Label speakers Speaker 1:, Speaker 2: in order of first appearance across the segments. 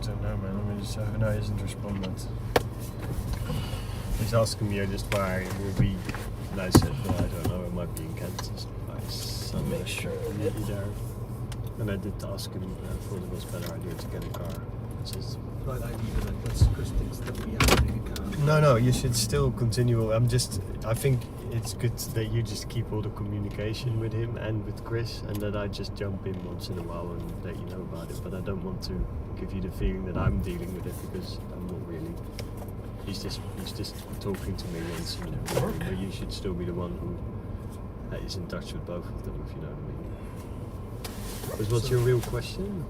Speaker 1: don't know, man. I mean, just, no, he hasn't responded. He's asking me just where I will be, and I said, well, I don't know, it might be in Kansas.
Speaker 2: I'll make sure.
Speaker 1: There. And I did ask him, I thought it was a better idea to get a car.
Speaker 3: Right, that's Chris thinks that we have to take a car.
Speaker 1: No, you should still continue. I think it's good that you just keep all the communication with him and with Chris, and that I just jump in once in a while and let you know about it. But I don't want to give you the feeling that I'm dealing with it, because I'm not really. He's just talking to me once in a while. But you should still be the one who is in touch with both of them, if you know what I mean. Because what's your real question?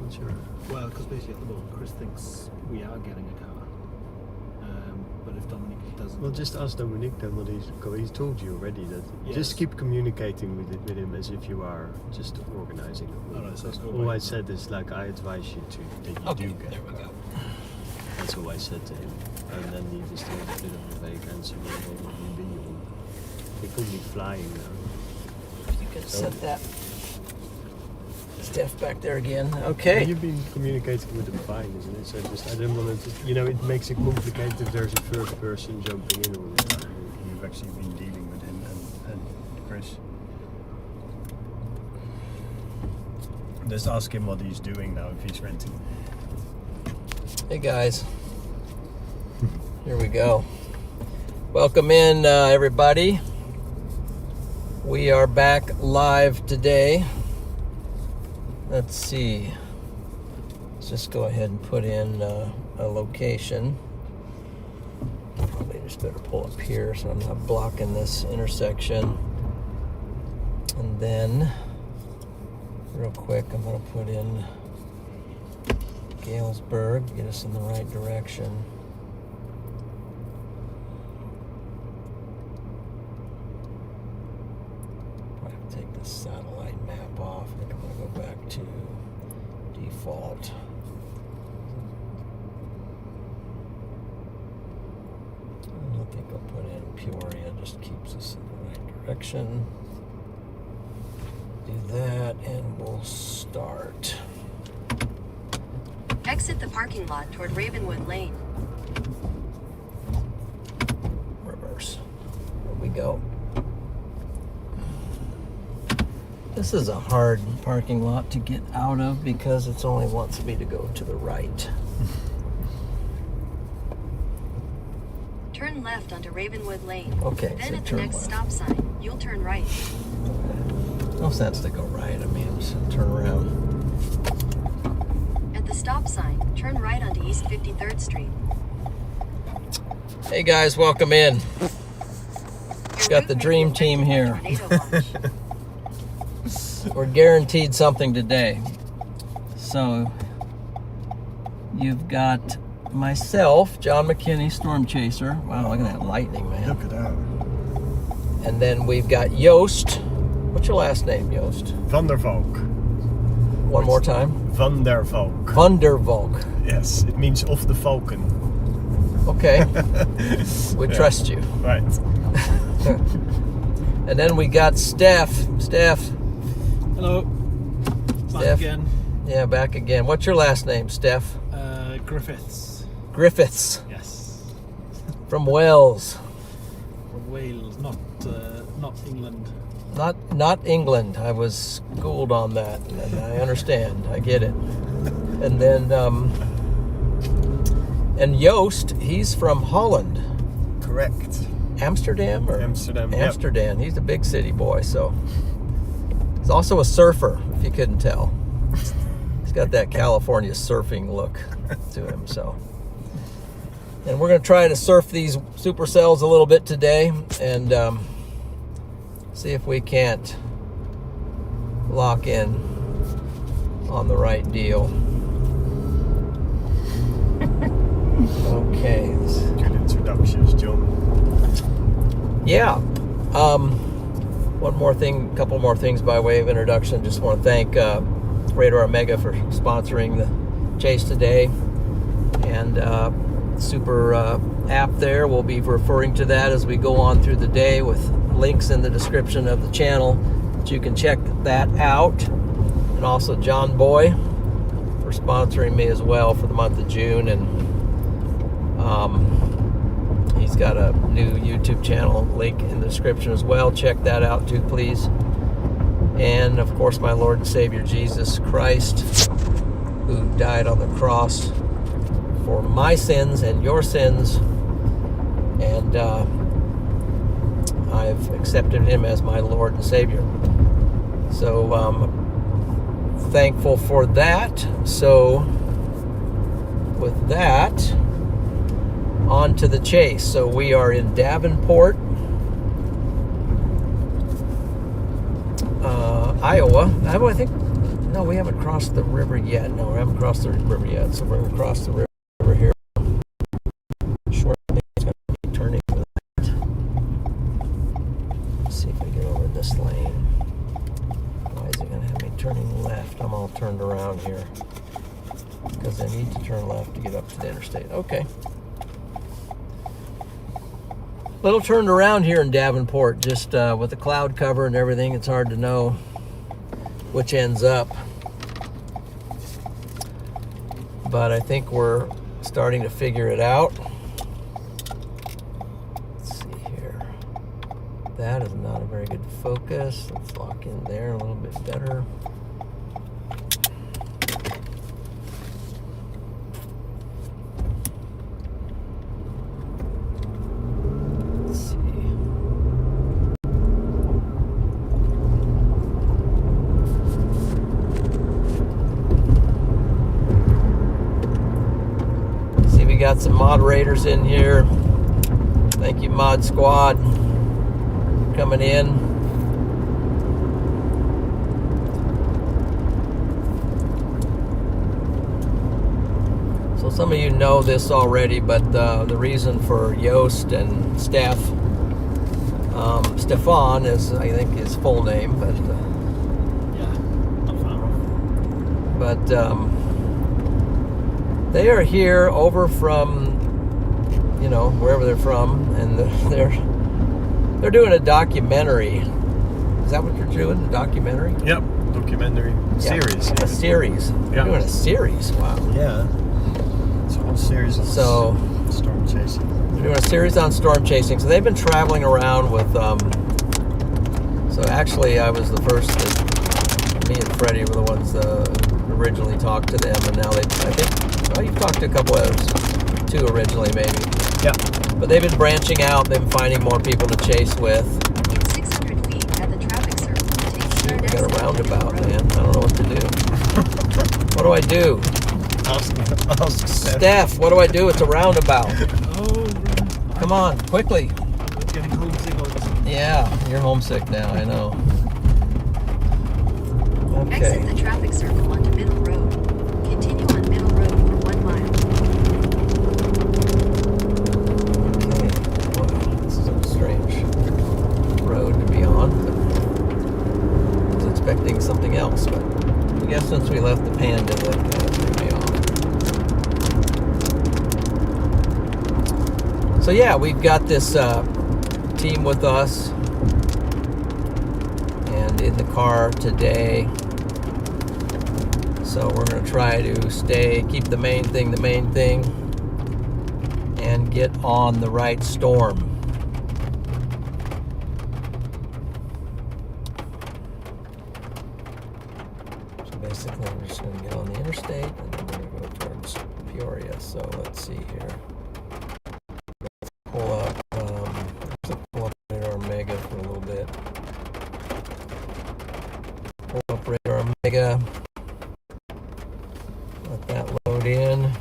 Speaker 3: Well, because basically at the moment Chris thinks we are getting a car, but if Dominic doesn't...
Speaker 1: Well, just ask Dominic then what he's told you already, that
Speaker 3: yes.
Speaker 1: Just keep communicating with him as if you are just organising it.
Speaker 3: Alright, so
Speaker 1: all I said is, like, I advise you that you do get
Speaker 2: there we go.
Speaker 1: That's all I said to him. And then he just gave a bit of a vague answer. He could be flying now.
Speaker 2: You can set that Steph back there again. Okay.
Speaker 1: Well, you've been communicating with him fine, isn't it? So I didn't want to, it makes it complicated if there's a first person jumping in all the time. You've actually been dealing with him and Chris. Just ask him what he's doing now, if he's renting.
Speaker 2: Hey guys. Here we go. Welcome in, everybody. We are back live today. Let's see. Let's just go ahead and put in a location. Probably just better pull up here so I'm not blocking this intersection. And then, real quick, I'm going to put in Galesburg, get us in the right direction. Take the satellite map off. I think I'm going to go back to default. And I think I'll put in Peoria, just keeps us in the right direction. Do that and we'll start.
Speaker 4: Exit the parking lot toward Ravenwood Lane.
Speaker 2: Reverse. There we go. This is a hard parking lot to get out of because it only wants me to go to the right.
Speaker 4: Turn left onto Ravenwood Lane.
Speaker 2: Okay,
Speaker 4: Then
Speaker 2: so
Speaker 4: at the
Speaker 2: turn
Speaker 4: next
Speaker 2: left.
Speaker 4: stop sign, you'll turn right.
Speaker 2: No sense to go right. I mean, just turn around.
Speaker 4: At the stop sign, turn right onto East 53rd Street.
Speaker 2: Hey guys, welcome in.
Speaker 4: Your
Speaker 2: Got
Speaker 4: route
Speaker 2: the
Speaker 4: may be
Speaker 2: dream team
Speaker 4: affected by
Speaker 2: here.
Speaker 4: tornado watch.
Speaker 2: We're guaranteed something today. So you've got myself, John McKinney, Storm Chaser. Wow, look at that lightning, man.
Speaker 1: Look at that.
Speaker 2: And then we've got Joost. What's your last name, Joost?
Speaker 1: Van der Valk.
Speaker 2: One more time.
Speaker 1: Van der Valk.
Speaker 2: Van der Valk.
Speaker 1: Yes, it means of the falcon.
Speaker 2: Okay. We trust you.
Speaker 1: Right.
Speaker 2: And then we got Steph.
Speaker 3: Hello. Back
Speaker 2: Steph.
Speaker 3: again.
Speaker 2: Yeah, back again. What's your last name, Steph?
Speaker 3: Griffiths.
Speaker 2: Griffiths.
Speaker 3: Yes.
Speaker 2: From Wales.
Speaker 3: From Wales, not England.
Speaker 2: Not England. I was schooled on that, and I understand. I get it. And then, and Joost, he's from Holland.
Speaker 1: Correct.
Speaker 2: Amsterdam?
Speaker 1: Amsterdam,
Speaker 2: Amsterdam. He's a big city boy, so. He's also a surfer, if you couldn't tell. He's got that California surfing look to him, so. And we're going to try to surf these supercells a little bit today and see if we can't lock in on the right deal. Okay.
Speaker 1: Good introductions, John.
Speaker 2: Yeah. One more thing, a couple more things by way of introduction. Just want to thank RadarOmega for sponsoring the chase today. And super app there. We'll be referring to that as we go on through the day with links in the description of the channel that you can check that out. And also John Boy for for sponsoring me as well for the month of June, and he's got a new YouTube channel, link in the description as well. Check that out too, please. And of course, my Lord and Savior Jesus Christ, who died on the cross for my sins and your sins, and I've accepted him as my Lord and Savior. So thankful for that. So with that, on to the chase. So we are in Davenport, Iowa. I think, no, we haven't crossed the river yet. No, we haven't crossed the river yet. So we're going to cross the river here shortly. It's going to be turning for that. Let's see if we get over this lane. Why is it going to have me turning left? I'm all turned around here because I need to turn left to get up to the interstate. Okay. Little turned around here in Davenport, just with the cloud cover and everything. It's hard to know which ends up. But I think we're starting to figure it out. Let's see here. That is not a very good focus. Let's lock in there a little bit better. Let's see. See, we got some moderators in here. Thank you, Mod Squad, coming in. So some of you know this already, but the reason for Yost and Steph, Stefan is, I think, his full name, but
Speaker 3: Yeah, not far off.
Speaker 2: but they are here over from, you know, wherever they're from, and they're doing a documentary. Is that what you're doing? A documentary?
Speaker 1: Yep, documentary series.
Speaker 2: A series. They're
Speaker 1: Yeah.
Speaker 2: doing a series. Wow.
Speaker 1: Yeah. It's a whole series of
Speaker 2: So
Speaker 1: storm chasing.
Speaker 2: we're doing a series on storm chasing. So they've been traveling around with. So actually, I was the first. Me and Freddie were the ones that originally talked to them, and now I think. Well, you've talked to a couple others, two originally maybe.
Speaker 1: Yeah.
Speaker 2: But they've been branching out. They've been finding more people to chase with.
Speaker 4: In 600 feet at the traffic circle, take the
Speaker 2: Shoot, we
Speaker 4: third
Speaker 2: got a
Speaker 4: exit onto
Speaker 2: roundabout,
Speaker 4: Middle
Speaker 2: man.
Speaker 4: Road.
Speaker 2: I don't know what to do. What do I do?
Speaker 1: Ask Steph.
Speaker 2: Steph, what do I do? It's a roundabout.
Speaker 3: Oh, right.
Speaker 2: Come on, quickly.
Speaker 3: I'm getting homesick all the time.
Speaker 2: Yeah, you're homesick now, I know.
Speaker 4: Exit
Speaker 2: Okay.
Speaker 4: the traffic circle onto Middle Road. Continue on Middle Road for 1 mile.
Speaker 2: Okay. Wow, this is a strange road to be on. I was expecting something else, but I guess since we left the Panda, that kind of threw me off. So yeah, we've got this team with us, and in the car today. So we're going to try to keep the main thing, and get on the right storm. So basically, we're just going to get on the interstate, and then we're going to go towards Peoria. So let's see here. Pull up RadarOmega for a little bit. Pull up RadarOmega. Let that load in.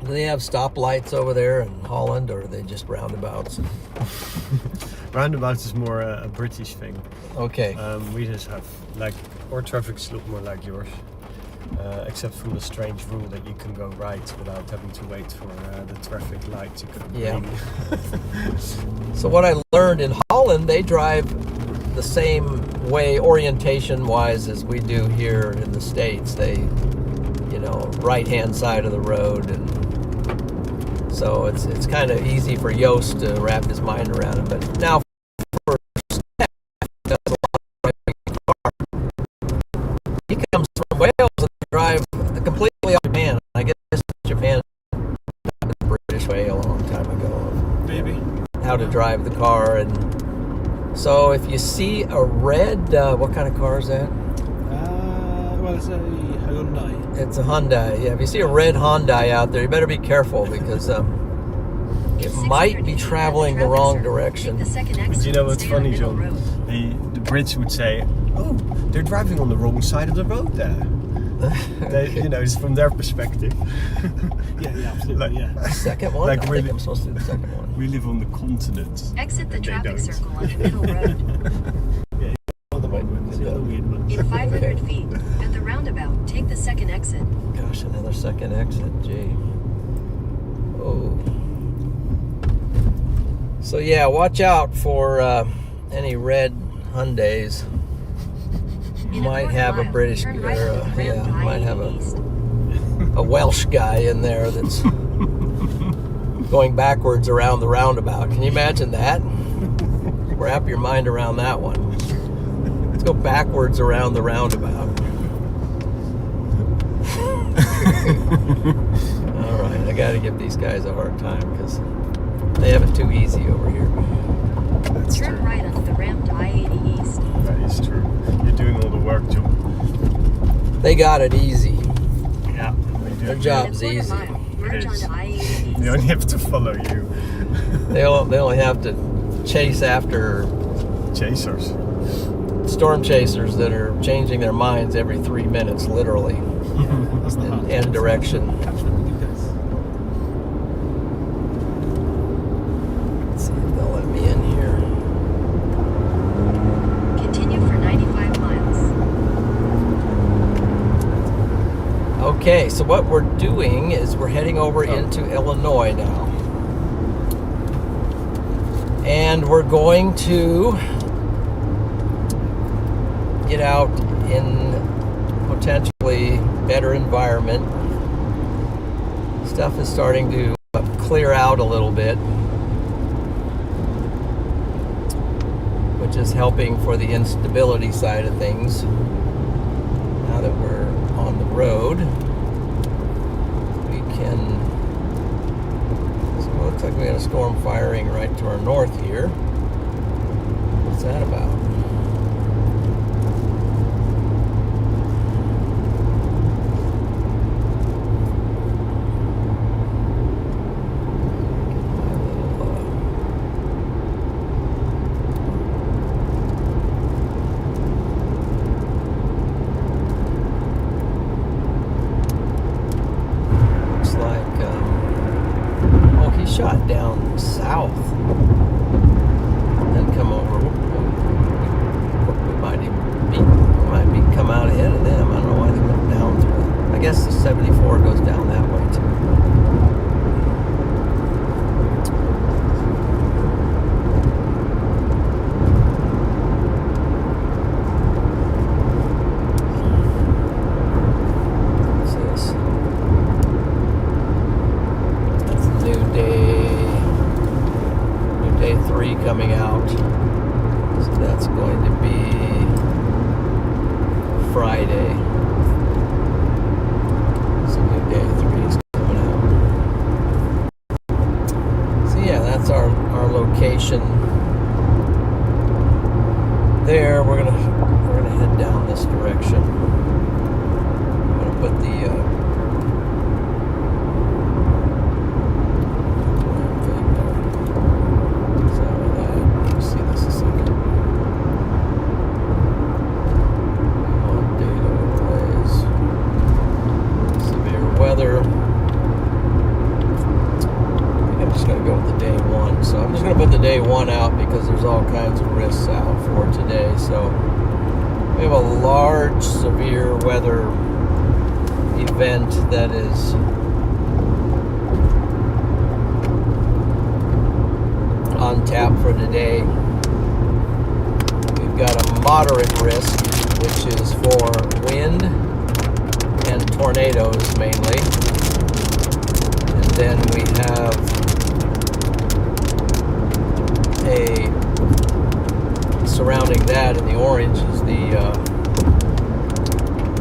Speaker 2: Do they have stoplights over there in Holland, or are they just roundabouts?
Speaker 1: Roundabouts is more a British thing.
Speaker 2: Okay.
Speaker 1: We just have, like, our traffic's look more like yours. Except from the strange rule that you can go right without having to wait for the traffic light to go green.
Speaker 2: Yeah. So what I learned in Holland, they drive the same way orientation-wise as we do here in the States. They, you know, right-hand side of the road, and So it's kind of easy for Yost to wrap his mind around it. But now for Steph, who does a lot of driving car. He comes from Wales and drive completely off Japan. I guess Japan was the British way a long time ago.
Speaker 3: Maybe.
Speaker 2: How to drive the car. And so if you see a red, what kind of car is that?
Speaker 3: Well, it's a Hyundai.
Speaker 2: It's a Hyundai. Yeah, if you see a red Hyundai out there, you better be careful because it might be traveling the wrong direction.
Speaker 1: But you know what's funny, John? The Brits would say, "Oh, they're driving on the wrong side of the road there." You know, it's from their perspective.
Speaker 3: Yeah, absolutely. Yeah.
Speaker 2: Second one?
Speaker 1: Like
Speaker 2: I think I'm supposed to do the second one.
Speaker 1: We live on the continent.
Speaker 4: Exit the
Speaker 1: and they
Speaker 4: traffic
Speaker 1: don't.
Speaker 4: circle on the middle road.
Speaker 3: The weird one.
Speaker 4: In 500 feet, at the roundabout, take the second exit.
Speaker 2: Gosh, another second exit. Gee. Oh. So yeah, watch out for any red Hyundais.
Speaker 4: In
Speaker 2: Might
Speaker 4: quarter
Speaker 2: have a
Speaker 4: mile,
Speaker 2: British,
Speaker 4: turn
Speaker 2: or
Speaker 4: right on the ramp to
Speaker 2: might have
Speaker 4: I-80 East.
Speaker 2: a Welsh guy in there that's going backwards around the roundabout. Can you imagine that? Wrap your mind around that one. Let's go backwards around the roundabout. All right, I got to give these guys a hard time because they have it too easy over here.
Speaker 1: That's
Speaker 4: Turn
Speaker 1: true.
Speaker 4: right onto the ramp to I-80 East.
Speaker 1: That is true. You're doing all the work, John.
Speaker 2: They got it easy.
Speaker 1: Yeah.
Speaker 2: Their
Speaker 4: In a
Speaker 2: job's
Speaker 4: quarter
Speaker 2: easy.
Speaker 4: mile, merge
Speaker 1: is.
Speaker 4: onto I-80 East.
Speaker 1: They only have to follow you.
Speaker 2: They only have to chase after
Speaker 1: Chasers.
Speaker 2: storm chasers that are changing their minds every 3 minutes, literally,
Speaker 3: That's the hard
Speaker 2: and direction.
Speaker 3: catch them with you guys.
Speaker 2: Let's see if they'll let me in here.
Speaker 4: Continue for 95 miles.
Speaker 2: Okay, so what we're doing is we're heading over into Illinois now. And we're going to get out in potentially better environment. Stuff is starting to clear out a little bit, which is helping for the instability side of things. Now that we're on the road, we can. So it looks like we got a storm firing right to our north here. What's that about? Shot down south and come over. We might come out ahead of them. I don't know why they went down through. I guess the 74 goes down that way too. Coming out, so that's going to be Friday. So new day 3 is coming out. So yeah, that's our location there. We're gonna head down this direction. I'm gonna put the weather. I think I'm just going to go with the day 1. So I'm just going to put the day 1 out because there's all kinds of risks out for today. So we have a large severe weather event that is on tap for today. We've got a moderate risk, which is for wind and tornadoes mainly, and then we have surrounding that, and the orange is the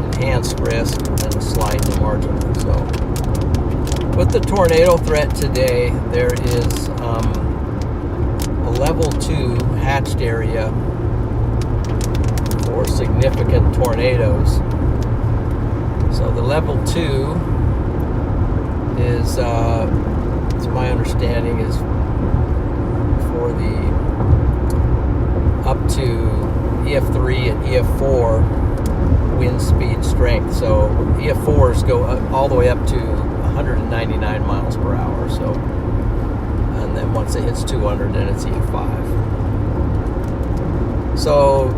Speaker 2: enhanced risk, and then the slight and the marginal. So with the tornado threat today, there is a level 2 hatched area for significant tornadoes. So the level 2 is, to my understanding, is for the up to EF3 and EF4 wind speed strength. So EF4s go all the way up to 199 miles per hour. So, and then once it hits 200, then it's EF5. So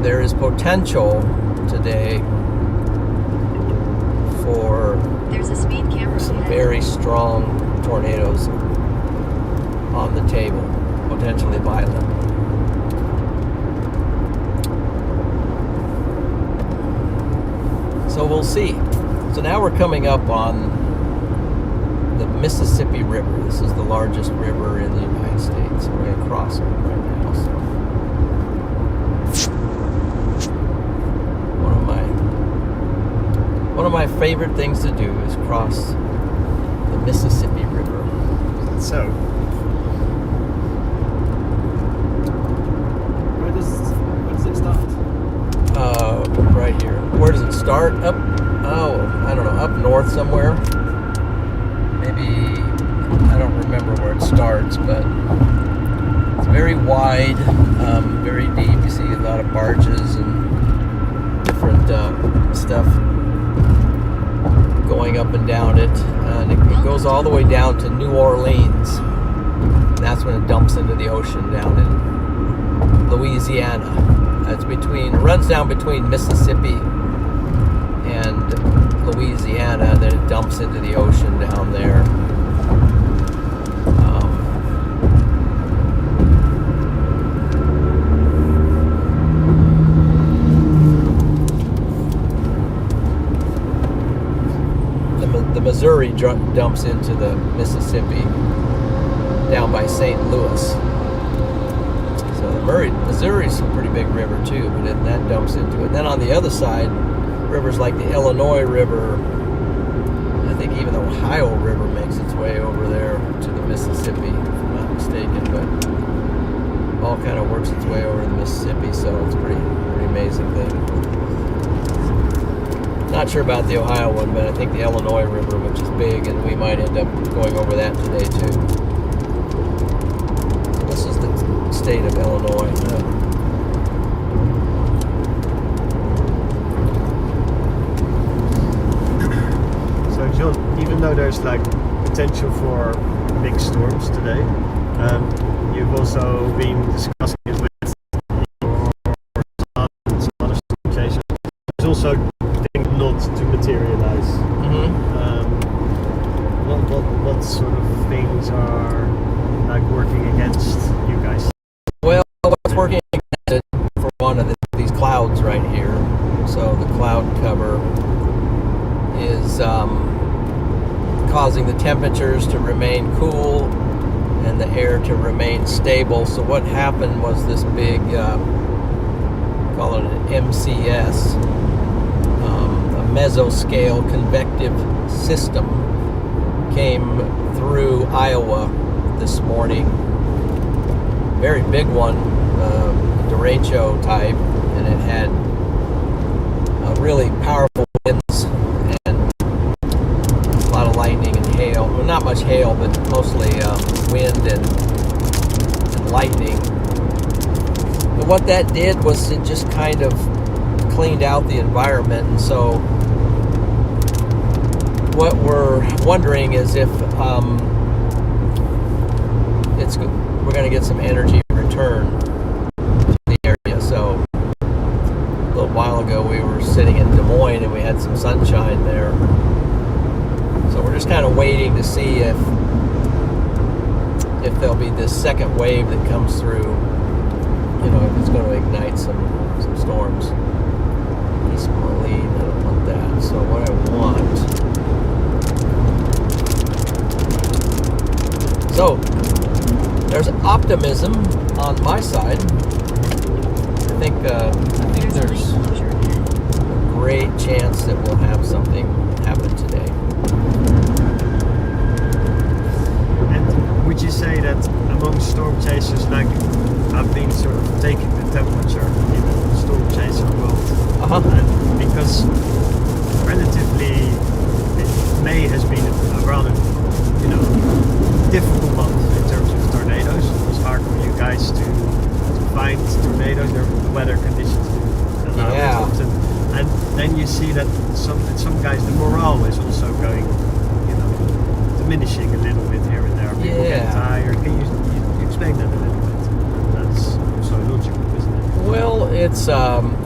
Speaker 2: there is potential today for
Speaker 4: There's a speed camera
Speaker 2: some
Speaker 4: ahead.
Speaker 2: very strong tornadoes on the table, potentially violent. So we'll see. So now we're coming up on the Mississippi River. This is the largest river in the United States. We're going to cross it right now. So one of my favorite things to do is cross the Mississippi River.
Speaker 1: So,
Speaker 3: Where does it start?
Speaker 2: Right here. Where does it start? Up, I don't know, up north somewhere. Maybe, I don't remember where it starts, but it's very wide, very deep. You see a lot of barges and different stuff going up and down it. And it goes all the way down to New Orleans. And that's when it dumps into the ocean down in Louisiana. It runs down between Mississippi and Louisiana, and then it dumps into the ocean down there. The Missouri dumps into the Mississippi down by St. Louis. So the Missouri's a pretty big river too, but that dumps into it. Then on the other side, rivers like the Illinois River, I think even the Ohio River makes its way over there to the Mississippi, if I'm not mistaken, but all kind of works its way over to the Mississippi, so it's a pretty amazing thing. Not sure about the Ohio one, but I think the Illinois River, which is big, and we might end up going over that today too. So this is the state of Illinois.
Speaker 1: So John, even though there's like potential for big storms today, you've also been discussing it with your son and some other associations. There's also things not to materialize. What sort of things are like working against you guys?
Speaker 2: Well, what's working against it, for one of these clouds right here. So the cloud cover is causing the temperatures to remain cool and the air to remain stable. So what happened was this big, call it an MCS, a mesoscale convective system, came through Iowa this morning. Very big one, derecho type, and it had really powerful winds and a lot of lightning and hail. Well, not much hail, but mostly wind and lightning. But what that did was it just kind of cleaned out the environment, and so what we're wondering is if we're going to get some energy return to the area. So a little while ago we were sitting in Des Moines and we had some sunshine there. So we're just kind of waiting to see if there'll be this second wave that comes through, if it's going to ignite some storms. East Moline, I don't want that. So what I want... So, there's optimism on my side think there's
Speaker 4: Closure ahead.
Speaker 2: a great chance that we'll have something happen today.
Speaker 1: And would you say that among storm chasers, like I've been sort of taking the temperature in the storm chaser world, and because relatively May has been a rather, difficult month in terms of tornadoes. It was hard for you guys to find tornadoes. The weather conditions didn't allow it often. And then you see that some guys, the morale is also going, diminishing a little bit here and there. People get tired. Can you explain that a little bit? That's so logical, isn't it?
Speaker 2: Well, it's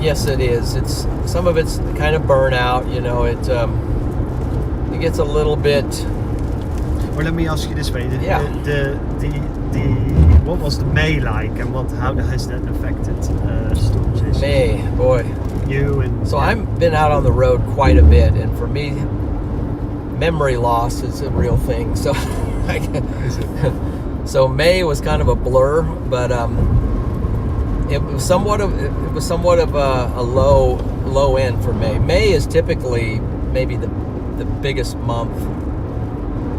Speaker 2: yes, it is. It's some of it's kind of burnout. It gets a little bit.
Speaker 1: Well, let me ask you this way: the what was the May like, and how has that affected storm chasers?
Speaker 2: May, boy.
Speaker 1: You and
Speaker 2: so I've been out on the road quite a bit, and for me, memory loss is a real thing. So, so May was kind of a blur, but it was somewhat of a low end for May. May is typically maybe the biggest month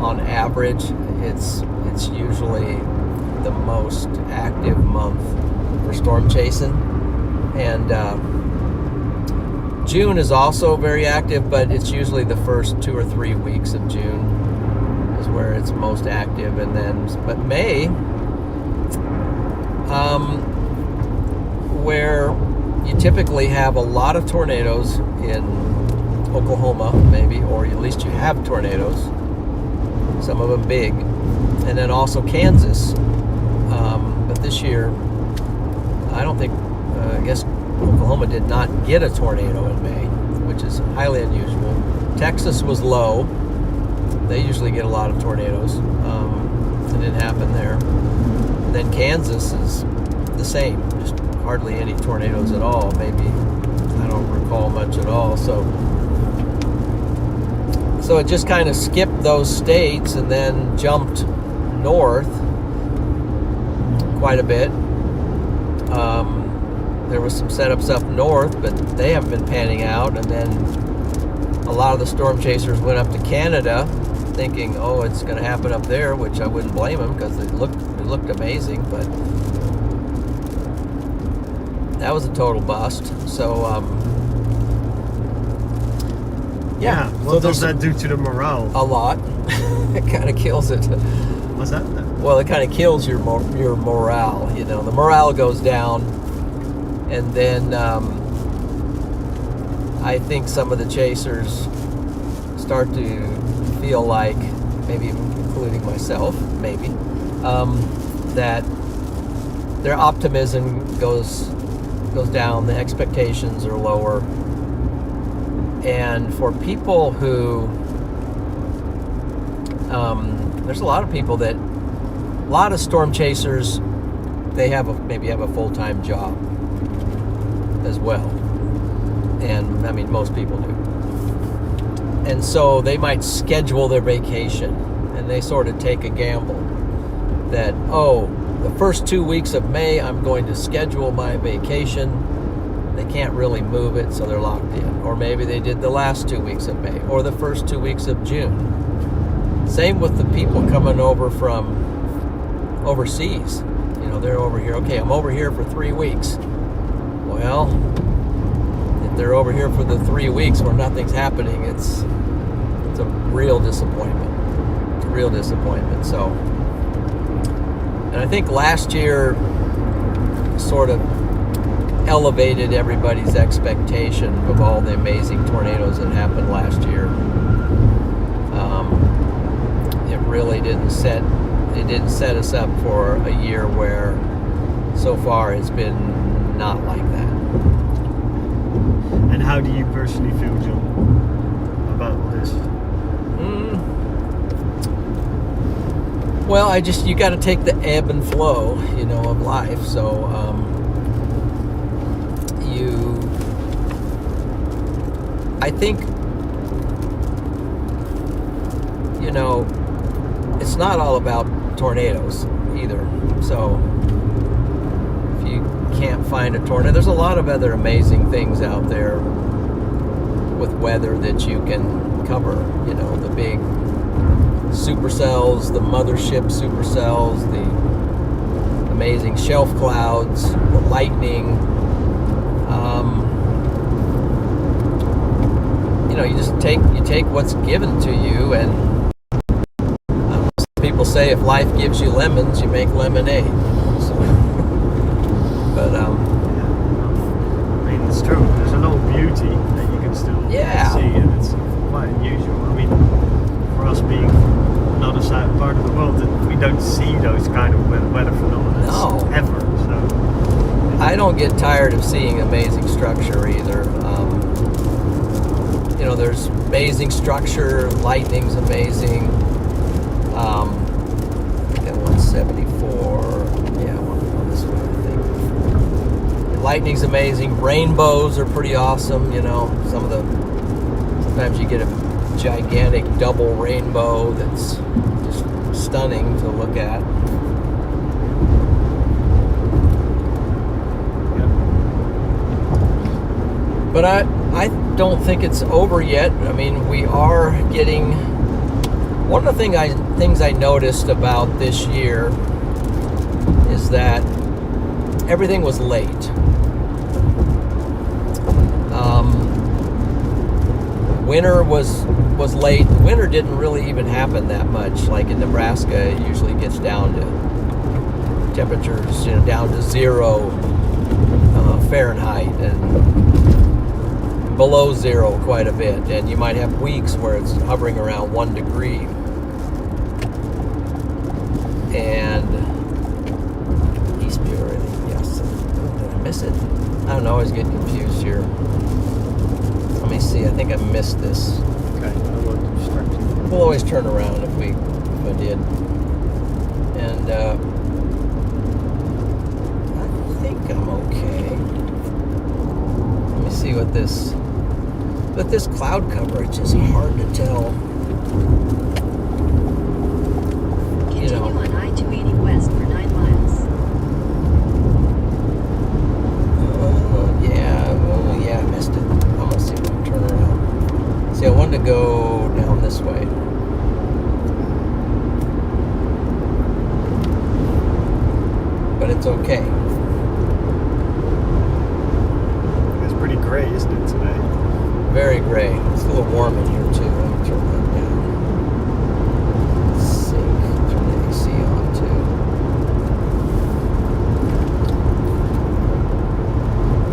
Speaker 2: on average. It's usually the most active month for storm chasing, and June is also very active, but it's usually the first 2 or 3 weeks of June is where it's most active, but May, where you typically have a lot of tornadoes in Oklahoma, maybe, or at least you have tornadoes, some of them big, and then also Kansas. But this year, I don't think, I guess Oklahoma did not get a tornado in May, which is highly unusual. Texas was low. They usually get a lot of tornadoes. It didn't happen there. And then Kansas is the same, just hardly any tornadoes at all. Maybe, I don't recall much at all. So it just kind of skipped those states and then jumped north quite a bit. There was some setups up north, but they haven't been panning out. And then a lot of the storm chasers went up to Canada thinking, oh, it's going to happen up there, which I wouldn't blame them because it looked amazing, but that was a total bust. So,
Speaker 1: what does that do to the morale?
Speaker 2: A lot. It kind of kills it.
Speaker 1: What's that?
Speaker 2: Well, it kind of kills your morale. The morale goes down, and then I think some of the chasers start to feel like, maybe including myself, maybe, that their optimism goes down, the expectations are lower. And for people who, there's a lot of people a lot of storm chasers, they maybe have a full-time job as well. And I mean, most people do. And so they might schedule their vacation, and they sort of take a gamble that, the first 2 weeks of May, I'm going to schedule my vacation. They can't really move it, so they're locked in. Or maybe they did the last 2 weeks of May, or the first 2 weeks of June. Same with the people coming over from overseas. They're over here. Okay, I'm over here for 3 weeks. Well, if they're over here for the 3 weeks where nothing's happening, it's a real disappointment. It's a real disappointment. So, and I think last year sort of elevated everybody's expectation of all the amazing tornadoes that happened last year. It really didn't set us up for a year where so far it's been not like that.
Speaker 1: And how do you personally feel, John, about this?
Speaker 2: Well, you got to take the ebb and flow, of life. So, I think, it's not all about tornadoes either. So if you can't find a tornado. There's a lot of other amazing things out there with weather that you can cover. You know, the big supercells, the mothership supercells, the amazing shelf clouds, the lightning. You know, you take what's given to you, and people say if life gives you lemons, you make lemonade. So, but
Speaker 1: I mean, it's true. There's a lot of beauty that you can still see, and it's quite unusual. I mean, for us being on the other side part of the world, that we don't see those kind of weather phenomena ever. So
Speaker 2: I don't get tired of seeing amazing structure either. You know, there's amazing structure. Lightning's amazing. I think that 174. Yeah, one this way, I think. Lightning's amazing. Rainbows are pretty awesome. You know, sometimes you get a gigantic double rainbow that's just stunning to look at. But I don't think it's over yet. I mean, we are getting... One of the things I noticed about this year is that everything was late. Winter was late. Winter didn't really even happen that much. Like in Nebraska, it usually gets down to temperatures, you know, down to 0 Fahrenheit and below 0 quite a bit, and you might have weeks where it's hovering around 1 degree. And East Bureau, yes. Did I miss it? I don't know. I always get confused here. Let me see. I think I missed this.
Speaker 1: okay, I won't distract you.
Speaker 2: We'll always turn around if I did. And I think I'm okay. Let me see what this. But this cloud coverage is hard to tell.
Speaker 4: Continue on I-280 west for 9 miles.
Speaker 2: Yeah, I missed it. I'm gonna see if I can turn around. See, I wanted to go down this way. But it's okay.
Speaker 1: It's pretty grey, isn't it, today?
Speaker 2: Very gray. It's a little warm in here too. Let me turn that down. Let's see. Turn the AC on too.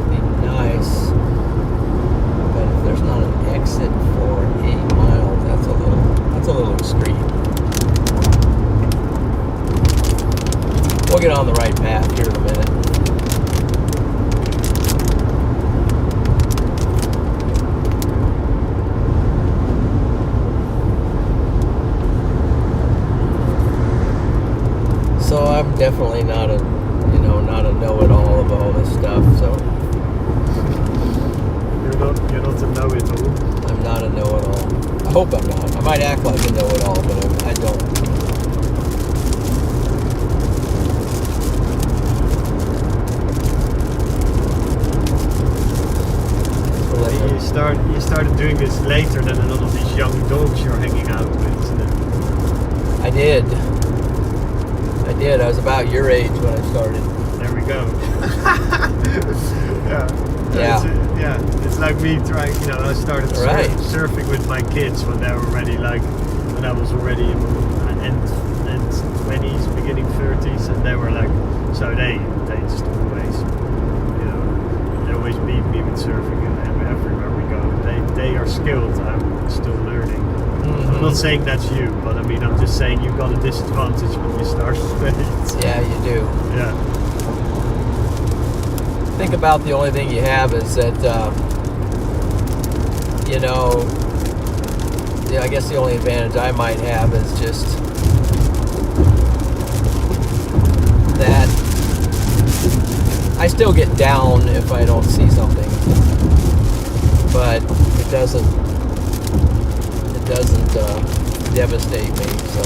Speaker 2: Be nice. But if there's not an exit for 8 miles, that's a little extreme. We'll get on the right path here in a minute. So I'm definitely not a know-it-all of all this stuff. So
Speaker 1: You're not a know-it-all.
Speaker 2: I'm not a know-it-all. I hope I'm not. I might act like a know-it-all, but I don't.
Speaker 1: You started doing this later than a lot of these young dogs you're hanging out with, isn't it?
Speaker 2: I did. I was about your age when I started.
Speaker 1: There we go.
Speaker 2: Yeah.
Speaker 1: It's like me trying, you know, I started
Speaker 2: Right.
Speaker 1: surfing with my kids when they were already when I was already in end 20s, beginning 30s, and they were like, so they just always, you know, they always beat me with surfing and everywhere we go. They are skilled, I'm still learning. I'm not saying that's you, but I mean, I'm just saying you've got a disadvantage when you start late.
Speaker 2: Yeah, you do.
Speaker 1: Yeah.
Speaker 2: Think about the only thing you have is that, you know, I guess the only advantage I might have is just that I still get down if I don't see something, but it doesn't devastate me. So.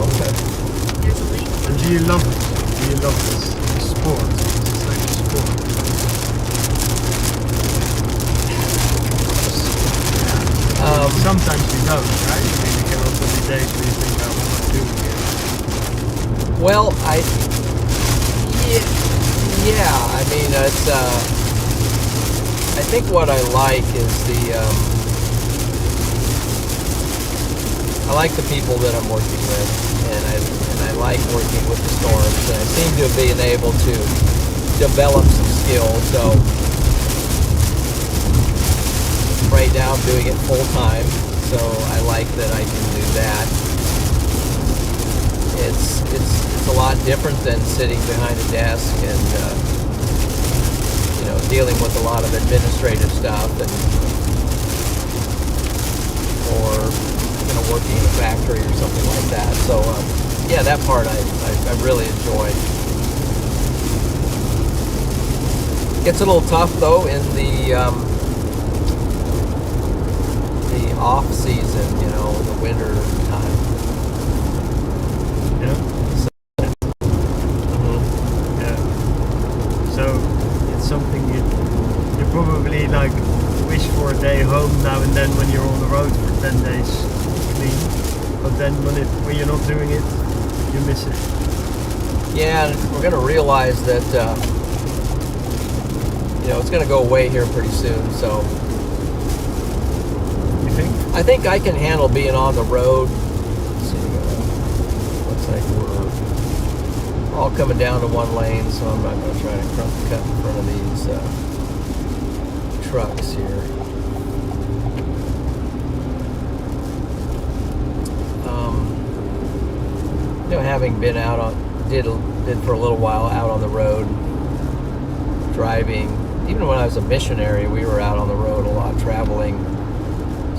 Speaker 4: There's a lake.
Speaker 1: And do you love this sport? It's like a sport. sometimes you don't, right? I mean, there can also be days where you think, oh, what am I doing here?
Speaker 2: Well, yeah, I mean, it's, I think what I like is I like the people that I'm working with, and I like working with the storms, and I seem to have been able to develop some skills. So right now I'm doing it full time, so I like that I can do that. It's a lot different than sitting behind a desk and dealing with a lot of administrative stuff or working in a factory or something like that. So yeah, that part I really enjoy. Gets a little tough though in the off season, the winter time.
Speaker 1: Yeah. Yeah. So it's something you probably like wish for a day home now and then when you're on the road for 10 days clean. But then when you're not doing it, you miss it.
Speaker 2: Yeah, and we're gonna realize that it's gonna go away here pretty soon. So
Speaker 1: You think?
Speaker 2: I think I can handle being on the road. Let's see, looks like we're all coming down to one lane, so I'm not going to try to cut in front of these trucks here. Having been out did for a little while out on the road, driving. Even when I was a missionary, we were out on the road a lot, traveling.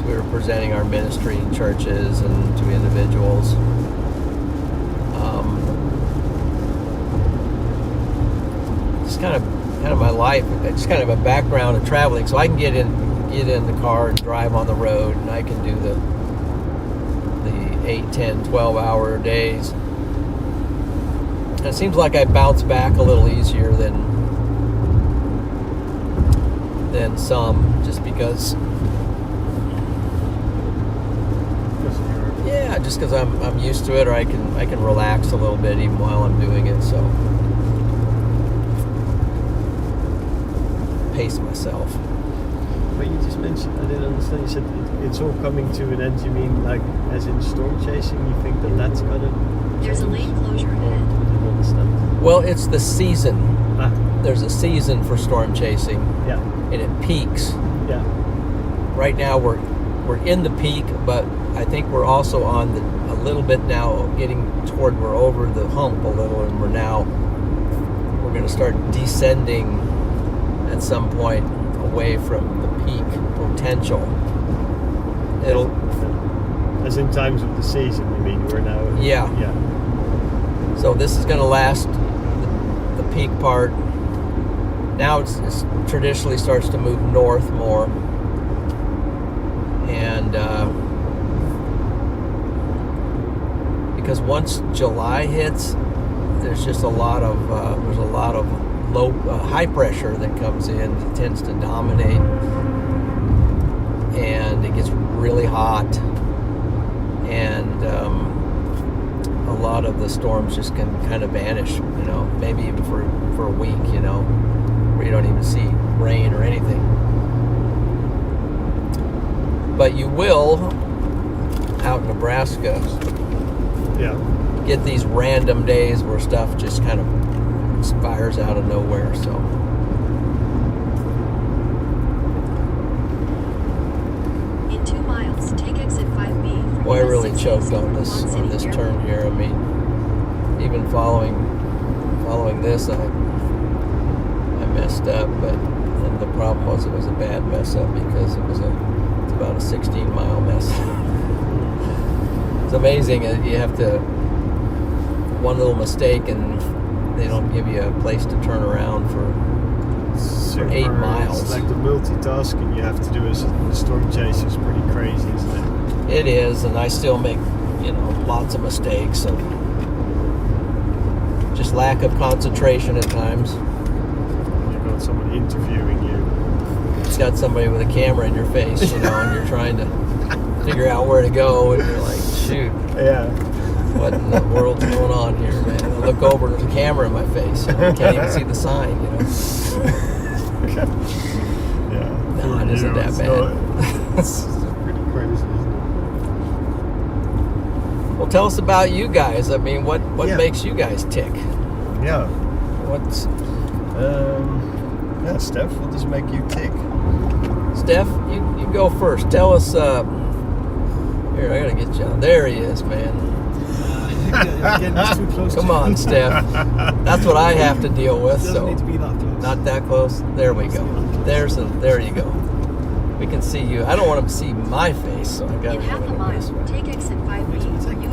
Speaker 2: We were presenting our ministry in churches and to individuals. Just kind of my life. Just kind of a background of traveling, so I can get in the car and drive on the road, and I can do the 8, 10, 12-hour days. And it seems like I bounce back a little easier than some, just because. Yeah, just because I'm used to it, or I can relax a little bit even while I'm doing it. So pace myself.
Speaker 1: But you just mentioned, I didn't understand. You said it's all coming to an end. You mean like as in storm chasing? You think that's gonna?
Speaker 4: There's a lane closure ahead.
Speaker 1: I didn't understand.
Speaker 2: Well, it's the season.
Speaker 1: Ah.
Speaker 2: There's a season for storm chasing.
Speaker 1: Yeah.
Speaker 2: And it peaks.
Speaker 1: Yeah.
Speaker 2: Right now we're in the peak, but I think we're also on a little bit now, we're over the hump a little, and we're going to start descending at some point away from the peak potential.
Speaker 1: As in times of the season, you mean? We're now.
Speaker 2: Yeah.
Speaker 1: Yeah.
Speaker 2: So this is going to last the peak part. Now it's traditionally starts to move north more, and because once July hits, there's just a lot of low high pressure that comes in. It tends to dominate, and it gets really hot, and a lot of the storms just can kind of vanish. Maybe even for a week. Where you don't even see rain or anything. But you will, out in Nebraska, get these random days where stuff just kind of expires out of nowhere. So
Speaker 4: In 2 miles, take exit 5B.
Speaker 2: boy, I really choked on this turn here. I mean, even following this, I messed up, and the problem was it was a bad mess up because it's about a 16-mile mess. It's amazing. You have to one little mistake and they don't give you a place to turn around for 8 miles.
Speaker 1: It's like the multitasking you have to do as a storm chaser is pretty crazy, isn't it?
Speaker 2: It is, and I still make lots of mistakes and just lack of concentration at times.
Speaker 1: Someone interviewing you.
Speaker 2: It's got somebody with a camera in your face, and you're trying to figure out where to go, and you're like, shoot,
Speaker 1: Yeah.
Speaker 2: what in the world's going on here, man? I look over, there's a camera in my face. I can't even see the sign, you know.
Speaker 1: Yeah.
Speaker 2: No, it isn't that bad.
Speaker 1: It's pretty crazy, isn't it?
Speaker 2: Well, tell us about you guys. I mean, what
Speaker 1: Yeah.
Speaker 2: makes you guys tick?
Speaker 1: Yeah.
Speaker 2: What's
Speaker 1: Yeah, Steph, what does make you tick?
Speaker 2: Steph? You go first. Tell us. Here, I gotta get you on. There he is, man.
Speaker 3: Again, it's too close.
Speaker 2: Come on, Steph. That's what I have to deal with.
Speaker 3: Doesn't
Speaker 2: So
Speaker 3: need to be that close.
Speaker 2: not that close. There we go. There you go. We can see you. I don't want them to see my face, so I gotta
Speaker 4: In
Speaker 2: do
Speaker 4: half
Speaker 2: it
Speaker 4: a mile,
Speaker 2: this way.
Speaker 4: take exit 5B,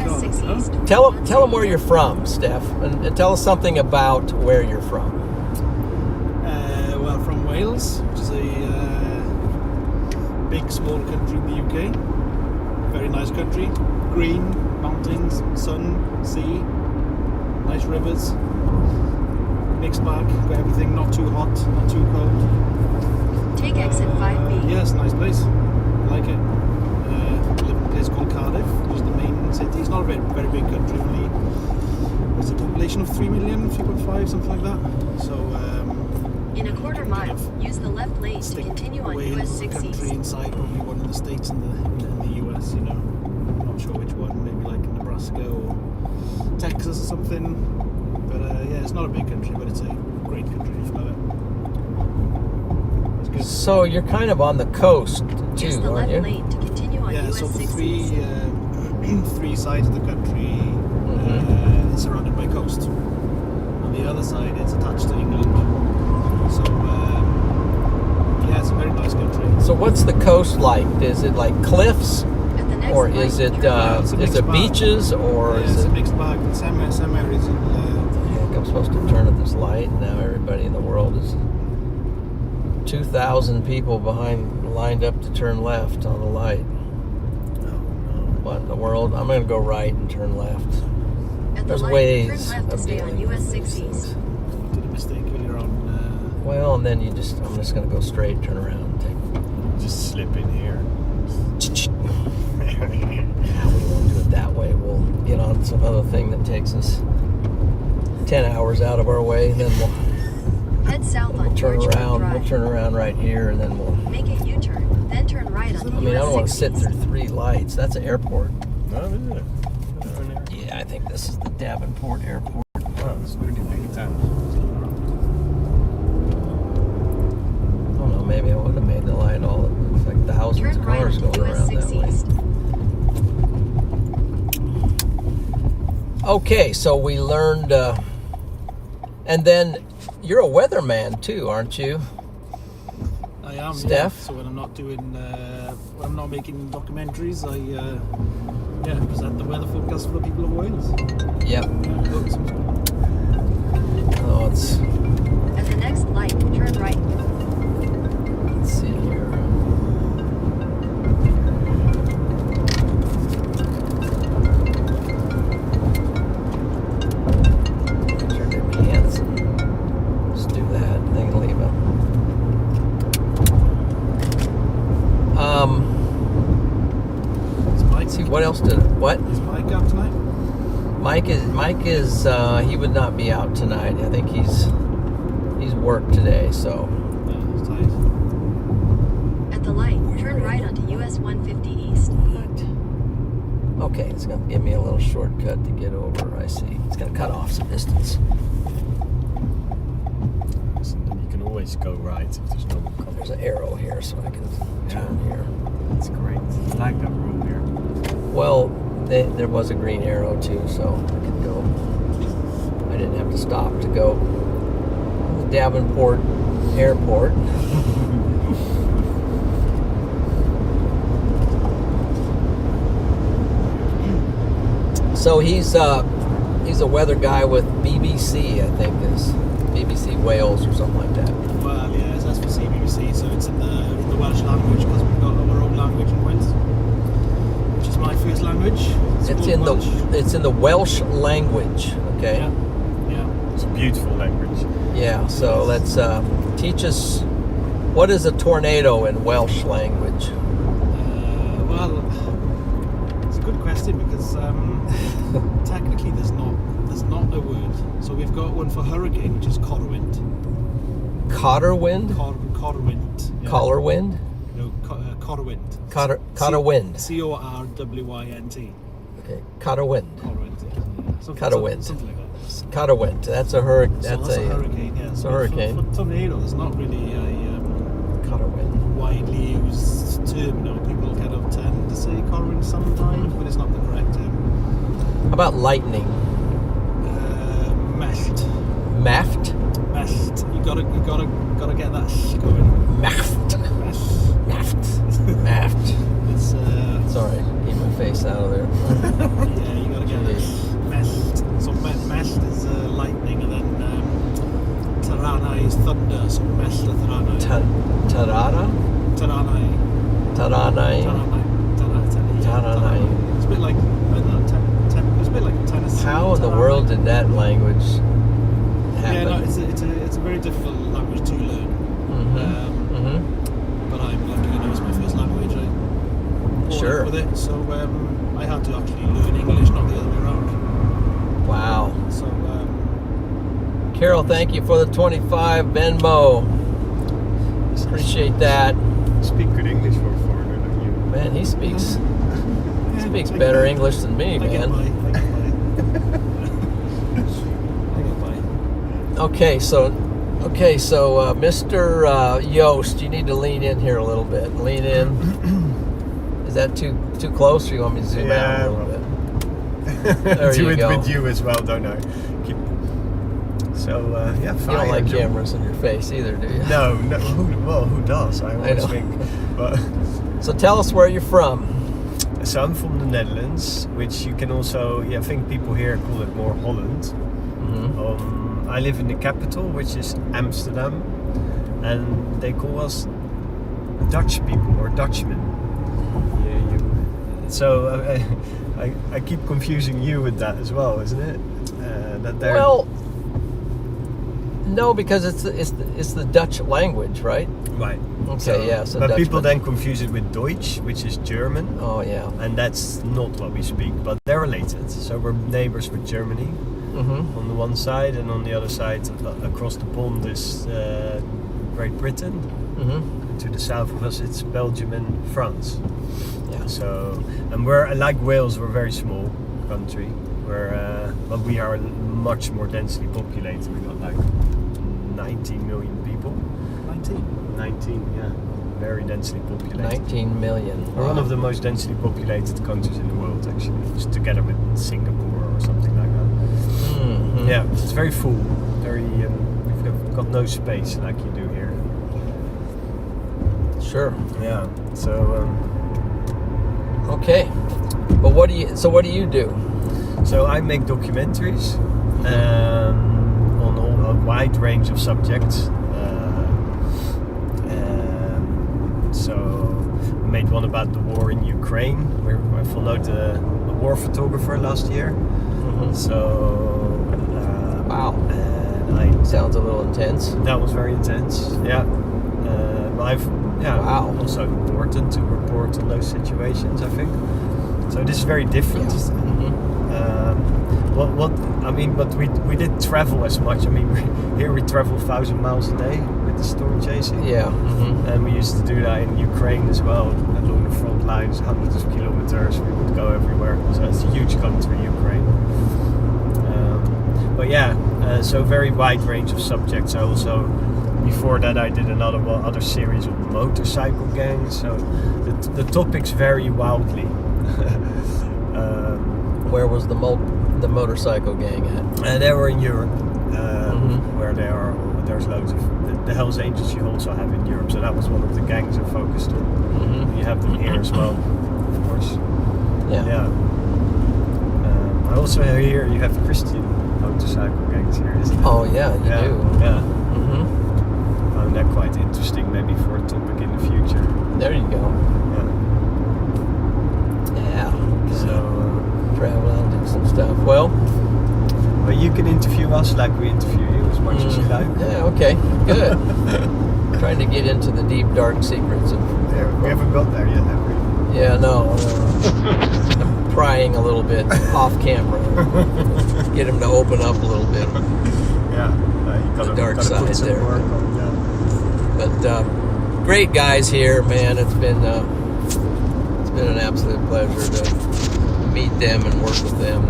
Speaker 4: US 6 East.
Speaker 2: Tell them where you're from, Steph, and tell us something about where you're from.
Speaker 3: Well, from Wales, which is a big, small country in the UK. Very nice country. Green, mountains, sun, sea, nice rivers. Mixed bag, got everything, not too hot, not too cold.
Speaker 4: Take exit 5B.
Speaker 3: Yeah, it's a nice place. I like it. Live in a place called Cardiff, which is the main city. It's not a very, very big country, only it's a population of 3 million, 3.5, something like that. So
Speaker 4: In a quarter mile, use the left lane to
Speaker 3: stick
Speaker 4: continue on
Speaker 3: away
Speaker 4: US
Speaker 3: into the
Speaker 4: 6
Speaker 3: country
Speaker 4: East.
Speaker 3: inside, probably one in the States and in the US, you know. Not sure which one, maybe like in Nebraska or Texas or something. But yeah, it's not a big country, but it's a great country. I love it. It's good.
Speaker 2: So you're kind of on the coast
Speaker 4: Use
Speaker 2: too,
Speaker 4: the
Speaker 2: aren't
Speaker 4: left
Speaker 2: you?
Speaker 4: lane to continue on
Speaker 3: Yeah,
Speaker 4: US
Speaker 3: so
Speaker 4: 6
Speaker 3: three
Speaker 4: East.
Speaker 3: three sides of the country is surrounded by coast. On the other side, it's attached to England. So yeah, it's a very nice country.
Speaker 2: So what's the coast like? Is it like cliffs,
Speaker 4: At the next
Speaker 2: or
Speaker 4: light,
Speaker 2: is it
Speaker 4: turn right.
Speaker 3: It's a
Speaker 2: is
Speaker 3: mixed
Speaker 2: it
Speaker 3: bag.
Speaker 2: beaches, or
Speaker 3: Yeah,
Speaker 2: is
Speaker 3: it's
Speaker 2: it?
Speaker 3: a mixed bag. Some areas in
Speaker 2: I think I'm supposed to turn at this light. Now everybody in the world is 2,000 people lined up to turn left on the light. What in the world? I'm going to go right and turn left.
Speaker 4: At the
Speaker 2: There's
Speaker 4: light,
Speaker 2: ways
Speaker 4: turn left to
Speaker 2: of
Speaker 4: stay on
Speaker 2: dealing
Speaker 4: US
Speaker 2: with
Speaker 4: 6
Speaker 2: these
Speaker 4: East.
Speaker 2: things.
Speaker 3: did a mistake earlier on.
Speaker 2: Well, and then I'm just going to go straight, turn around, and take.
Speaker 1: Just slip in here.
Speaker 2: We won't do it that way. We'll get on some other thing that takes us 10 hours out of our way, and then we'll
Speaker 4: Head south on
Speaker 2: turn
Speaker 4: George
Speaker 2: around.
Speaker 4: Drive.
Speaker 2: We'll turn around right here, and then we'll.
Speaker 4: Make a U-turn, then turn right onto
Speaker 2: I mean, I don't want
Speaker 4: US
Speaker 2: to
Speaker 4: 6
Speaker 2: sit
Speaker 4: East.
Speaker 2: through 3 lights. That's an airport.
Speaker 1: No, isn't it?
Speaker 2: Yeah, I think this is the Davenport Airport.
Speaker 1: Oh, it's a pretty big town.
Speaker 2: I don't know, maybe I would have made the light all. It's like thousands
Speaker 4: Turn
Speaker 2: of
Speaker 4: right
Speaker 2: cars
Speaker 4: onto
Speaker 2: going
Speaker 4: US
Speaker 2: around
Speaker 4: 6
Speaker 2: that way.
Speaker 4: East.
Speaker 2: Okay, so we learned, and then you're a weatherman too, aren't you?
Speaker 3: I am.
Speaker 2: Steph?
Speaker 3: Yeah. So when I'm not doing, when I'm not making documentaries, I present the weather forecast for the people of Wales.
Speaker 2: Yep.
Speaker 3: Yeah, look,
Speaker 2: Oh, it's.
Speaker 4: At the next light, turn right.
Speaker 2: Let's see here. Turn their pants. Just do that. They can leave them.
Speaker 3: is Mike,
Speaker 2: Let's see what else did. What?
Speaker 3: is Mike out tonight?
Speaker 2: Mike is he would not be out tonight. I think he's worked today, so
Speaker 3: Yeah, it's tight.
Speaker 4: At the light, turn right onto US 150 East.
Speaker 2: okay, it's gonna give me a little shortcut to get over. I see. It's gonna cut off some distance.
Speaker 1: And you can always go right if there's no one coming.
Speaker 2: There's an arrow here, so I can turn here.
Speaker 1: That's great. I like that rule here.
Speaker 2: Well, there was a green arrow too, so I could go. I didn't have to stop to go. Davenport Airport. So he's a weather guy with BBC, I think is BBC Wales or something like that.
Speaker 3: Well, yeah, that's for CBBC, so it's in the Welsh language because we've got our own language in Wales, which is my first language.
Speaker 2: It's in the Welsh language. Okay.
Speaker 3: Yeah. Yeah.
Speaker 1: It's a beautiful language.
Speaker 2: Yeah, so let's teach us, what is a tornado in Welsh language?
Speaker 3: Well, interesting because technically there's not a word. So we've got one for hurricane, which is Corwind.
Speaker 2: Cotterwind?
Speaker 3: Corwind. Yeah.
Speaker 2: Collarwind?
Speaker 3: No, Corwind.
Speaker 2: Cotterwind.
Speaker 3: Corwynt.
Speaker 2: Okay, Cotterwind.
Speaker 3: Corwind. Yeah.
Speaker 2: Cotterwind.
Speaker 3: Something like that.
Speaker 2: Cotterwind. That's a hurricane.
Speaker 3: So that's a hurricane. Yeah.
Speaker 2: It's
Speaker 3: So
Speaker 2: a hurricane.
Speaker 3: For tornado, there's not really a
Speaker 2: Cotterwind.
Speaker 3: widely used term. You know, people kind of tend to say Corwind sometimes, but it's not the correct term.
Speaker 2: How about lightning?
Speaker 3: Meshed.
Speaker 2: Maft?
Speaker 3: Meshed. You gotta get that sh going.
Speaker 2: Maft.
Speaker 3: Meshed.
Speaker 2: Maft.
Speaker 3: It's
Speaker 2: Sorry, keep my face out of there.
Speaker 3: yeah, you gotta get that meshed. So meshed is lightning, and then Taranai is thunder. So meshed Taranai.
Speaker 2: Tarara?
Speaker 3: Taranai.
Speaker 2: Taranai? Taranai.
Speaker 3: It's a bit like, I don't know, it's a bit like tennis.
Speaker 2: How in the world did that language happen?
Speaker 3: Yeah, no, it's a very difficult language to learn. But I'm lucky, you know, it's my first language. I brought
Speaker 2: Sure.
Speaker 3: up with it, so I had to actually learn English, not the other way around.
Speaker 2: Wow.
Speaker 3: So
Speaker 2: Carol, thank you for the 25 Venmo. Appreciate that.
Speaker 1: Speak good English for a foreigner, don't you?
Speaker 2: Man, he speaks
Speaker 3: yeah, I
Speaker 2: better
Speaker 3: get-
Speaker 2: English than me,
Speaker 3: I get
Speaker 2: man.
Speaker 3: by. I get by.
Speaker 2: Okay, so Mr. Yost, you need to lean in here a little bit. Lean in. Is that too close, or you want me to zoom out a little bit? There
Speaker 1: Do
Speaker 2: you
Speaker 1: it
Speaker 2: go.
Speaker 1: with you as well, don't I? So yeah,
Speaker 2: You
Speaker 1: fire.
Speaker 2: don't like
Speaker 1: John.
Speaker 2: cameras in your face either, do you?
Speaker 1: No. Who does? I always
Speaker 2: know.
Speaker 1: think. But
Speaker 2: So tell us where you're from.
Speaker 1: so I'm from the Netherlands, which you can also, I think people here call it more Holland. I live in the capital, which is Amsterdam, and they call us Dutch people or Dutchmen. So I keep confusing you with that as well, isn't it? That they're
Speaker 2: Well, no, because it's the Dutch language, right?
Speaker 1: right.
Speaker 2: Okay, yeah, so
Speaker 1: but people
Speaker 2: Dutchman.
Speaker 1: then confuse it with Deutsch, which is German,
Speaker 2: Oh yeah.
Speaker 1: and that's not what we speak. But they're related. So we're neighbors with Germany on the one side, and on the other side, across the pond, is Great Britain. To the south of us, it's Belgium and France.
Speaker 2: Yeah.
Speaker 1: So, and we're like Wales, we're a very small country. But we are much more densely populated. We got like 19 million people. 19, yeah, very densely populated.
Speaker 2: 19 million.
Speaker 1: We're one of the most densely populated countries in the world, actually, just together with Singapore or something like that. Yeah, it's very full. Very, we've got no space like you do here.
Speaker 2: Sure.
Speaker 1: Yeah. So.
Speaker 2: Okay. But what do you do?
Speaker 1: So I make documentaries on a wide range of subjects. So I made one about the war in Ukraine. I followed a war photographer last year. So
Speaker 2: Wow.
Speaker 1: And
Speaker 2: Sounds a little intense.
Speaker 1: that was very intense. Yeah.
Speaker 2: Wow.
Speaker 1: Also important to report on those situations, I think. So this is very different. But we did travel as much. I mean, here we travel 1,000 miles a day with the storm chasing.
Speaker 2: Yeah.
Speaker 1: And we used to do that in Ukraine as well, along the front lines, hundreds of kilometers. We would go everywhere. So it's a huge country, Ukraine. So very wide range of subjects. I also, before that, I did other series of motorcycle gangs. So the topics vary wildly.
Speaker 2: Where was the motorcycle gang at?
Speaker 1: They were in Europe, where there's loads of the Hells Angels you also have in Europe. So that was one of the gangs I focused on. You have them here as well, of course.
Speaker 2: Yeah.
Speaker 1: I also hear you have Christian motorcycle gangs here, isn't it?
Speaker 2: Oh yeah, you do.
Speaker 1: Yeah. Found that quite interesting, maybe for a topic in the future.
Speaker 2: There you go. Yeah.
Speaker 1: So.
Speaker 2: Travel out and do some stuff. Well,
Speaker 1: You can interview us like we interview you as much as you like.
Speaker 2: Yeah, okay, good. Trying to get into the deep, dark secrets of...
Speaker 1: We haven't got there yet, have we?
Speaker 2: Yeah, no. I'm crying a little bit off camera. Get him to open up a little bit.
Speaker 1: Yeah.
Speaker 2: The dark
Speaker 1: gotta put
Speaker 2: side
Speaker 1: some
Speaker 2: there.
Speaker 1: work on, yeah.
Speaker 2: But great guys here, man. It's been an absolute pleasure to meet them and work with them.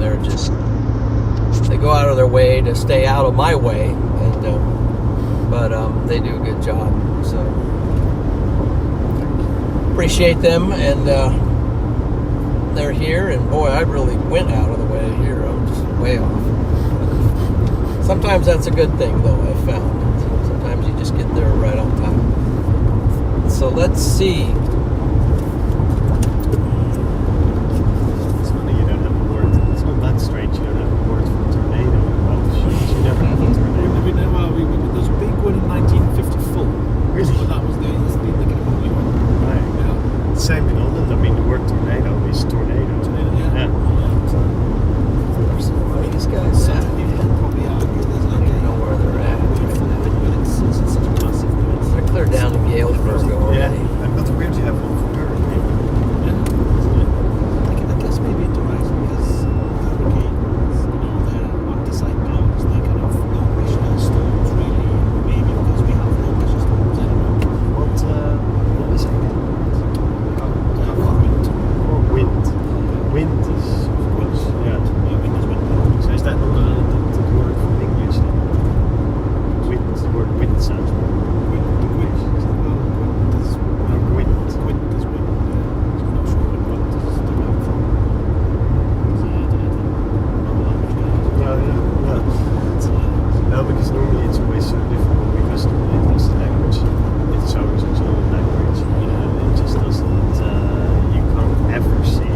Speaker 2: They go out of their way to stay out of my way, but they do a good job. So appreciate them, and they're here. And boy, I really went out of the way here. I'm just way off. Sometimes that's a good thing, though. I found sometimes you just get there right on time. So let's see.
Speaker 1: It's funny you don't have a word. It's not that strange you don't have a word for tornado. Well, you never have a tornado.
Speaker 3: There's a big one in 1954.
Speaker 1: Really?
Speaker 3: But that's the only one.
Speaker 1: Right.
Speaker 3: Yeah.
Speaker 1: Same in Holland. I mean, the word tornado is tornado.
Speaker 3: Yeah.
Speaker 1: So,
Speaker 2: Where are these guys
Speaker 3: So
Speaker 2: at?
Speaker 3: you can probably argue there's
Speaker 2: I don't even know where they're at.
Speaker 3: but it's such a massive place.
Speaker 2: They're clear down to Galesburg
Speaker 1: yeah.
Speaker 2: already.
Speaker 1: And that's weird you have one for hurricane.
Speaker 3: I guess maybe it derives because hurricanes, they're anti-cyclones, they're kind of low-pressure storms, really. Maybe because we have low-pressure storms, I don't know.
Speaker 1: What is it again? Oh, wind. Wind is, of course, yeah.
Speaker 3: Wind is wind.
Speaker 1: So is that not the word from English then? Wind, the word wind sounds more English. No, wind.
Speaker 3: Wind is wind. I'm not sure what does it derive from.
Speaker 1: Yeah. No, because normally it's always so difficult because the English language, it's so such an old language, it just doesn't, you can't ever see,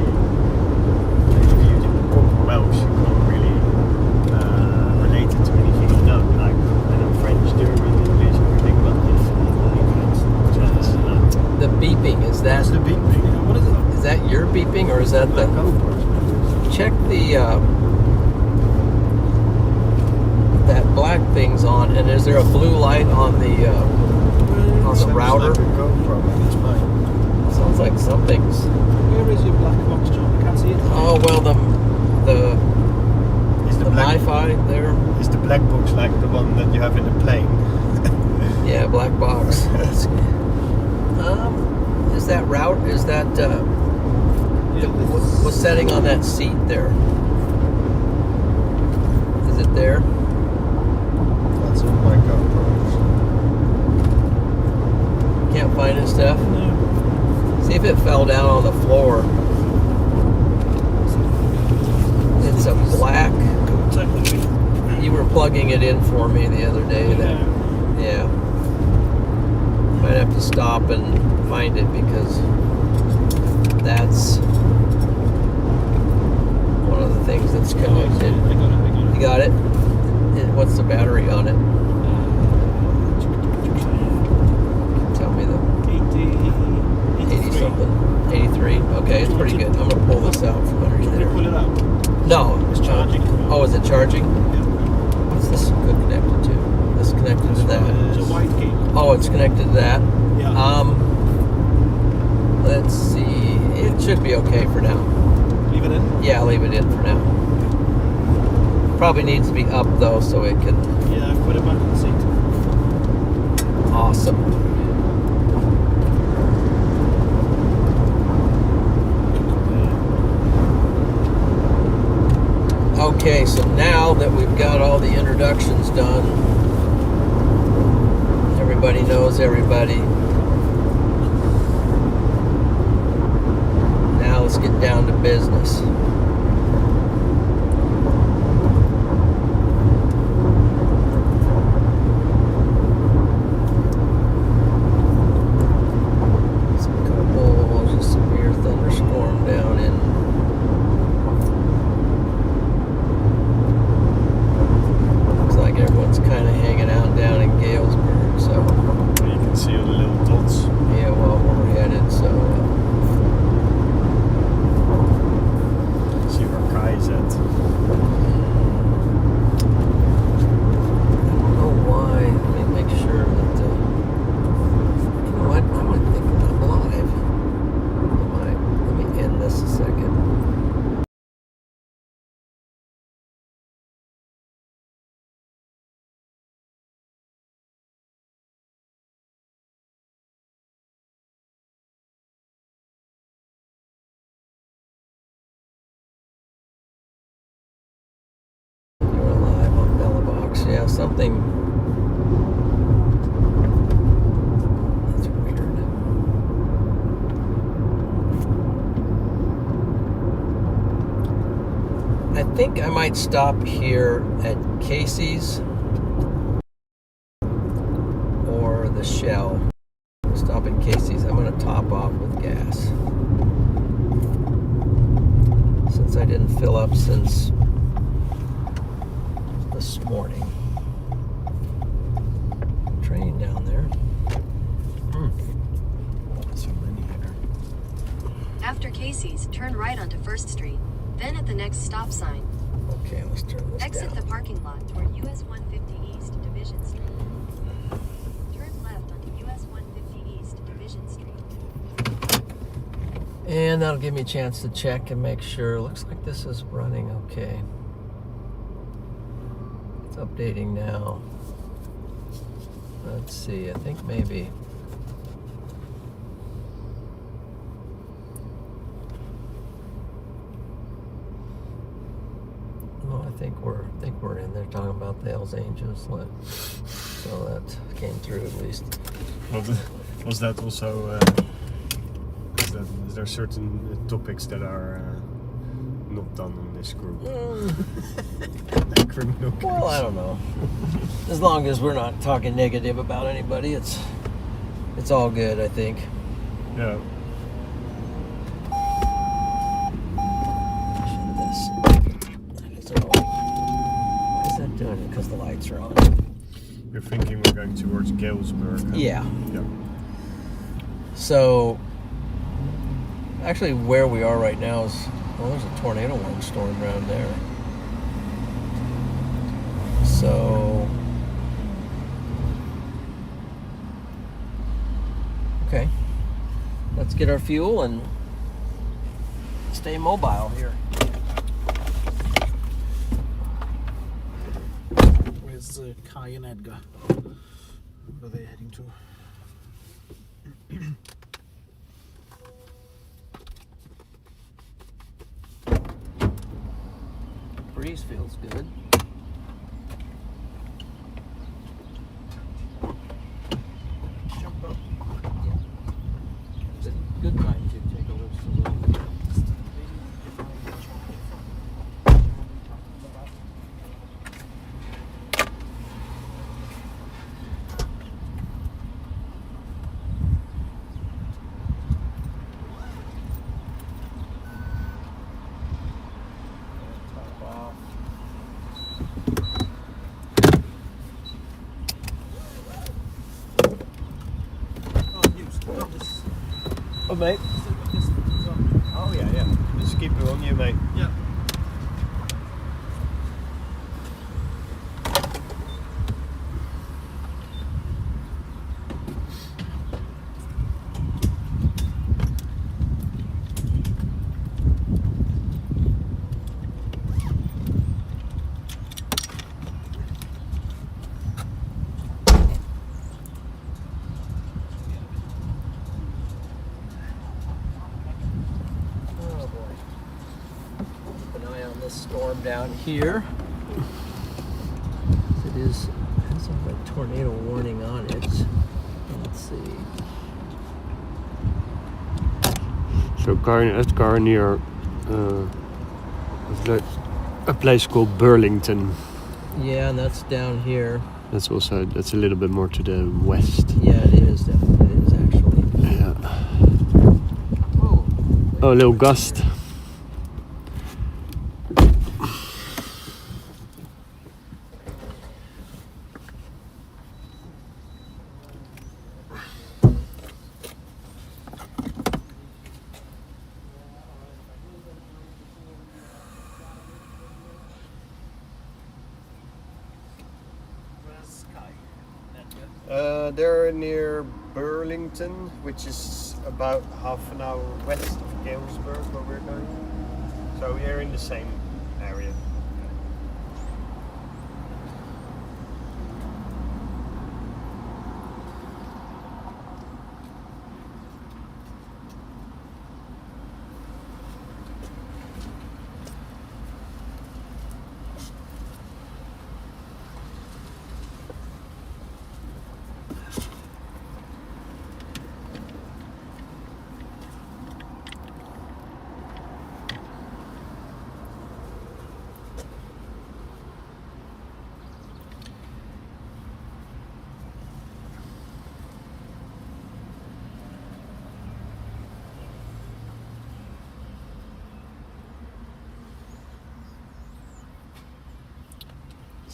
Speaker 1: if you do proper Welsh, you can't really relate it to anything you know, like, French, German, English, everything, but
Speaker 2: The beeping, is that
Speaker 1: that's the beeping.
Speaker 3: What is it?
Speaker 2: is that your beeping, or is that the? Check the that black thing's on, and is there a blue light on the router?
Speaker 1: Like a GoPro, it's mine.
Speaker 2: Sounds like something's.
Speaker 3: Where is your black box, John? I can't see it.
Speaker 2: Oh well,
Speaker 1: Is
Speaker 2: the
Speaker 1: the black
Speaker 2: Wi-Fi there.
Speaker 1: is the black box like the one that you have in the plane?
Speaker 2: Yeah, black box. Is that route? Is that what's setting on that seat there? Is it there?
Speaker 1: That's on my GoPro.
Speaker 2: Can't find it, Steph.
Speaker 3: No.
Speaker 2: See if it fell down on the floor. It's a black. You were plugging it in for me the other day. Yeah. Might have to stop and find it because that's one of the things that's connected.
Speaker 3: I got it.
Speaker 2: You got it? What's the battery on it? Tell me the 80 something. 83? Okay, it's pretty good. I'm going to pull this out from under
Speaker 3: Can you
Speaker 2: there.
Speaker 3: pull it out?
Speaker 2: No.
Speaker 3: It's charging.
Speaker 2: Oh, is it charging? What's this connected to? This is connected to that.
Speaker 3: It's a white cable.
Speaker 2: Oh, it's connected to that.
Speaker 3: Yeah.
Speaker 2: Let's see. It should be okay for now.
Speaker 3: Leave it in?
Speaker 2: Yeah, I'll leave it in for now. Probably needs to be up though, so it can.
Speaker 3: Yeah, I've put it back in the seat.
Speaker 2: Awesome. Okay, so now that we've got all the introductions done, everybody knows everybody. Now let's get down to business. Just a severe thunderstorm down in everyone's kind of hanging out down in Galesburg, so
Speaker 1: You can see all the little dots.
Speaker 2: yeah, well, we're headed, so something. That's weird. I think I might stop here at Casey's or the Shell. Stop at Casey's. I'm going to top off with gas. Since I didn't fill up since this morning. Train down there.
Speaker 1: So many here.
Speaker 4: After Casey's, turn right onto 1st Street. Then at the next stop sign,
Speaker 2: Okay, let's turn this
Speaker 4: exit
Speaker 2: down.
Speaker 4: the parking lot toward US 150 East Division Street. Turn left onto US 150 East Division Street.
Speaker 2: And that'll give me a chance to check and make sure. Looks like this is running okay. It's updating now. Let's see, I think maybe. No, I think we're in there talking about the Hells Angels. So that came through at least.
Speaker 1: Was that also? Is there certain topics that are not done on this group? Criminal case.
Speaker 2: Well, I don't know. As long as we're not talking negative about anybody, it's all good, I think.
Speaker 1: Yeah.
Speaker 2: That is annoying. Why is that doing it? Because the lights are on.
Speaker 1: You're thinking we're going towards Galesburg. Huh?
Speaker 2: Yeah.
Speaker 1: Yeah.
Speaker 2: So, actually, where we are right now is, well, there's a tornado warning storm around there. So, okay. Let's get our fuel and stay mobile here.
Speaker 3: Where's Kai and Edgar? Where are they heading to?
Speaker 2: Breeze feels good.
Speaker 3: Jump up.
Speaker 2: It's a good time to take a look.
Speaker 1: Oh, mate. Oh, yeah. Just keep it on you, mate.
Speaker 3: Yeah.
Speaker 2: Oh boy. Keep an eye on this storm down here. It has a tornado warning on it. Let's see.
Speaker 1: So car near a place called Burlington.
Speaker 2: Yeah, and that's down here.
Speaker 1: That's a little bit more to the west.
Speaker 2: Yeah, it is. It is actually.
Speaker 1: Yeah.
Speaker 2: Whoa.
Speaker 1: Oh, a little gust.
Speaker 3: Where's Kai and Edgar?
Speaker 1: They're near Burlington, which is about half an hour west of Galesburg, where we're going. So we're in the same area.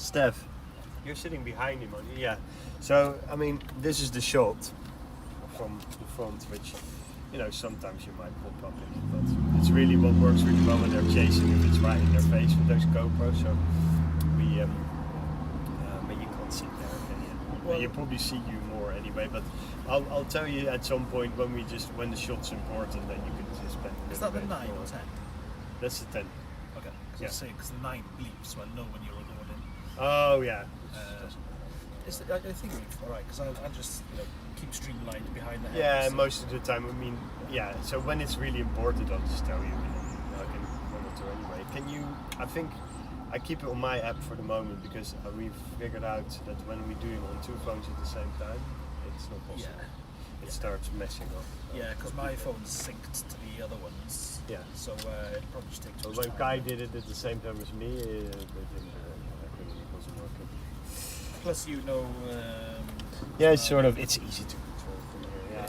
Speaker 1: Steph, you're sitting behind him, aren't you? Yeah. So, I mean, this is the shot from the front, which, you know, sometimes you might pop up in it, but it's really what works really well when they're chasing if it's right in their face with those GoPros. So we, but you can't see there, can you? Well, you probably see you more anyway. But I'll tell you at some point when when the shot's important, then you can just spend.
Speaker 3: Is that the 9 or 10?
Speaker 1: That's the 10.
Speaker 3: Okay.
Speaker 1: Yeah.
Speaker 3: Because the 9 bleeps, so I know when you're recording.
Speaker 1: Oh yeah.
Speaker 3: I think it's alright because I'll just keep streamlined behind the head.
Speaker 1: Yeah,
Speaker 3: so.
Speaker 1: most of the time. I mean, yeah. So when it's really important, I'll just tell you. I can monitor anyway. Can you? I think I keep it on my app for the moment because we've figured out that when we do it on 2 phones at the same time, it's not possible.
Speaker 3: Yeah.
Speaker 1: It starts messing up.
Speaker 3: Yeah, because my phone's synced to the other ones.
Speaker 1: Yeah.
Speaker 3: So it probably just takes.
Speaker 1: So
Speaker 3: much
Speaker 1: when
Speaker 3: time.
Speaker 1: Kai did it at the same time as me, it wasn't working.
Speaker 3: Plus,
Speaker 1: Yeah, it's sort of, it's easy to control from here.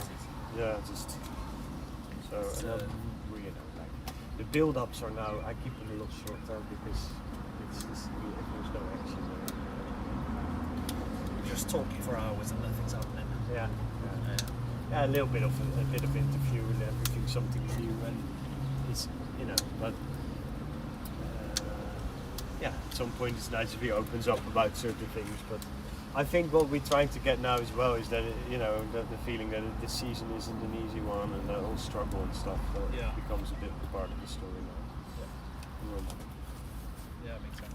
Speaker 1: Yeah, just so like the build-ups are now. I keep it a little shorter because there's no action there.
Speaker 3: Just talking for hours and nothing's happening.
Speaker 1: Yeah, a little bit of interview and everything, something new, and it's but. Yeah, at some point it's nice if he opens up about certain things, but I think what we're trying to get now as well is that that the feeling that this season isn't an easy one and that whole struggle and stuff becomes a bit part of the story now.
Speaker 3: Yeah, makes sense.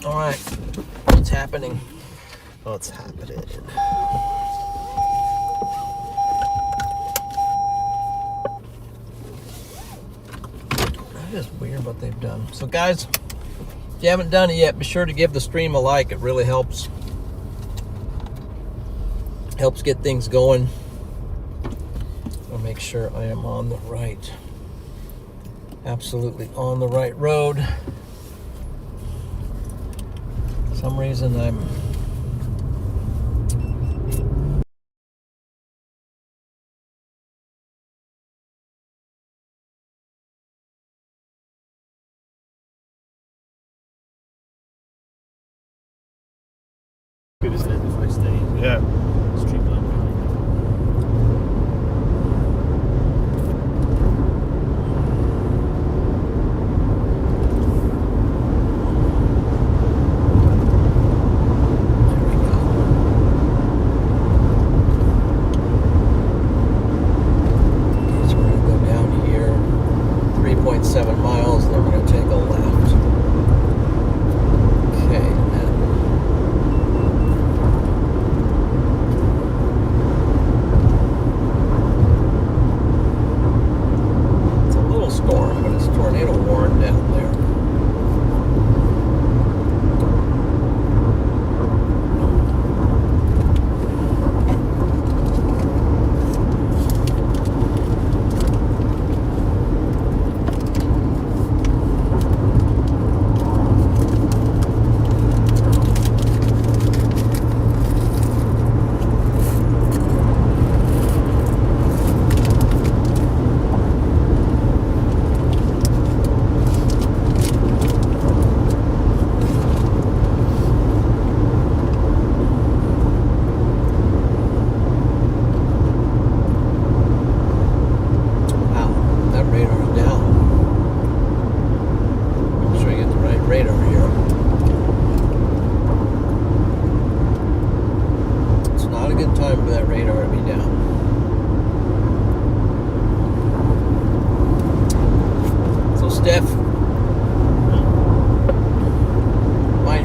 Speaker 2: All right, what's happening?
Speaker 1: What's happening?
Speaker 2: That is weird what they've done. So guys, if you haven't done it yet, be sure to give the stream a like. It really helps get things going. I'll make sure I am on the right, absolutely on the right road. For some reason I'm
Speaker 1: good, isn't it? The first day. Yeah.
Speaker 3: Streamline behind
Speaker 2: So we're going to go down here 3.7 miles, then we're going to take a left. Okay, and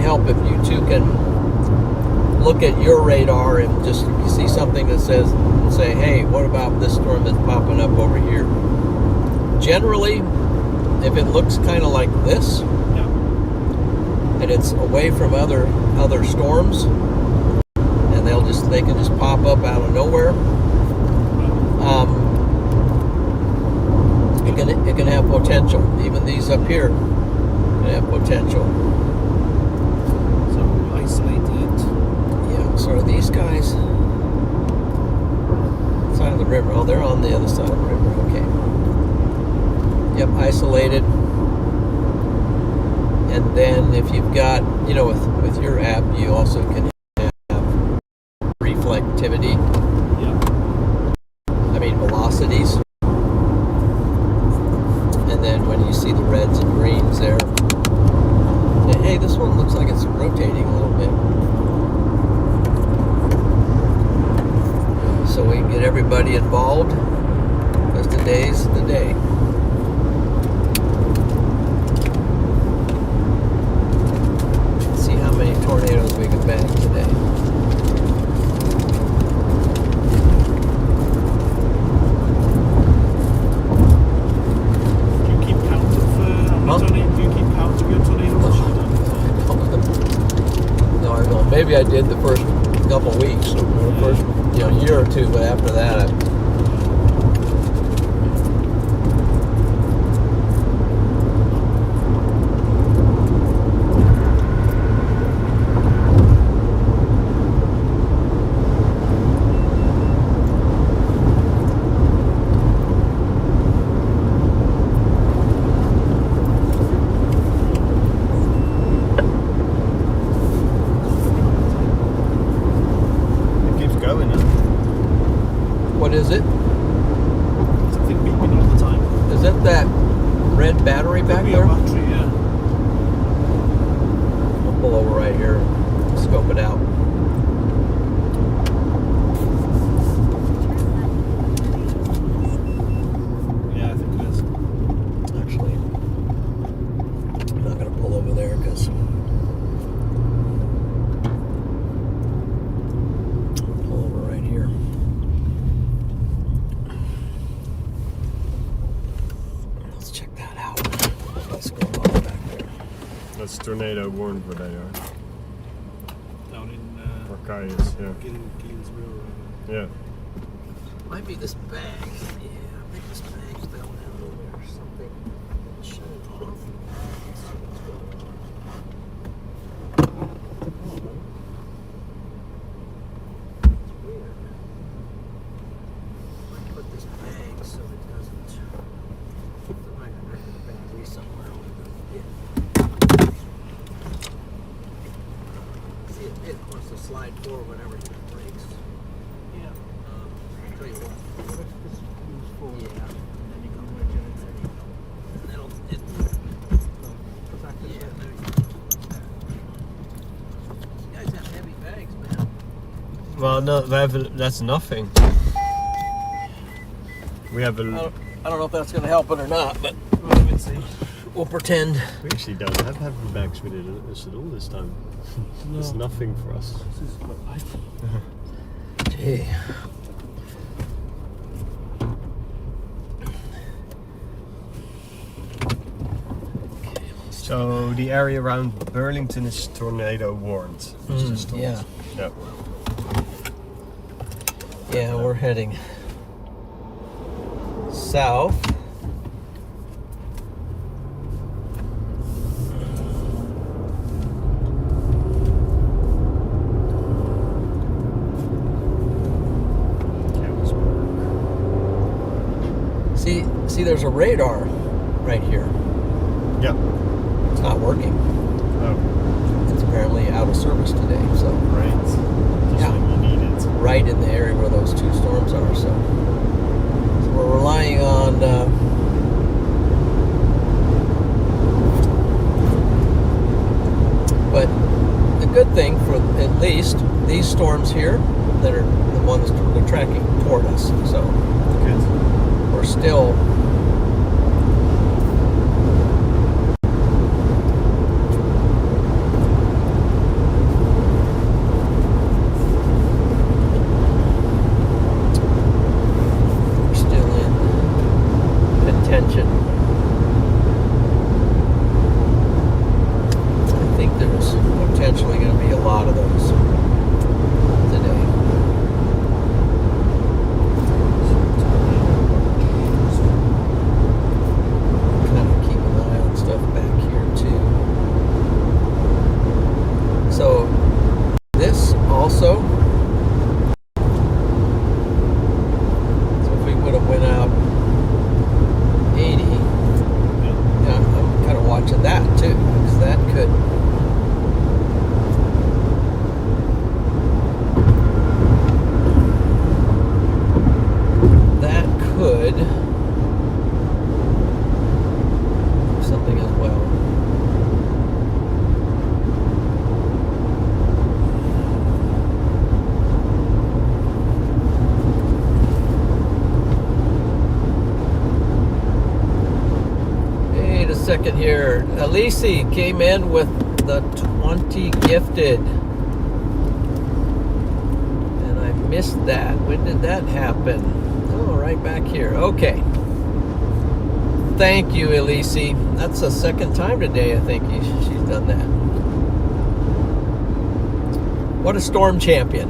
Speaker 2: help if you two can look at your radar and just if you see something that says, say, hey, what about this storm that's popping up over here? Generally, if it looks kind of like this, and it's away from other storms, and they can just pop up out of nowhere. It can have potential. Even these up here can have potential.
Speaker 3: So isolated.
Speaker 2: Yeah. So are these guys side of the river? Oh, they're on the other side of the river. Okay. Yep, isolated. And then if you've got, with your app, you also can have reflectivity.
Speaker 3: Yeah.
Speaker 2: I mean velocities. And then when you see the reds and greens there, hey, this one looks like it's rotating a little bit. So we can get everybody involved, because today's the day. Let's see how many tornadoes we can bag today. Maybe I did the first couple of weeks, or the first year or two, but after that, what is it?
Speaker 3: Something beeping all the time.
Speaker 2: Is that red battery back
Speaker 3: Could be
Speaker 2: there?
Speaker 3: a battery, yeah.
Speaker 2: I'll pull over right here, scope it out.
Speaker 3: Yeah, I think it is.
Speaker 2: Actually, I'm not going to pull over there because pull over right here. Let's check that out. What's going on back there?
Speaker 1: That's tornado warned where they are.
Speaker 3: Down in
Speaker 1: Archias, yeah.
Speaker 3: Gainesville.
Speaker 1: Yeah.
Speaker 2: Might be this bag. Yeah, I think this bag fell down over there or something. Shut it off. Let's see what's going on. It's weird. Might put this bag so it doesn't. There might be a battery somewhere over there. See, it wants to slide forward whenever it breaks.
Speaker 3: Yeah.
Speaker 2: I'll tell you what.
Speaker 3: This moves forward.
Speaker 2: Yeah.
Speaker 3: And then you go wedge it in. There you go.
Speaker 2: And it'll,
Speaker 3: Exactly.
Speaker 2: yeah, there you go. You guys have heavy bags, man.
Speaker 1: Well, no, that's nothing. We have
Speaker 2: I don't know if that's going to help it or not, but
Speaker 3: Well, let's see.
Speaker 2: we'll pretend.
Speaker 1: We actually don't have heavy bags with us at all this time.
Speaker 3: No.
Speaker 1: It's nothing for us.
Speaker 3: This is what I
Speaker 2: Gee.
Speaker 1: So the area around Burlington is tornado warned. Which is just
Speaker 2: yeah.
Speaker 1: Yep.
Speaker 2: Yeah, we're heading south. See, there's a radar right here.
Speaker 1: Yep.
Speaker 2: It's not working.
Speaker 1: Oh,
Speaker 2: It's apparently out of service today, so
Speaker 1: great. Just
Speaker 2: Yeah.
Speaker 1: when you need it.
Speaker 2: right in the area where those two storms are. So we're relying on but the good thing for at least these storms here that are the ones they're tracking toward us. So
Speaker 1: Good.
Speaker 2: we're still there's potentially going to be a lot of those today. Kind of keep an eye on stuff back here too. So this also, so if we would have went out 80, yeah, I'm kind of watching that too, because that could something as well. Wait a second here. Elise came in with the 20 gifted. And I missed that. When did that happen? Oh, right back here. Okay. Thank you, Elise. That's the second time today, I think, she's done that. What a storm champion.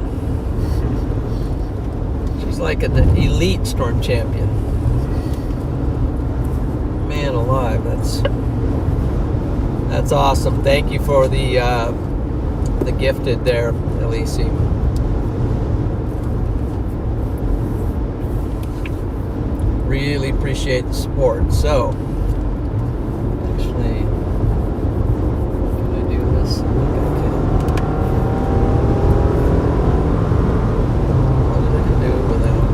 Speaker 2: She's like an elite storm champion. Man alive, that's awesome. Thank you for the gifted there, Elise. Really appreciate the support. So, actually, can I do this? I think I can. What did I do without?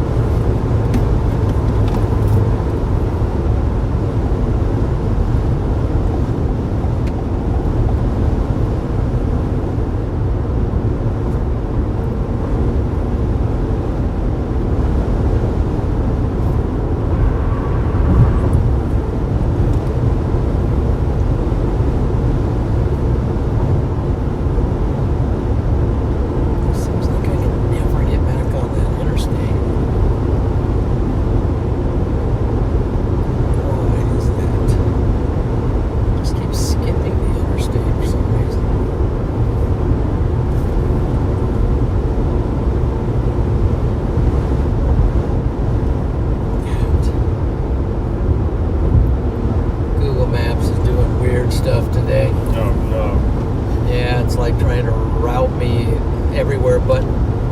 Speaker 2: Everywhere but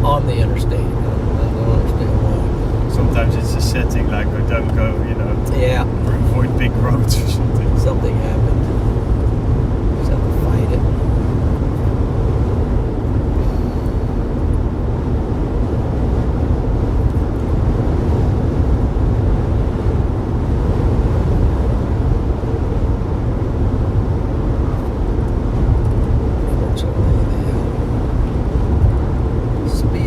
Speaker 2: on the interstate. I don't understand why.
Speaker 1: Sometimes it's a setting like I don't go,
Speaker 2: Yeah.
Speaker 1: or avoid big roads or something.
Speaker 2: Something happened. Just have to fight it.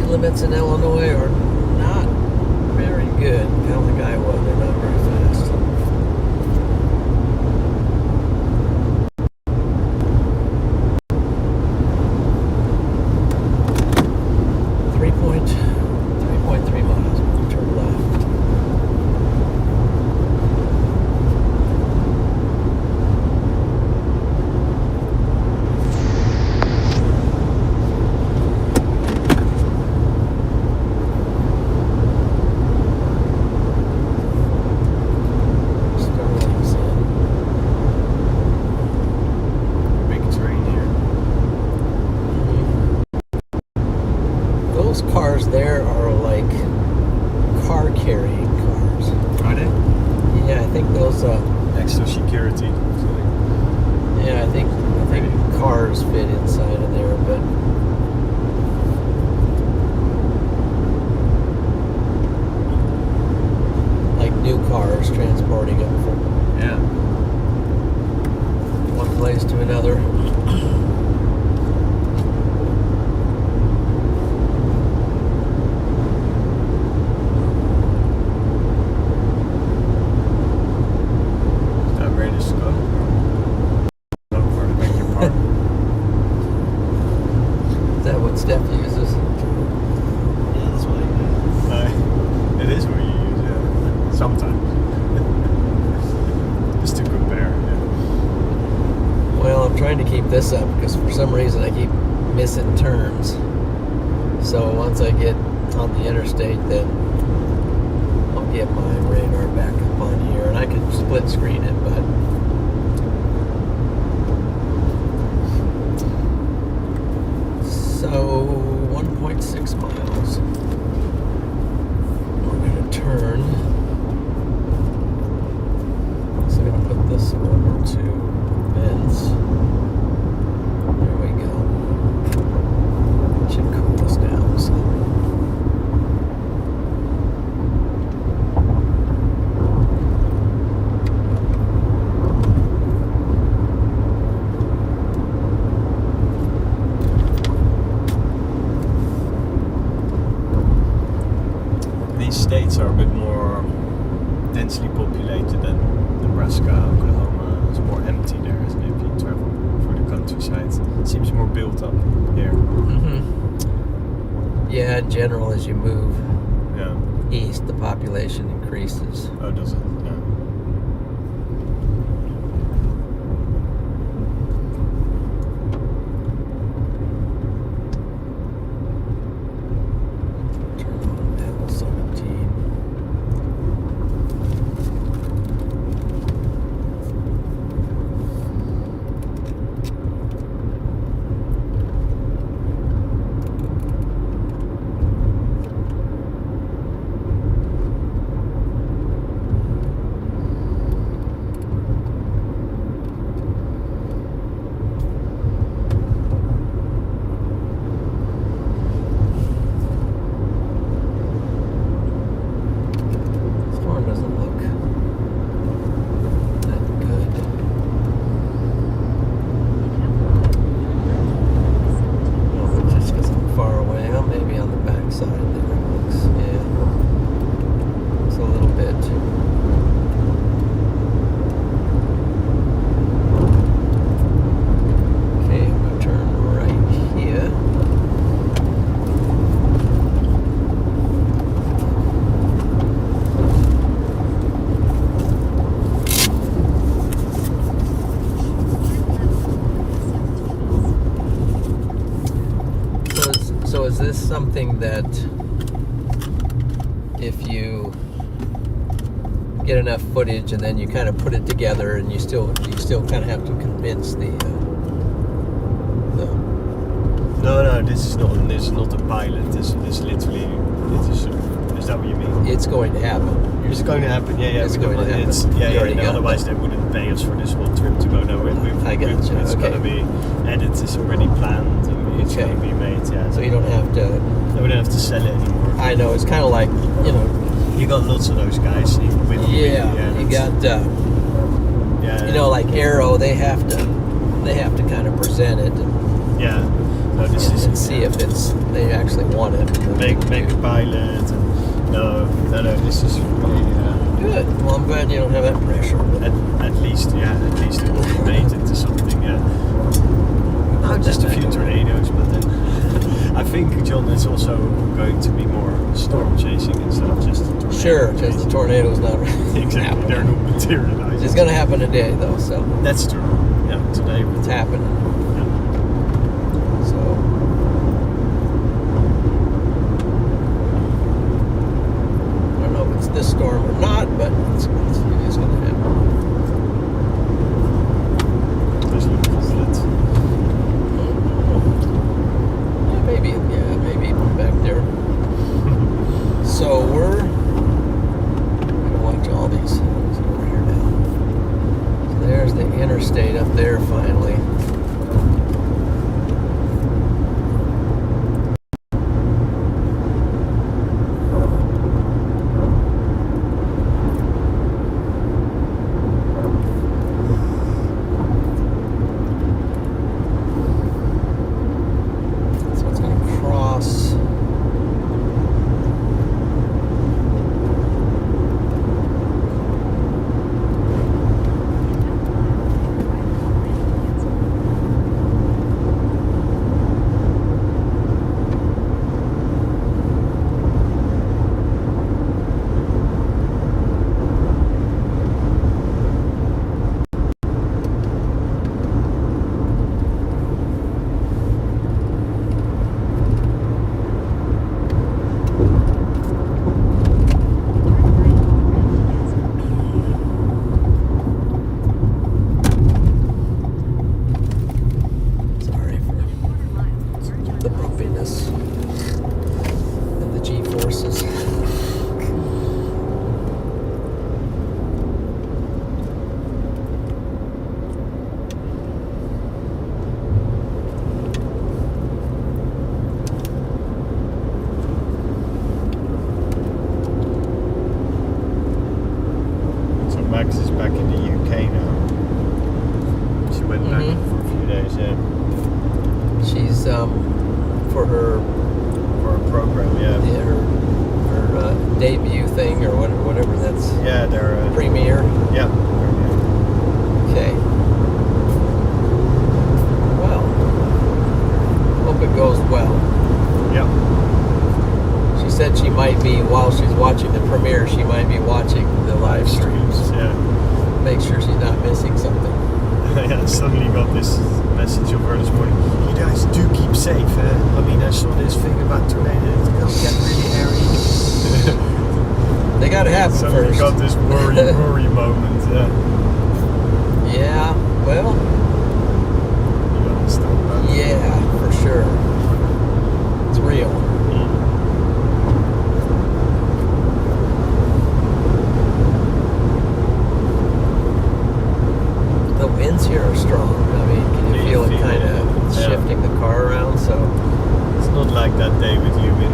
Speaker 2: Limits in Illinois are not very good. Kind of like Iowa, they're not very fast. Three point 3.3 miles. Turn left. Cars there are like car carrying cars.
Speaker 1: Are they?
Speaker 2: Yeah, I think those
Speaker 1: Extra security.
Speaker 2: yeah, I think cars fit inside of there, but like new cars transporting them from one place to another. Steph uses.
Speaker 3: Yeah, that's what I use.
Speaker 1: It is what you use, yeah. Sometimes. Just to compare, yeah.
Speaker 2: Well, I'm trying to keep this up because for some reason I keep missing turns. So once I get on the interstate, then I'll get my radar back up on here, and I can split screen it, but so 1.6 miles. We're going to turn. So I'm going to put this over to Vince. There we go. Should cool us down some.
Speaker 1: These states are a bit more densely populated than Nebraska, Oklahoma. It's more empty there, isn't it? If you travel through the countryside, it seems more built up here.
Speaker 2: Mm-hmm. Yeah, in general, as you move
Speaker 1: Yeah.
Speaker 2: east, the population increases.
Speaker 1: Oh, does it? Yeah.
Speaker 2: Turn on L17. Storm doesn't look that good. Oh, but just because I'm far away. Oh, maybe on the back side there it looks, yeah. It's a little bit. Okay, I'm going to turn right here. So is this something that if you get enough footage and then you kind of put it together and you still kind of have to convince the
Speaker 1: No, this is not a pilot. This literally, is that what you mean?
Speaker 2: it's going to happen.
Speaker 1: It's going to happen, yeah.
Speaker 2: It's
Speaker 1: we don't
Speaker 2: going to
Speaker 1: want-
Speaker 2: happen. You already got
Speaker 1: otherwise
Speaker 2: that.
Speaker 1: they wouldn't pay us for this whole trip to go. No,
Speaker 2: I got you,
Speaker 1: it's
Speaker 2: okay.
Speaker 1: going to be edits is already planned and it's
Speaker 2: Okay.
Speaker 1: going to be made. Yeah,
Speaker 2: So you don't have to.
Speaker 1: we don't have to sell it anymore.
Speaker 2: I know it's kind of like, you know.
Speaker 1: You got lots of those guys.
Speaker 2: Yeah, you got.
Speaker 1: Yeah.
Speaker 2: You know, like Arrow, they have to kind of present it and,
Speaker 1: Yeah. No, this is
Speaker 2: and see if they actually want it.
Speaker 1: make a pilot. And no. This is really.
Speaker 2: Good. Well, I'm glad you don't have that pressure.
Speaker 1: At least it will be made into something. Yeah. Not just a few tornadoes, but then I think, John, it's also going to be more storm chasing instead of just tornado
Speaker 2: Sure, because the tornado's not
Speaker 1: Exactly,
Speaker 2: happening.
Speaker 1: they're not materializing.
Speaker 2: It's going to happen today, though, so
Speaker 1: That's true. Yeah, today.
Speaker 2: it's happening.
Speaker 1: Yeah.
Speaker 2: So I don't know if it's this storm or not, but it is going to happen.
Speaker 1: There's a little bullet.
Speaker 2: Yeah, maybe back there. So we're gonna watch all these things over here now. So there's the interstate up there finally.
Speaker 1: Fridays, yeah.
Speaker 2: She's for her
Speaker 1: program, yeah.
Speaker 2: her debut thing or whatever that's
Speaker 1: Yeah, they're
Speaker 2: premiere.
Speaker 1: yeah.
Speaker 2: Okay. Well, hope it goes well.
Speaker 1: Yeah.
Speaker 2: She said she might be, while she's watching the premiere, she might be watching the live streams.
Speaker 1: Yeah.
Speaker 2: Make sure she's not missing something.
Speaker 1: Yeah, I suddenly got this message of her this morning. You guys do keep safe. I mean, I saw this thing about tornadoes. It's gonna get really hairy.
Speaker 2: They gotta happen
Speaker 1: Suddenly
Speaker 2: first.
Speaker 1: got this worry moment. Yeah.
Speaker 2: Yeah, well,
Speaker 1: You understand that?
Speaker 2: yeah, for sure. It's real. The winds here are strong. I mean, can you
Speaker 1: Yeah,
Speaker 2: feel
Speaker 1: you
Speaker 2: it
Speaker 1: feel
Speaker 2: kind
Speaker 1: it.
Speaker 2: of
Speaker 1: Yeah.
Speaker 2: shifting the car around? So,
Speaker 1: It's not like that day with you in,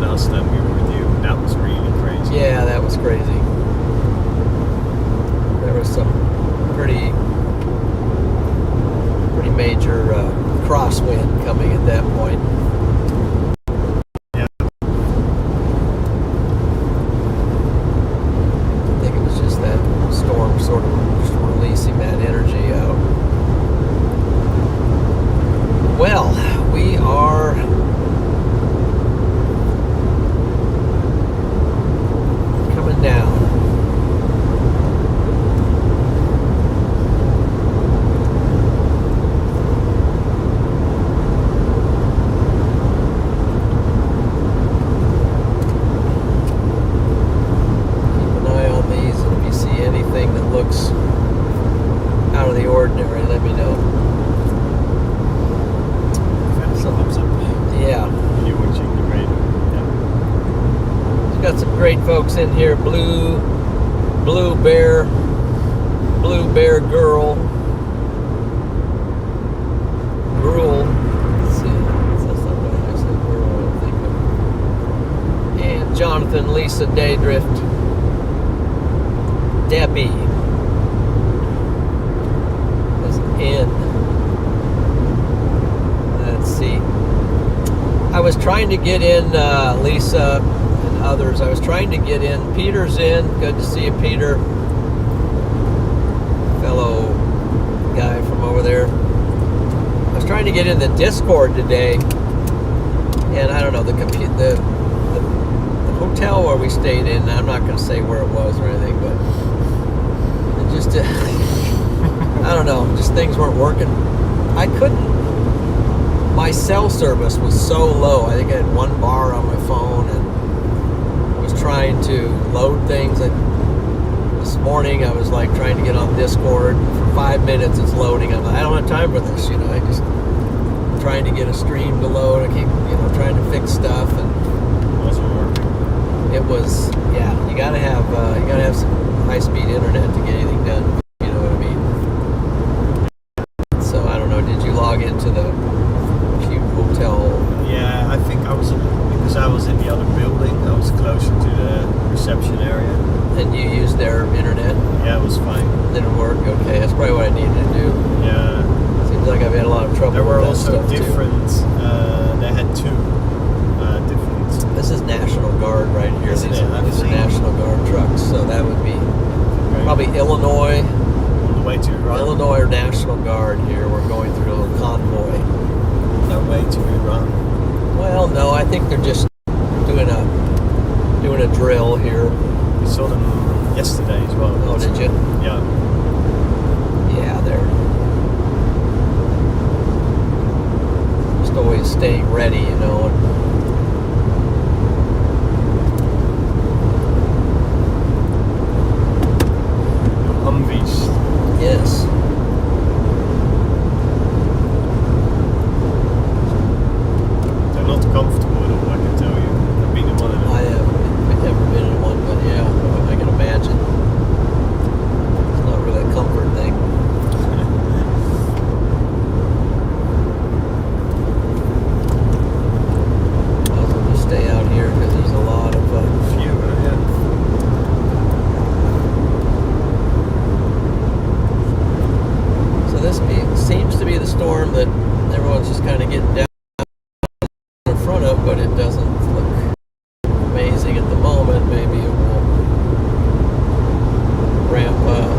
Speaker 1: the last time we were with you. That was really crazy.
Speaker 2: yeah, that was crazy. There was some pretty major crosswind coming at that point.
Speaker 1: Yeah.
Speaker 2: I think it was just that storm sort of just releasing that energy out. Well, we are coming down. Keep an eye on these, and if you see anything that looks out of the ordinary, let me know. Yeah.
Speaker 1: You watching the radio? Yeah.
Speaker 2: We've got some great folks in here. Blue Bear Girl. Gruel. Let's see. That's not what I said. Girl, I think. And Jonathan, Lisa, Daydrift, Debbie is in. Let's see. I was trying to get in Lisa and others. I was trying to get in. Peter's in. Good to see you, Peter. Fellow guy from over there. I was trying to get in the Discord today, and I don't know, the hotel where we stayed in, I'm not going to say where it was or anything, but it just, I don't know, just things weren't working. I couldn't. My cell service was so low. I think I had 1 bar on my phone and I was trying to load things. This morning I was like trying to get on Discord. For 5 minutes it's loading. I'm like, I don't have time for this, I just trying to get a stream to load. I keep, trying to fix stuff, and
Speaker 1: Wasn't working.
Speaker 2: it was, yeah, you gotta have some high-speed internet to get anything done. You know what I mean? So I don't know, did you log into the hotel?
Speaker 1: Yeah, I think because I was in the other building, I was closer to the reception area.
Speaker 2: And you used their internet?
Speaker 1: Yeah, it was fine.
Speaker 2: Didn't work? Okay, that's probably what I needed to do.
Speaker 1: Yeah.
Speaker 2: Seems like I've had a lot of trouble
Speaker 1: There were
Speaker 2: with that
Speaker 1: also
Speaker 2: stuff
Speaker 1: different, they had 2 different.
Speaker 2: too. This is National Guard right here.
Speaker 1: Isn't
Speaker 2: These
Speaker 1: it?
Speaker 2: are
Speaker 1: I've seen-
Speaker 2: National Guard trucks, so that would be probably Illinois
Speaker 1: On the way to Iran.
Speaker 2: or National Guard here. We're going through a little convoy.
Speaker 1: No way to Iran.
Speaker 2: Well, no, I think they're just doing a drill here.
Speaker 1: We saw them yesterday as well.
Speaker 2: Oh, did you?
Speaker 1: Yeah.
Speaker 2: Yeah, they're just always staying ready, and
Speaker 1: Humvees.
Speaker 2: yes.
Speaker 1: They're not comfortable at all, I can tell you. I've been in one of them.
Speaker 2: I have never been in one, but yeah, I can imagine. It's not really a comfort thing. It seems to be the storm that everyone's just kind of getting down in front of, but it doesn't look amazing at the moment. Maybe it will ramp up.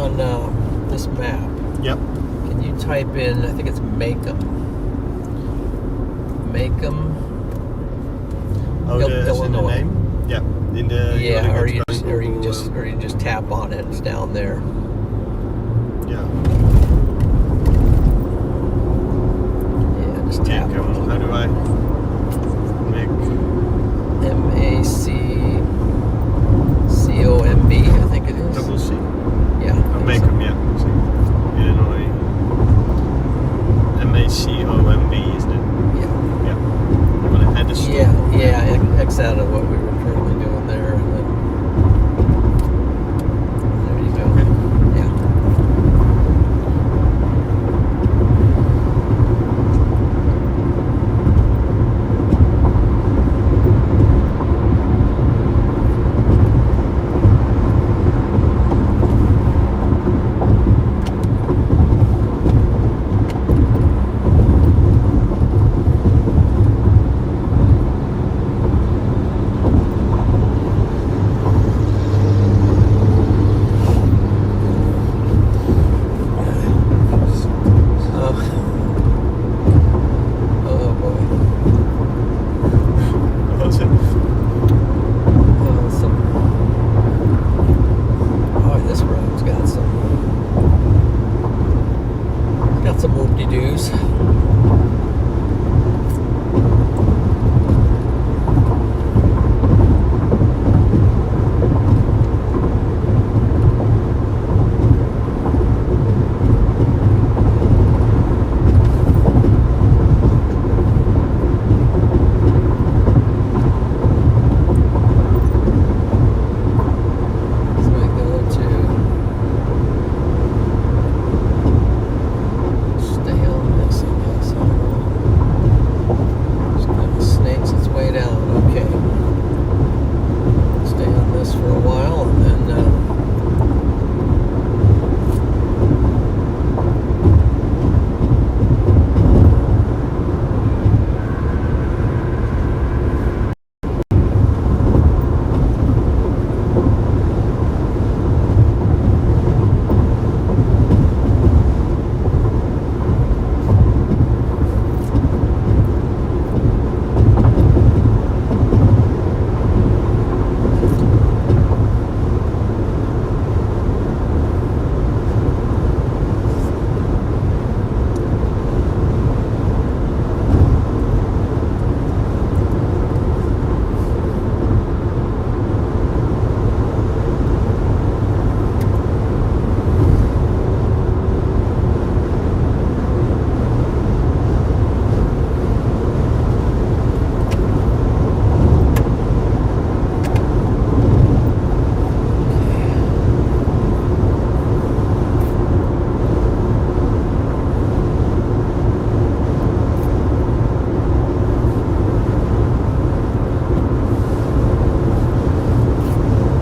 Speaker 2: on this map,
Speaker 1: Yep.
Speaker 2: can you type in, I think it's Macomb.
Speaker 1: Oh, that's in the
Speaker 2: Illinois.
Speaker 1: name? Yeah. In the
Speaker 2: Yeah, or you
Speaker 1: Google,
Speaker 2: just tap on it. It's down there.
Speaker 1: Yeah.
Speaker 2: Yeah, just tap
Speaker 1: Okay,
Speaker 2: on
Speaker 1: well, how
Speaker 2: it.
Speaker 1: do I make
Speaker 2: MACCOMB, I think it is.
Speaker 1: double C?
Speaker 2: Yeah.
Speaker 1: Oh, make them, yeah. See. Illinois. MACOMB, isn't it?
Speaker 2: Yeah.
Speaker 1: Yeah. You want to add a stop?
Speaker 2: Yeah, X out of what we were currently doing there. And then, there you go.
Speaker 1: Okay.
Speaker 2: Yeah. Oh boy.
Speaker 1: What's it?
Speaker 2: This road's got some whoop-de-doos. So we go to stay on this, I guess. Just kind of snakes its way down. Okay. Stay on this for a while and then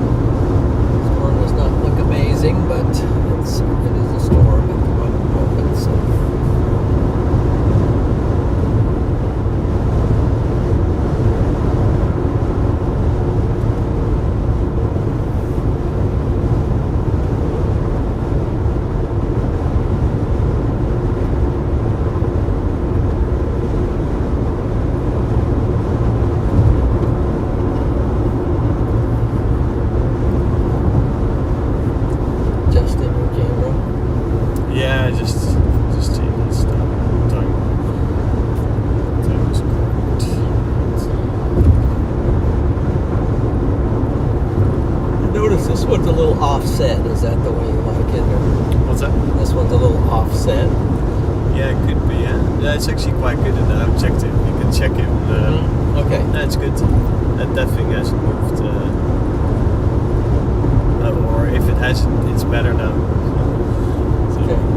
Speaker 2: storm does not look amazing, but it is a storm at the moment, so. Just in your camera.
Speaker 1: Yeah, just change that stuff. Time is correct.
Speaker 2: Notice this one's a little offset. Is that the way you like it? Or
Speaker 1: What's that?
Speaker 2: this one's a little offset.
Speaker 1: Yeah, it could be, yeah. Yeah, it's actually quite good at that. I've checked it. You can check it.
Speaker 2: Okay.
Speaker 1: That's good. That thing hasn't moved. Or if it hasn't, it's better now. So,
Speaker 2: Okay.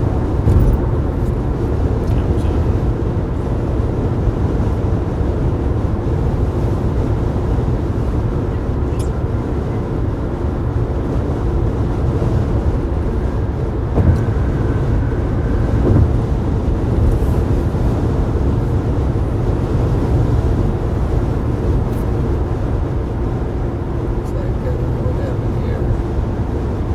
Speaker 2: Looks like what happened here.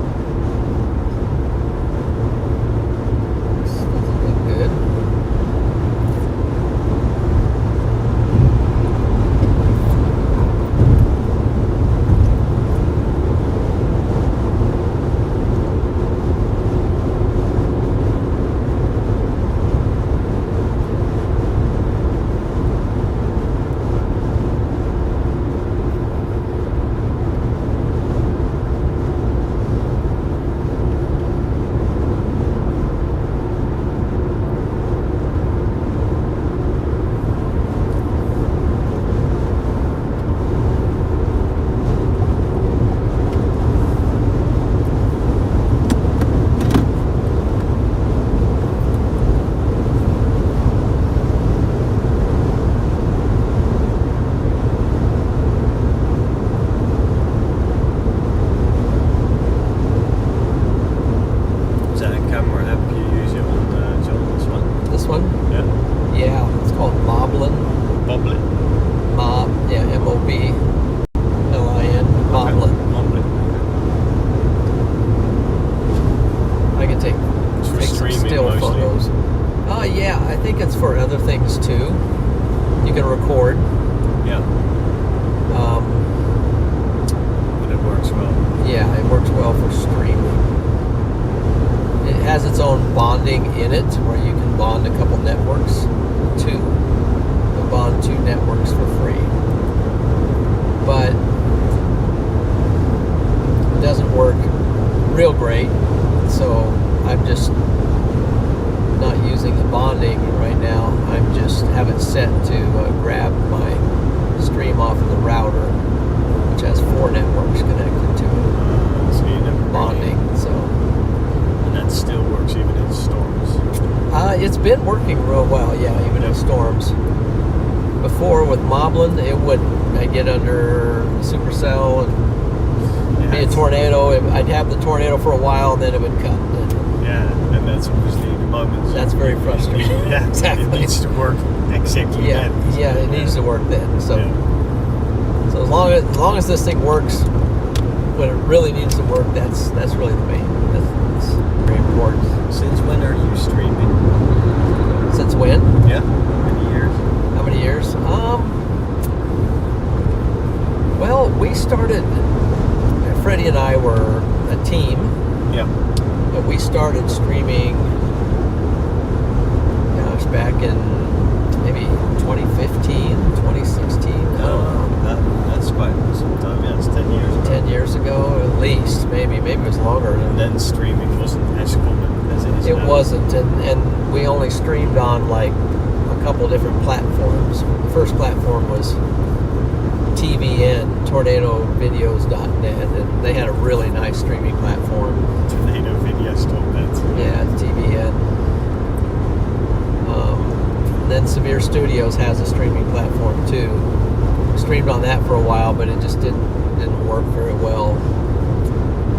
Speaker 2: think it's for other things too. You can record.
Speaker 1: Yeah. But it works well.
Speaker 2: Yeah, it works well for streaming. It has its own bonding in it, where you can bond a couple networks. You'll bond 2 networks for free. But it doesn't work real great, so I'm just not using the bonding right now. I'm just have it set to grab my stream off of the router, which has 4 networks connected to it.
Speaker 1: So you never
Speaker 2: Bonding, so.
Speaker 1: And that still works even in storms.
Speaker 2: It's been working real well, yeah, even in storms. Before with Moblin, it would I'd get under supercell and be a tornado. I'd have the tornado for a while, and then it would cut.
Speaker 1: Yeah, and that's obviously the moment.
Speaker 2: That's very frustrating.
Speaker 1: Yeah,
Speaker 2: exactly.
Speaker 1: It needs to work exactly then.
Speaker 2: Yeah, it needs to work then. So, so as long as this thing works when it really needs to work, that's really the main. That's very important.
Speaker 1: Since when are you streaming?
Speaker 2: Since when?
Speaker 1: Yeah. Many years.
Speaker 2: How many years? Well, we started. Freddie and I were a team.
Speaker 1: Yeah.
Speaker 2: But we started streaming, gosh, back in maybe 2015, 2016.
Speaker 1: That's quite some time. Yeah, it's 10 years ago.
Speaker 2: 10 years ago, at least. Maybe it was longer.
Speaker 1: And then streaming wasn't as common as it is now.
Speaker 2: It wasn't, and we only streamed on like a couple different platforms. The first platform was TVN, tornadovideos.net, and they had a really nice streaming platform.
Speaker 1: Tornadovideos.net.
Speaker 2: Yeah, TVN. Then Severe Studios has a streaming platform too. Streamed on that for a while, but it just didn't work very well,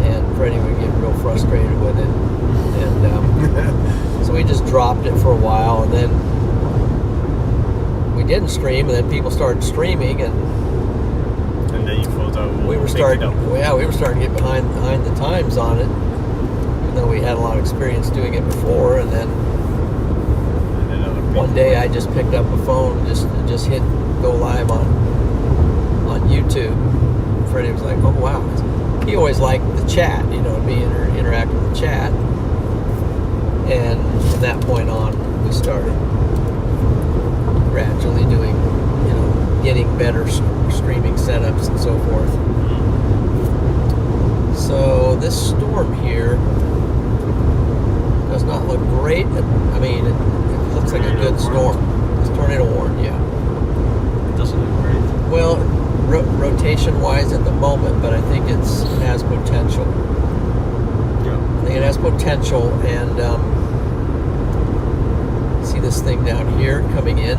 Speaker 2: and Freddie would get real frustrated with it, and so we just dropped it for a while, and then we didn't stream, and then people started streaming, and
Speaker 1: then you thought,
Speaker 2: we were starting to get behind the times on it, even though we had a lot of experience doing it before, and then one day I just picked up a phone and just hit go live on YouTube. Freddie was like, oh wow. He always liked the chat, and interact with the chat. And from that point on, we started gradually doing, getting better streaming setups and so forth. So this storm here does not look great. I mean, it looks like a good storm. It's tornado warned, yeah.
Speaker 1: It doesn't look great.
Speaker 2: Well, rotation-wise at the moment, but I think it has potential.
Speaker 1: Yeah.
Speaker 2: I think it has potential, and see this thing down here coming in.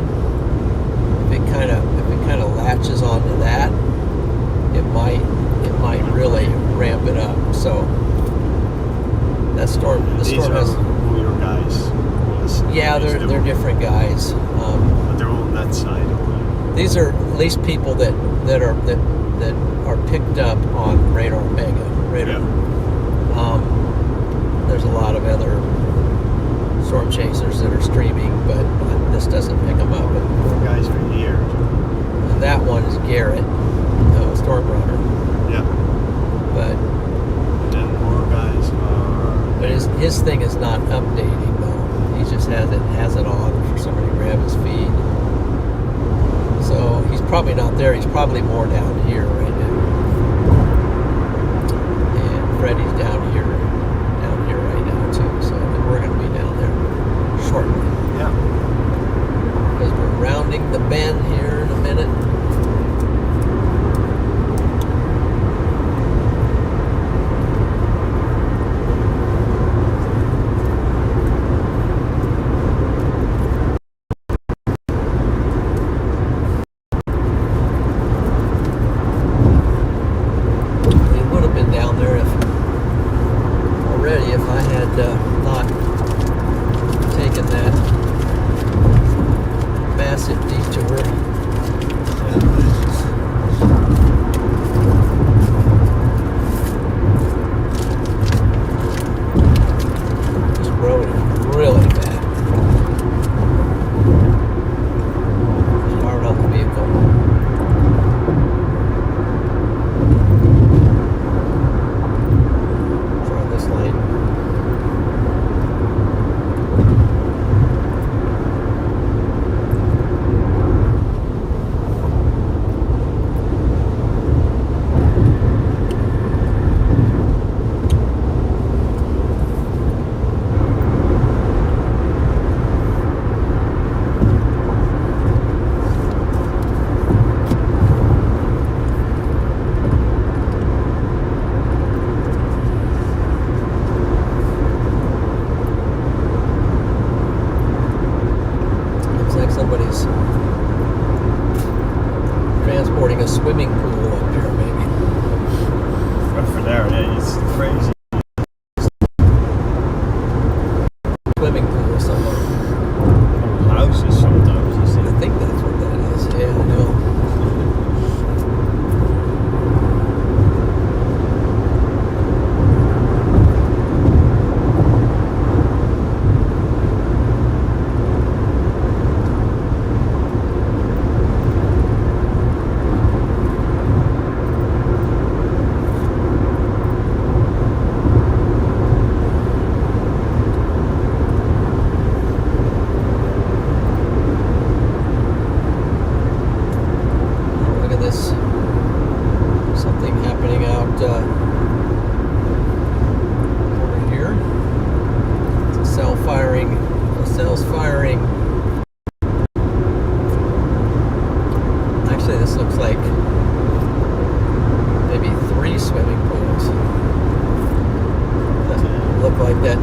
Speaker 2: If it kind of latches onto that, it might really ramp it up. So that storm. The
Speaker 1: These
Speaker 2: storm
Speaker 1: are
Speaker 2: has.
Speaker 1: all your guys.
Speaker 2: Yeah, they're different guys.
Speaker 1: But they're all on that side.
Speaker 2: These are at least people that are picked up on RadarOmega.
Speaker 1: Yeah.
Speaker 2: There's a lot of other storm chasers that are streaming, but this doesn't pick them up. But
Speaker 1: More guys are here.
Speaker 2: that one is Garrett, Storm Runner.
Speaker 1: Yeah.
Speaker 2: But
Speaker 1: And then more guys are.
Speaker 2: But his thing is not updating though. He just has it on for somebody to grab his feed. So he's probably not there. He's probably more down here right now. And Freddie's down here right now too. So we're going to be down there shortly.
Speaker 1: Yeah.
Speaker 2: Because we're rounding the bend here in a minute. Not taken that massive detour. This road is really bad.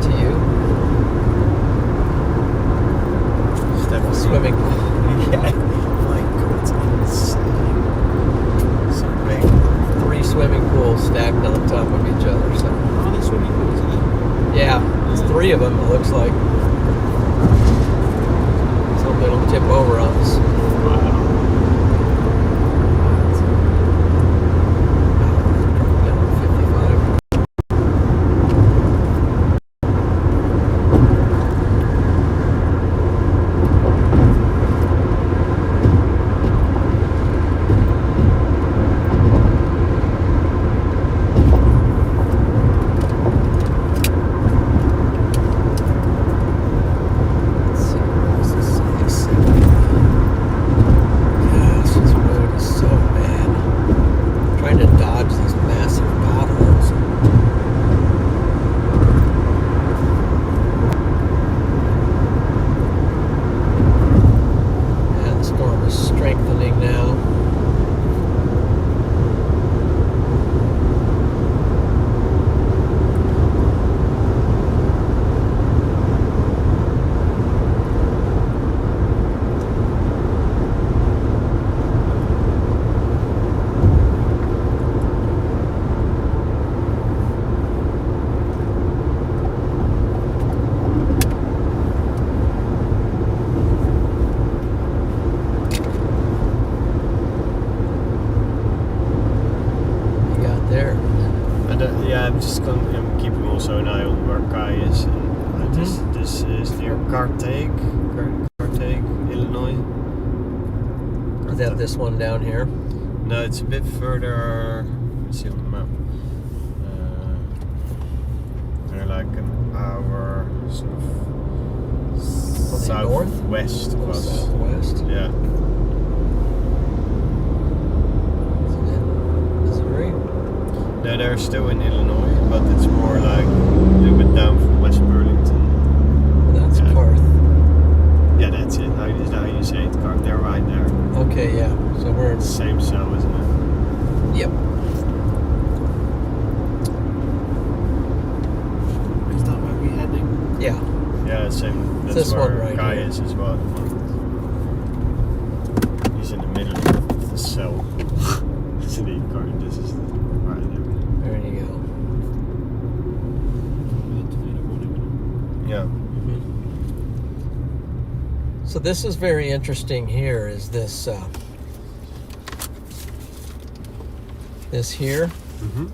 Speaker 2: that to you.
Speaker 1: It's definitely
Speaker 2: Swimming pool.
Speaker 1: Yeah. My God, it's insane. So big.
Speaker 2: 3 swimming pools stacked on top of each other. So
Speaker 3: Are they swimming pools, are they?
Speaker 2: yeah, it's 3 of them. It looks like. So it'll tip over on us. Down to 55. Let's see, what's this say? 70. Gosh, this road is so bad. Trying to dodge these massive potholes. Yeah, the storm is strengthening now. You got there.
Speaker 1: And yeah, I'm keeping also an eye on where Kai is. And this is near Carthage, Illinois.
Speaker 2: Is that this one down here?
Speaker 1: No, it's a bit further. Let me see on the map. They're like an hour sort of
Speaker 2: the north?
Speaker 1: southwest of us.
Speaker 2: Southwest.
Speaker 1: Yeah.
Speaker 2: Isn't it Missouri?
Speaker 1: No, they're still in Illinois, but it's more like a little bit down from West Burlington.
Speaker 2: Well, that's
Speaker 1: Yeah.
Speaker 2: Carth.
Speaker 1: Yeah, that's it. Is that how you say it? They're right there.
Speaker 2: Okay, yeah. So we're in.
Speaker 1: Same cell, isn't it?
Speaker 2: Yep.
Speaker 3: Is that where we're heading?
Speaker 2: Yeah.
Speaker 1: Yeah, same. That's
Speaker 2: This
Speaker 1: where
Speaker 2: one right
Speaker 1: Kai
Speaker 2: here.
Speaker 1: is as well. He's in the middle of the cell. Isn't he? This is right there.
Speaker 2: There you go.
Speaker 1: Yeah.
Speaker 2: So this is very interesting here, is this this here.
Speaker 1: Mm-hmm.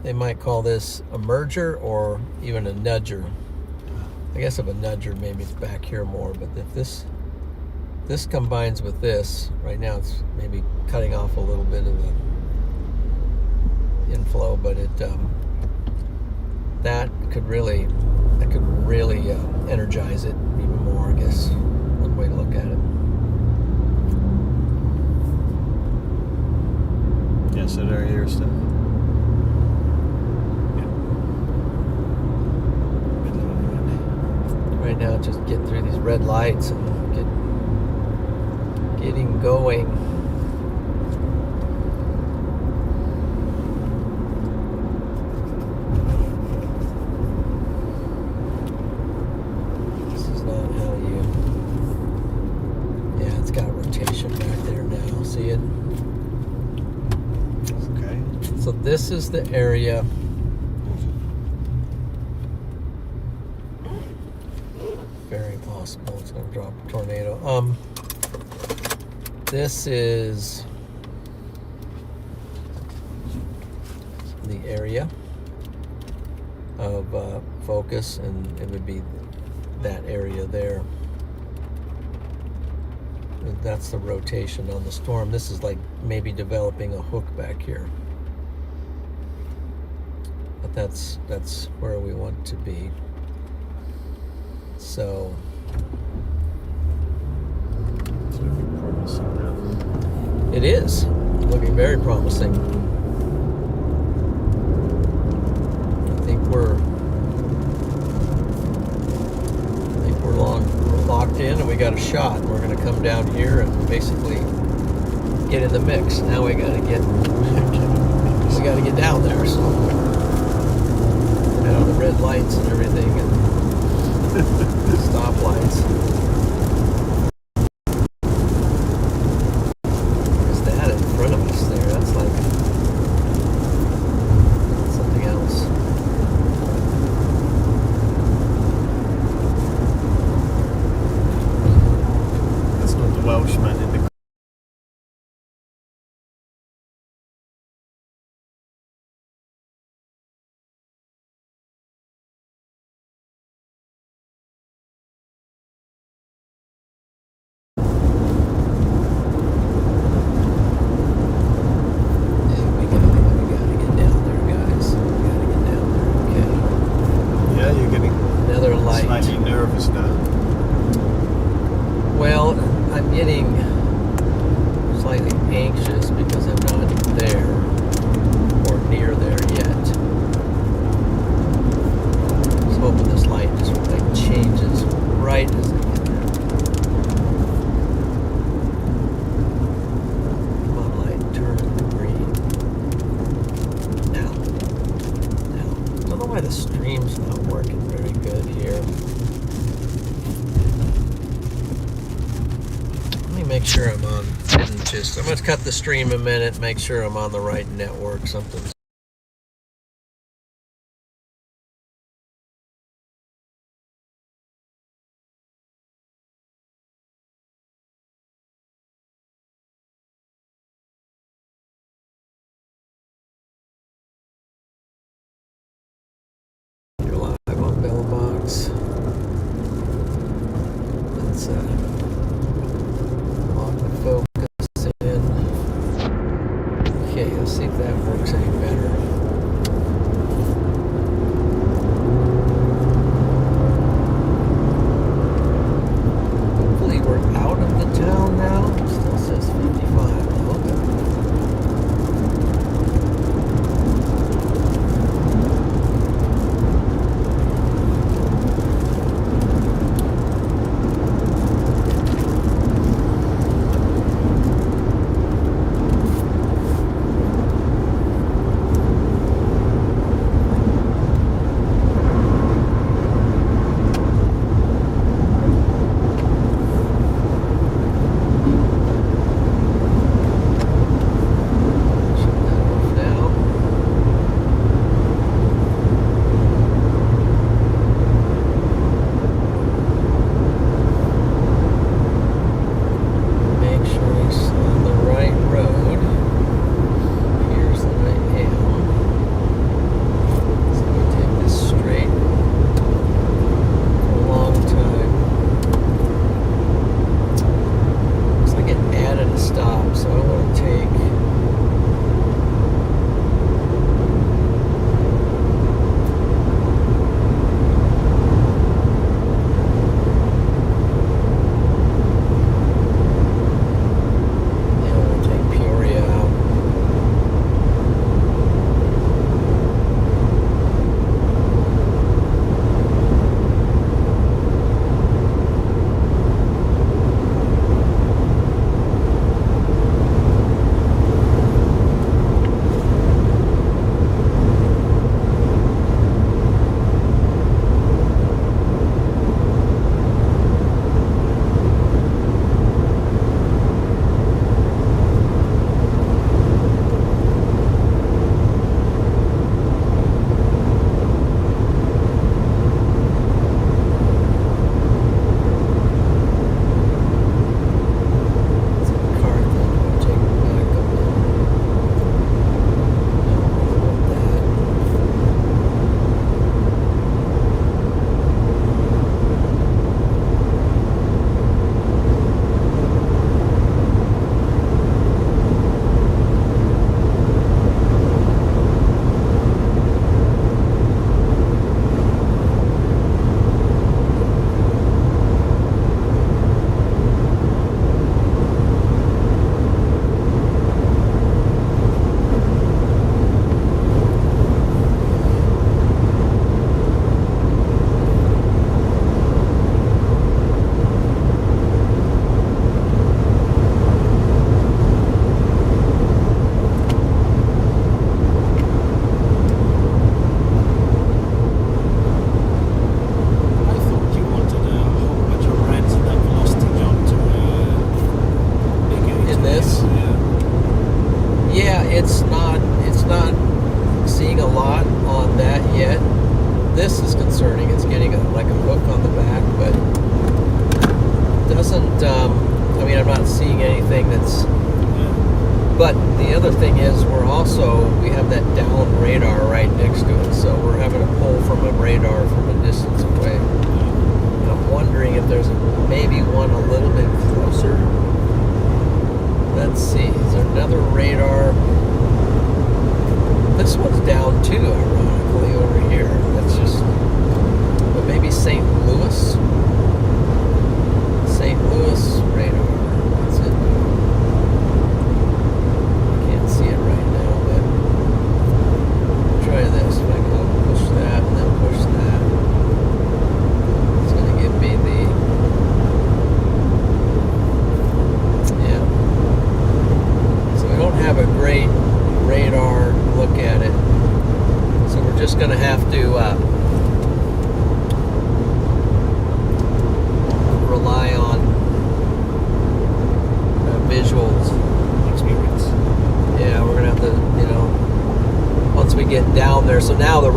Speaker 2: They might call this a merger or even a nudger. I guess if a nudger, maybe it's back here more, but if this combines with this, right now it's maybe cutting off a little bit of the inflow, but it that could really energize it even more, I guess. One way to look at it.
Speaker 1: Yeah, so they're here still.
Speaker 2: Right now, just get through these red lights and getting going. This is not how you. Yeah, it's got rotation back there now. See it?
Speaker 1: Okay.
Speaker 2: So this is the area. Very possible it's going to drop a tornado. This is the area of focus, and it would be that area there. And that's the rotation on the storm. This is like maybe developing a hook back here. But that's where we want to be. So
Speaker 1: It's looking promising now.
Speaker 2: it is looking very promising. I think we're locked in, and we got a shot. We're going to come down here and basically get in the mix. Now we got to get down there. So now the red lights and everything. And
Speaker 1: slightly nervous now.
Speaker 2: Well, I'm getting slightly anxious because I'm not there or near there yet. Just hoping this light just like changes right as I get there. Come on, light, turn green. Now. I don't know why the stream's not working very good here. Make sure I'm on. I'm going to cut the stream a minute, make sure I'm on the right network. Something's You're live on Mailbox. Let's lock the focus in. Okay, let's see if that works any better. Hopefully we're out of the town now. It still says 55. this is concerning. It's getting like a hook on the back, but doesn't, I mean, I'm not seeing anything that's, but the other thing is we have that down radar right next to it, so we're having to pull from a radar from a distance away. And I'm wondering if there's maybe one a little bit closer. Let's see, is there another radar? This one's down too, ironically, over here. That's just, but maybe St. Louis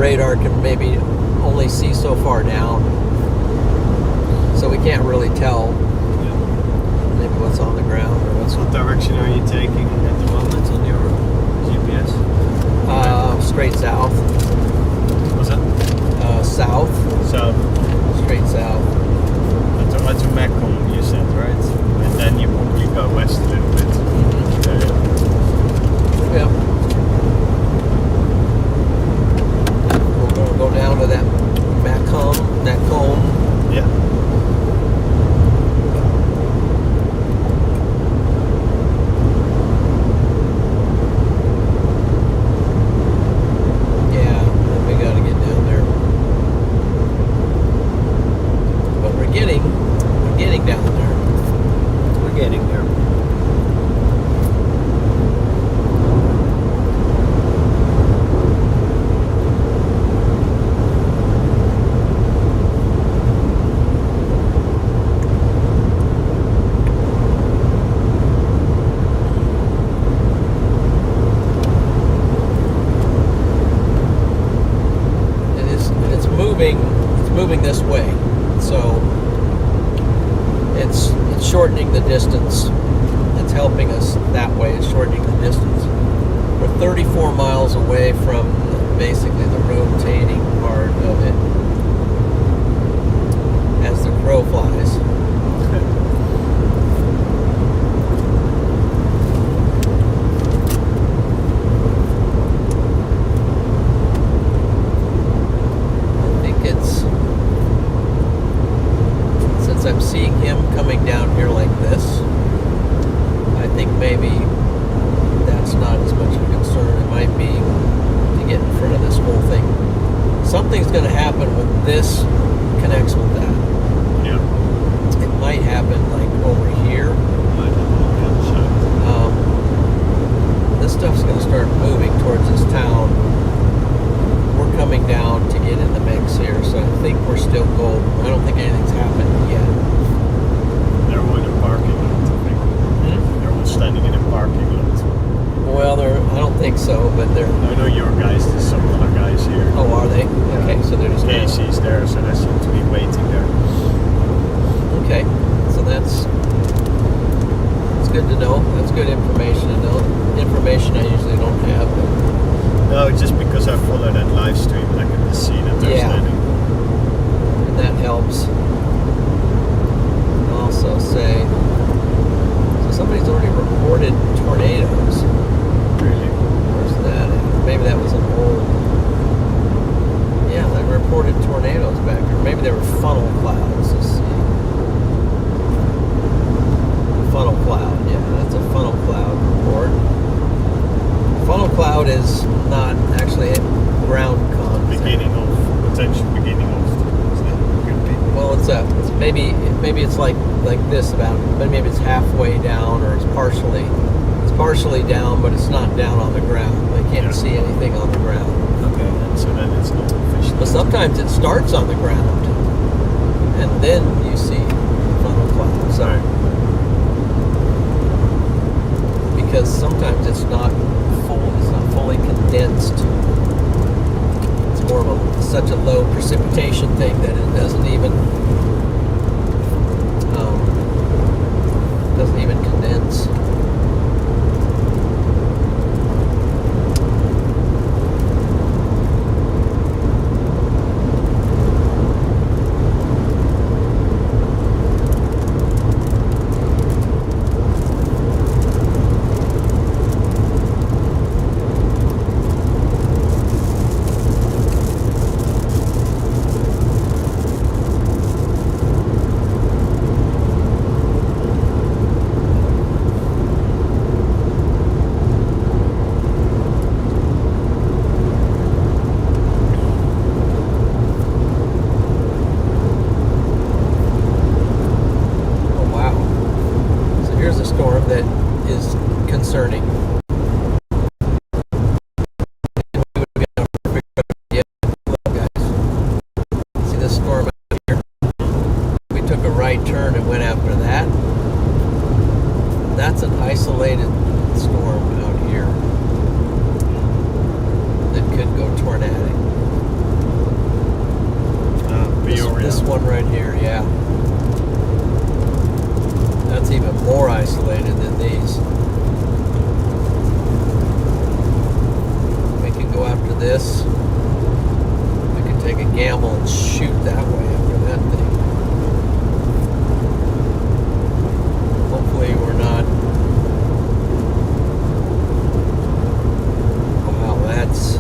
Speaker 2: radar can maybe only see so far down, so we can't really tell maybe what's on the ground or what's
Speaker 1: What direction are you taking at the moment on your GPS?
Speaker 2: straight south.
Speaker 1: What's that?
Speaker 2: South,
Speaker 1: South.
Speaker 2: straight south.
Speaker 1: That's a McKinney, you said, right? And then you probably go west a little bit.
Speaker 2: Yep. We're going to go down to that Macomb.
Speaker 1: Yeah.
Speaker 2: Yeah, then we got to get down there. But we're getting down there.
Speaker 1: We're getting there.
Speaker 2: It's moving this way, so it's shortening the distance. It's helping us that way. It's shortening the distance. We're 34 miles away from basically the rotating part of it as the crow flies. I'm seeing him coming down here like this, I think maybe that's not as much of a concern. It might be to get in front of this whole thing. Something's going to happen when this connects with that.
Speaker 1: Yeah.
Speaker 2: It might happen like over here. This stuff's going to start moving towards this town. We're coming down to get in the mix here, so I think we're still golden. I don't think anything's happened yet.
Speaker 1: They're all in a parking lot, I think. They're all standing in a parking lot.
Speaker 2: Well, I don't think so, but they're...
Speaker 1: I know your guys, there's some other guys here.
Speaker 2: Oh, are they? Okay, so they're just...
Speaker 1: Casey's there, so they seem to be waiting there.
Speaker 2: Okay, so that's good to know. That's good information to know. Information I usually don't have. But...
Speaker 1: No, just because I follow that live stream, I can just see that they're standing.
Speaker 2: And that helps. I'll also say, so somebody's already reported tornadoes.
Speaker 1: Really?
Speaker 2: Where's that at? Maybe that was an old... Yeah, they reported tornadoes back there. Maybe they were funnel clouds. Let's see. Funnel cloud, yeah, that's a funnel cloud report. Funnel cloud is not actually a ground contact.
Speaker 1: Potential beginning of.
Speaker 2: Well, it's maybe it's like this about, but maybe it's halfway down or it's partially down, but it's not down on the ground. They can't see anything on the ground.
Speaker 1: Okay, and so then it's not official.
Speaker 2: But sometimes it starts on the ground, and then you see funnel cloud. Sorry. Because sometimes it's not fully condensed. It's more of such a low precipitation thing that it doesn't even condense. That's an isolated storm out here that could go tornadic.
Speaker 1: Peoria.
Speaker 2: This one right here, yeah. That's even more isolated than these. We can go after this. We can take a gamble and shoot that way after that thing. Hopefully we're not. Wow, that's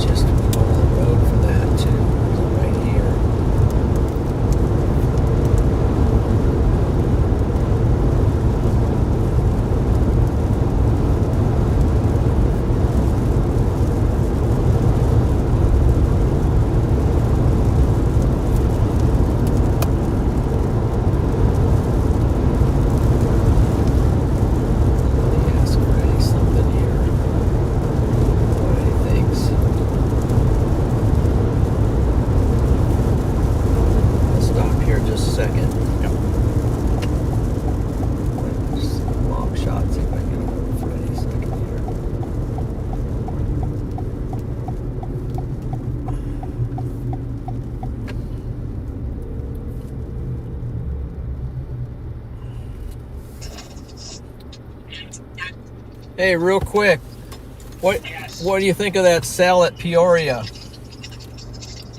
Speaker 2: just on the road for that too, right here. Let me ask Freddie something here. What he thinks. I'll stop here just a second. Just a long shot, see if I can get a hold of Freddie a second here. Hey, real quick, what do you think of that cell at Peoria?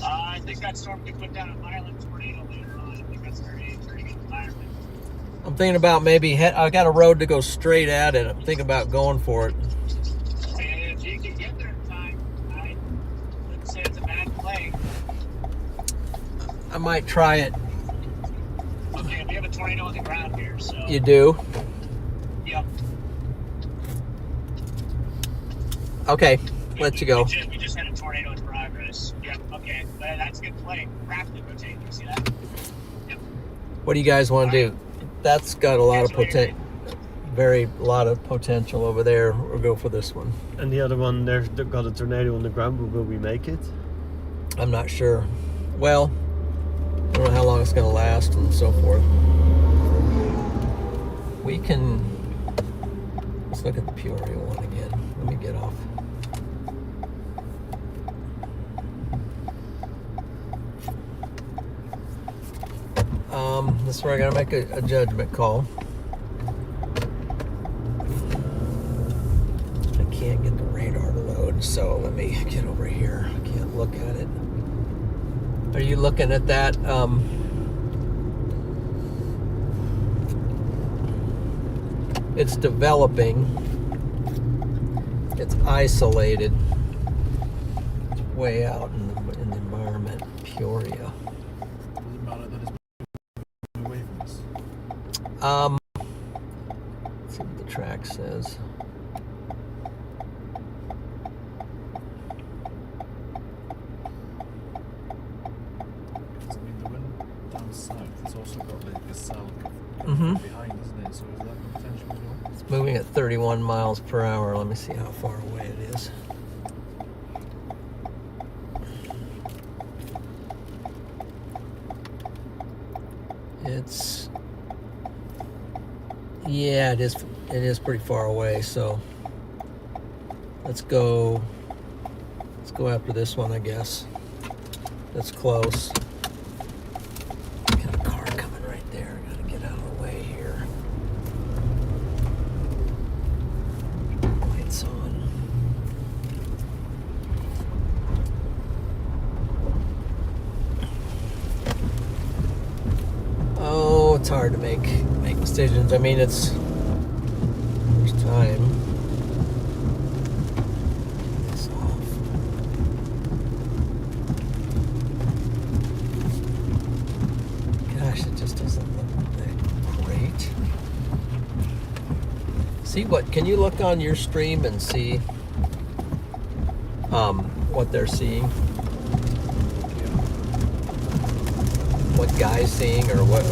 Speaker 5: I think that storm could put down a violent tornado later on. I think that's a very good environment.
Speaker 2: I'm thinking about maybe I got a road to go straight at it. I'm thinking about going for it.
Speaker 5: And if you can get there in time, I wouldn't say it's a bad play.
Speaker 2: I might try it.
Speaker 5: Okay, we have a tornado on the ground here, so.
Speaker 2: You do?
Speaker 5: Yep.
Speaker 2: Okay, let you go.
Speaker 5: We just had a tornado in progress. Yep, okay. That's a good play. Rapidly rotating. You see that? Yep.
Speaker 2: What do you guys want to do? That's got a lot of
Speaker 5: Potential.
Speaker 2: lot of potential over there. We'll go for this one.
Speaker 1: And the other one, they've got a tornado on the ground, but will we make it?
Speaker 2: I'm not sure. Well, I don't know how long it's going to last and so forth. We can. Let's look at the Peoria one again. Let me get off. This is where I gotta make a judgment call. I can't get the radar to load, so let me get over here. I can't look at it. Are you looking at that? It's developing. It's isolated. It's way out in the environment. Peoria.
Speaker 3: Does it matter that it's moving away from us?
Speaker 2: Let's see what the track says.
Speaker 3: Because, I mean, the wind down south has also got like a cell
Speaker 2: Mhm.
Speaker 3: behind, isn't it? So is that potential as well?
Speaker 2: It's moving at 31 miles per hour. Let me see how far away it is. It's, yeah, it is pretty far away, so let's go after this one, I guess. That's close. Got a car coming right there. Gotta get out of the way here. Lights on. Oh, it's hard to make decisions. I mean, there's time. It's off. Gosh, it just doesn't look that great. See what? Can you look on your stream and see what they're seeing? What Guy's seeing, or what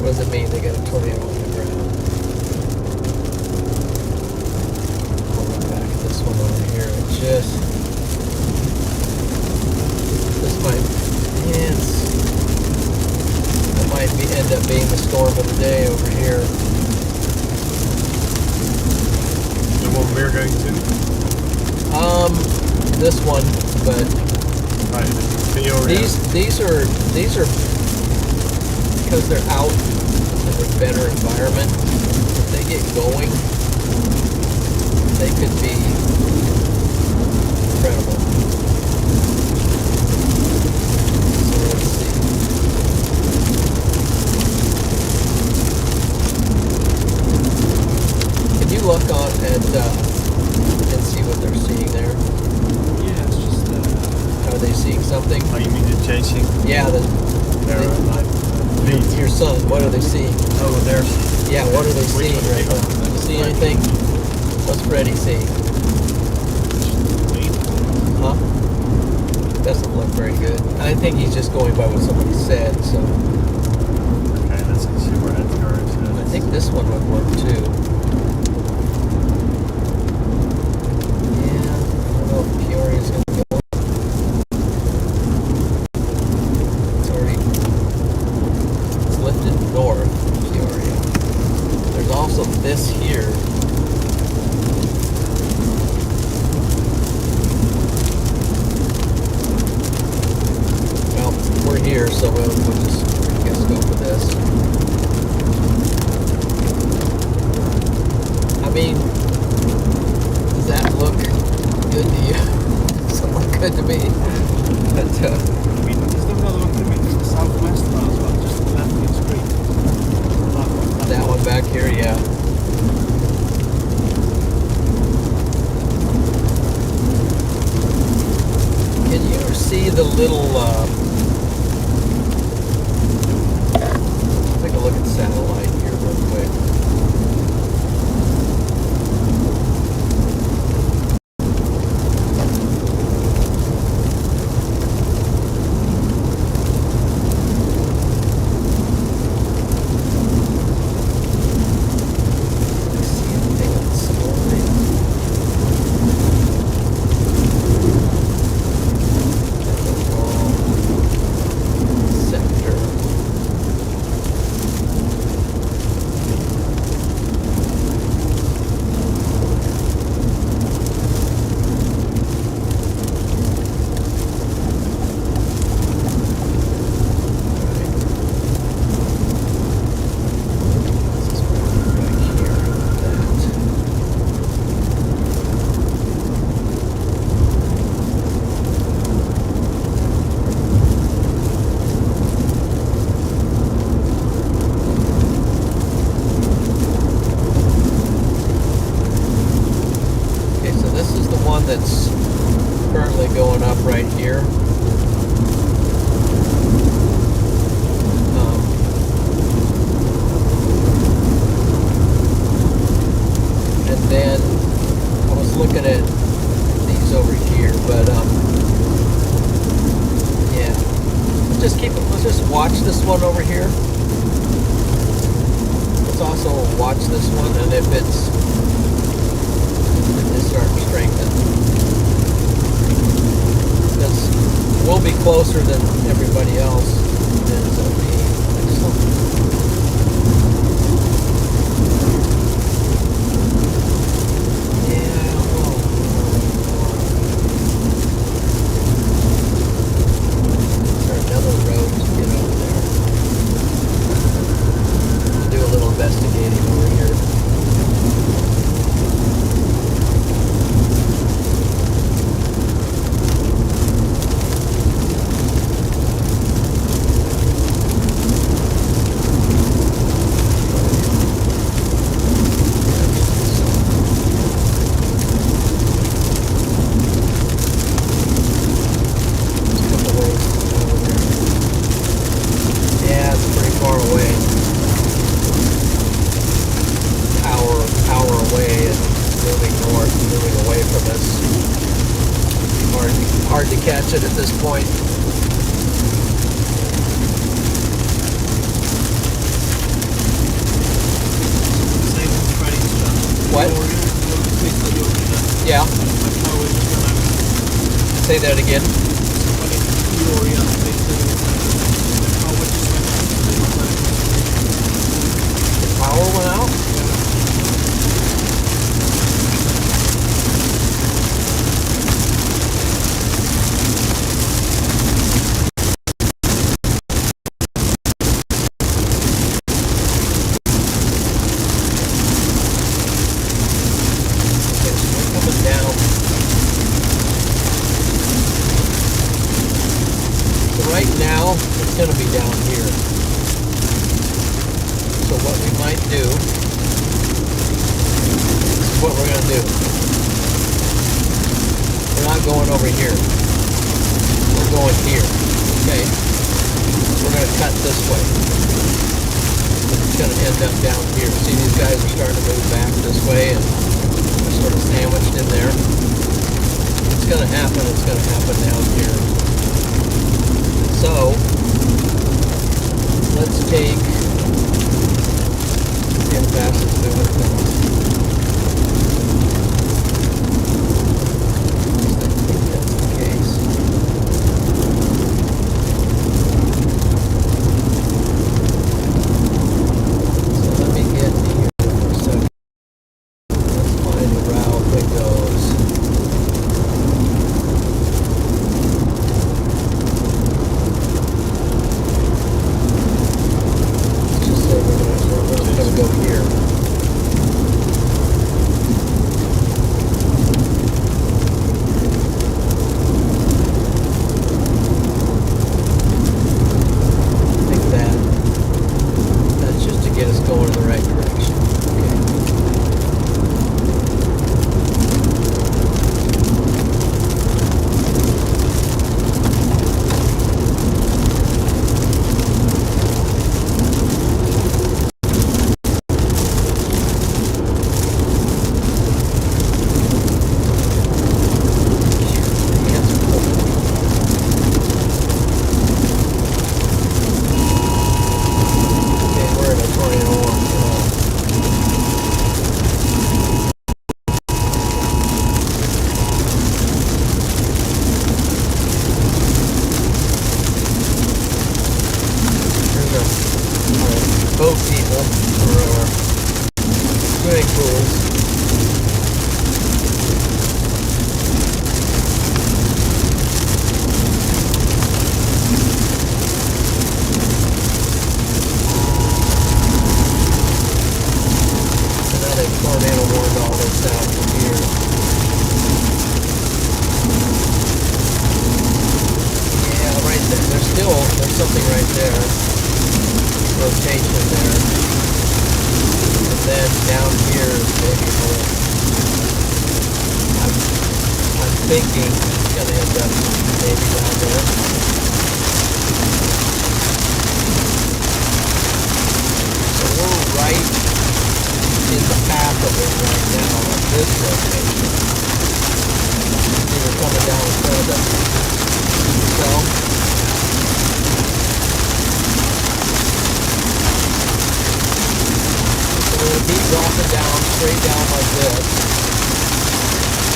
Speaker 2: does it mean they got a tornado on the ground? I'll look back at this one over here. That might end up being the storm of the day over here.
Speaker 1: we're going to?
Speaker 2: This one, but
Speaker 1: Right, Peoria.
Speaker 2: these are because they're out in a better environment. If they get going, they could be incredible. So let's see. Can you look on and see what they're seeing there?
Speaker 3: Yeah, it's just
Speaker 2: Are they seeing something?
Speaker 1: Oh, you mean the chasing?
Speaker 2: Yeah,
Speaker 1: They're like lead.
Speaker 2: your son. What are they seeing?
Speaker 1: Oh, there's.
Speaker 2: Yeah, what are they
Speaker 1: Which
Speaker 2: seeing
Speaker 1: one?
Speaker 2: right now? You see anything? What's Freddie seeing?
Speaker 3: weed.
Speaker 2: Huh? Doesn't look very good. I think he's just going by what somebody said, so
Speaker 1: Okay, let's see where Edgar is.
Speaker 2: I think this one would work too. Yeah, I don't know if Peoria's gonna go. It's lifted north, Peoria. There's also this here. Well, we're here, so we'll just, I guess, go for this. I mean, does that look good to you? Doesn't look good to me. But,
Speaker 3: I mean, there's another one coming to the southwest now as well, just to the left of your screen.
Speaker 2: that one back here, yeah. Can you see the little, take a look at satellite here real quick. See anything on the satellite? Sector. This is right here. That. Okay, so this is the one that's currently going up right here. And then I was looking at these over here, but yeah. Let's just watch this one over here. Let's also watch this one, and if they start strengthening, because we'll be closer than everybody else. And so I just yeah, I don't know. Is there another road to get over there? Do a little investigating over here. Yeah, it's pretty far away. Hour away and moving north, moving away from us. Hard to catch it at this point.
Speaker 3: Same as Freddy's stuff.
Speaker 2: What? Yeah. Say that again. The power went out? It's going to be down here. So what we might do, this is what we're going to do. We're not going over here. We're going here. Okay? We're going to cut this way. It's going to end up down here. See, these guys are starting to move back this way, and they're sort of sandwiched in there. It's going to happen. It's going to happen down here. So, let's take, see how fast it's moving across. I think that's the case. So let me get here for a second. Let's find a route that goes. Let's just say we're gonna go here. Like that. That's just to get us going in the right direction. Okay. Okay, we're in a tornado warning. Here's our boat people for our swimming pools. So now they've tornado warned all this out from here. Yeah, right there. There's something right there. Rotation there. And then down here is maybe a little. I'm thinking it's gonna end up maybe down there. So we're right in the path of it right now at this location. See, we're coming down in front of the cell. So we're going to keep dropping down, straight down like this,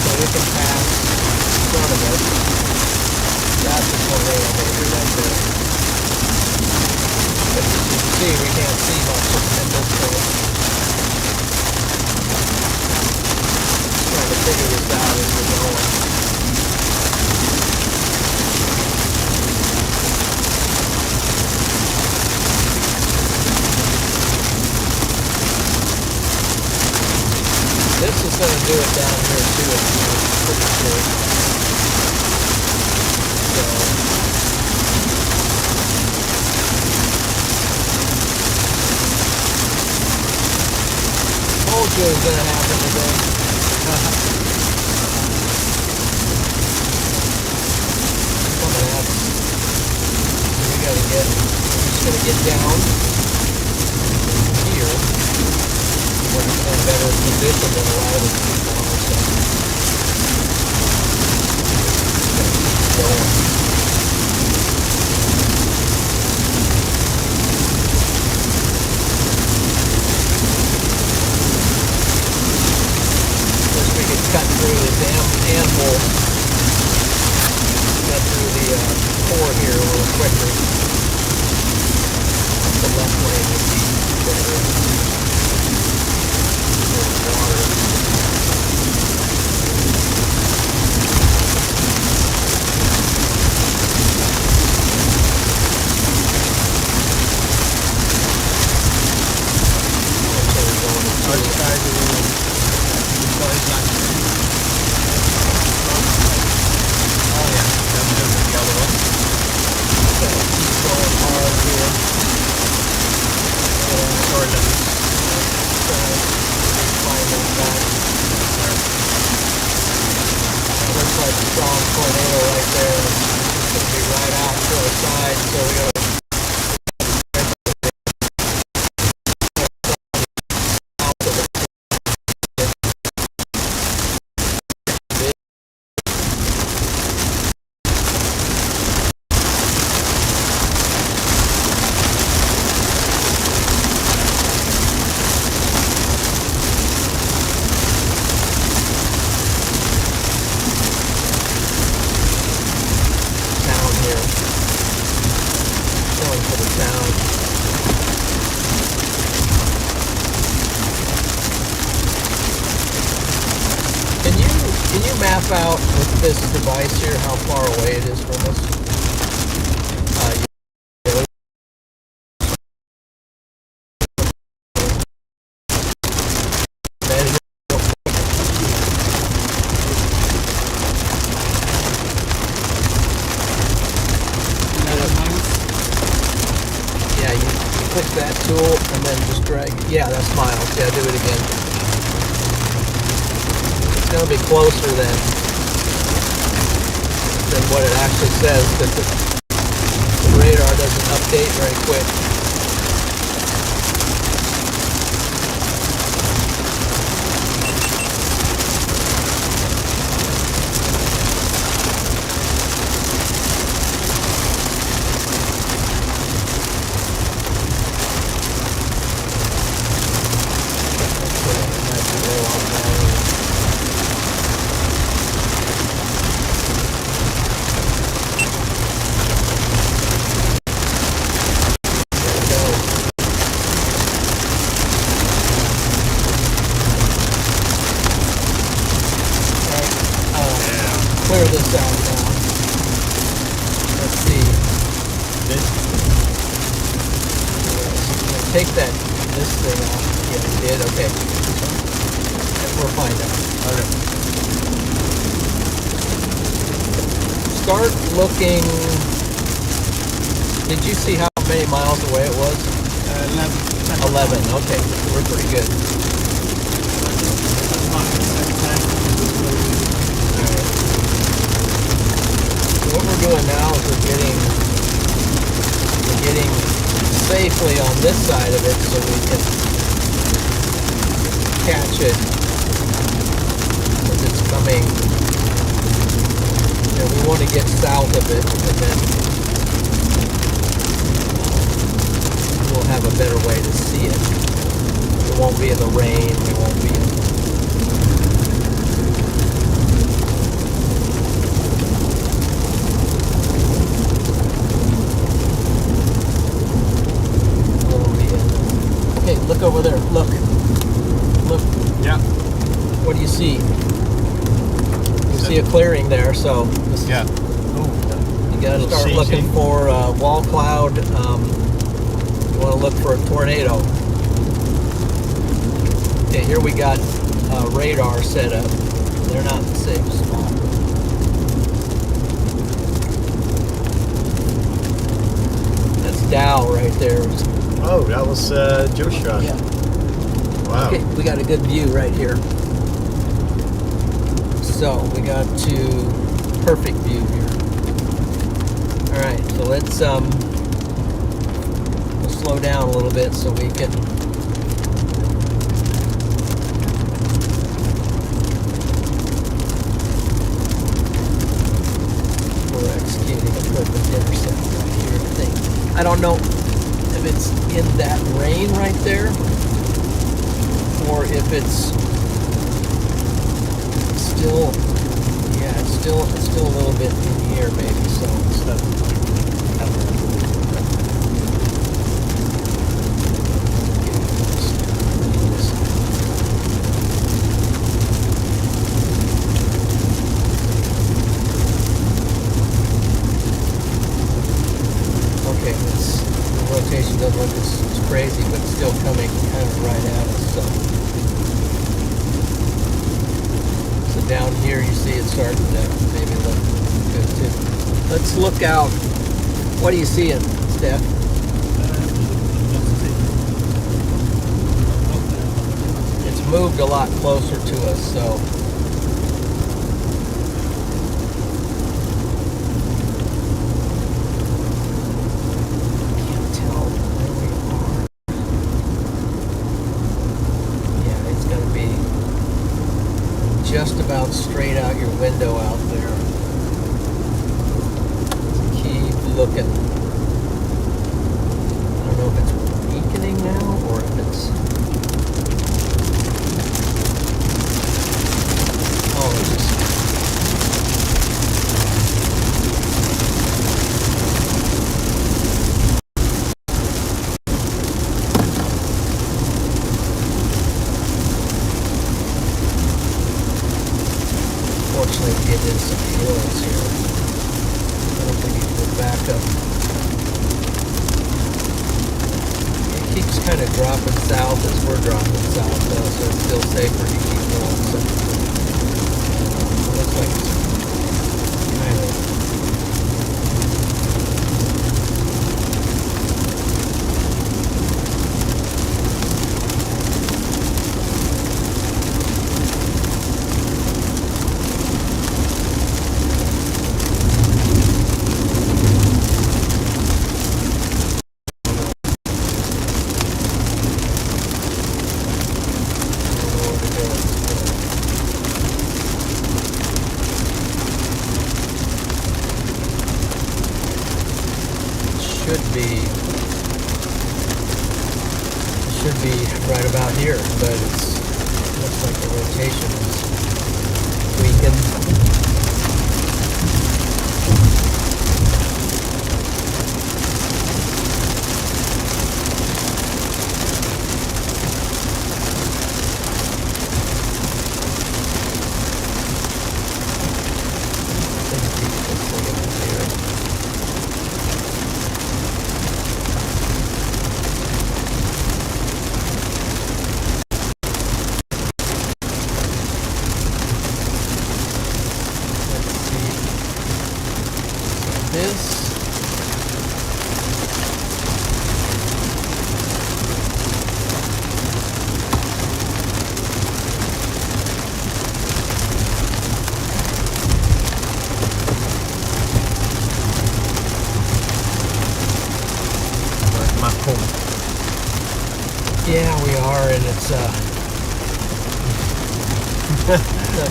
Speaker 2: so we can pass in front of it. That's a tornado maybe right there. But as you can see, we can't see much at this point. Trying to figure this out as we're going. This is going to do it down here too, I'm pretty sure. So, told you it was going to happen today. Coming at us. We're just going to get down here. We're in a better position than a lot of these people are, so keep going. Wish we could cut through this animal, cut through the core here a little quicker. The left lane would be better. Oh yeah, the other one. So keep going side, so we gotta map out with this device here how far away it is from us? Yeah, you click that tool and then just drag. Yeah, that's miles. Yeah, do it again. It's going to be closer than what it actually says, because the radar doesn't update very quick. Clear this out now. Let's see. Take this thing off. Yeah, you did? Okay. We're fine now. Okay. Start looking. Did you see how many miles away it was? 11. Okay. We're pretty good. What we're doing now is we're getting safely on this side of it so we can catch it as it's coming. You know, we want to get south of it, and then we'll have a better way to see it. We won't be in the rain. We won't be in Look over there. Look.
Speaker 1: Yeah.
Speaker 2: What do you see? You see a clearing there, so
Speaker 1: yeah.
Speaker 2: You got to start looking for a wall cloud. You want to look for a tornado. Okay, here we got radar set up. They're not in the same spot. That's Dow right there.
Speaker 1: Oh, that was Joshua.
Speaker 2: Yeah.
Speaker 1: Wow.
Speaker 2: Okay, we got a good view right here. So we got perfect view here. All right, so let's slow down a little bit so we can. We're executing a perfect intercept right here. I think. I don't know if it's in that rain right there, or if it's still, yeah, it's still a little bit in here maybe. So okay, the rotation doesn't look as crazy, but it's still coming kind of right at us. So down here you see it starting to maybe look good too. Let's look out. What are you seeing, Steph? It's moved a lot closer to us, so. straight out your window out there. Keep looking. I don't know if it's weakening now or if it's... Oh, it's just... Fortunately, we get in some hills here. I don't think it will back up. It keeps kind of dropping south as we're dropping south, though, so it's still safer to keep going. So it looks like it's kind of... should be right about here, but it's looks like the rotation is weakened. Yeah, we are, and it's doesn't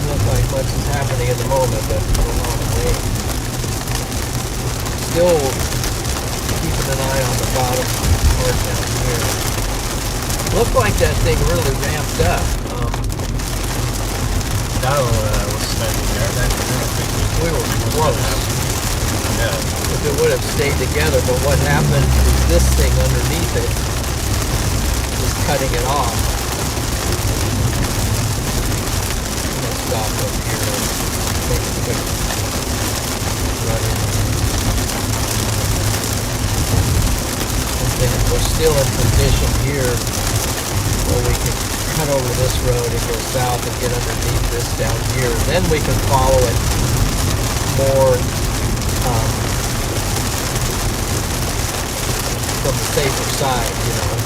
Speaker 2: look like much is happening at the moment, but we're on the way. Still keeping an eye on the bottom part down here. Looked like that thing really ramped up.
Speaker 1: That was standing there.
Speaker 2: We were close.
Speaker 1: Yeah.
Speaker 2: If it would have stayed together, but what happened is this thing underneath it is cutting it off. I'm gonna stop up here and take a quick run in. And then we're still in position here where we can cut over this road and go south and get underneath this down here. Then we can follow it more from the safer side, you know,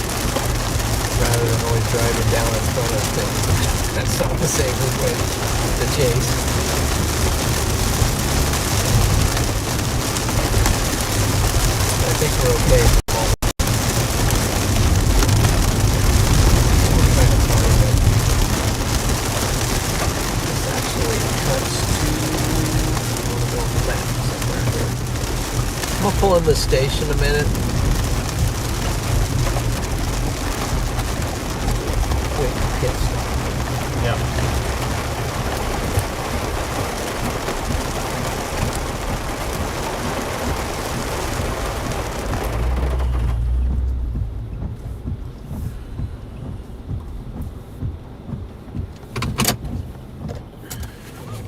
Speaker 2: rather than always driving down in front of things. That's not the safest way to chase. I think we're okay at the moment. We're trying to find it. This actually cuts to left somewhere here. I'm gonna pull in the station a minute.
Speaker 1: Yeah.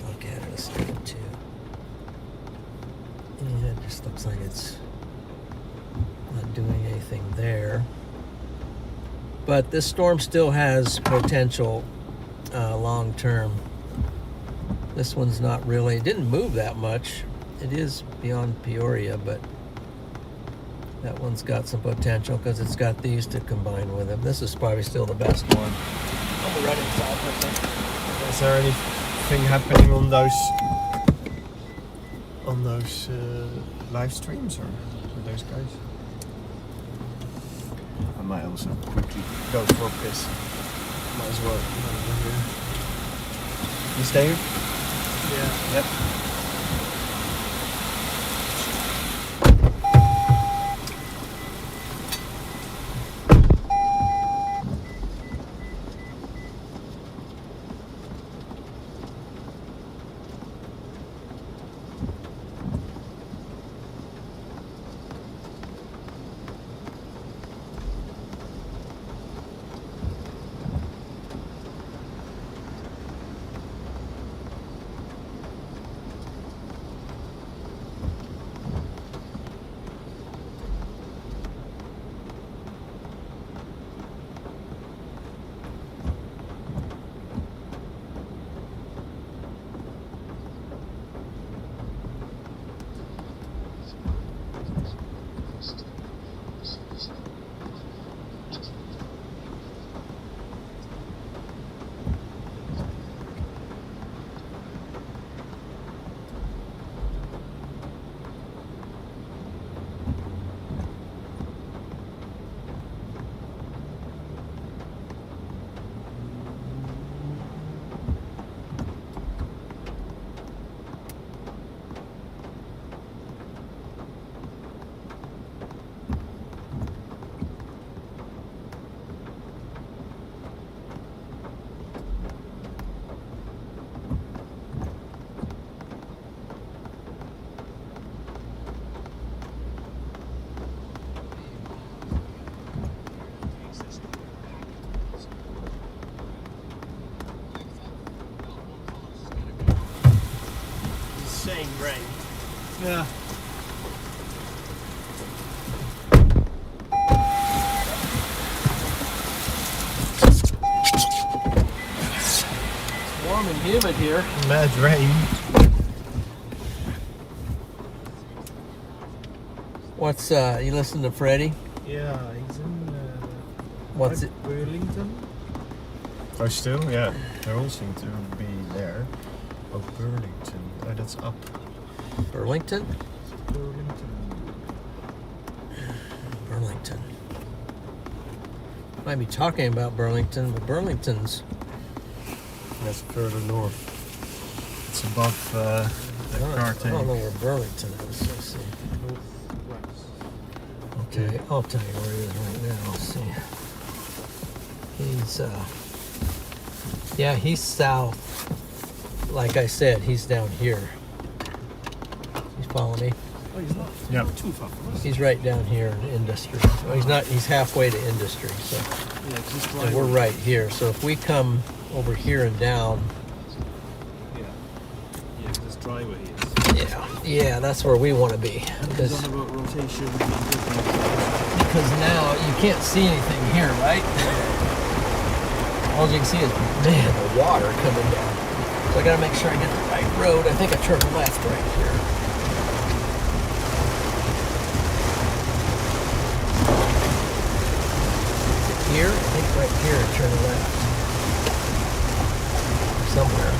Speaker 2: Look at it a second too. Yeah, it just looks like it's not doing anything there. But this storm still has potential long term. This one's not really, it didn't move that much. It is beyond Peoria, but that one's got some potential because it's got these to combine with them. This is probably still the best one. I'll be running south, I think.
Speaker 1: Is there anything happening on those live streams or with those guys? I might also quickly go for a piss. Might as well. You staying?
Speaker 3: Yeah.
Speaker 2: Yep.
Speaker 1: Saying rain.
Speaker 3: Yeah.
Speaker 2: It's warm and humid here.
Speaker 1: Mad rain.
Speaker 2: What's you listen to Freddie?
Speaker 3: Yeah, he's in
Speaker 2: What's it?
Speaker 3: Burlington.
Speaker 1: Oh, still? Yeah. They all seem to be there. Oh, Burlington. Oh, that's up.
Speaker 2: Burlington?
Speaker 3: Burlington.
Speaker 2: Burlington. Might be talking about Burlington, but Burlington's.
Speaker 1: That's further north. It's above the car
Speaker 2: I
Speaker 1: tank.
Speaker 2: don't know where Burlington is. Let's see.
Speaker 3: Northwest.
Speaker 2: Okay, I'll tell you where he is right now. Let's see. He's yeah, he's south. Like I said, he's down here. He's following me.
Speaker 3: Oh, he's not.
Speaker 1: Yep.
Speaker 3: Not too far from us.
Speaker 2: He's right down here in Industry. Well, he's not. He's halfway to Industry. So,
Speaker 3: Yeah, 'cause he's
Speaker 2: and
Speaker 3: driving.
Speaker 2: we're right here. So if we come over here and down,
Speaker 3: Yeah. Yeah, 'cause this driveway he is.
Speaker 2: yeah, that's where we want to be.
Speaker 3: And he's
Speaker 2: Because
Speaker 3: on about rotation.
Speaker 2: now you can't see anything here, right? All you can see is, man, the water coming down. So I gotta make sure I get the right road. I think I turned left right here. Is it here? I think right here I turn left. Somewhere.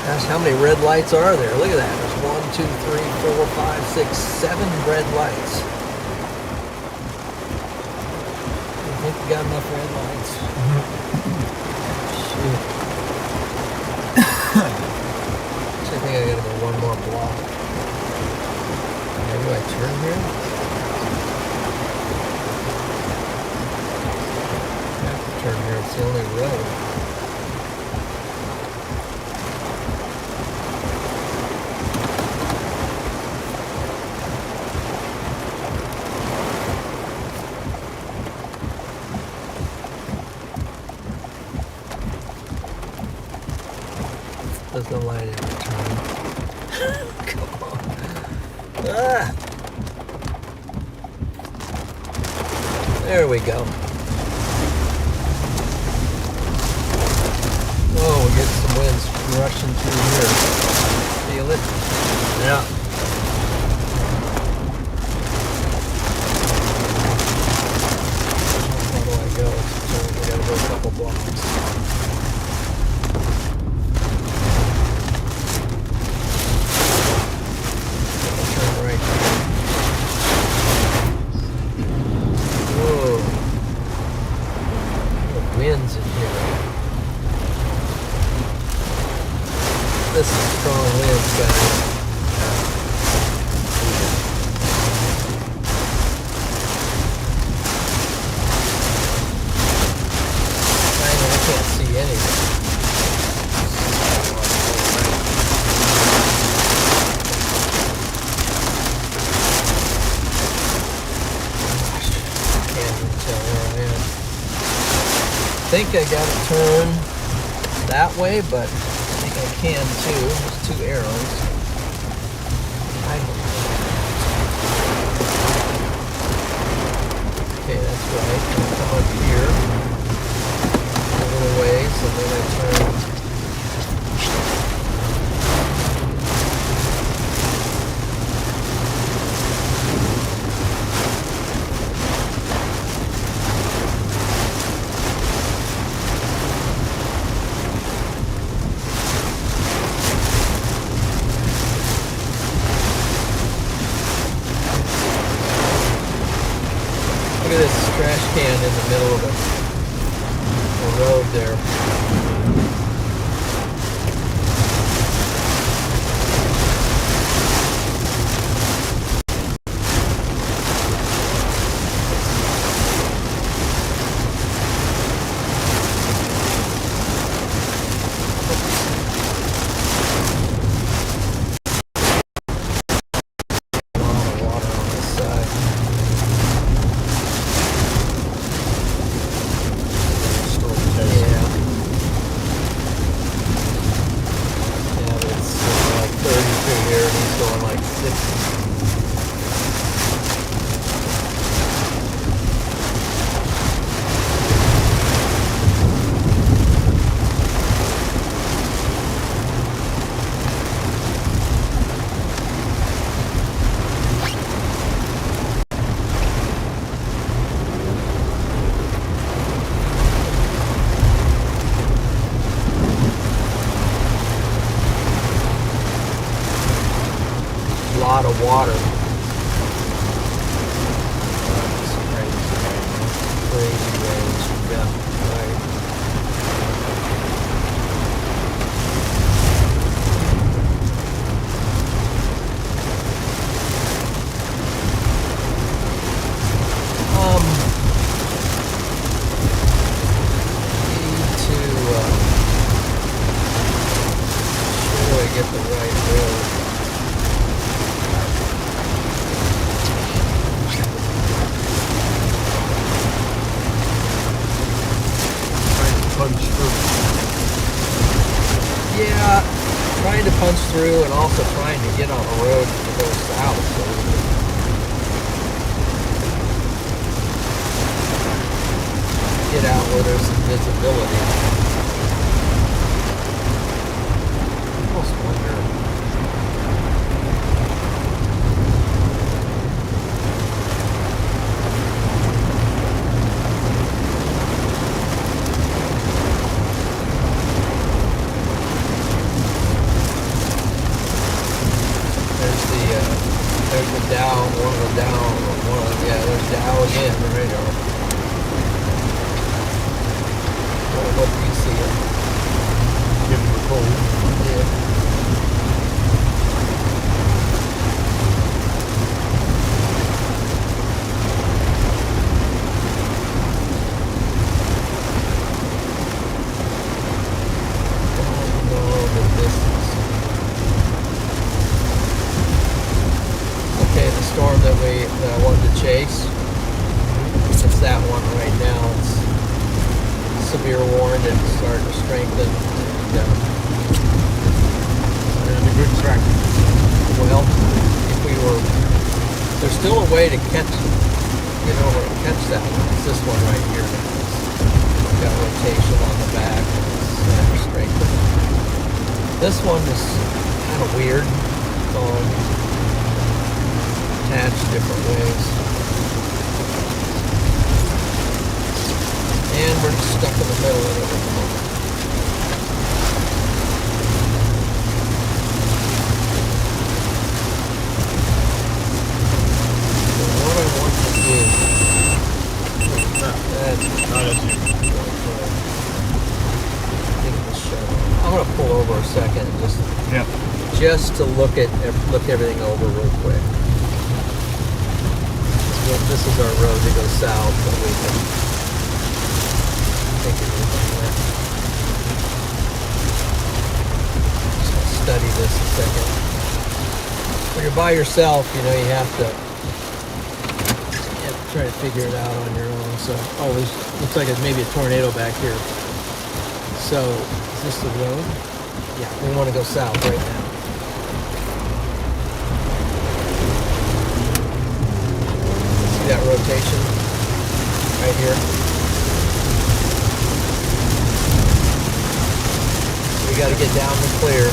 Speaker 2: Gosh, how many red lights are there? Look at that. There's 1, 2, 3, 4, 5, 6, 7 red lights. I think we got enough red lights. Shoot. So I think I gotta go one more block. Maybe I turn here? I have to turn here. It's the only road. There's no light in return. Come on. Ah! There we go. Oh, we get some winds rushing through here. Feel it? Yeah. How do I go? So we gotta go a couple blocks. Winds in here. This is strong winds, guys. I can't see anything. Can't even tell where I am. I think I got to turn that way, but I think I can too. There's two arrows. I don't know. Okay, that's right. I'll come up here a little ways, and then I turn. Look at this trash can in the middle of the road there. A lot of water on this side. Yeah, but it's like 32 here, and he's going like 60. Lot of water.
Speaker 1: It's
Speaker 2: Crazy range. Yeah, right. Need to sure I get the right road.
Speaker 1: punch through.
Speaker 2: Yeah, trying to punch through and also trying to get on a road to go south. So get out where there's some visibility. I almost wonder. There's the Dow, one of the Dow, there's Dow again, the radar. What do you see?
Speaker 1: Give him a call.
Speaker 2: Yeah. Storm that I wanted to chase. It's that one right now. It's severe warned and starting to strengthen. And,
Speaker 1: they're on a good track.
Speaker 2: Well, if we were, there's still a way to catch that one. It's this one right here. It's got rotation on the back. It's strengthened. This one is kind of weird. Attached different ways. And we're stuck in the middle of it at the moment. So what I want to do, I'm going to pull over over a second,
Speaker 3: Yeah.
Speaker 2: just to look everything over real quick. This is our road that goes south, but we can take it anywhere. Just gonna study this a second. When you're by yourself, you know, you have to try to figure it out on your own. So, oh, there's looks like maybe a tornado back here. So, is this the road? Yeah, we want to go south right now. See that rotation right here? So we got to get down the clear.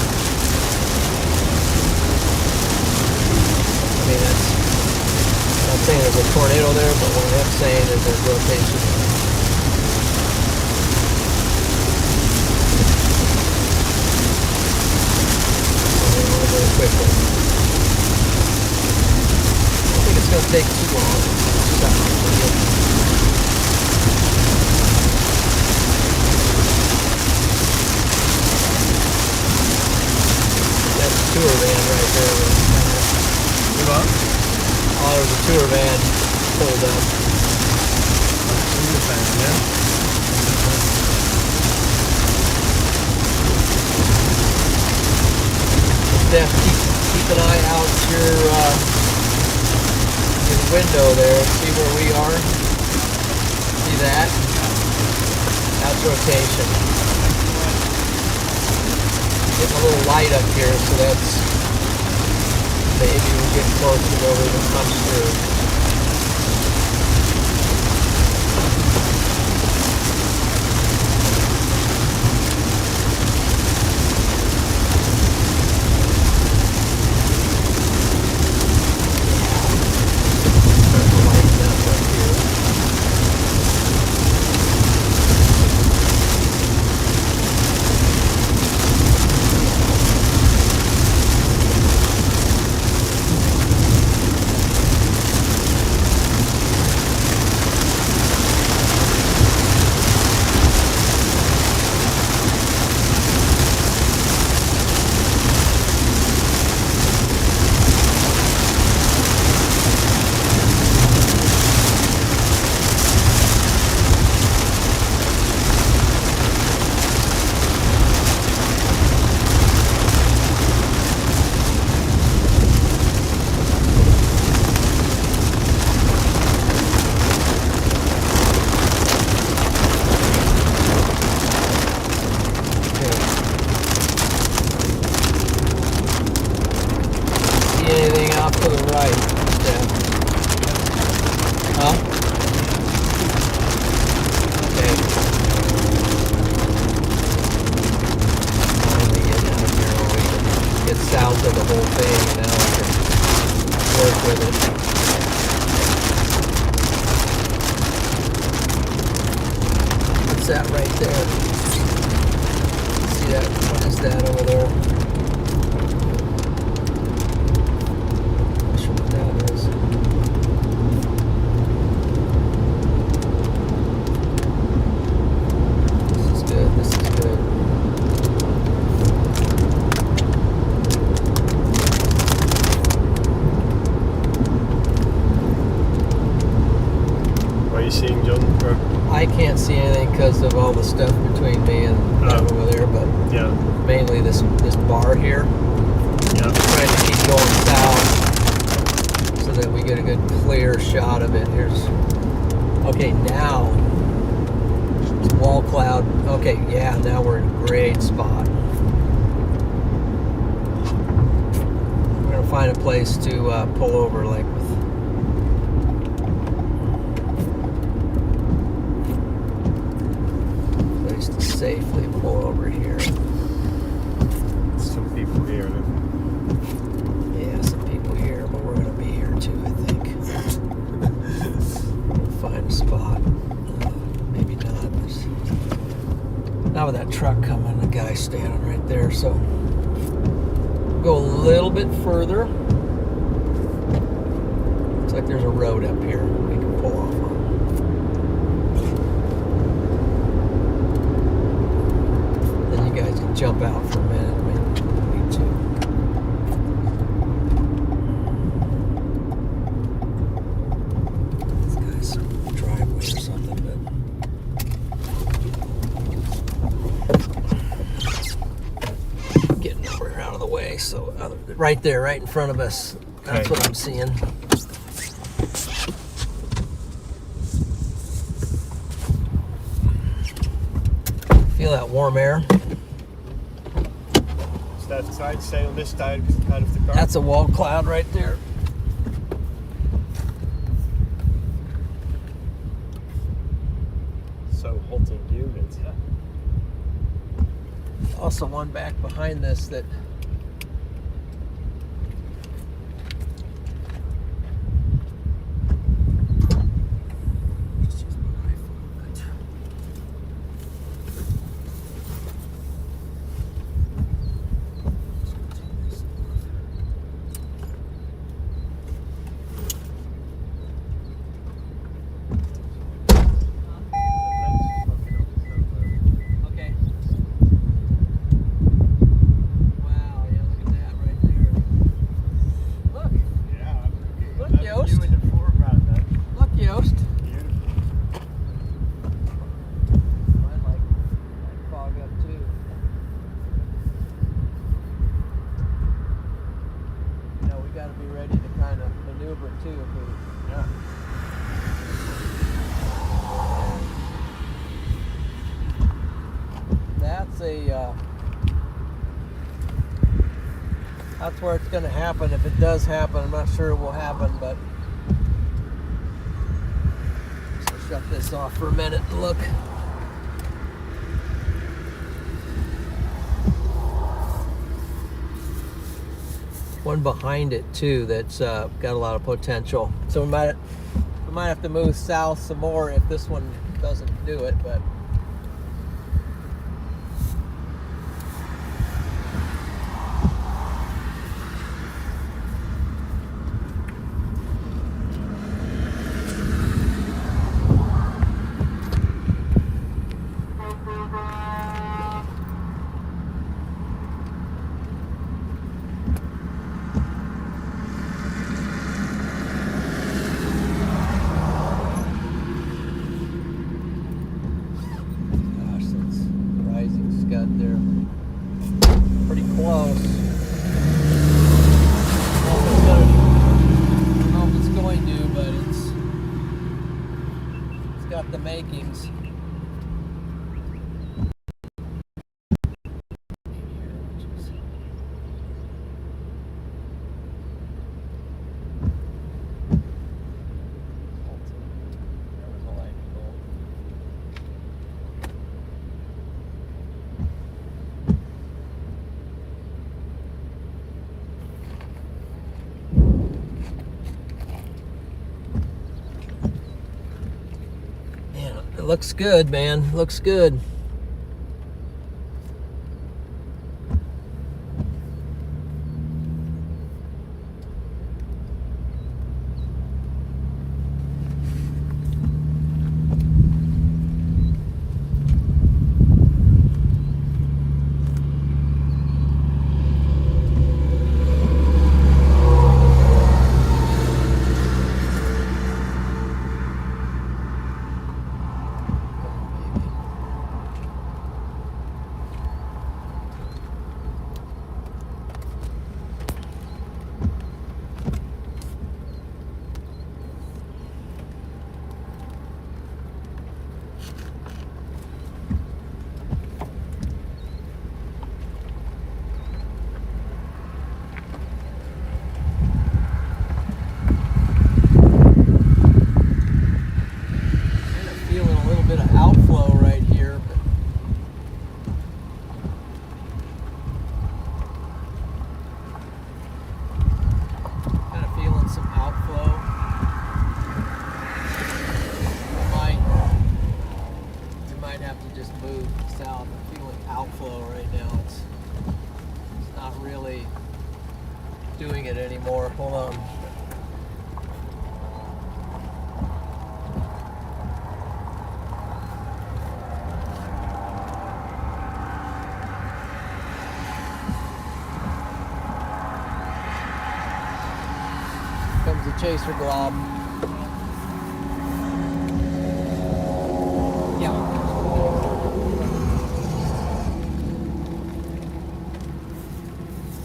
Speaker 2: I mean, I'm not saying there's a tornado there, but what I am saying is there's rotation. Really quickly. I don't think it's going to take too long. That's a tour van right there. Oh, there was a tour van pulled up. Steph, keep an eye out your window there. See where we are? See that? That's rotation. Getting a little light up here, so that's maybe we'll get close to where we can punch through. South of the whole thing, you know, I can work with it. What's that right there? See that? What is that over there? Not sure what that is. This is good. This is good.
Speaker 1: Seeing John? Or?
Speaker 2: I can't see anything because of all the stuff between me and over there, but
Speaker 1: yeah,
Speaker 2: mainly this bar here.
Speaker 1: Yeah,
Speaker 2: I'm trying to keep going south so that we get a good clear shot of it. Here's okay now. It's wall cloud. Okay, yeah, now we're in a great spot. We're gonna find a place to pull over, like with. Safely pull over here.
Speaker 1: Some people here.
Speaker 2: Yeah, some people here, but we're gonna be here too, I think. We'll find a spot. Maybe not. Not with that truck coming, the guy standing right there. So go a little bit further. Looks like there's a road up here we can pull off on. Jump out for a minute. away. So right there, right in front of us. That's
Speaker 1: Okay.
Speaker 2: what I'm seeing. Feel that warm air.
Speaker 1: Is that side stay on this side of the car?
Speaker 2: That's a wall cloud right there.
Speaker 1: so hot and humid.
Speaker 2: Also one back behind this that okay. Wow, yeah, look at that right there. Look,
Speaker 1: Yeah,
Speaker 2: Look,
Speaker 1: that's
Speaker 2: Joost.
Speaker 1: you in the foreground, man.
Speaker 2: look, Joost.
Speaker 1: Beautiful.
Speaker 2: Mine like fog up too. You know, we got to be ready to kind of maneuver too if we.
Speaker 1: Yeah.
Speaker 2: That's that's where it's going to happen. If it does happen, I'm not sure it will happen, but so shut this off for a minute and look. One behind it too that's got a lot of potential. So we might have to move south some more if this one doesn't do it, but. Gosh, that's rising scud there. Pretty close. I don't know if it's going to, but it's got the makings. Man, it looks good, man. Looks good. Kind of feeling a little bit of outflow right here, but kind of feeling some outflow. We might have to just move south. I'm feeling outflow right now. It's not really doing it anymore. Hold on. Comes the chaser glob. Yeah.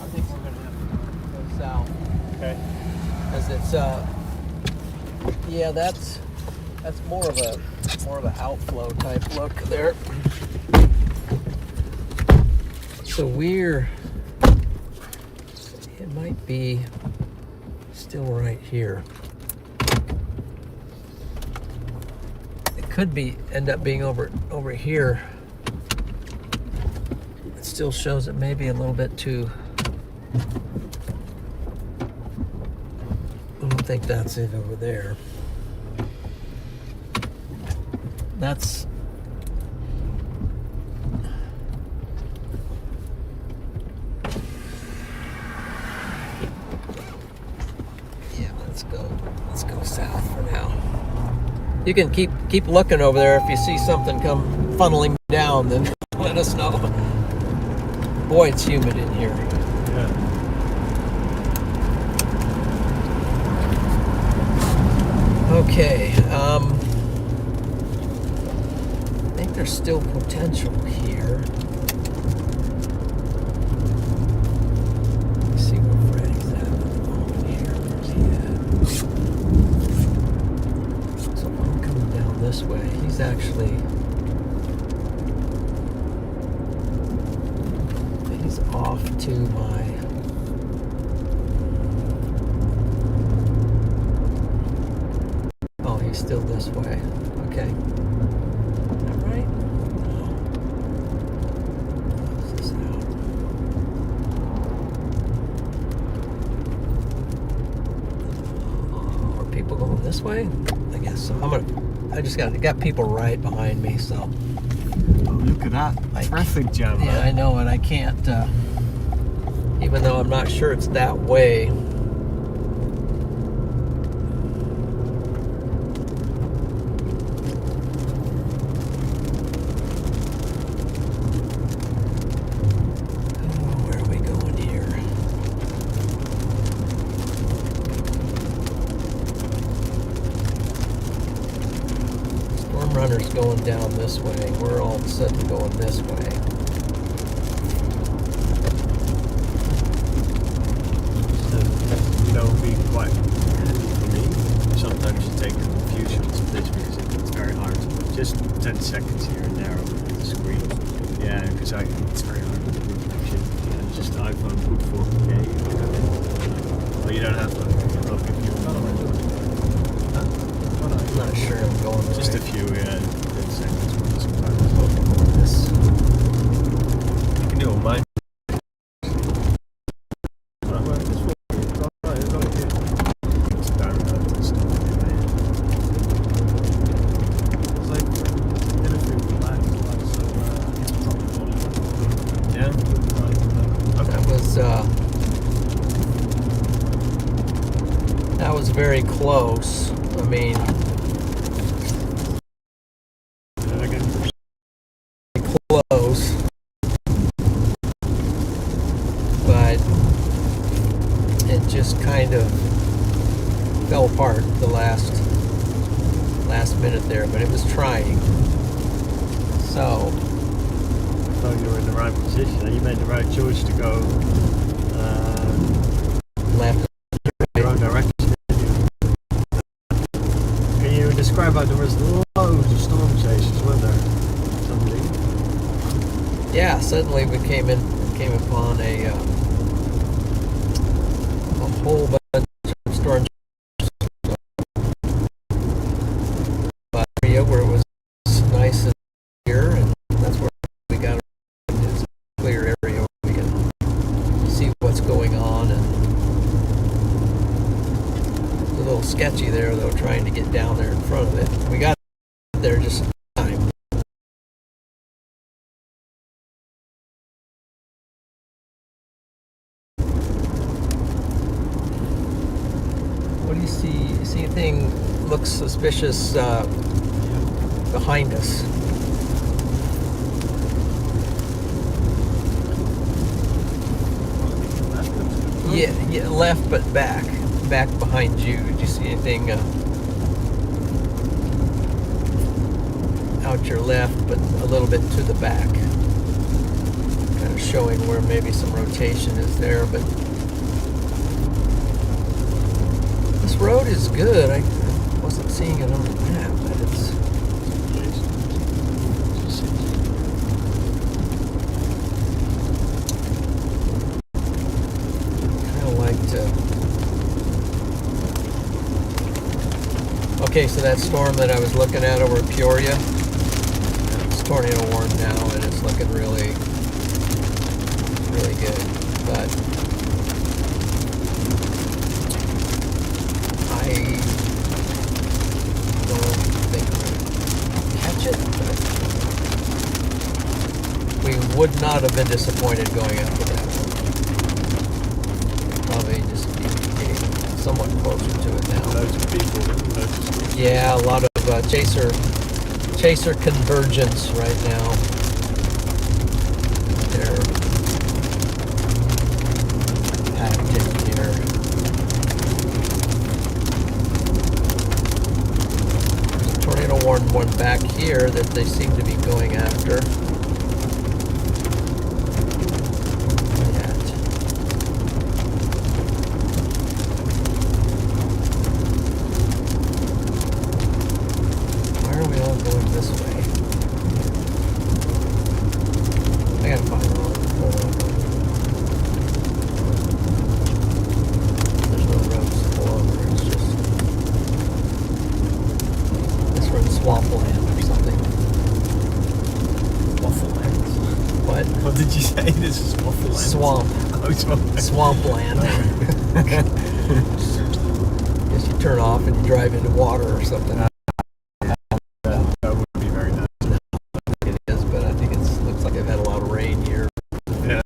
Speaker 2: I think yeah, that's more of an outflow type look there. So it might be still right here. It could end up being over here. It still shows it maybe a little bit too. I don't think that's it over there. That's yeah, let's go south for now. You can keep looking over there. If you see something come funneling down, then let us know. Boy, it's humid in here.
Speaker 1: Yeah.
Speaker 2: Okay, I think there's still potential here. Let's see where Freddy's at here. Where's he at? So I'm coming down this way. He's off to my. Oh, he's still this way. Okay. All right. Close this out. Are people going this way? I guess so. I just got people right behind me, so.
Speaker 1: Oh, look at that traffic jam.
Speaker 2: Yeah, I know, and I can't. Even though I'm not sure it's that way. Runner's going down this way. We're all of a sudden going this way.
Speaker 1: So, that would be quite handy for me. Sometimes you take a few shots of this music. It's very hard. Just 10 seconds here and there on the screen. Yeah, because it's very hard with the connection. And just the iPhone good for 4K. Well, you don't have to. I'll give you a color.
Speaker 2: I'm not sure I'm going
Speaker 1: just
Speaker 2: right.
Speaker 1: a few 10 seconds.
Speaker 2: This.
Speaker 1: You can do all mine.
Speaker 2: That was very close. I mean, close, but it just kind of fell apart the last minute there, but it was trying. So,
Speaker 1: so you were in the right position. You made the right choice to go
Speaker 2: left.
Speaker 1: Your own direction. Can you describe how there was loads of storm chasers, weren't there? Suddenly.
Speaker 2: Yeah, suddenly we came upon a whole bunch of storm area where it was nice and clear, and that's where we got this clear area where we can see what's going on. And it's a little sketchy there, though, trying to get down there in front of it. We got there just in time. What do you see? See anything looks suspicious behind us? Yeah, left but back behind you. Did you see anything out your left, but a little bit to the back? Kind of showing where maybe some rotation is there, but this road is good. I wasn't seeing it on the map, but it's... kind of like to... Okay, so that storm that I was looking at over in Peoria, it's tornado warned now, and it's looking really, really good. But I don't think we'll catch it, but we would not have been disappointed going after that one. Probably just be somewhat closer to it now.
Speaker 1: Loads of people.
Speaker 2: Yeah, a lot of chaser convergence right now. They're packed in here. There's a tornado warned one back here that they seem to be going after. Why are we all going this way? I gotta find one. Hold on. There's no roads to pull over. It's just this from swampland or something.
Speaker 3: Waffleland.
Speaker 2: What?
Speaker 1: What did you say? This is Waffleland.
Speaker 2: Swamp.
Speaker 1: Oh, swamp.
Speaker 2: Swampland. Guess you turn off and you drive into water or something.
Speaker 1: That would be very nice.
Speaker 2: It is, but I think it looks like they've had a lot of rain here.
Speaker 1: Yeah.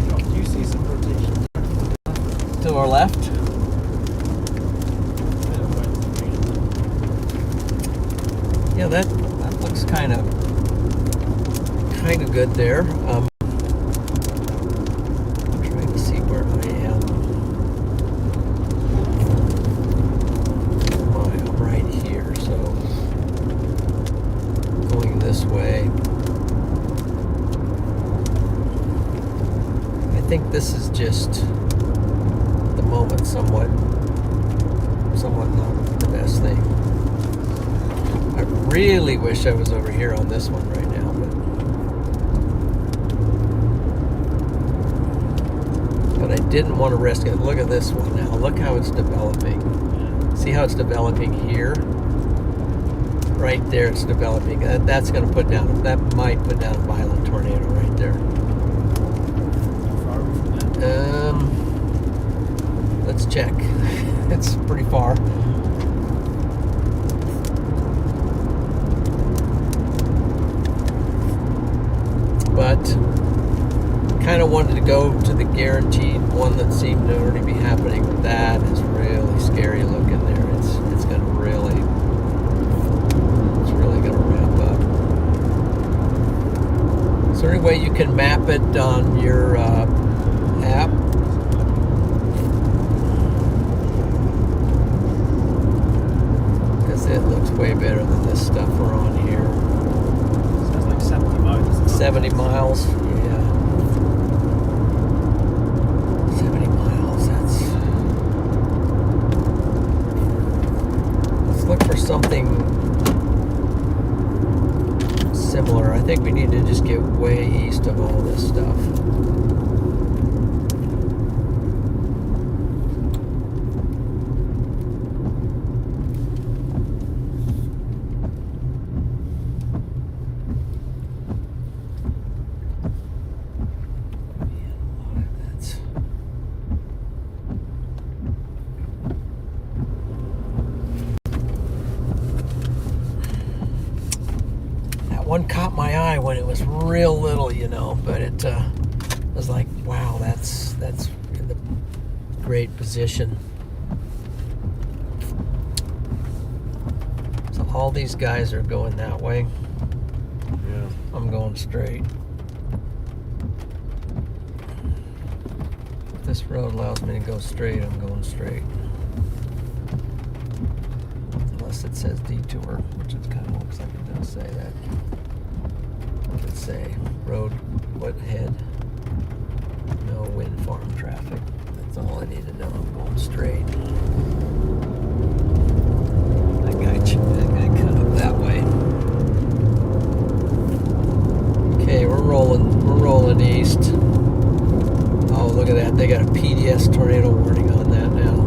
Speaker 3: Do you see some rotation?
Speaker 2: To our left. Yeah, that looks kind of good there. I'm trying to see where I am. I'm right here, so going this way. I think this is just the moment somewhat not the best thing. I really wish I was over here on this one right now, but I didn't want to risk it. Look at this one now. Look how it's developing. See how it's developing here? Right there it's developing. That's going to that might put down a violent tornado right there.
Speaker 3: Far from that.
Speaker 2: Let's check. It's pretty far. But kind of wanted to go to the guaranteed one that seemed to already be happening. That is really scary looking there. It's gonna really gonna ramp up. Is there any way you can map it on your app? Because it looks way better than this stuff we're on here.
Speaker 3: Sounds like 70 miles.
Speaker 2: 70 miles, yeah. 70 miles, let's look for something similar. I think we need to just get way east of all this stuff. One caught my eye when it was real little, but it was like, wow, that's in the great position. So all these guys are going that way.
Speaker 1: Yeah.
Speaker 2: I'm going straight. If this road allows me to go straight, I'm going straight. Unless it says detour, which it kind of looks like it does say that. What does it say? Road, what head? No wind farm traffic. That's all I need to know. I'm going straight. That guy cut up that way. Okay, we're rolling east. Oh, look at that. They got a PDS tornado warning on that now.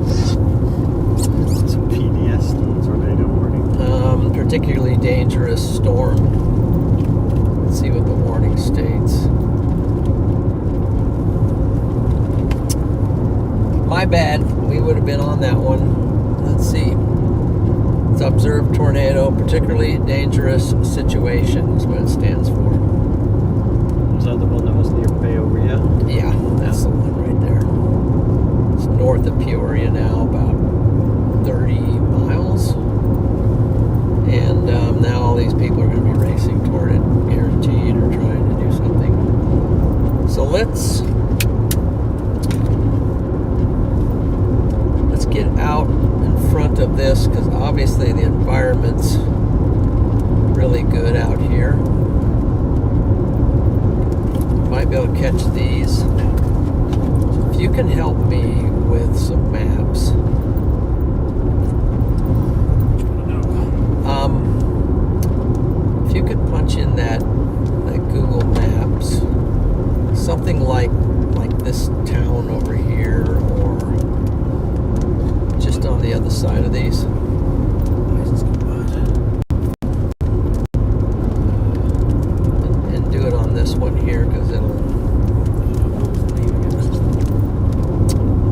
Speaker 1: It's a PDS tornado warning.
Speaker 2: Particularly dangerous storm. Let's see what the warning states. My bad. We would have been on that one. Let's see. It's observed tornado, particularly dangerous situation is what it stands for.
Speaker 1: Was that the one that was near Peoria?
Speaker 2: Yeah, that's the one right there. It's north of Peoria now, about 30 miles. And now all these people are going to be racing toward it, guaranteed, or trying to do something. So let's get out in front of this, because obviously the environment's really good out here. Might be able to catch these. So if you can help me with some maps. If you could punch in that Google Maps, something like this town over here, or just on the other side of these. And do it on this one here, because it'll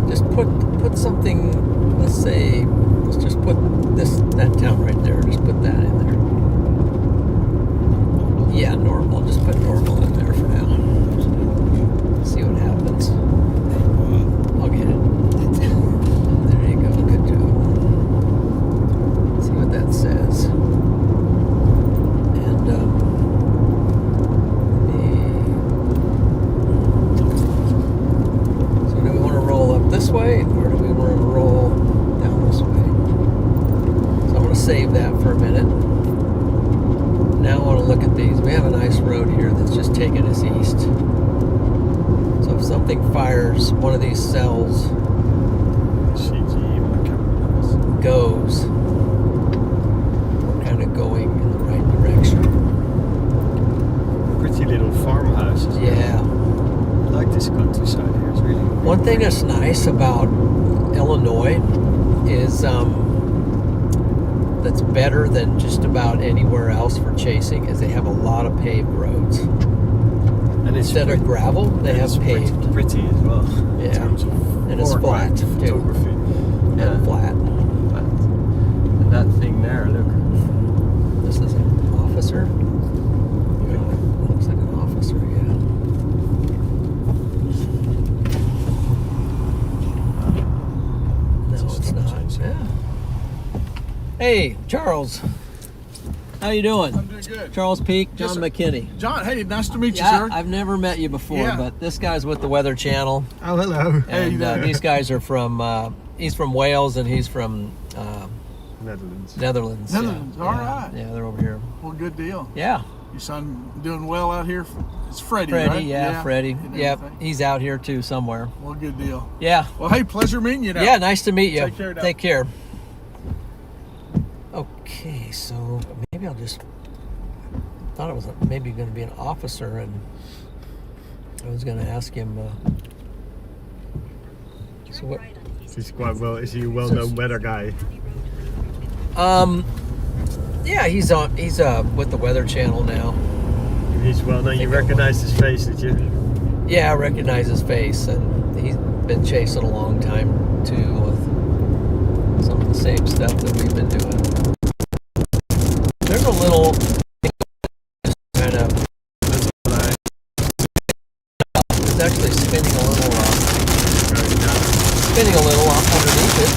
Speaker 2: just put something. Let's say, let's just put that town right there. Just put that in there. Yeah, normal. Just put normal in there for now. See what happens. I'll get it. There you go. Good job. See what that says. And so do we want to roll up this way, or do we want to roll down this way? So I'm going to save that for a minute. Now I want to look at these. We have a nice road here that's just taking us east. So if something fires, one of these cells goes, we're kind of going in the right direction.
Speaker 1: Pretty little farmhouses.
Speaker 2: Yeah.
Speaker 1: I like this countryside here. It's really
Speaker 2: One thing that's nice about Illinois is that's better than just about anywhere else for chasing is they have a lot of paved roads.
Speaker 1: And
Speaker 2: Instead of gravel, they have paved.
Speaker 1: Pretty as well.
Speaker 2: Yeah.
Speaker 1: In terms of
Speaker 2: And it's flat, too.
Speaker 1: photography.
Speaker 2: And flat.
Speaker 1: Flat. And that thing there, look.
Speaker 2: This is an officer. Looks like an officer, yeah. No, it's not. Yeah. Hey, Charles. How you doing?
Speaker 3: I'm doing good.
Speaker 2: Charles Peak, John
Speaker 3: Yes, sir.
Speaker 2: McKinney.
Speaker 3: John, hey, nice to meet you,
Speaker 2: Yeah,
Speaker 3: sir.
Speaker 2: I've never met you before,
Speaker 3: Yeah.
Speaker 2: but this guy's with the Weather Channel.
Speaker 1: Oh, hello.
Speaker 3: Hey
Speaker 2: And
Speaker 3: there.
Speaker 2: these guys are from, he's from Wales and he's from
Speaker 1: Netherlands.
Speaker 2: Netherlands.
Speaker 3: Netherlands,
Speaker 2: Yeah.
Speaker 3: all
Speaker 2: Yeah.
Speaker 3: right.
Speaker 2: Yeah, they're over here.
Speaker 3: Well, good deal.
Speaker 2: Yeah.
Speaker 3: Your son doing well out here? It's Freddie,
Speaker 2: Freddie,
Speaker 3: right?
Speaker 2: yeah, Freddie.
Speaker 3: and
Speaker 2: Yep,
Speaker 3: everything.
Speaker 2: he's out here too somewhere.
Speaker 3: Well, good deal.
Speaker 2: Yeah.
Speaker 3: Well, hey, pleasure meeting you now.
Speaker 2: Yeah, nice to meet you.
Speaker 3: Take care now.
Speaker 2: Take care. Okay, so maybe I'll just thought it was maybe going to be an officer, and I was going to ask him. So what?
Speaker 1: He's quite well. Is he a well-known weather guy?
Speaker 2: Yeah, he's with the Weather Channel now.
Speaker 1: He's well-known. You recognize his face, did you?
Speaker 2: Yeah, I recognize his face, and he's been chasing a long time too with some of the same stuff that we've been doing. There's a little kind of. It's actually spinning a little underneath it.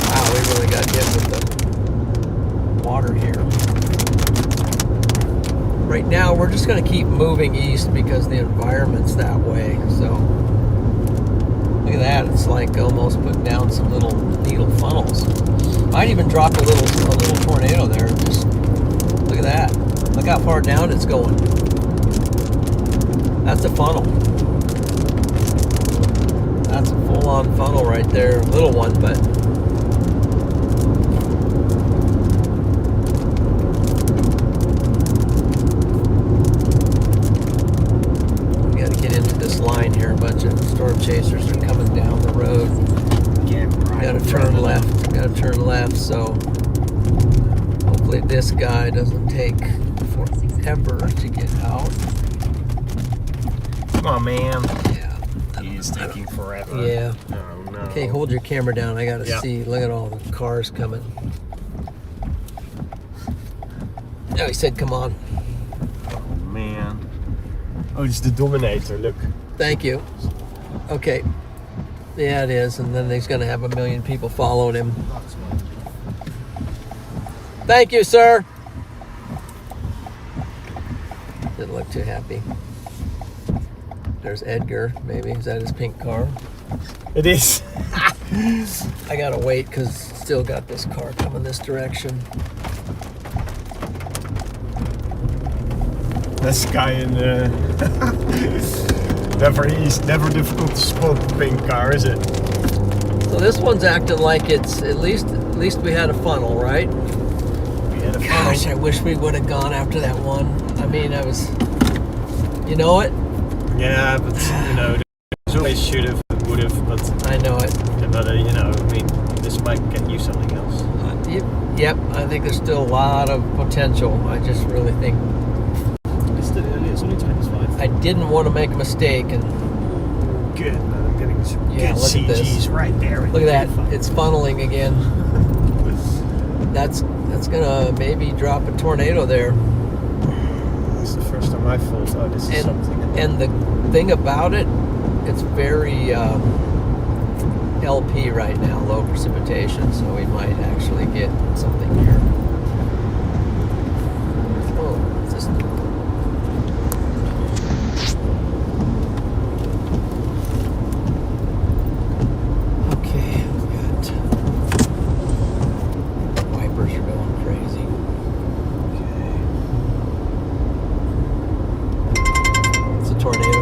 Speaker 2: Wow, we really got hit with the water here. Right now, we're just going to keep moving east because the environment's that way. So, look at that. It's like almost putting down some little needle funnels. Might even drop a little tornado there. Just look at that. Look how far down it's going. That's a funnel. full-on funnel right there. A little one, but we got to get into this line here. A bunch of storm chasers are coming down the road. Got to turn left. Got to turn left. So hopefully this guy doesn't take forever to get out.
Speaker 1: Come on, man.
Speaker 2: Yeah.
Speaker 1: He is taking forever.
Speaker 2: Yeah.
Speaker 1: Oh, no.
Speaker 2: Okay, hold your camera down. I gotta see. Look at all the cars coming. Oh, he said, "Come on."
Speaker 1: Oh, man. Oh, it's the Dominator. Look.
Speaker 2: Thank you. Okay. Yeah, it is. And then he's gonna have 1 million people following him. Thank you, sir. Didn't look too happy. There's Edgar, maybe. Is that his pink car?
Speaker 1: It is.
Speaker 2: I gotta wait because still got this car coming this direction.
Speaker 1: This guy in never difficult to spot the pink car, is it?
Speaker 2: So this one's acting like it's at least we had a funnel, right?
Speaker 1: We had a
Speaker 2: Gosh,
Speaker 1: funnel.
Speaker 2: I wish we would have gone after that one. I mean, I was, you know it?
Speaker 1: Yeah, but you know, there's always should have, would have, but
Speaker 2: I know it.
Speaker 1: you know, I mean, this might get you something else.
Speaker 2: Yep, I think there's still a lot of potential. I just really think
Speaker 3: It's still early, it's only 25.
Speaker 2: I didn't want to make a mistake. And
Speaker 1: Good, man. I'm getting some
Speaker 2: Yeah,
Speaker 1: good
Speaker 2: look at this.
Speaker 1: CGs right there.
Speaker 2: look at that, it's funneling again. That's gonna maybe drop a tornado there.
Speaker 1: This is the first time I thought, oh, this is something.
Speaker 2: And the thing about it, it's very LP right now, low precipitation, so we might actually get something here. Oh, what's this? Okay, we got wipers are going crazy. It's a tornado.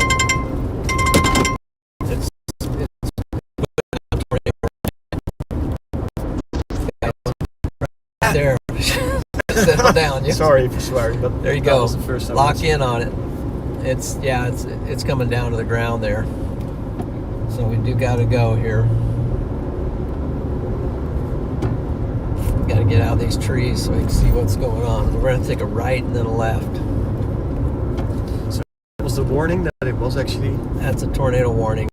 Speaker 2: There. Settle down. Yes.
Speaker 1: Sorry for swearing, but
Speaker 2: There you
Speaker 1: that
Speaker 2: go.
Speaker 1: was the first time
Speaker 2: Lock in on it. It's coming down to the ground there. So we do got to go here. Got to get out of these trees so we can see what's going on. We're going to take a right and then a left.
Speaker 1: That was the warning that it was actually.
Speaker 2: That's a tornado warning.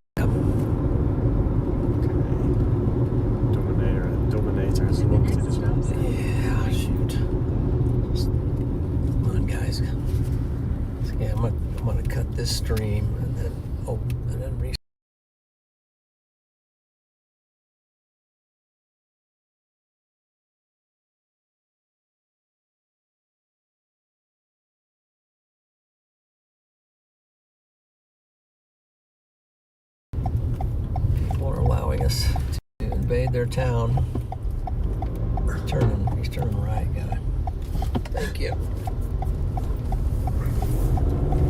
Speaker 1: Dominator is locked in as well.
Speaker 2: Yeah, shoot. Come on, guys. Okay, I'm gonna cut this stream and then restart. People are allowing us to invade their town. He's turning right, guy. Thank you.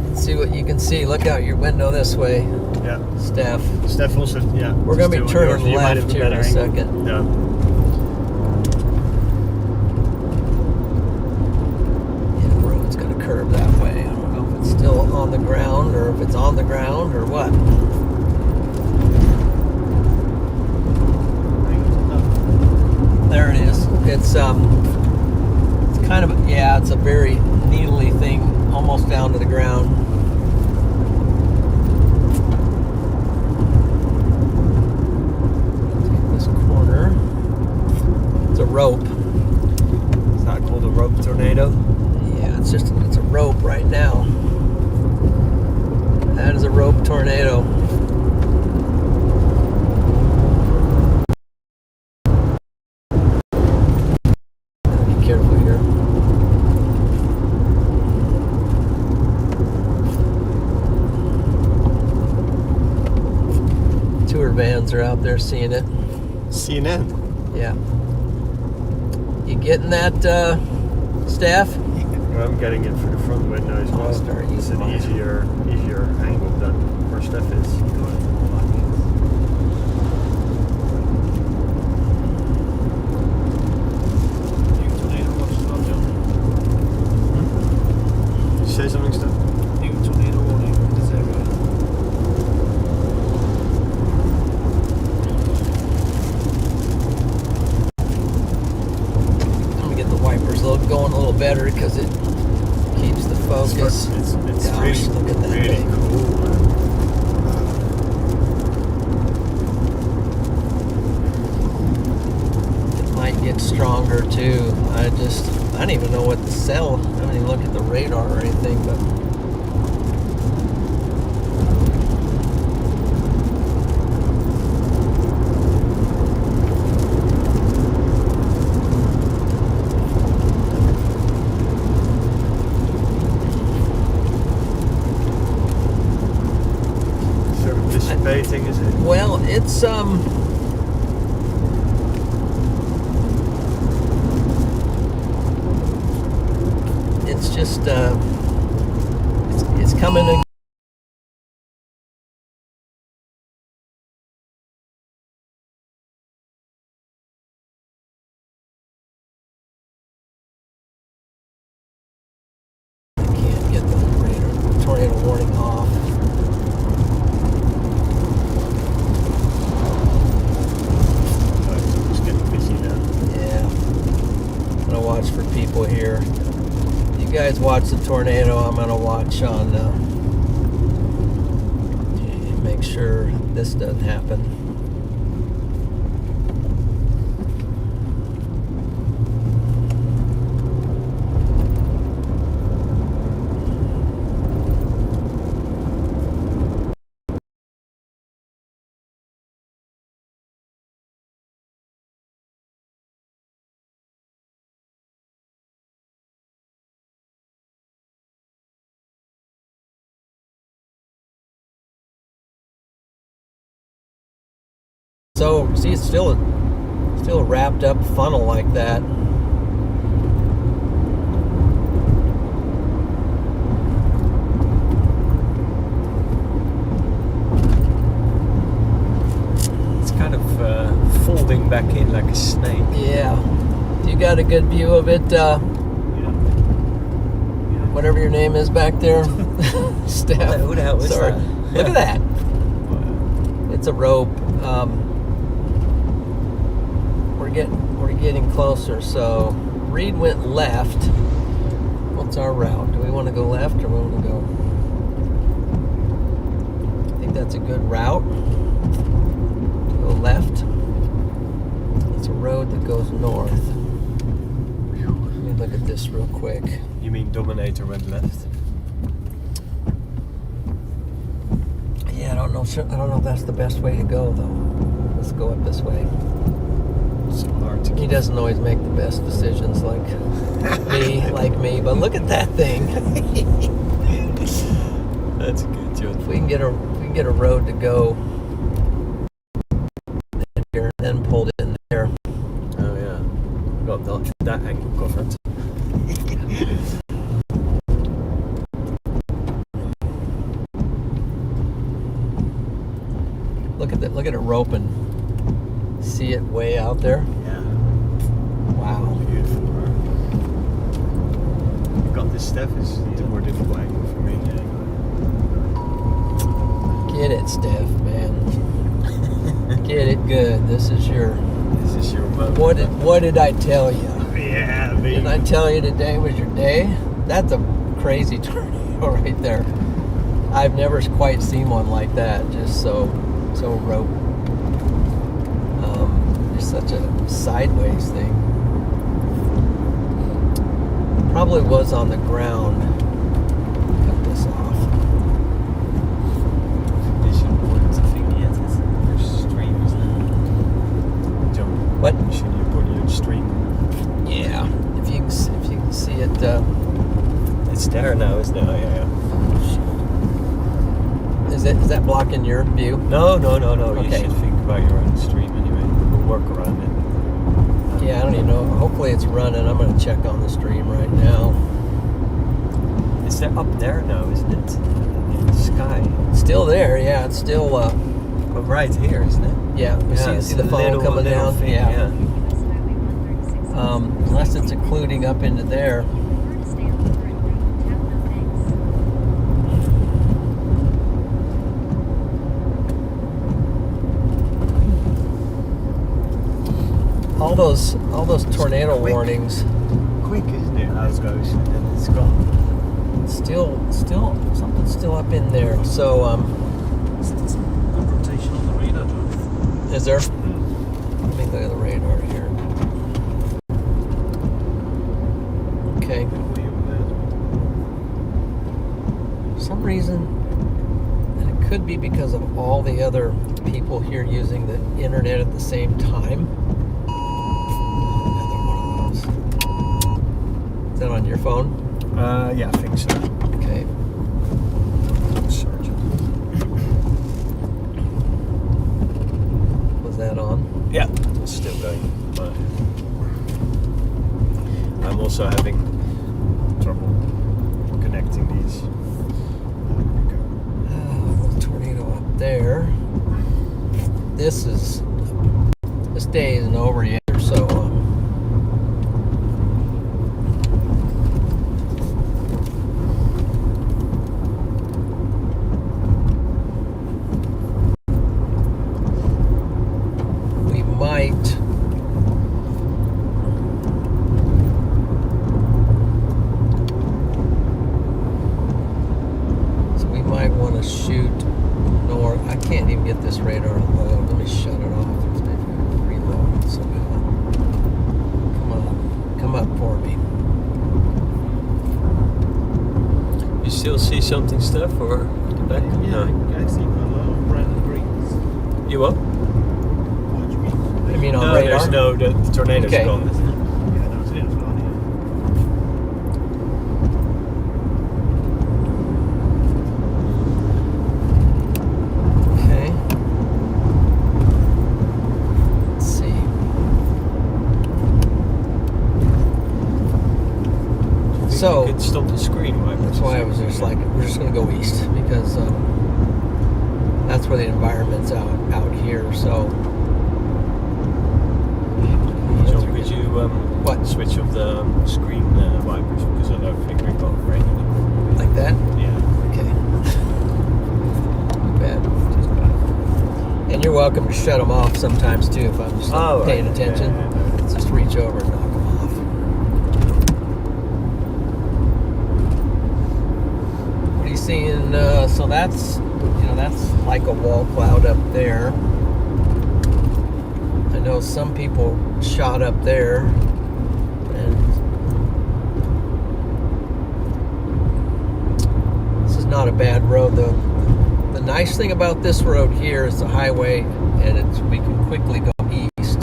Speaker 2: Let's see what you can see. Look out your window this way,
Speaker 1: Yeah.
Speaker 2: Steph.
Speaker 1: Steph also, yeah.
Speaker 2: We're gonna be
Speaker 1: still on
Speaker 2: turning
Speaker 1: yours. You might have
Speaker 2: left here in a
Speaker 1: better angle.
Speaker 2: second.
Speaker 1: Yeah.
Speaker 2: Yeah, the road's gonna curve that way. I don't know if it's still on the ground or if it's on the ground or what. There it is. It's kind of, yeah, it's a very needly thing, almost down to the ground. Take this corner. It's a rope.
Speaker 1: It's not called a rope tornado.
Speaker 2: Yeah, it's a rope right now. That is a rope tornado. Be careful here. Tour vans are out there seeing it.
Speaker 1: CNN.
Speaker 2: Yeah. You getting that, Steph?
Speaker 1: I'm getting it for the front window as well.
Speaker 2: I'll start
Speaker 1: It's
Speaker 2: using
Speaker 1: an
Speaker 2: mine.
Speaker 1: easier angle than where Steph is.
Speaker 2: focus.
Speaker 1: It's
Speaker 2: Gosh,
Speaker 1: really,
Speaker 2: look at that
Speaker 1: really
Speaker 2: thing.
Speaker 1: cool.
Speaker 2: It might get stronger too. I don't even know what to sell. I haven't even looked at the radar or anything, but
Speaker 1: Sort of dissipating, is it?
Speaker 2: well, it's just it's coming in. I can't get the tornado warning off.
Speaker 1: Oh, it's almost getting busy now.
Speaker 2: Yeah. I'm gonna watch for people here. You guys watch the tornado. I'm gonna watch on make sure this doesn't happen. So see, it's still a wrapped up funnel like that.
Speaker 1: It's kind of folding back in like a snake.
Speaker 2: Yeah. You got a good view of it, whatever your name is back there, Steph.
Speaker 1: Who the hell is
Speaker 2: Sorry.
Speaker 1: that?
Speaker 2: Look at that. It's a rope. We're getting closer. So Reed went left. What's our route? Do we want to go left or we want to go? I think that's a good route. Go left. It's a road that goes north. Let me look at this real quick.
Speaker 1: You mean Dominator went left?
Speaker 2: Yeah, I don't know if that's the best way to go though. Let's go up this way.
Speaker 1: It's so hard to
Speaker 2: He
Speaker 1: keep.
Speaker 2: doesn't always make the best decisions like me, but look at that thing.
Speaker 1: That's a good job.
Speaker 2: If we can get a road to go here, then pulled in there.
Speaker 1: Oh yeah, got that angle covered.
Speaker 2: Look at it roping. See it way out there?
Speaker 1: Yeah,
Speaker 2: Wow.
Speaker 1: beautiful. You got this stuff is the more difficult angle for me.
Speaker 2: Get it, Steph, man. Get it good. This is your
Speaker 1: moment.
Speaker 2: what did I tell you?
Speaker 1: Yeah, me.
Speaker 2: Didn't I tell you today was your day? That's a crazy tornado right there. I've never quite seen one like that. Just so rope. Just such a sideways thing. Probably was on the ground. Cut this off. What?
Speaker 1: Should you put your stream?
Speaker 2: Yeah. If you can see it.
Speaker 1: It's there now, isn't it? Oh, yeah.
Speaker 2: Is that blocking your view?
Speaker 1: No. You
Speaker 2: Okay.
Speaker 1: should think about your own stream anyway. We'll work around it.
Speaker 2: Yeah, I don't even know. Hopefully it's running. I'm going to check on the stream right now.
Speaker 1: It's there up there now, isn't it? In the sky.
Speaker 2: Still there, yeah. It's still,
Speaker 1: But right here, isn't it?
Speaker 2: yeah. You see
Speaker 1: it's
Speaker 2: the
Speaker 1: a
Speaker 2: phone
Speaker 1: little
Speaker 2: coming down?
Speaker 1: thing,
Speaker 2: Yeah.
Speaker 4: US Highway 136.
Speaker 2: Unless it's occluding up into there.
Speaker 4: Prefer to stay on the current route. Tap no thanks.
Speaker 2: All those tornado
Speaker 1: Quick.
Speaker 2: warnings
Speaker 1: Quick, isn't it? How it goes, and then it's gone.
Speaker 2: Still, something's still up in there. So,
Speaker 3: There's some good rotation on the radar, John.
Speaker 2: is there? Let me look at the radar here. Okay. For some reason, and it could be because of all the other people here using the internet at the same time. Another one of those. Is that on your phone?
Speaker 1: Yeah, I think so.
Speaker 2: Okay.
Speaker 1: Sergeant.
Speaker 2: Was that on?
Speaker 1: Yeah, it's still going. But I'm also having trouble connecting these.
Speaker 2: Little tornado up there. This day isn't over yet, so we might want to shoot north. I can't even get this radar to load. Let me shut it off. Let's maybe reload it somehow. Come up for me.
Speaker 1: You still see something stuff or at the back?
Speaker 3: Yeah,
Speaker 1: No.
Speaker 3: I see a lot of red and greens.
Speaker 1: You what?
Speaker 3: What do you mean?
Speaker 2: I mean on
Speaker 1: No,
Speaker 2: radar.
Speaker 1: there's no. The tornado's
Speaker 2: Okay.
Speaker 1: gone.
Speaker 3: Yeah, no, it's gone, yeah.
Speaker 2: Okay. Let's see. So
Speaker 1: You could stop the screen, right?
Speaker 2: that's why I was just like, we're just gonna go east because that's where the environment's out here. So.
Speaker 1: So could you
Speaker 2: What?
Speaker 1: switch off the screen wipers because I don't think we got rain anymore.
Speaker 2: Like that?
Speaker 1: Yeah.
Speaker 2: Okay. Too bad.
Speaker 1: Just bad.
Speaker 2: And you're welcome to shut them off sometimes too if I'm just
Speaker 1: Oh,
Speaker 2: paying
Speaker 1: right.
Speaker 2: attention.
Speaker 1: Yeah, yeah, yeah.
Speaker 2: Just reach over and knock them off. What are you seeing? So that's like a wall cloud up there. I know some people shot up there, and this is not a bad road though. The nice thing about this road here is the highway, and we can quickly go east.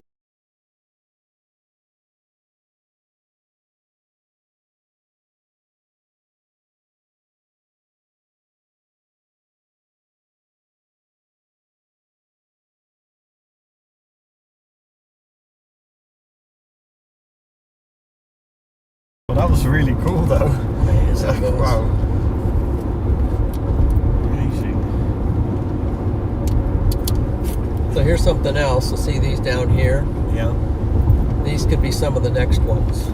Speaker 1: Well, that was really cool though. Wow. Amazing.
Speaker 2: So here's something else. So see these down here?
Speaker 1: Yeah.
Speaker 2: These could be some of the next ones.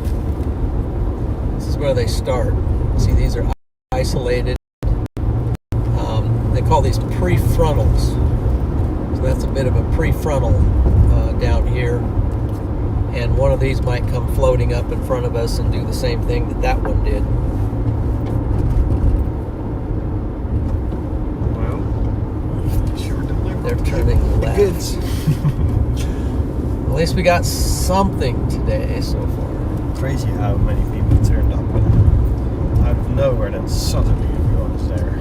Speaker 2: This is where they start. See, these are isolated. They call these prefrontals. So that's a bit of a prefrontal down here. And one of these might come floating up in front of us and do the same thing that one did.
Speaker 1: Well, sure delivered.
Speaker 2: They're turning left.
Speaker 1: Goods.
Speaker 2: At least we got something today so far.
Speaker 1: Crazy how many people turned up out of nowhere and suddenly everyone is there.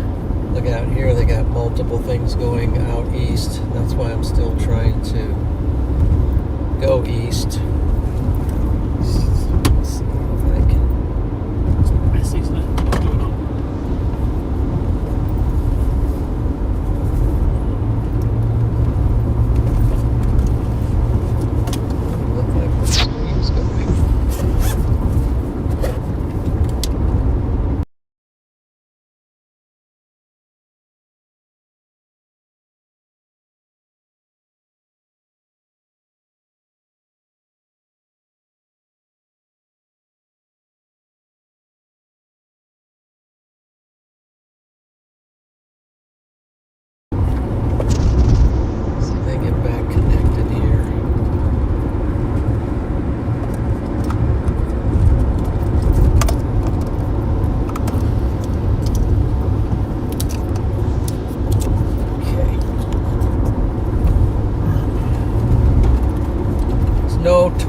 Speaker 2: Look out here, they got multiple things going out east. That's why I'm still trying to go east.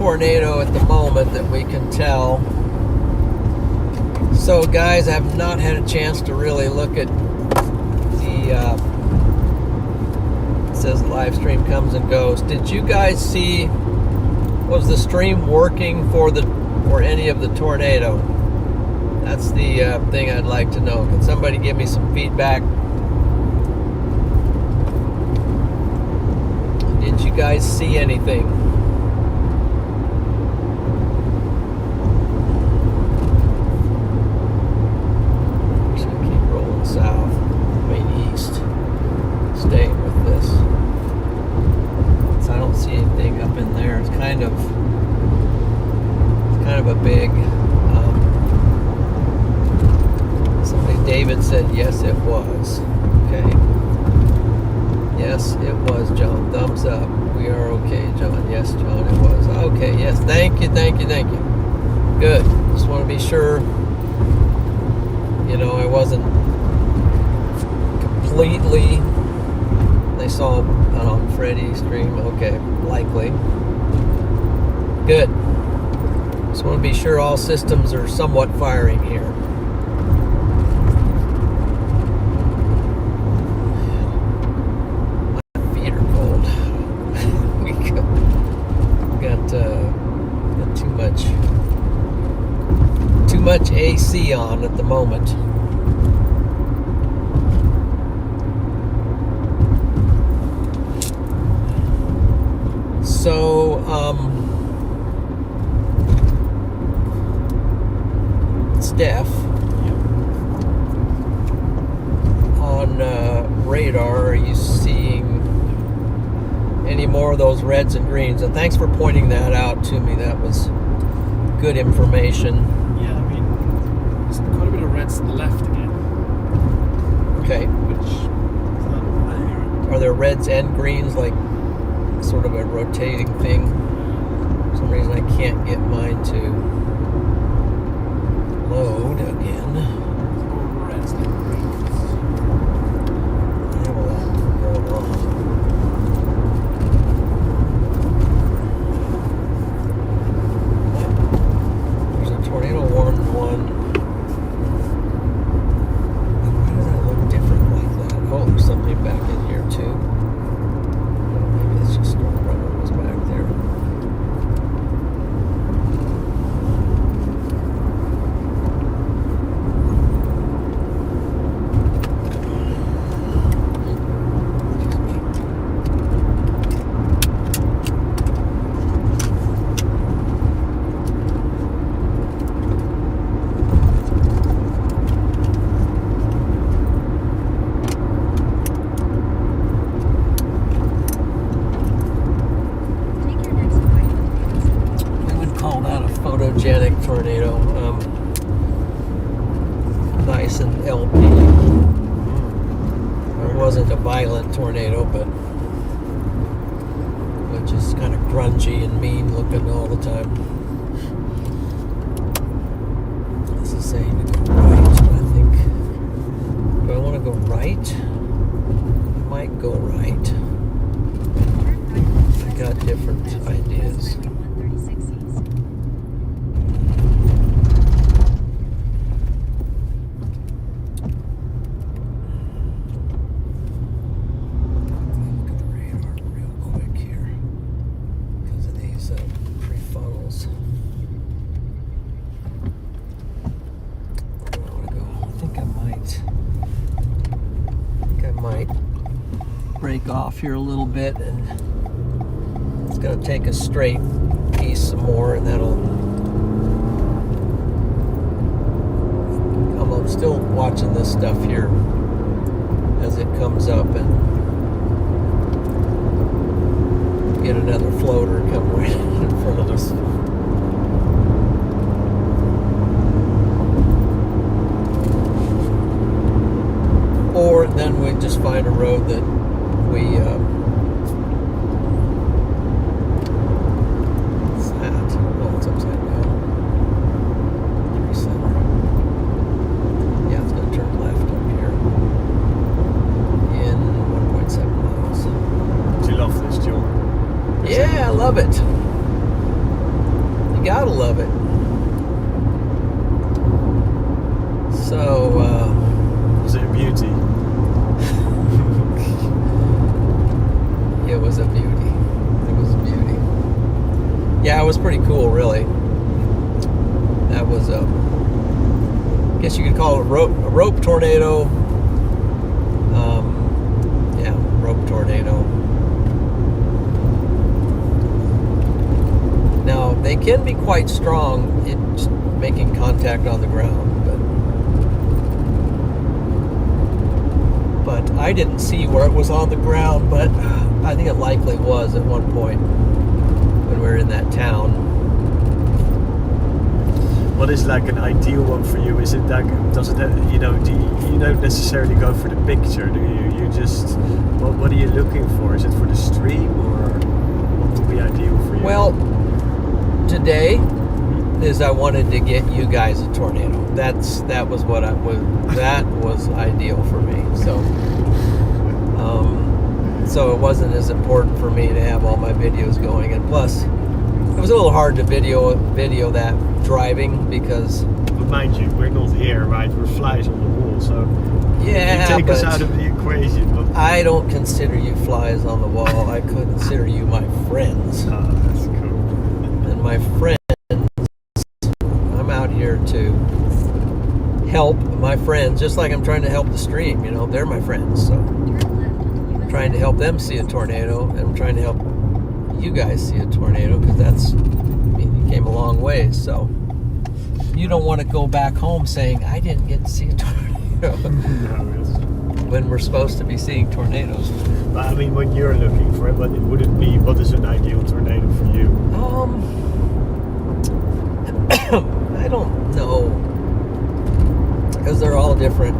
Speaker 2: tornado at the moment that we can tell. So guys, I have not had a chance to really look at the it says live stream comes and goes. Did you guys see, was the stream working for any of the tornado? That's the thing I'd like to know. Can somebody give me some feedback? Did you guys see anything? Should keep rolling south, east, staying with this. So I don't see anything up in there. It's kind of a big. David said yes, it was. Okay. Yes, it was, John. Thumbs up. We are okay, John. Yes, John, it was. Okay, yes. Thank you. Good. Just want to be sure, I wasn't completely. They saw on Freddie's stream. Okay, likely. Good. Just want to be sure all systems are somewhat firing here. Too much AC on at the moment. So, Steph, on radar, are you seeing any more of those reds and greens? And thanks for pointing that out to me. That was good information.
Speaker 3: Yeah, there's quite a bit of reds to the left again.
Speaker 2: Okay.
Speaker 3: Which is
Speaker 2: are there reds and greens, like sort of a rotating thing? For some reason I can't get mine to load again.
Speaker 3: more reds than greens.
Speaker 2: I have a lot going on. Tornado warned one. Why does that look different like that? Oh, there's something back in here too. Maybe it's just storm rubber was back there. Photogenic tornado, nice and LP. It wasn't a violent tornado, but just kind of grungy and mean looking all the time. This is saying to go right, I think. Do I want to go right? I might go right. I got different ideas. Break off here a little bit, and it's going to take a straight piece some more, and I'm still watching this stuff here as it comes up, and get another floater come right in front of us. Or then we just find a road that we what's that? Oh, it's upside down. Recenter. Yeah, it's going to turn left up here in 1.7 miles.
Speaker 1: Do you love this, John?
Speaker 2: Yeah, I love it. Yeah, it was pretty cool, really. That was I guess you could call it a rope tornado. Yeah, rope tornado. Now, they can be quite strong in just making contact on the ground, but I didn't see where it was on the ground, but I think it likely was at one point when we were in that town.
Speaker 1: What is like an ideal one for you? Is it like, does it, you know, you don't necessarily go for the picture, do you? You just, what are you looking for? Is it for the stream, or what would be ideal for you?
Speaker 2: Well, today is I wanted to get you guys a tornado. That was what that was ideal for me. So it wasn't as important for me to have all my videos going, and plus it was a little hard to video that driving because.
Speaker 1: But mind you, we're not here, right? We're flies on the wall, so
Speaker 2: Yeah,
Speaker 1: you take us out of the equation. But
Speaker 2: I don't consider you flies on the wall. I consider you my friends.
Speaker 1: that's cool.
Speaker 2: And my friends, I'm out here to help my friends, just like I'm trying to help the stream. You know, they're my friends, so
Speaker 4: Turn left onto
Speaker 2: I'm trying to help them see a tornado, and I'm trying to help you guys see a tornado because you came a long ways. So you don't want to go back home saying I didn't get to see a tornado when we're supposed to be seeing tornadoes.
Speaker 1: But I mean, when you're looking for it, what would it be? What is an ideal tornado for you?
Speaker 2: I don't know, because they're all different.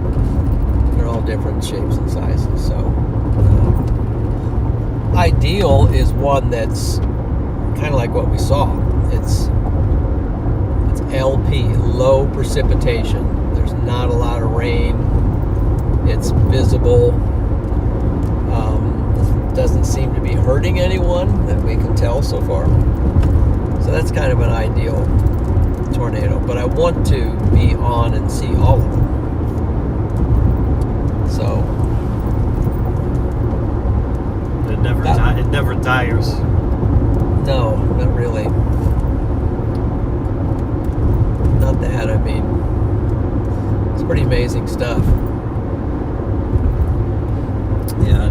Speaker 2: They're all different shapes and sizes. So, ideal is one that's kind of like what we saw. It's LP, low precipitation. There's not a lot of rain. It's visible. Doesn't seem to be hurting anyone that we can tell so far. So that's kind of an ideal tornado. But I want to be on and see all of them. So
Speaker 1: It never tires.
Speaker 2: no, not really. Not that. I mean, it's pretty amazing stuff.
Speaker 1: Yeah,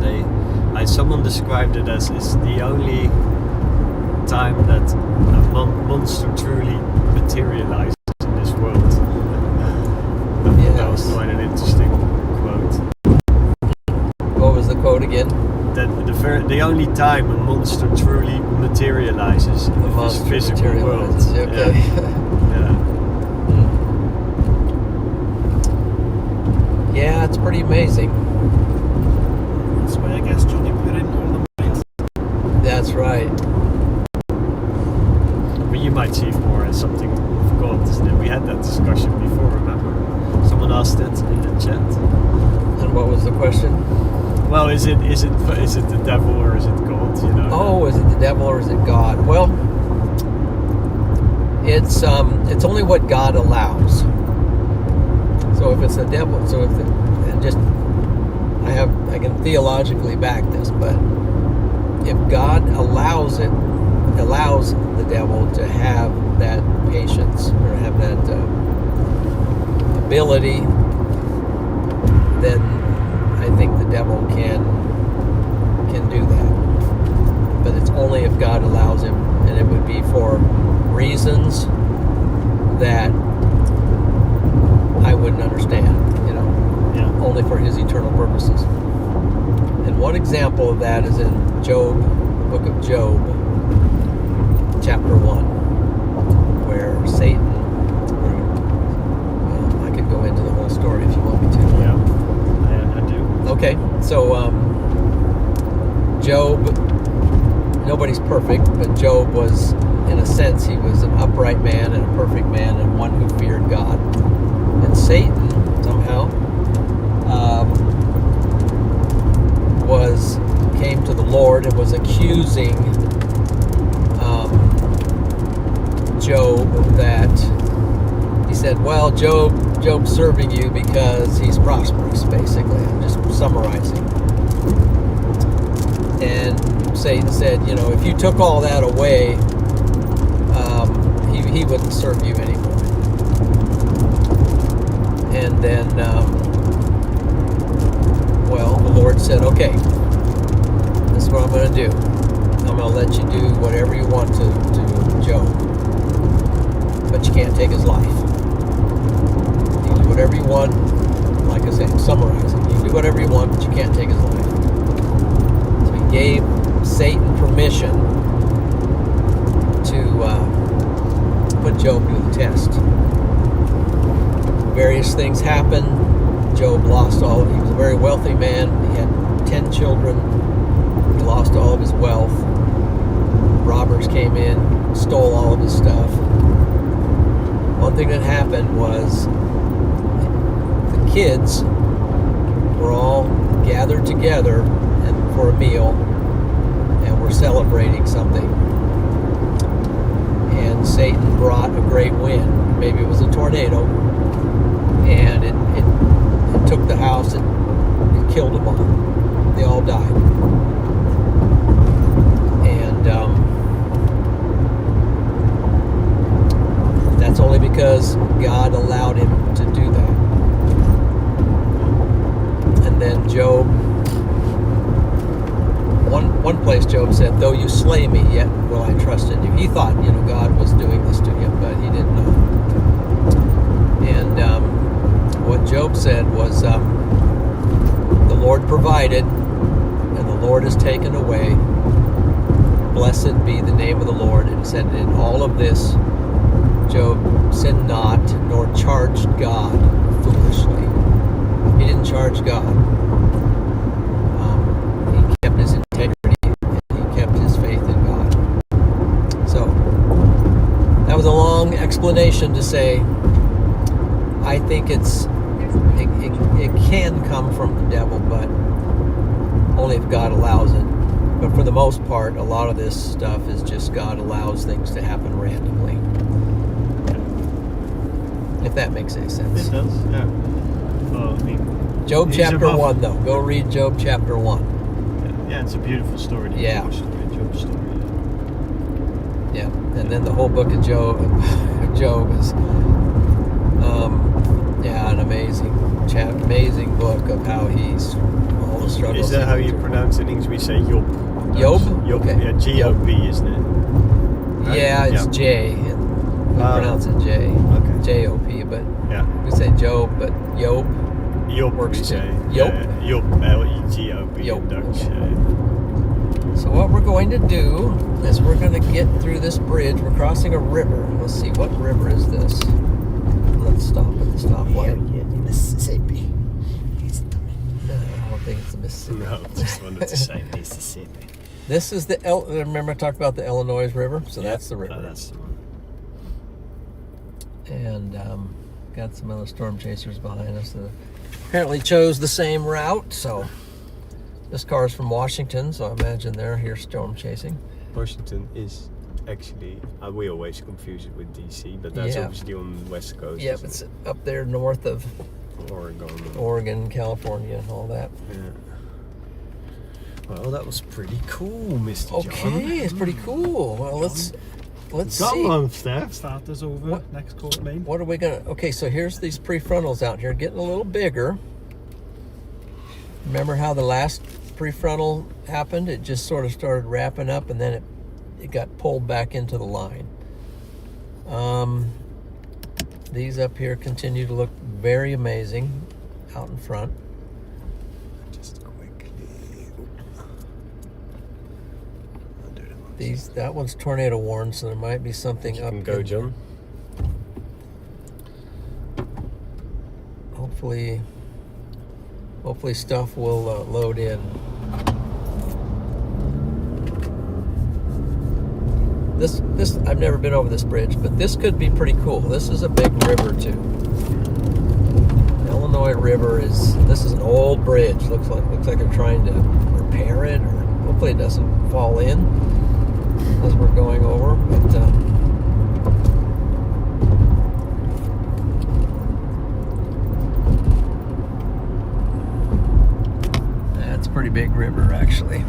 Speaker 1: someone described it as it's the only time that a monster truly materializes in this world. That was
Speaker 2: Yes.
Speaker 1: quite an interesting quote.
Speaker 2: What was the quote again?
Speaker 1: That the only time a monster truly materializes in
Speaker 2: The
Speaker 1: this
Speaker 2: monster
Speaker 1: physical world.
Speaker 2: materializes. Okay.
Speaker 1: Yeah.
Speaker 2: Yeah, it's pretty amazing.
Speaker 3: That's why I guess Johnny put in all the mics.
Speaker 2: That's right.
Speaker 1: But you might see it more as something of God, isn't it? We had that discussion before, remember? Someone asked it in the chat.
Speaker 2: And what was the question?
Speaker 1: Well, is it the devil or is it God? You know.
Speaker 2: Oh, is it the devil or is it God? Well, it's only what God allows. So if it's the devil, I can theologically back this, but if God allows the devil to have that patience or have that ability, then I think the devil can do that. But it's only if God allows him, and it would be for reasons that I wouldn't understand, you know.
Speaker 1: Yeah.
Speaker 2: Only for his eternal purposes. And one example of that is in Job, the book of Job, chapter 1, where Satan, well, I could go into the whole story if you want me to.
Speaker 1: Yeah. I do.
Speaker 2: Okay, so Job, nobody's perfect, but Job was, in a sense, he was an upright man and a perfect man and one who feared God. And Satan, somehow, came to the Lord and was accusing Job that he said, well, Job's serving you because he's prosperous, basically. I'm just summarizing. And Satan said, you know, if you took all that away, he wouldn't serve you anymore. And then, well, the Lord said, okay, this is what I'm going to do. I'm going to let you do whatever you want to Job, but you can't take his life. You can do whatever you want. Like I say, summarizing, you can do whatever you want, but you can't take his life. So he gave Satan permission to put Job to the test. Various things happened. Job lost all. He was a very wealthy man. He had 10 children. He lost all of his wealth. Robbers came in, stole all of his stuff. One thing that happened was the kids were all gathered together for a meal, and were celebrating something. And Satan brought a great wind. Maybe it was a tornado, and it took the house. It killed them all. They all died. And that's only because God allowed him to do that. And then Job, one place Job said, though you slay me, yet will I trust in you. He thought, God was doing this to him, but he didn't know. And what Job said was, the Lord provided, and the Lord has taken away. Blessed be the name of the Lord. And said, in all of this, Job sinned not, nor charged God foolishly. He didn't charge God. He kept his integrity, and he kept his faith in God. So, that was a long explanation to say, I think it can come from the devil, but only if God allows it. But for the most part, a lot of this stuff is just God allows things to happen randomly. If that makes any sense.
Speaker 1: It does, yeah. Well, I mean,
Speaker 2: Job chapter 1, though. Go read Job chapter 1.
Speaker 1: Yeah, it's a beautiful story.
Speaker 2: Yeah.
Speaker 1: Job story.
Speaker 2: Yeah, and then the whole book of Job is, an amazing book of how he's all the struggles.
Speaker 1: Is that how you pronounce it in English? We say Job.
Speaker 2: Job?
Speaker 1: Job.
Speaker 2: Okay.
Speaker 1: Yeah, G-O-B, isn't it? Right?
Speaker 2: Yeah, it's J. We pronounce it J.
Speaker 1: Okay.
Speaker 2: J-O-P, but
Speaker 1: Yeah.
Speaker 2: we say Job, but Job
Speaker 1: Job
Speaker 2: works
Speaker 1: we
Speaker 2: too.
Speaker 1: say.
Speaker 2: Job.
Speaker 1: Job, L-E-G-O-B
Speaker 2: Job.
Speaker 1: in Dutch.
Speaker 2: So what we're going to do is we're going to get through this bridge. We're crossing a river. Let's see, what river is this? Let's stop at the stoplight.
Speaker 1: Mississippi.
Speaker 2: No, I don't think it's the Mississippi.
Speaker 1: No, just wanted to say Mississippi.
Speaker 2: This is the remember I talked about the Illinois River? So that's the river.
Speaker 1: Oh, that's the one.
Speaker 2: And got some other storm chasers behind us that apparently chose the same route. So this car is from Washington, so I imagine they're here storm chasing.
Speaker 1: Washington is actually, we always confuse it with DC, but that's obviously on the west coast.
Speaker 2: Yep, it's up there north of Oregon, California, and all that.
Speaker 1: Yeah. Well, that was pretty cool, Mr. John.
Speaker 2: Okay, it's pretty cool. Well, let's see.
Speaker 1: Come on, Steph.
Speaker 3: Starters over. Next quarter main.
Speaker 2: What are we gonna? Okay, so here's these prefrontals out here getting a little bigger. Remember how the last prefrontal happened? It just sort of started wrapping up, and then it got pulled back into the line. These up here continue to look very amazing out in front.
Speaker 1: Just quickly.
Speaker 2: That one's tornado warned, so there might be something
Speaker 1: You
Speaker 2: up.
Speaker 1: can go, John.
Speaker 2: Hopefully stuff will load in. This I've never been over this bridge, but this could be pretty cool. This is a big river too. The Illinois River this is an old bridge. Looks like they're trying to repair it, or hopefully it doesn't fall in as we're going over. But that's a pretty big river, actually.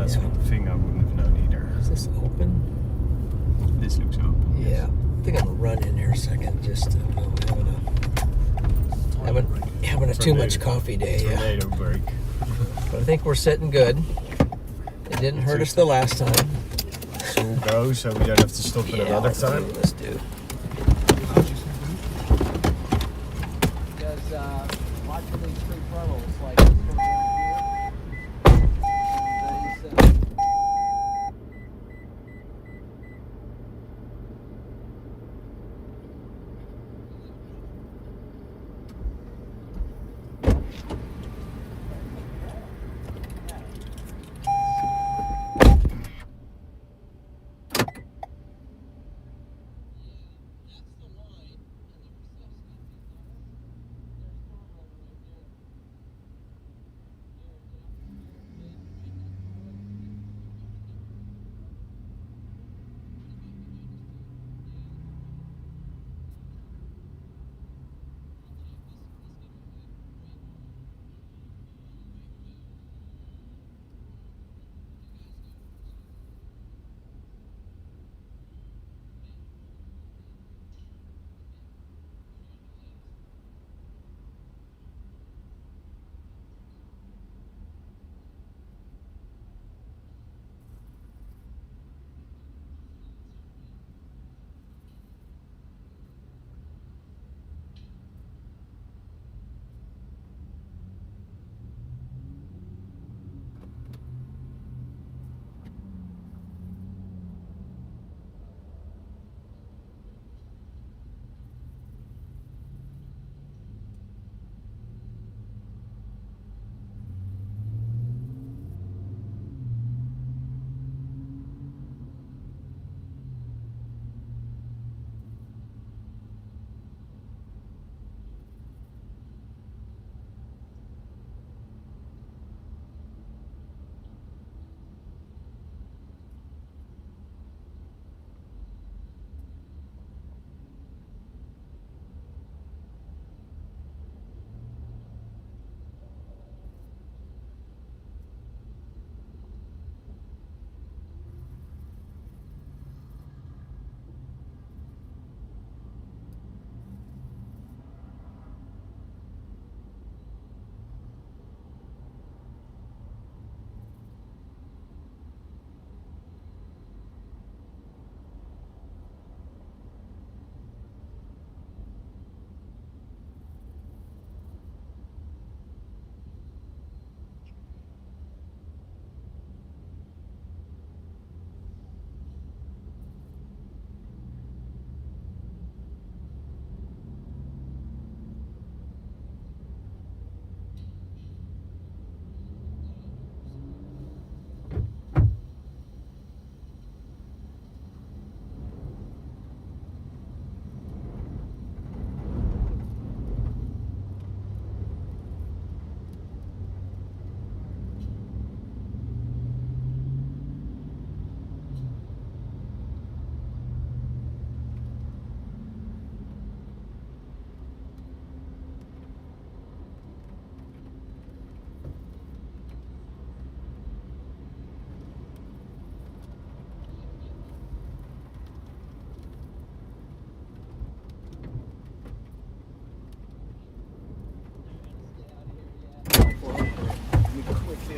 Speaker 1: That's
Speaker 2: Yeah.
Speaker 1: one thing I wouldn't have known either.
Speaker 2: Is this open?
Speaker 1: This looks open.
Speaker 2: Yeah. I think I'm gonna run in here a second. Just having a too much coffee day. Yeah.
Speaker 1: Tornado break.
Speaker 2: But I think we're sitting good. It didn't hurt us the last time.
Speaker 1: So we'll go, so we don't have to stop at another time.
Speaker 2: Let's do. Because watching these three funnels, like this one down here, and these,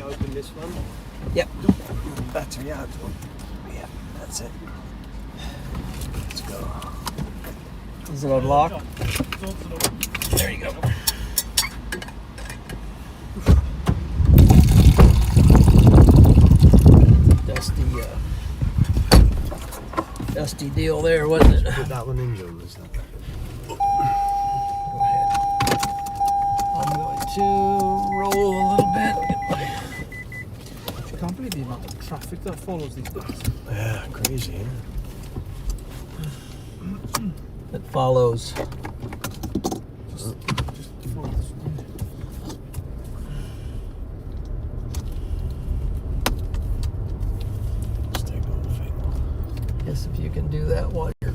Speaker 1: Open this one.
Speaker 2: Yep.
Speaker 1: Battery out. Yeah, that's it. Let's go.
Speaker 2: Is it unlocked? There you go. Dusty deal there, wasn't it?
Speaker 1: Put that one in, John. Is that?
Speaker 2: Go ahead. I'm going to roll a little bit.
Speaker 3: I can't believe the amount of traffic that follows these guys.
Speaker 1: Yeah, crazy, yeah.
Speaker 2: That follows.
Speaker 3: Just follow this one.
Speaker 1: Just take the whole thing.
Speaker 2: Guess if you can do that while you're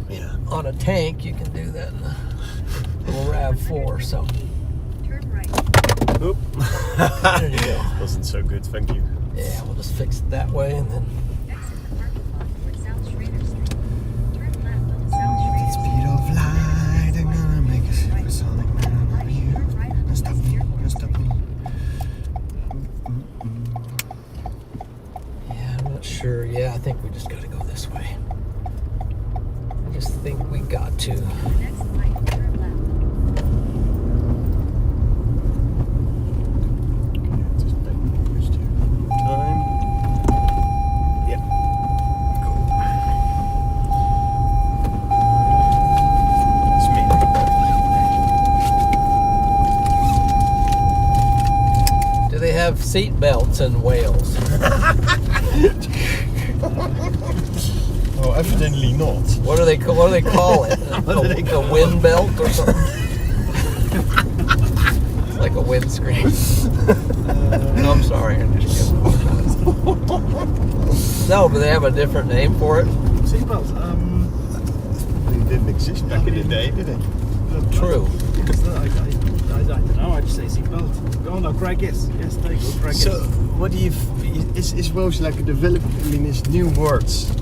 Speaker 1: Yeah.
Speaker 2: on a tank, you can do that in a little RAV4. So
Speaker 4: Turn right.
Speaker 1: Oop.
Speaker 2: there you go.
Speaker 1: Wasn't so good, thank you.
Speaker 2: Yeah, we'll just fix it that way and then.
Speaker 4: Exit the parking lot toward South Schrader Street. Turn left onto South Schrader Street.
Speaker 1: Speed of light, I'm gonna make a supersonic man of you.
Speaker 4: Turn right onto
Speaker 1: Don't stop me, don't stop me.
Speaker 2: Yeah, I'm not sure. Yeah, I think we just got to go this way. I just think we got to.
Speaker 4: The next light, turn left.
Speaker 1: Just make time. Yep. Cool. It's me.
Speaker 2: Do they have seat belts in Wales?
Speaker 1: Oh, evidently not.
Speaker 2: What do they call it?
Speaker 1: What do they
Speaker 2: A
Speaker 1: call
Speaker 2: wind belt or something? It's like a windscreen. No, I'm sorry. I just no, but they have a different name for it.
Speaker 3: Seatbelts.
Speaker 1: They didn't exist back in the day, did it?
Speaker 2: True.
Speaker 3: I don't know. I just say seatbelt. Oh no, Craig. Yes, there you go, Craig.
Speaker 1: So, what do you? Is Welsh like a development? I mean, is new words?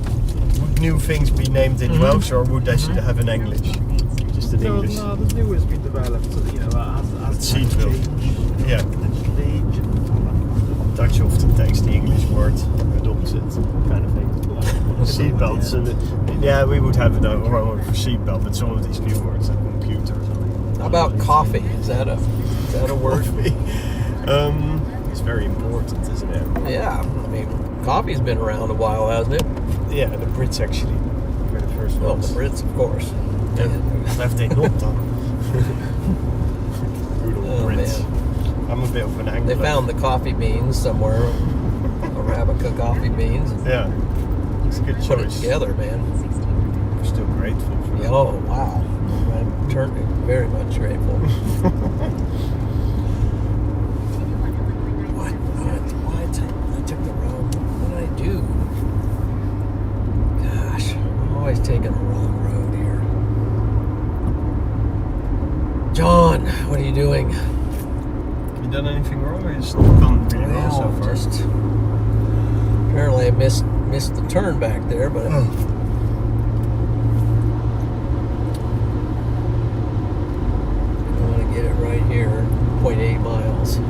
Speaker 1: Would new things be named in Welsh, or would they should have in English? Just in English.
Speaker 3: No, the new has been developed. So, you know, as
Speaker 1: Seatbelt. Yeah.
Speaker 3: Age.
Speaker 1: Dutch often takes the English word, adopts it, kind of thing. Seatbelts, and yeah, we would have our own for seatbelt, but some of these new words, like computer or something.
Speaker 2: How about coffee? Is that a word?
Speaker 1: It's very important, isn't it?
Speaker 2: Yeah, I mean, coffee's been around a while, hasn't it?
Speaker 1: Yeah, the Brits actually were the first
Speaker 2: Well,
Speaker 1: ones.
Speaker 2: the Brits, of course.
Speaker 1: Yeah. Have they not done? Good old
Speaker 2: Oh,
Speaker 1: Brits.
Speaker 2: man.
Speaker 1: I'm a bit of an Anglo.
Speaker 2: They found the coffee beans somewhere, Arabica coffee beans, and
Speaker 1: Yeah, it's a good
Speaker 2: put it
Speaker 1: choice.
Speaker 2: together, man.
Speaker 1: I'm still grateful for that.
Speaker 2: Oh, wow. I'm very much grateful. What? Why I took the wrong... What did I do? Gosh, I'm always taking the wrong road here. John, what are you doing?
Speaker 1: Have you done anything wrong, or you just gone really well so far?
Speaker 2: Just... Apparently I missed the turn back there, but...
Speaker 1: Oh.
Speaker 2: I want to get it right here, 0.8 miles. Do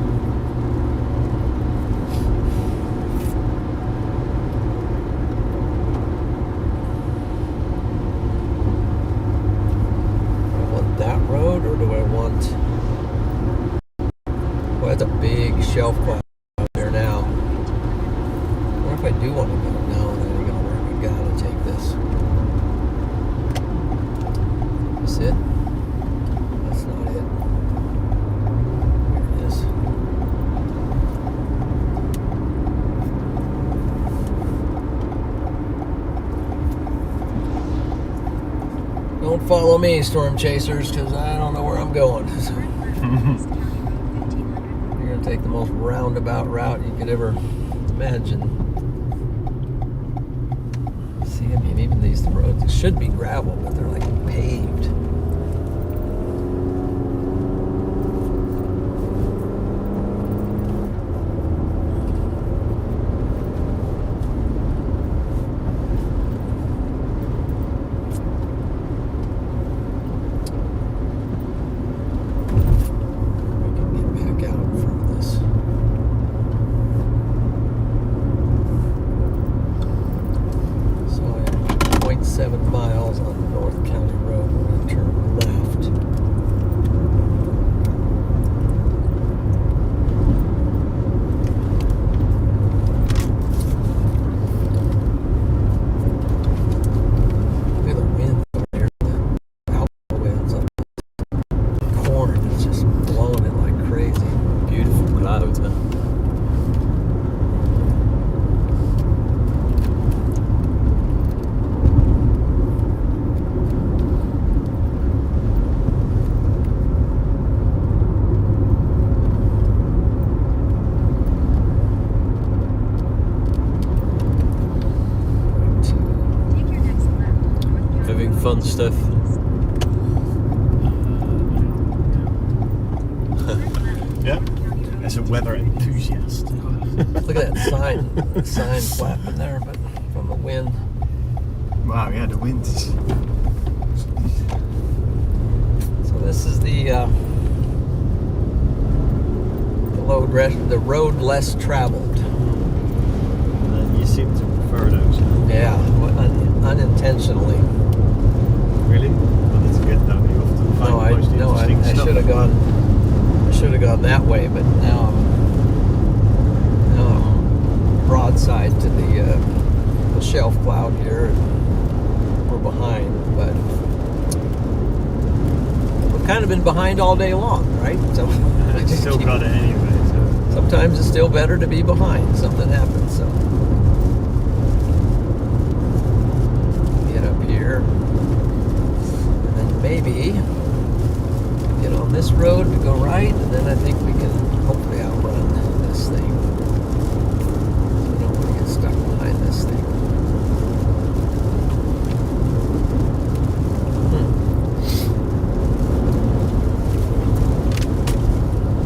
Speaker 2: I want that road, or do I want... Well, that's a big shelf cloud out there now. I wonder if I do want to go. No, that ain't gonna work. We gotta take this. Is it? That's not it. Here it is. Don't follow me, storm chasers, because I don't know where I'm going. So you're gonna take the most roundabout route you could ever imagine. See, I mean, even these roads should be gravel, but they're like paved. We can get back out from this. So I have 0.7 miles on the North County Road. We're going to turn left. Look at the wind over there. The alpha winds up the corner. It's just blowing it like crazy.
Speaker 1: Beautiful clouds, man.
Speaker 4: Take your next left. North
Speaker 1: Having fun stuff. Yeah, as a weather enthusiast.
Speaker 2: Look at that sign flapping there, but from the wind.
Speaker 1: Wow, yeah, the wind is...
Speaker 2: So this is the road less traveled.
Speaker 1: And you seem to prefer those.
Speaker 2: Yeah, unintentionally.
Speaker 1: Really? Well, that's good though. You often find the most interesting
Speaker 2: I
Speaker 1: stuff.
Speaker 2: should have gone. I should have gone that way, but now I'm broadside to the shelf cloud here. We're behind, but we've kind of been behind all day long, right? So
Speaker 1: I still got it anyway. So.
Speaker 2: Sometimes it's still better to be behind. Something happens. So get up here, and then maybe get on this road to go right, and then I think we can hopefully outrun this thing. So we don't want to get stuck behind this thing.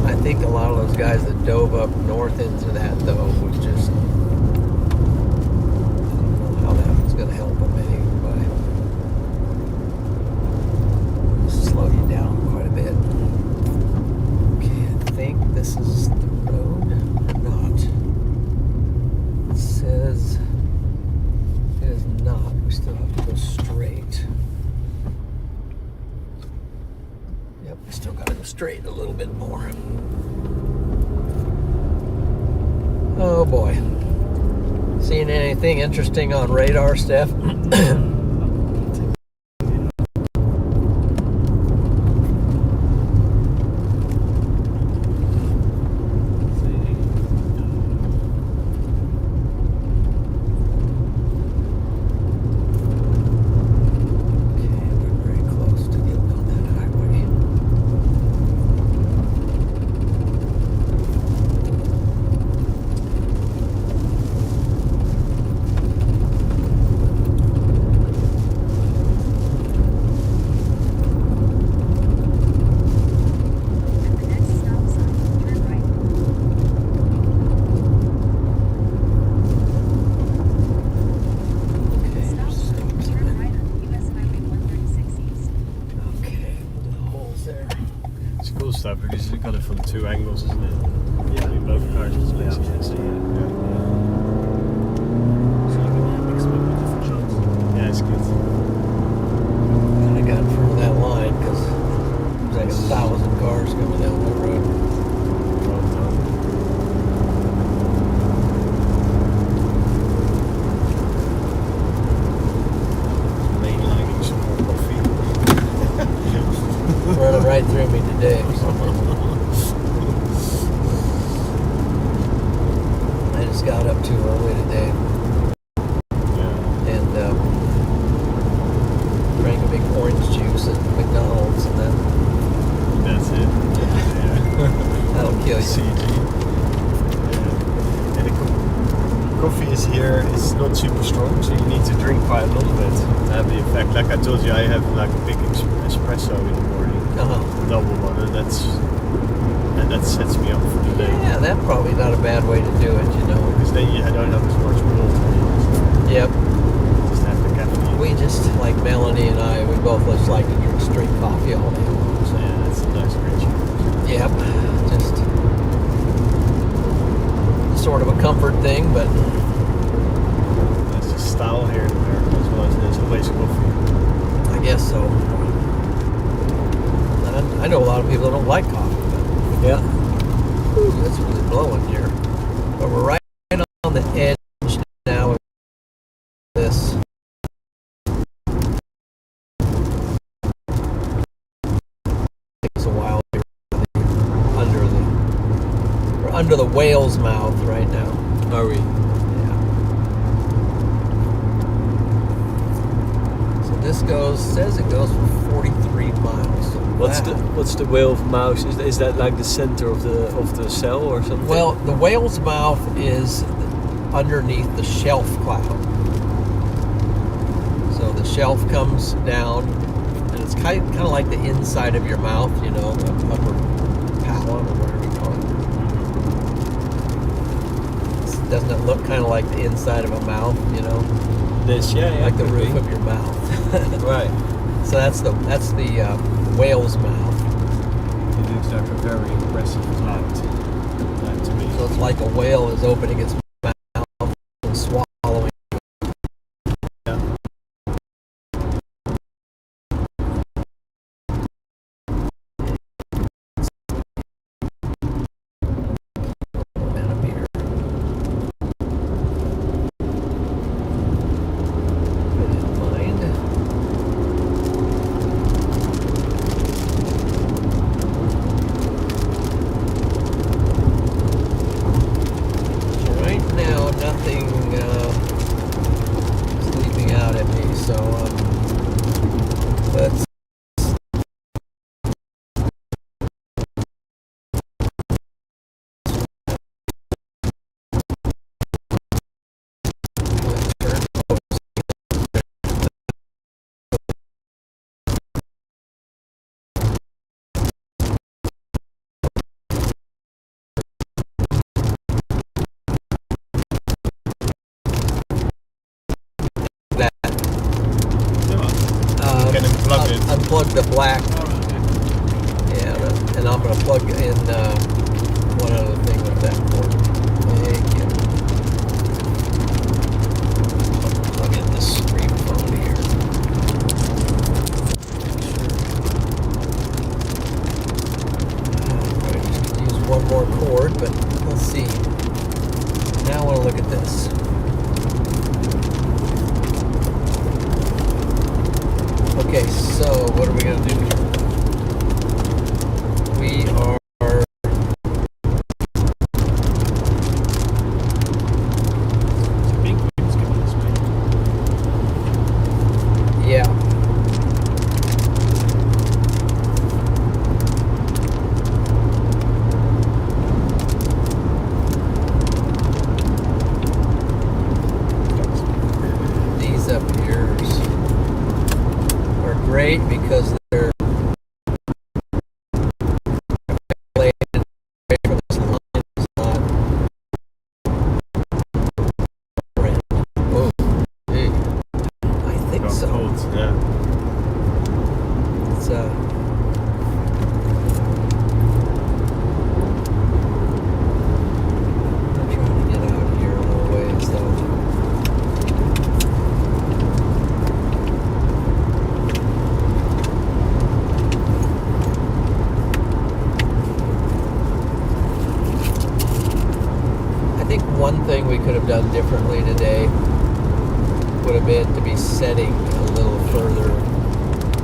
Speaker 2: I think a lot of those guys that dove up north into that, though, would just... I don't know how that was going to help them anyway. Slow you down quite a bit. Okay, I think this is the road, or not. It says it is not. We still have to go straight. Yep, we still got to go straight a little bit more. Oh boy. Seeing anything interesting on radar, Steph?
Speaker 1: Because you've got it from two angles, isn't it? Yeah. I mean, both cars just makes sense.
Speaker 3: So you can mix them up with different shots.
Speaker 1: Yeah, it's good.
Speaker 2: And I got in front of that line because there's like 1,000 cars coming down that road.
Speaker 1: Well done. Mainlining some more coffee.
Speaker 2: Running right through me today. I just got up too early today.
Speaker 1: Yeah.
Speaker 2: And drank a big orange juice at McDonald's, and
Speaker 1: That's it. Yeah.
Speaker 2: that'll kill you.
Speaker 1: CG. Yeah. And the coffee is here. It's not super strong, so you need to drink quite a little bit to have the effect. Like I told you, I have like a big espresso in the morning. Double one, and that sets me up for the day.
Speaker 2: Yeah, that's probably not a bad way to do it, you know.
Speaker 1: Because then I don't have as much water.
Speaker 2: Yep.
Speaker 1: Just have the caffeine.
Speaker 2: We just, like Melanie and I, we both just like to drink straight coffee all day long. So.
Speaker 1: Yeah, that's a nice ritual.
Speaker 2: Yep. Just sort of a comfort thing, but
Speaker 1: That's just style here in America as well, as there's always coffee.
Speaker 2: I guess so. I know a lot of people that don't like coffee. But
Speaker 1: Yeah.
Speaker 2: ooh, that's really blowing here. But we're right on the edge now of this. Takes a while. We're under the whale's mouth right now.
Speaker 1: Are we?
Speaker 2: Yeah. So this says it goes for 43 miles. So
Speaker 1: What's the whale of mouse? Is that like the center of the cell or something?
Speaker 2: well, the whale's mouth is underneath the shelf cloud. So the shelf comes down, and it's kind of like the inside of your mouth, you know, the upper palate or whatever you call doesn't it look kind of like the inside of a mouth, you know?
Speaker 1: This, yeah,
Speaker 2: Like the
Speaker 1: could
Speaker 2: roof
Speaker 1: be.
Speaker 2: of your mouth.
Speaker 1: Right.
Speaker 2: So that's the whale's mouth.
Speaker 1: It looks like a very impressive plant. That to me.
Speaker 2: So it's like a whale is opening its mouth and swallowing.
Speaker 1: Yeah.
Speaker 2: Nanometer. I didn't mind. Right now, nothing is leaping out at me, so let's. That.
Speaker 1: Can unplug it.
Speaker 2: Unplug the black. Yeah, and I'm going to plug in one other thing with that port. Thank you. Plug in this screen phone here. I just use one more cord, but let's see. Now I want to look at this. Okay, so what are we going to do here? We are...
Speaker 3: Big winds coming this way.
Speaker 2: Yeah. These up here are great because they're calculated away from this line. It's not red. Oh, hey. I think
Speaker 1: Got
Speaker 2: so.
Speaker 1: cold, yeah.
Speaker 2: It's I'm trying to get out here a little ways though. I think one thing we could have done differently today would have been to be setting a little further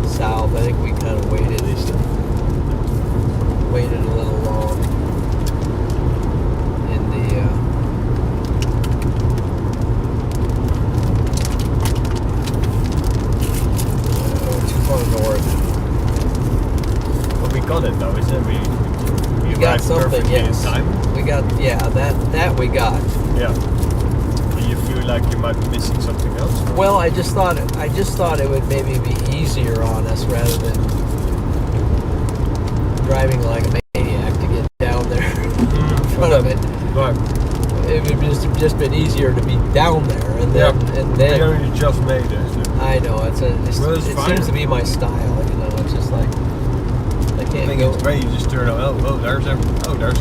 Speaker 2: south. I think we kind of waited a little long in the too far north.
Speaker 1: But we got it though, isn't it? We
Speaker 2: We got
Speaker 1: arrived
Speaker 2: something,
Speaker 1: perfectly
Speaker 2: yes.
Speaker 1: in time.
Speaker 2: We got, yeah, that we got.
Speaker 1: Yeah. Do you feel like you might be missing something else? or-
Speaker 2: Well, I just thought it would maybe be easier on us rather than driving like a maniac to get down there in front of it.
Speaker 1: Right.
Speaker 2: It would just been easier to be down there and then
Speaker 1: We only just made it. So.
Speaker 2: I know
Speaker 1: Well, it's
Speaker 2: it
Speaker 1: fine.
Speaker 2: seems to be my style, you know. It's just like I
Speaker 1: I
Speaker 2: can't
Speaker 1: think
Speaker 2: go.
Speaker 1: it's great. You just turn on. There's Dominator. Oh, there's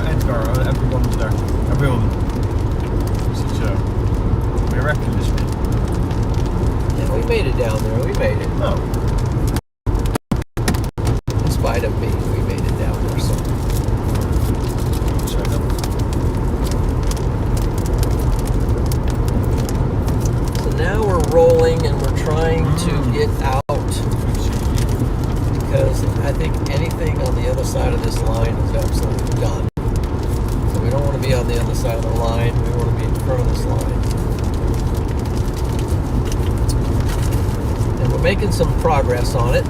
Speaker 1: Edgar. Everyone's there. Everyone. Such a miraculous thing.
Speaker 2: Yeah, we made it down there. We made it.
Speaker 1: No.
Speaker 2: In spite of me, we made it down there. So. So now we're rolling and we're trying to get out because I think anything on the other side of this line is absolutely done. So we don't want to be on the other side of the line. We want to be in front of this line. And we're making some progress on it.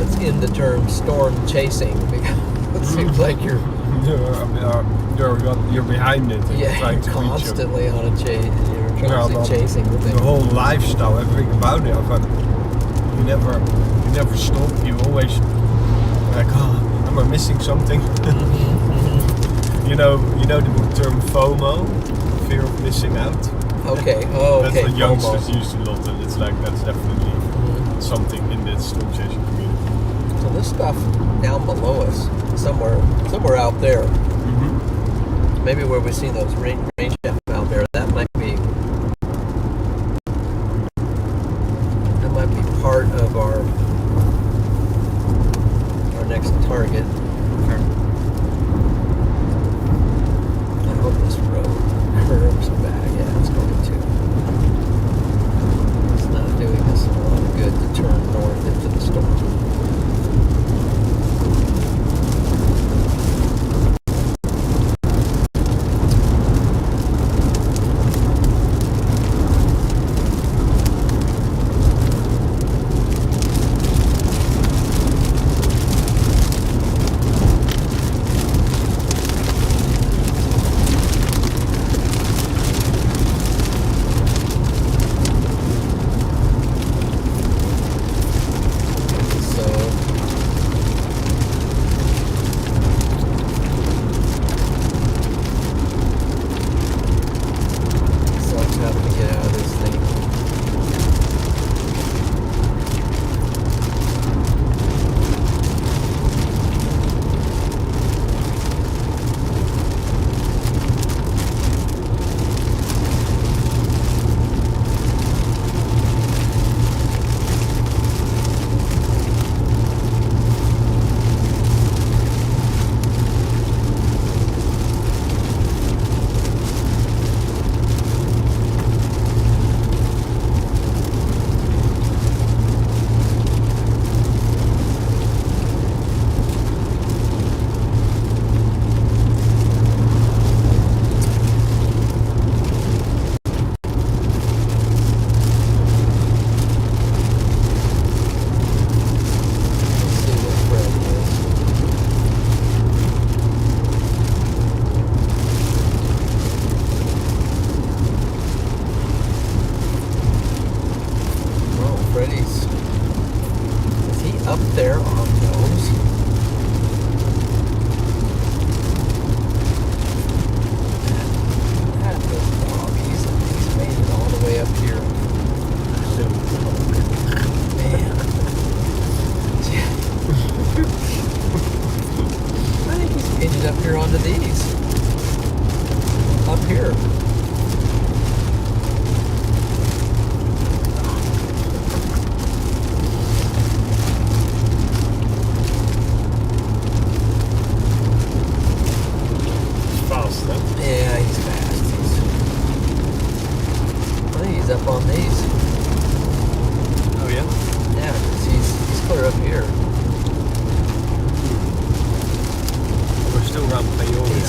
Speaker 2: Let's end the term storm chasing because it seems like you're
Speaker 6: you're behind it. And you're trying to reach them.
Speaker 2: constantly on a chase. You're constantly chasing the thing.
Speaker 6: The whole lifestyle, everything about it. I thought you never stop. You always like, oh, am I missing something? You know the term FOMO, fear of missing out.
Speaker 2: Okay. Oh, okay.
Speaker 6: That's what youngsters
Speaker 2: FOMO.
Speaker 6: use a lot, and it's like that's definitely something in the storm chasing community.
Speaker 2: So this stuff down below us, somewhere out there, maybe where we see those range shaft out there, that might be part of our next target. I hope this road curves back. Yeah, it's going to. It's not doing us a lot of good to turn north into the storm.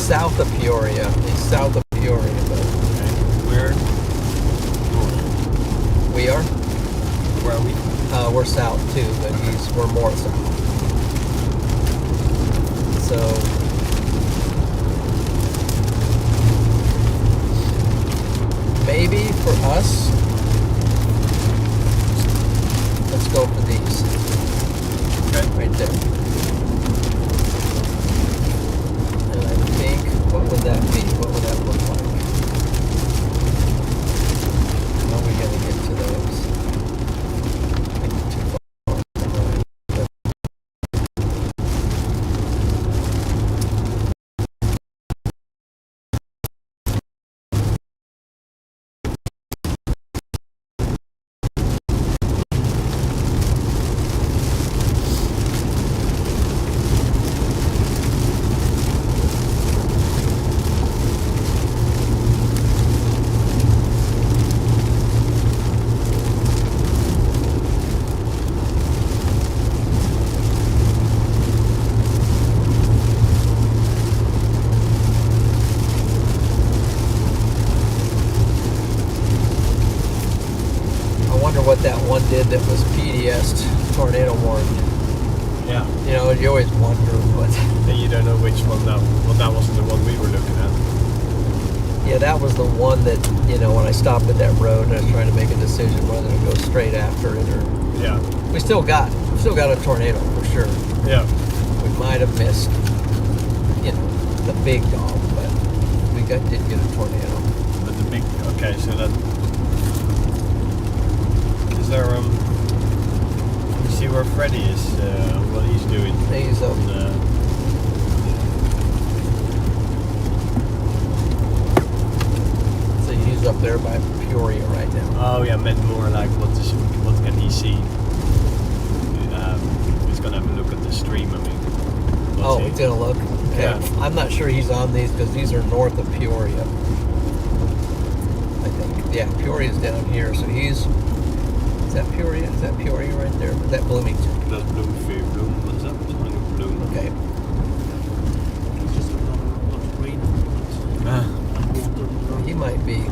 Speaker 2: South of Peoria. He's south of Peoria, but
Speaker 6: Where?
Speaker 2: We are?
Speaker 6: Where are we?
Speaker 2: We're south too, but we're more south. So maybe for us, let's go for these.
Speaker 6: Okay.
Speaker 2: Right there. And I think, what would that be? What would that look like? How are we going to get to those? Maybe too far. You know, you always wonder, but
Speaker 6: And you don't know which one that. Well, that wasn't the one we were looking at.
Speaker 2: yeah, that was the one that, you know, when I stopped at that road and I was trying to make a decision whether to go straight after it or
Speaker 6: Yeah.
Speaker 2: we still got a tornado for sure.
Speaker 6: Yeah.
Speaker 2: We might have missed, you know, the big dog, but we did get a tornado.
Speaker 6: But the big. Okay, so that. Is there You see where Freddy is? What he's doing?
Speaker 2: He's
Speaker 6: On,
Speaker 2: so he's up there by Peoria right now.
Speaker 6: oh yeah, meant more like what can he see? He's gonna have a look at the stream. I mean.
Speaker 2: Oh, he's gonna look. Okay.
Speaker 6: Yeah.
Speaker 2: I'm not sure he's on these because these are north of Peoria. I think. Yeah, Peoria's down here, so he's. Is that Peoria? Is that Peoria right there? Is that Bloomington?
Speaker 6: That's Bloomfield. What is that? Something of Bloom.
Speaker 2: Okay.
Speaker 3: It's just a lot of rain
Speaker 6: Ah.
Speaker 3: and water.
Speaker 2: He might be.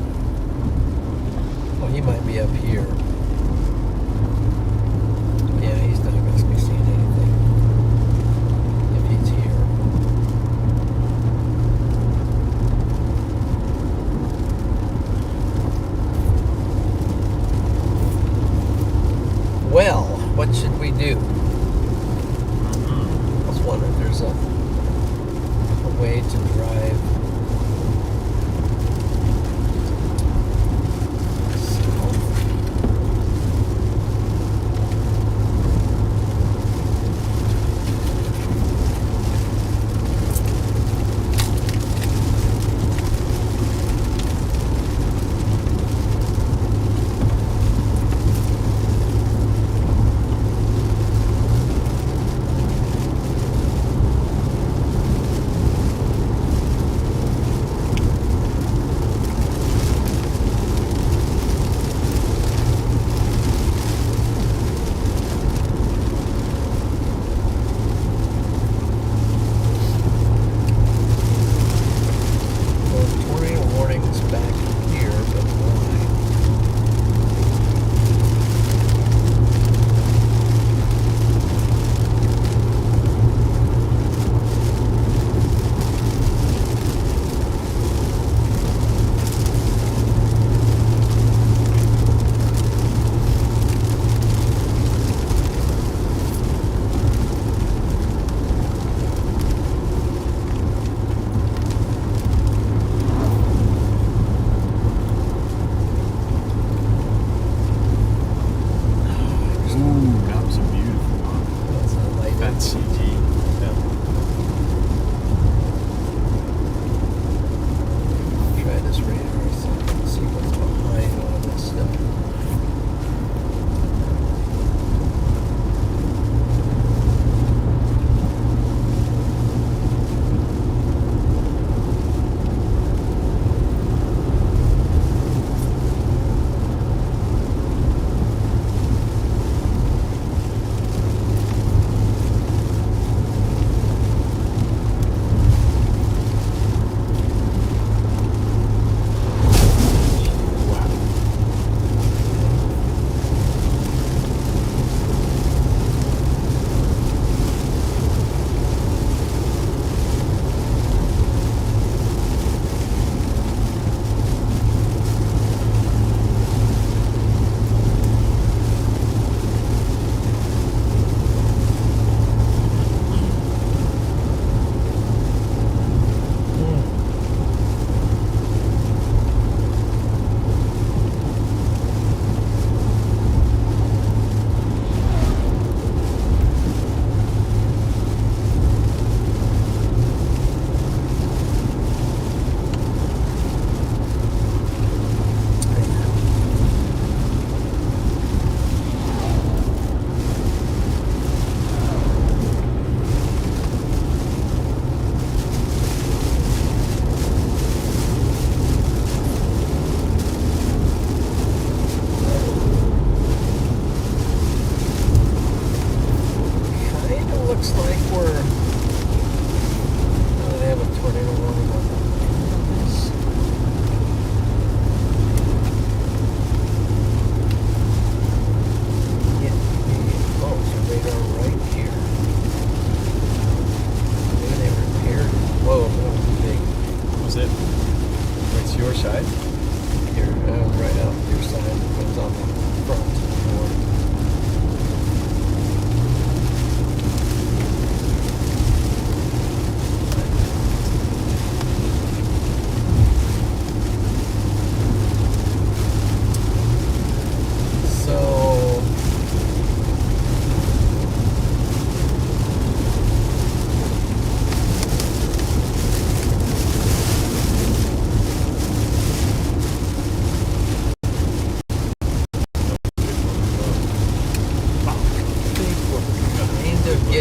Speaker 2: Oh, he might be up here. Yeah, he's not going to be seeing anything if he's here. Well, what should we do? I was wondering if there's a way to drive.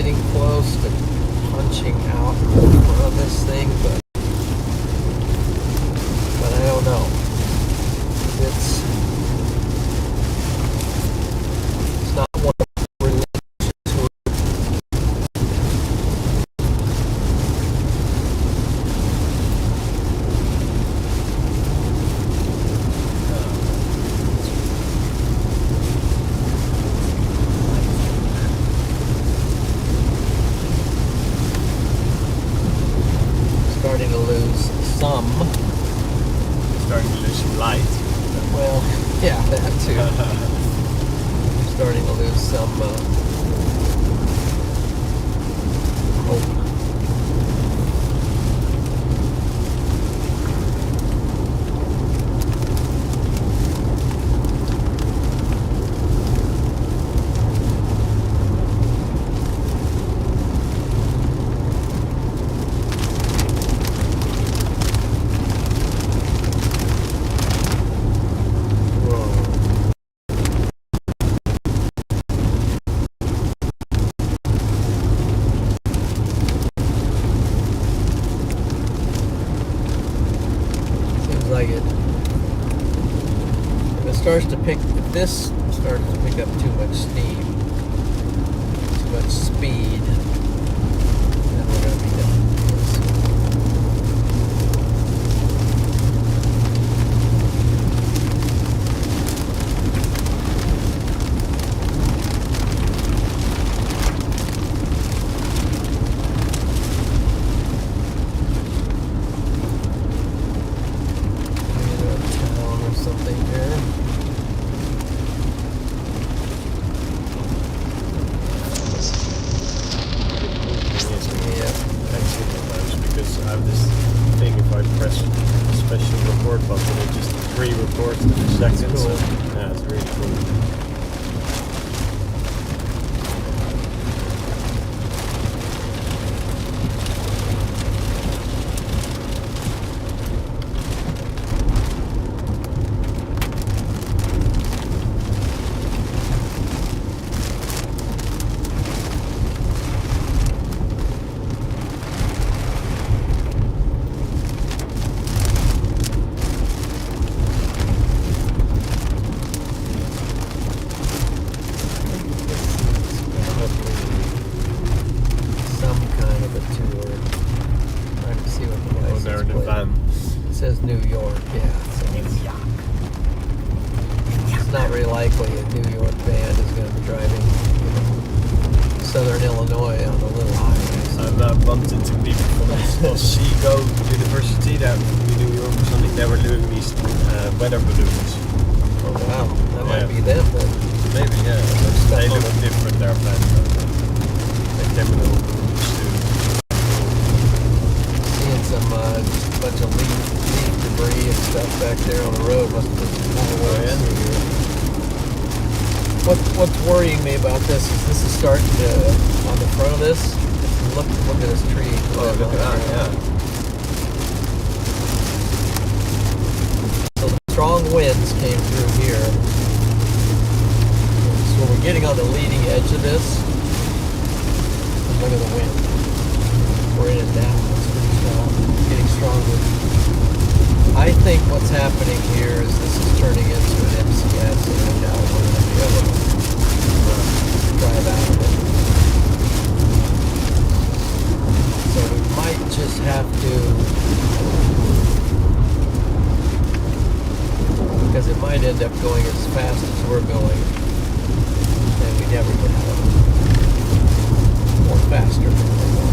Speaker 2: getting close to punching out on this thing, but I don't know. It's not one of the religions who starting to lose some.
Speaker 1: Starting to lose some light.
Speaker 2: Well, yeah, that too. Starting to lose some hope. Like it. If this starts to pick up too much steam, too much speed, then we're gonna be done. Something here.
Speaker 1: Because I have this thing, if I press the special record button, it just pre-records the seconds.
Speaker 2: Cool.
Speaker 1: So, yeah, it's really cool.
Speaker 2: It says New York, yeah. So it's not very likely a New York band is going to be driving Southern Illinois on the little highways.
Speaker 1: I've bumped into people from Oswego University that in New York or something. They were doing these weather balloons.
Speaker 2: Oh wow, that might be them then.
Speaker 1: Maybe, yeah. They look different, their plans. They came with a little balloons too.
Speaker 2: Seeing some just a bunch of leaf debris and stuff back there on the road. Must have been What's worrying me about this is starting to, on the front of this, look at this tree.
Speaker 1: Oh, look at that, yeah.
Speaker 2: So the strong winds came through here. So we're getting on the leading edge of this. And look at the wind. We're in it now. It's pretty strong. Getting stronger. I think what's happening here is this is turning into an MCS, and now we're going to be able to drive out of it. So we might just have to, because it might end up going as fast as we're going, and we never get out of it. Or faster than we're going.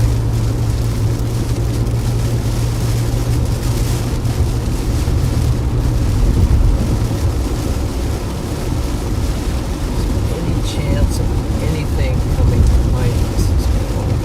Speaker 2: Chance of anything coming behind us is going on.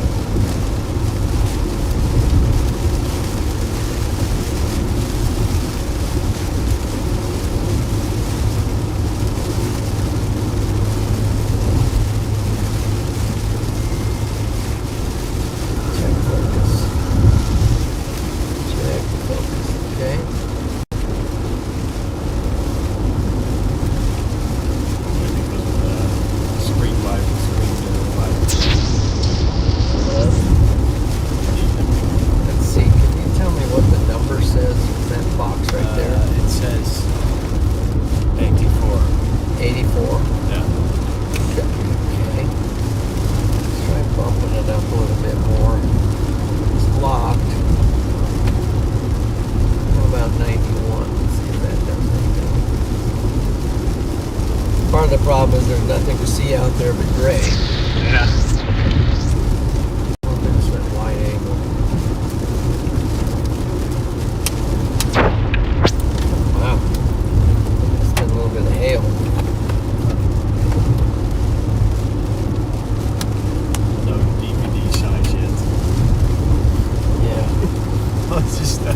Speaker 2: problem is there's nothing to see out there but gray.
Speaker 3: Yeah.
Speaker 2: Well, they just went wide angle. Wow. It's been a little bit of hail.
Speaker 1: No DVD size yet.
Speaker 2: Yeah.
Speaker 1: Oh, it's just do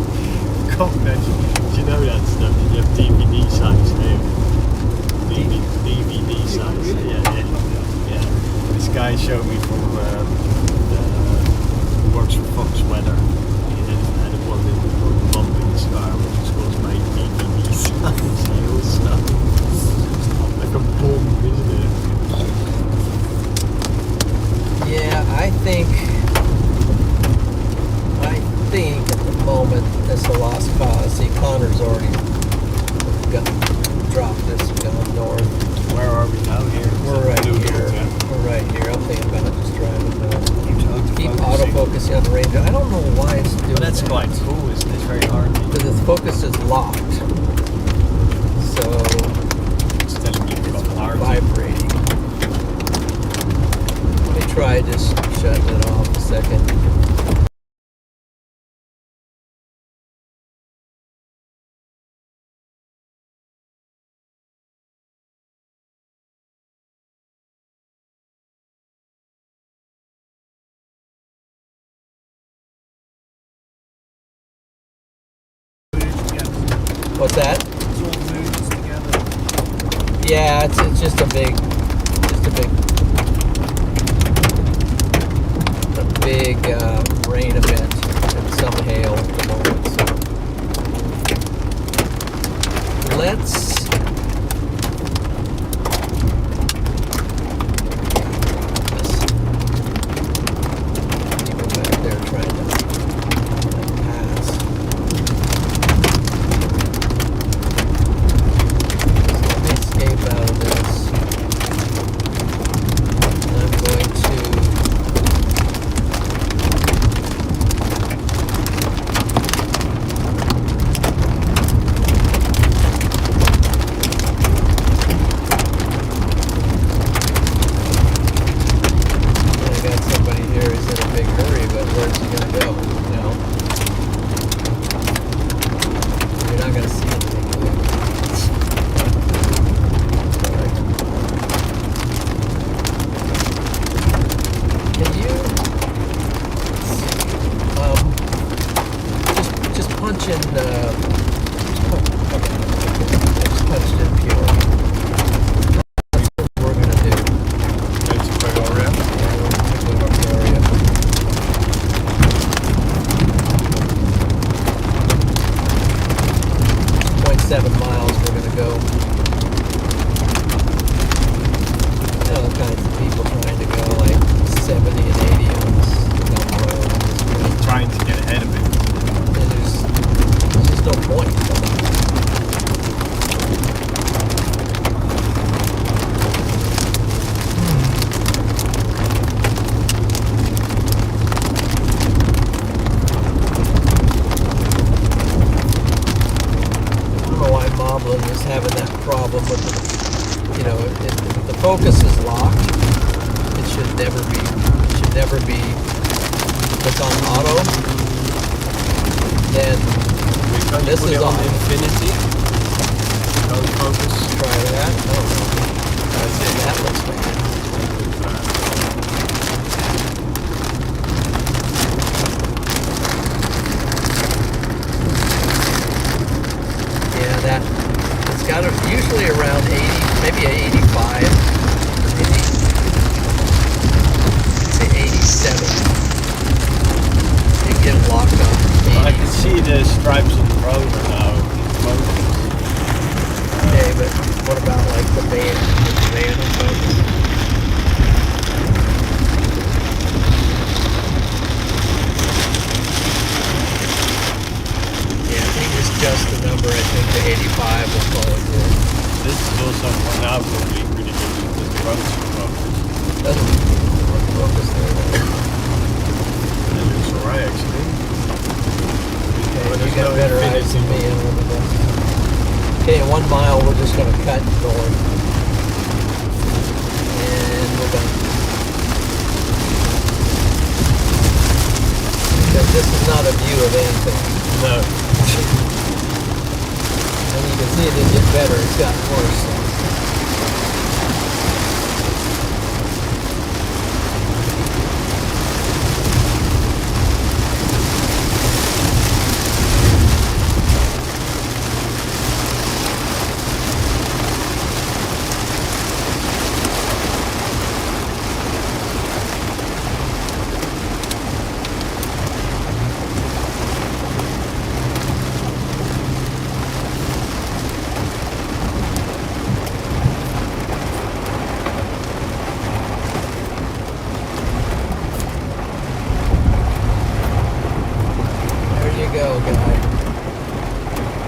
Speaker 1: you know that stuff? You have DVD size here. DVD size. Yeah. This guy showed me from who works for Fox Weather. He had one in the bump in his car, which was my DVD size. Heel stuff. Like a bomb, isn't it?
Speaker 2: Yeah, I think at the moment it's a lost cause. See, Connor's already dropped this and gone north.
Speaker 1: Where are we now? Here.
Speaker 2: We're right here. We're right here. I'm thinking about just driving. Keep autofocusing on the range. I don't know why it's doing
Speaker 1: But that's
Speaker 2: that.
Speaker 1: quite cool, isn't it? It's very hard.
Speaker 2: Because the focus is locked. So
Speaker 1: It's telling you
Speaker 2: it's
Speaker 1: it's hard.
Speaker 2: vibrating. Let me try just shutting it off a second. What's that?
Speaker 3: It's all moves together.
Speaker 2: Yeah, it's just a big rain event and some hail at the moment. So let's go back there trying to pass. Let me escape out of this. I'm going to I got somebody here who's in a big hurry, but where's he gonna go? No. You're not gonna see anything, are you? Alright. Can you just punch in just punched in pure. That's what we're gonna do.
Speaker 1: It's a quick area.
Speaker 2: Yeah, we're gonna take over the area. 0.7 miles we're gonna go. All kinds of people trying to go like 70 and 80 on this road.
Speaker 1: Trying to get ahead of it.
Speaker 2: And there's just no point. I don't know why Moblin is having that problem with the, if the focus is locked, it should never be, if it's on auto, then
Speaker 1: Can't
Speaker 2: this
Speaker 1: you put
Speaker 2: is
Speaker 1: it on
Speaker 2: on.
Speaker 1: infinity. Don't focus.
Speaker 2: Try that. I don't know. That looks bad. Yeah, it's got usually around 80, maybe 85, maybe say 87. You get it locked up.
Speaker 1: I can see the stripes on the road are now focused.
Speaker 2: Okay, but what about like the van? Is the van in focus? Yeah, I think it's just the number. I think the 85 will call it good.
Speaker 1: This is also for now probably pretty good because the roads are focused.
Speaker 2: Doesn't focus there.
Speaker 1: It looks alright actually.
Speaker 2: Okay,
Speaker 1: But
Speaker 2: you
Speaker 1: there's
Speaker 2: got
Speaker 1: no
Speaker 2: better eyes than me.
Speaker 1: infinity.
Speaker 2: Okay, in 1 mile we're just going to cut north. This is not a view of anything.
Speaker 6: No.
Speaker 2: And you can see it didn't get better, it's gotten worse. Go, guy.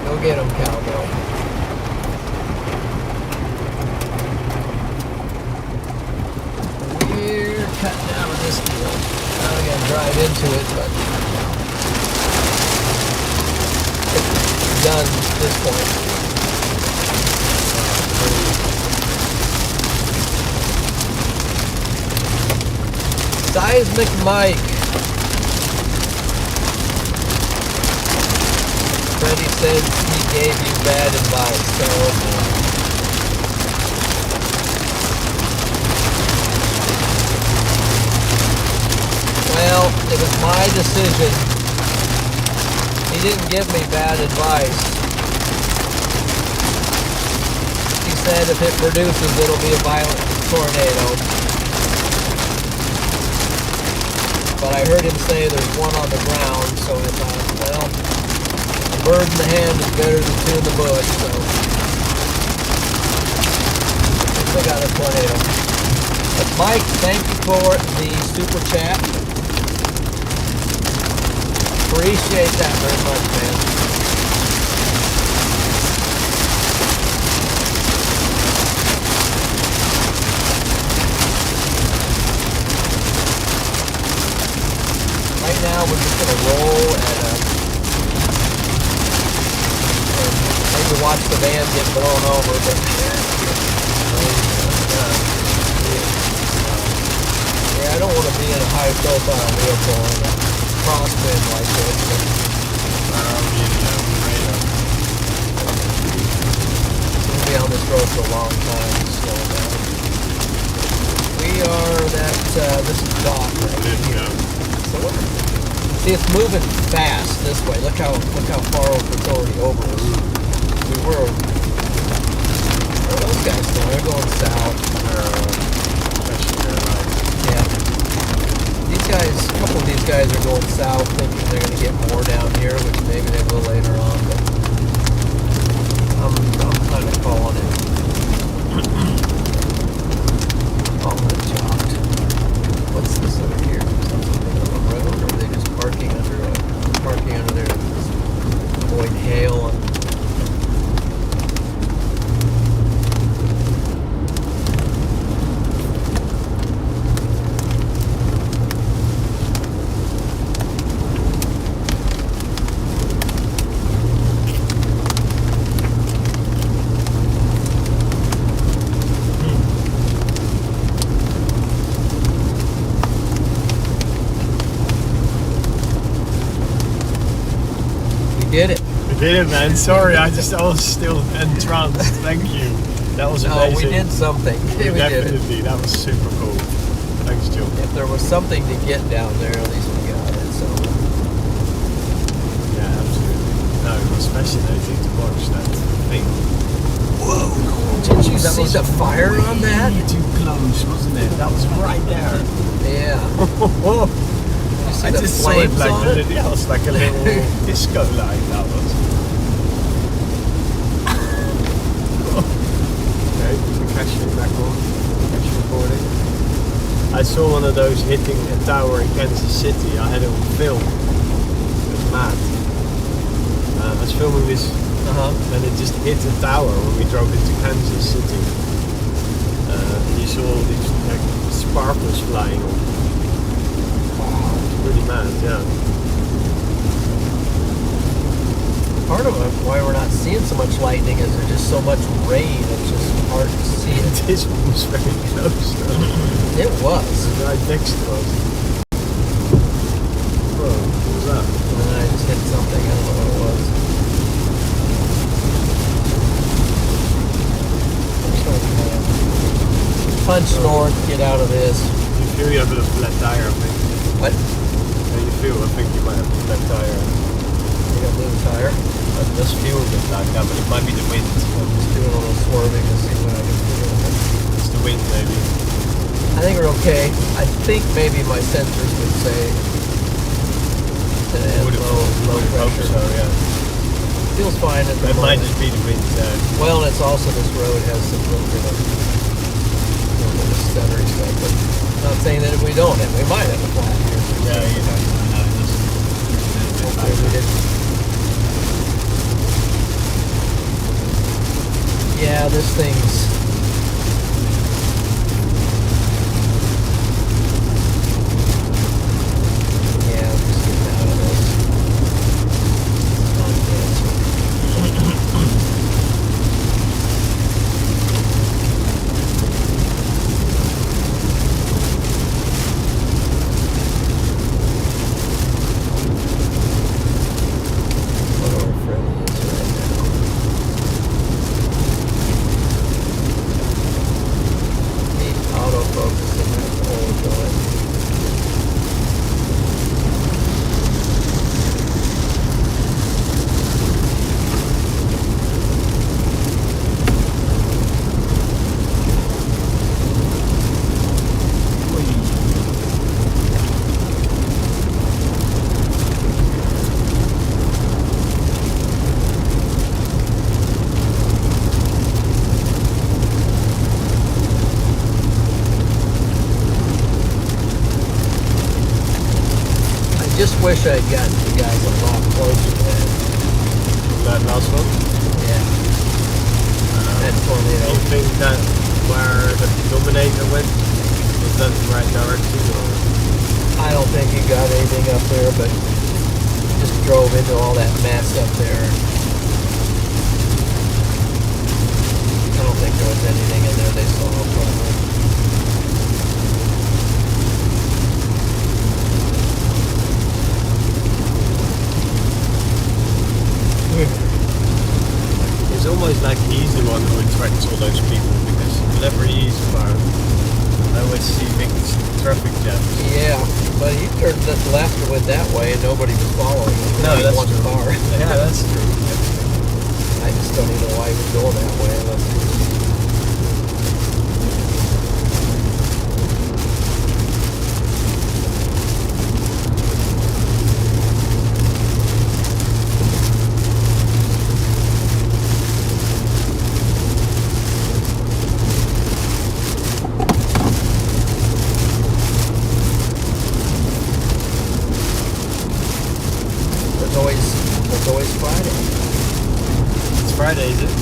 Speaker 2: Go get him, cowboy. We're cutting out of this deal. Now we gotta drive into it, but it's done at this point. Seismic Mike. Freddie said he gave you bad advice, so well, it was my decision. He didn't give me bad advice. He said if it produces, it'll be a violent tornado. But I heard him say there's one on the ground, so I thought, well, bird in the hand is better than two in the bush, so we got a tornado. But Mike, thank you for the super chat. Appreciate that very much, man. Right now we're just gonna roll at maybe watch the van get blown over, but yeah, I don't want to be in a high profile vehicle in a crosswind like this. We'll be on this road for a long time, so we are that, this is Doc right here. So see, it's moving fast this way. Look how far over it's already over us. We were. What are those guys doing? They're going south. Yeah. These guys, a couple of these guys are going south, thinking they're going to get more down here, which maybe they will later on. But I'm kind of calling it. Calling it chopped. What's this over here? Something on the road, or are they just parking under there to avoid hail and. Did it.
Speaker 1: We did it, man. Sorry, I was still entranced. Thank you. That was amazing.
Speaker 2: No, we did something. We
Speaker 1: Definitely.
Speaker 2: did it.
Speaker 1: That was super cool. Thanks, Joe.
Speaker 2: If there was something to get down there, at least we got it. So
Speaker 1: yeah, absolutely. No, it was fascinating to watch that thing. Whoa!
Speaker 2: Did you see the fire on that?
Speaker 1: Too close, wasn't it? That was right there.
Speaker 2: Yeah.
Speaker 1: I
Speaker 2: the
Speaker 1: just saw it
Speaker 2: flames
Speaker 1: like
Speaker 2: on
Speaker 1: a
Speaker 2: it?
Speaker 1: little, yeah, it was like a little disco light. That was. Okay, the cash back on. Cash recording. I saw one of those hitting a tower in Kansas City. I had it on film. It was mad. I was filming this, and it just hit a tower when we drove into Kansas City. You saw all these like sparkles flying on. Pretty mad, yeah.
Speaker 2: Part of why we're not seeing so much lightning is there's just so much rain. It's just hard to see it.
Speaker 1: This one was very close, though.
Speaker 2: It was.
Speaker 1: Right next to us. Whoa, what was that?
Speaker 2: once north, get out of this.
Speaker 1: You feel you have a flat tire, I think.
Speaker 2: What?
Speaker 1: I think you might have a flat tire.
Speaker 2: You got a little tire?
Speaker 1: This feels a bit like that, but it might be the wind.
Speaker 2: I'm just doing a little swerving to see what I can do.
Speaker 1: It's the wind, maybe.
Speaker 2: I think we're okay. I think maybe my sensors would say that it has low pressure.
Speaker 1: So, yeah.
Speaker 2: Feels fine at the
Speaker 1: It might
Speaker 2: moment.
Speaker 1: just be the wind.
Speaker 2: Well, and it's also this road has some little bit of stuttery stuff, but I'm not saying that if we don't have, we might have a flat here.
Speaker 1: Yeah, you know, I know.
Speaker 2: Hopefully we didn't. Yeah, this thing's. Yeah, I'm just getting out of this. Not yet. Just wish I'd gotten you guys a lot closer to
Speaker 1: That last one?
Speaker 2: Yeah. That tornado.
Speaker 1: Do you think that where the Dominator went, was that the right direction? Or?
Speaker 2: I don't think he got anything up there, but just drove into all that mess up there. I don't think there was anything in there they saw probably.
Speaker 1: It's almost like he's the one who attracts all those people, because whenever he's around, I always see big traffic jams.
Speaker 2: Yeah, but he turned left and went that way and nobody was following him.
Speaker 1: No,
Speaker 2: Only
Speaker 1: that's
Speaker 2: one
Speaker 1: true.
Speaker 2: car.
Speaker 1: Yeah, that's true.
Speaker 2: I just don't even know why he was going that way. It's always Friday.
Speaker 1: It's Friday, is it?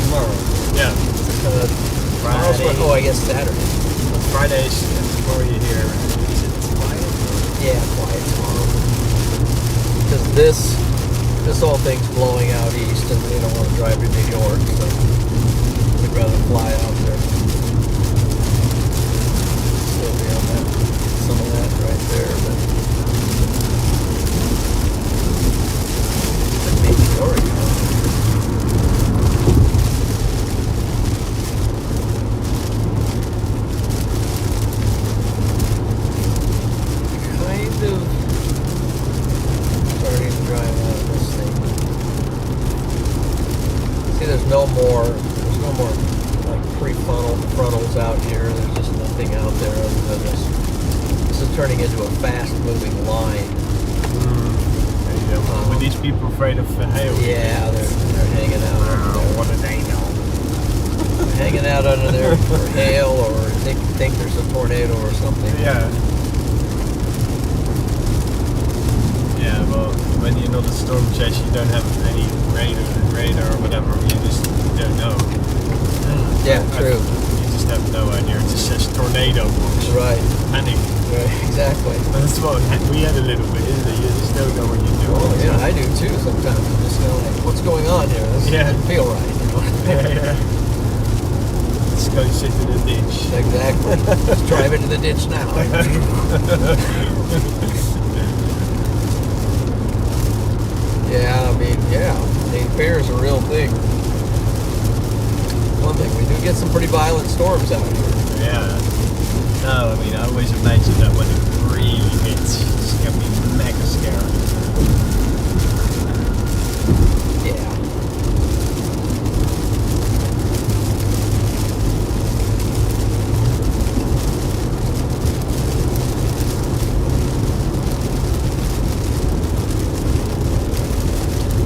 Speaker 1: Tomorrow. Yeah. Friday.
Speaker 2: Oh, I guess Saturday.
Speaker 1: Fridays before you hear. Is it quiet?
Speaker 2: Yeah, quiet tomorrow. Because this whole thing's blowing out east, and we don't want to drive to New York, so we'd rather fly out there. Still be on that, some of that right there, but maybe Oregon. Kind of starting to drive out of this thing. See, there's no more like pre-frontals out here. There's just nothing out there other than this. This is turning into a fast-moving line.
Speaker 1: Were these people afraid of hail?
Speaker 2: Yeah, they're hanging out under there.
Speaker 1: What do they know?
Speaker 2: Hanging out under there for hail, or think there's a tornado or something.
Speaker 1: Yeah. Yeah, well, when you're not a storm chaser, you don't have any radar or whatever. You just don't know.
Speaker 2: Yeah, true.
Speaker 1: You just have no idea. It just says tornado.
Speaker 2: Right.
Speaker 1: Panic.
Speaker 2: Right. Exactly.
Speaker 1: That's what we had a little bit, isn't it? You just don't know what you're doing.
Speaker 2: Oh, yeah, I do too sometimes. I'm just like, what's going on here? This doesn't feel right. You know?
Speaker 1: Yeah. Let's go sit in the ditch.
Speaker 2: Exactly. Let's drive into the ditch now. Yeah, I mean, fear is a real thing. one thing. We do get some pretty violent storms out here.
Speaker 6: Yeah. No, I mean, I always imagine that when it really hits, it's going to be mega scary.
Speaker 2: Yeah.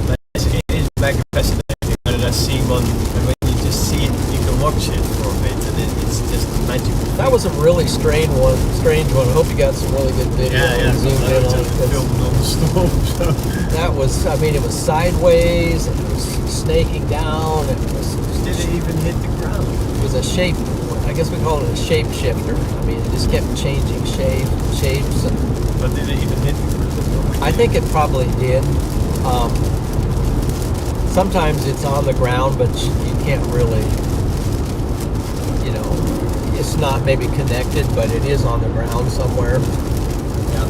Speaker 6: But it is mega fascinating. I see one, and when you just see it, you can watch it for a bit, and it's just magical.
Speaker 2: That was a really strange one. I hope you got some really good video.
Speaker 6: Yeah,
Speaker 2: Zoomed in on it, 'cause
Speaker 6: film non-stop. So.
Speaker 2: that was, I mean, it was sideways, and it was snaking down, and it was
Speaker 6: Did it even hit the ground?
Speaker 2: It was a shape, I guess we call it a shape shifter. I mean, it just kept changing shapes, and
Speaker 6: But did it even hit the ground?
Speaker 2: I think it probably did. Sometimes it's on the ground, but you can't really, you know, it's not maybe connected, but it is on the ground somewhere.
Speaker 6: Yeah.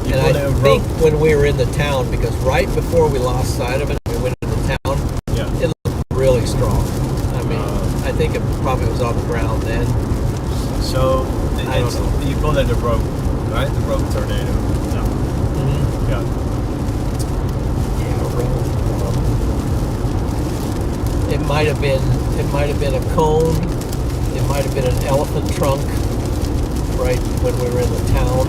Speaker 6: You
Speaker 2: And
Speaker 6: put
Speaker 2: I
Speaker 6: a
Speaker 2: think
Speaker 6: rope.
Speaker 2: when we were in the town, because right before we lost sight of it, we went into the town,
Speaker 6: Yeah.
Speaker 2: it looked really strong. I mean, I think it probably was on the ground then.
Speaker 6: So
Speaker 2: I don't know.
Speaker 6: you call it a rope, right? The rope tornado. No. Yeah.
Speaker 2: Yeah, it might have been a cone. It might have been an elephant trunk. Right when we were in the town,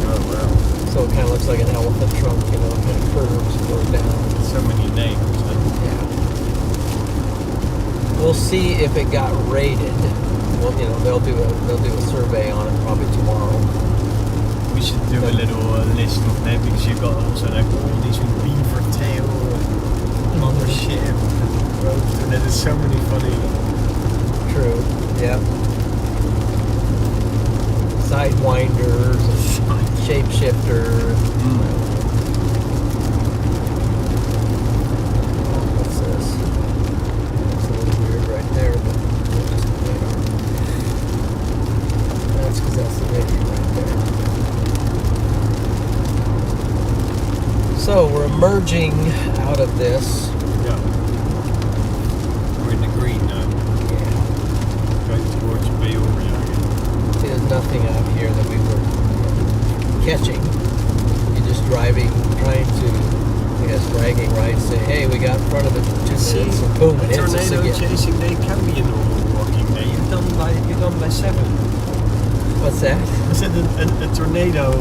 Speaker 6: Oh wow.
Speaker 2: so it kind of looks like an elephant trunk. You know, it kind of curves and goes down.
Speaker 6: So many names. Huh?
Speaker 2: Yeah. We'll see if it got rated. Well, you know, they'll do a survey on it probably tomorrow.
Speaker 6: We should do a little list of them because you got also like all these with beaver tail, mothership, rope tornado. There's so many funny.
Speaker 2: True. Yeah. Sidewinders, shapeshifter. What's this? It's a little weird right there, but we'll just wait on it. That's because that's the radio right there. So we're emerging out of this.
Speaker 6: Yeah. We're in the green now.
Speaker 2: Yeah.
Speaker 6: Going towards Peoria again.
Speaker 2: There's nothing out here that we were catching. You're just driving, trying to, I guess, bragging rights, say, hey, we got in front of it for 2 minutes, and boom, it hits us
Speaker 6: Tornado
Speaker 2: again.
Speaker 6: chasing day can be a normal walking day. You're done by 7.
Speaker 2: What's that?
Speaker 6: I said a tornado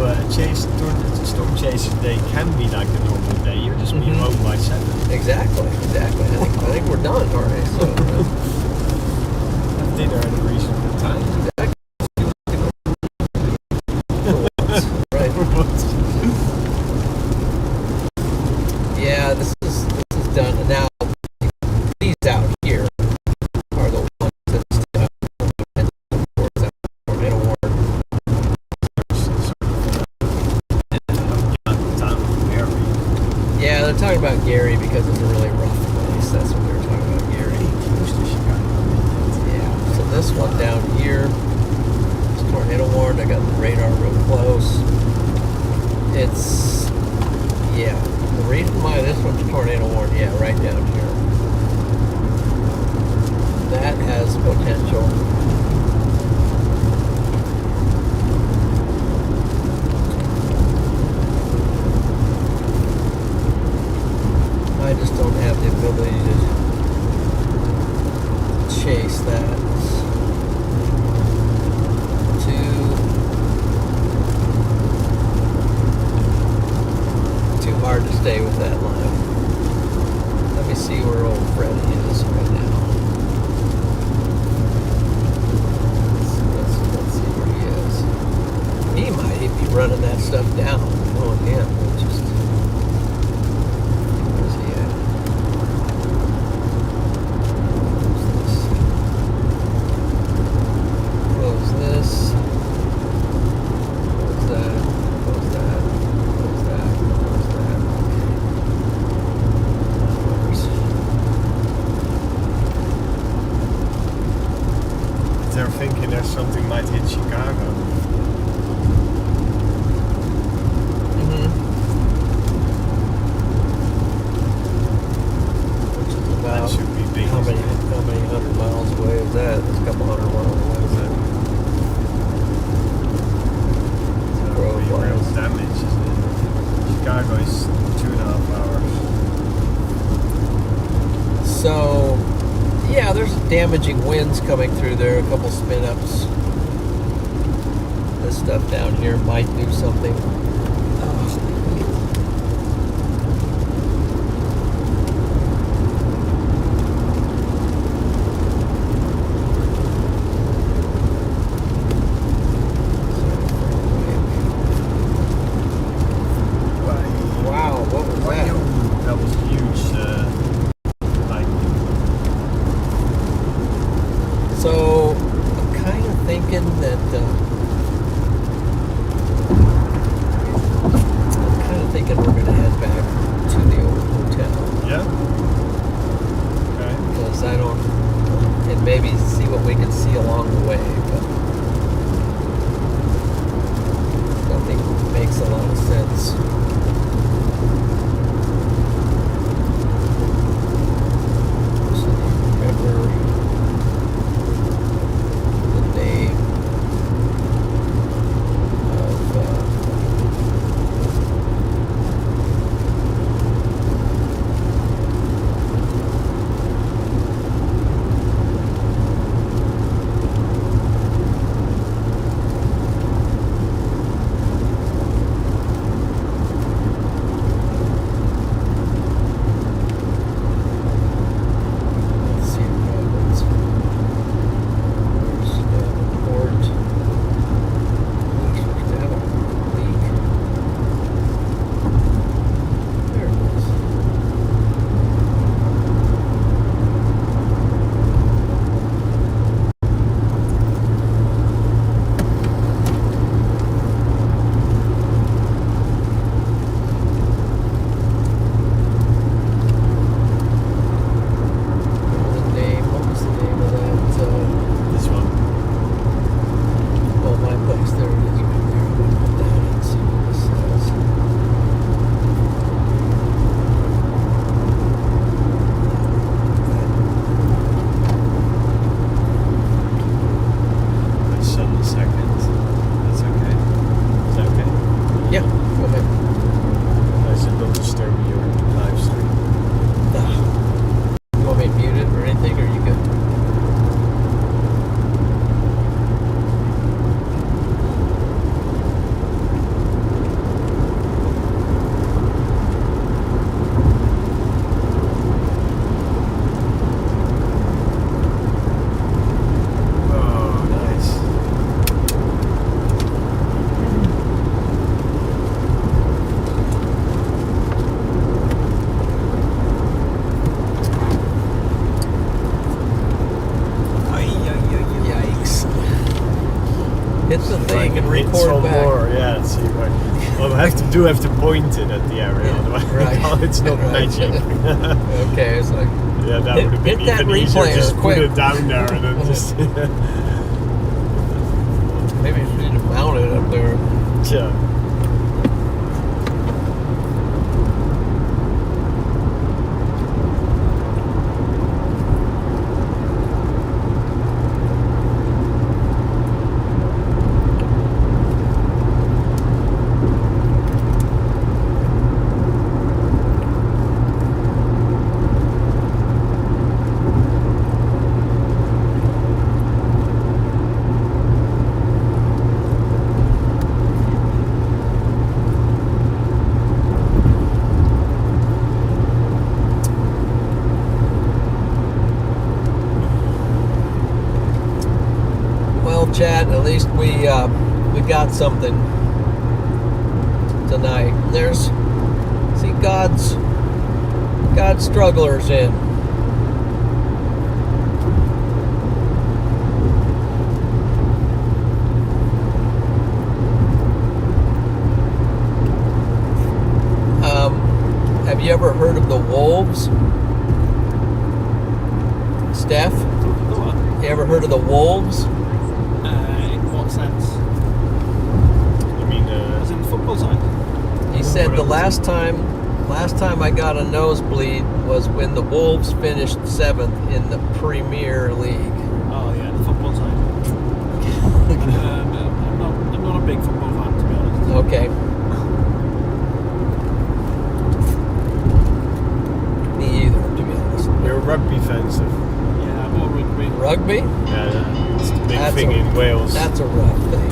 Speaker 6: storm chasing day can be like a normal day. You'll just be home by 7.
Speaker 2: Exactly. I think we're done already. So,
Speaker 6: Have dinner at a reasonable time.
Speaker 2: right. Yeah, this is done. Now, these out here are the ones that's done. Tornado warning. Yeah, they're talking about Gary because it's a really rough place. That's what they were talking about, Gary. Yeah, so this one down here is tornado warned. I got the radar real close. It's, yeah, the reason why this one's tornado warned, yeah, right down here. That has potential. I just don't have the ability to chase that. Too hard to stay with that line. Let me see where old Freddy is right now. Let's see where he is. He might be running that stuff down. Oh, again, just. Where's he at? Close this. Close that. Close that. Close that. Close that.
Speaker 6: Chicago is 2.5 hours.
Speaker 2: So, yeah, there's damaging winds coming through there, a couple spin ups. This stuff down here might do something. Wow, what was that?
Speaker 1: That was huge. Lightning.
Speaker 2: So, I'm kind of thinking that we're going to head back to the old hotel.
Speaker 1: Yeah. Okay.
Speaker 2: Because I don't, and maybe see what we can see along the way, but nothing makes a lot of sense. So remember the name of let's see Roberts. There's Davenport. There's Davenport League. There it is. What was the name of that?
Speaker 1: This one.
Speaker 2: Oh, my place. There it is right there. I'm going to put that and see what this says.
Speaker 1: It's on the second. That's okay. Is that okay?
Speaker 2: Yeah, go ahead.
Speaker 1: I said don't disturb your live stream.
Speaker 2: You want me to mute it or anything, or you good?
Speaker 1: Oh, nice.
Speaker 2: Yikes. Hit the thing and
Speaker 1: Hit
Speaker 2: record
Speaker 1: some
Speaker 2: back.
Speaker 1: more, yeah. Let's see what. Well, I have to point it at the area, otherwise
Speaker 2: Right.
Speaker 1: it's not
Speaker 2: Right.
Speaker 1: magic.
Speaker 2: Okay, it's like,
Speaker 1: Yeah, that
Speaker 2: Hit-
Speaker 1: would have been
Speaker 2: hit that
Speaker 1: even easier.
Speaker 2: replayer
Speaker 1: Just
Speaker 2: quick.
Speaker 1: put it down there and then just.
Speaker 2: maybe you need to mount it up there.
Speaker 1: Yeah.
Speaker 2: Well, Chad, at least we got something tonight. There's, see, God's strugglers in. Have you ever heard of the wolves? Steph, you ever heard of the wolves?
Speaker 3: In what sense?
Speaker 1: I mean,
Speaker 3: As in the football side?
Speaker 2: He said the last time I got a nosebleed was when the Wolves finished 7th in the Premier League.
Speaker 3: Oh yeah, the football side. I'm not a big football fan, to be honest.
Speaker 2: Okay.
Speaker 1: Wales.
Speaker 2: That's a rough thing.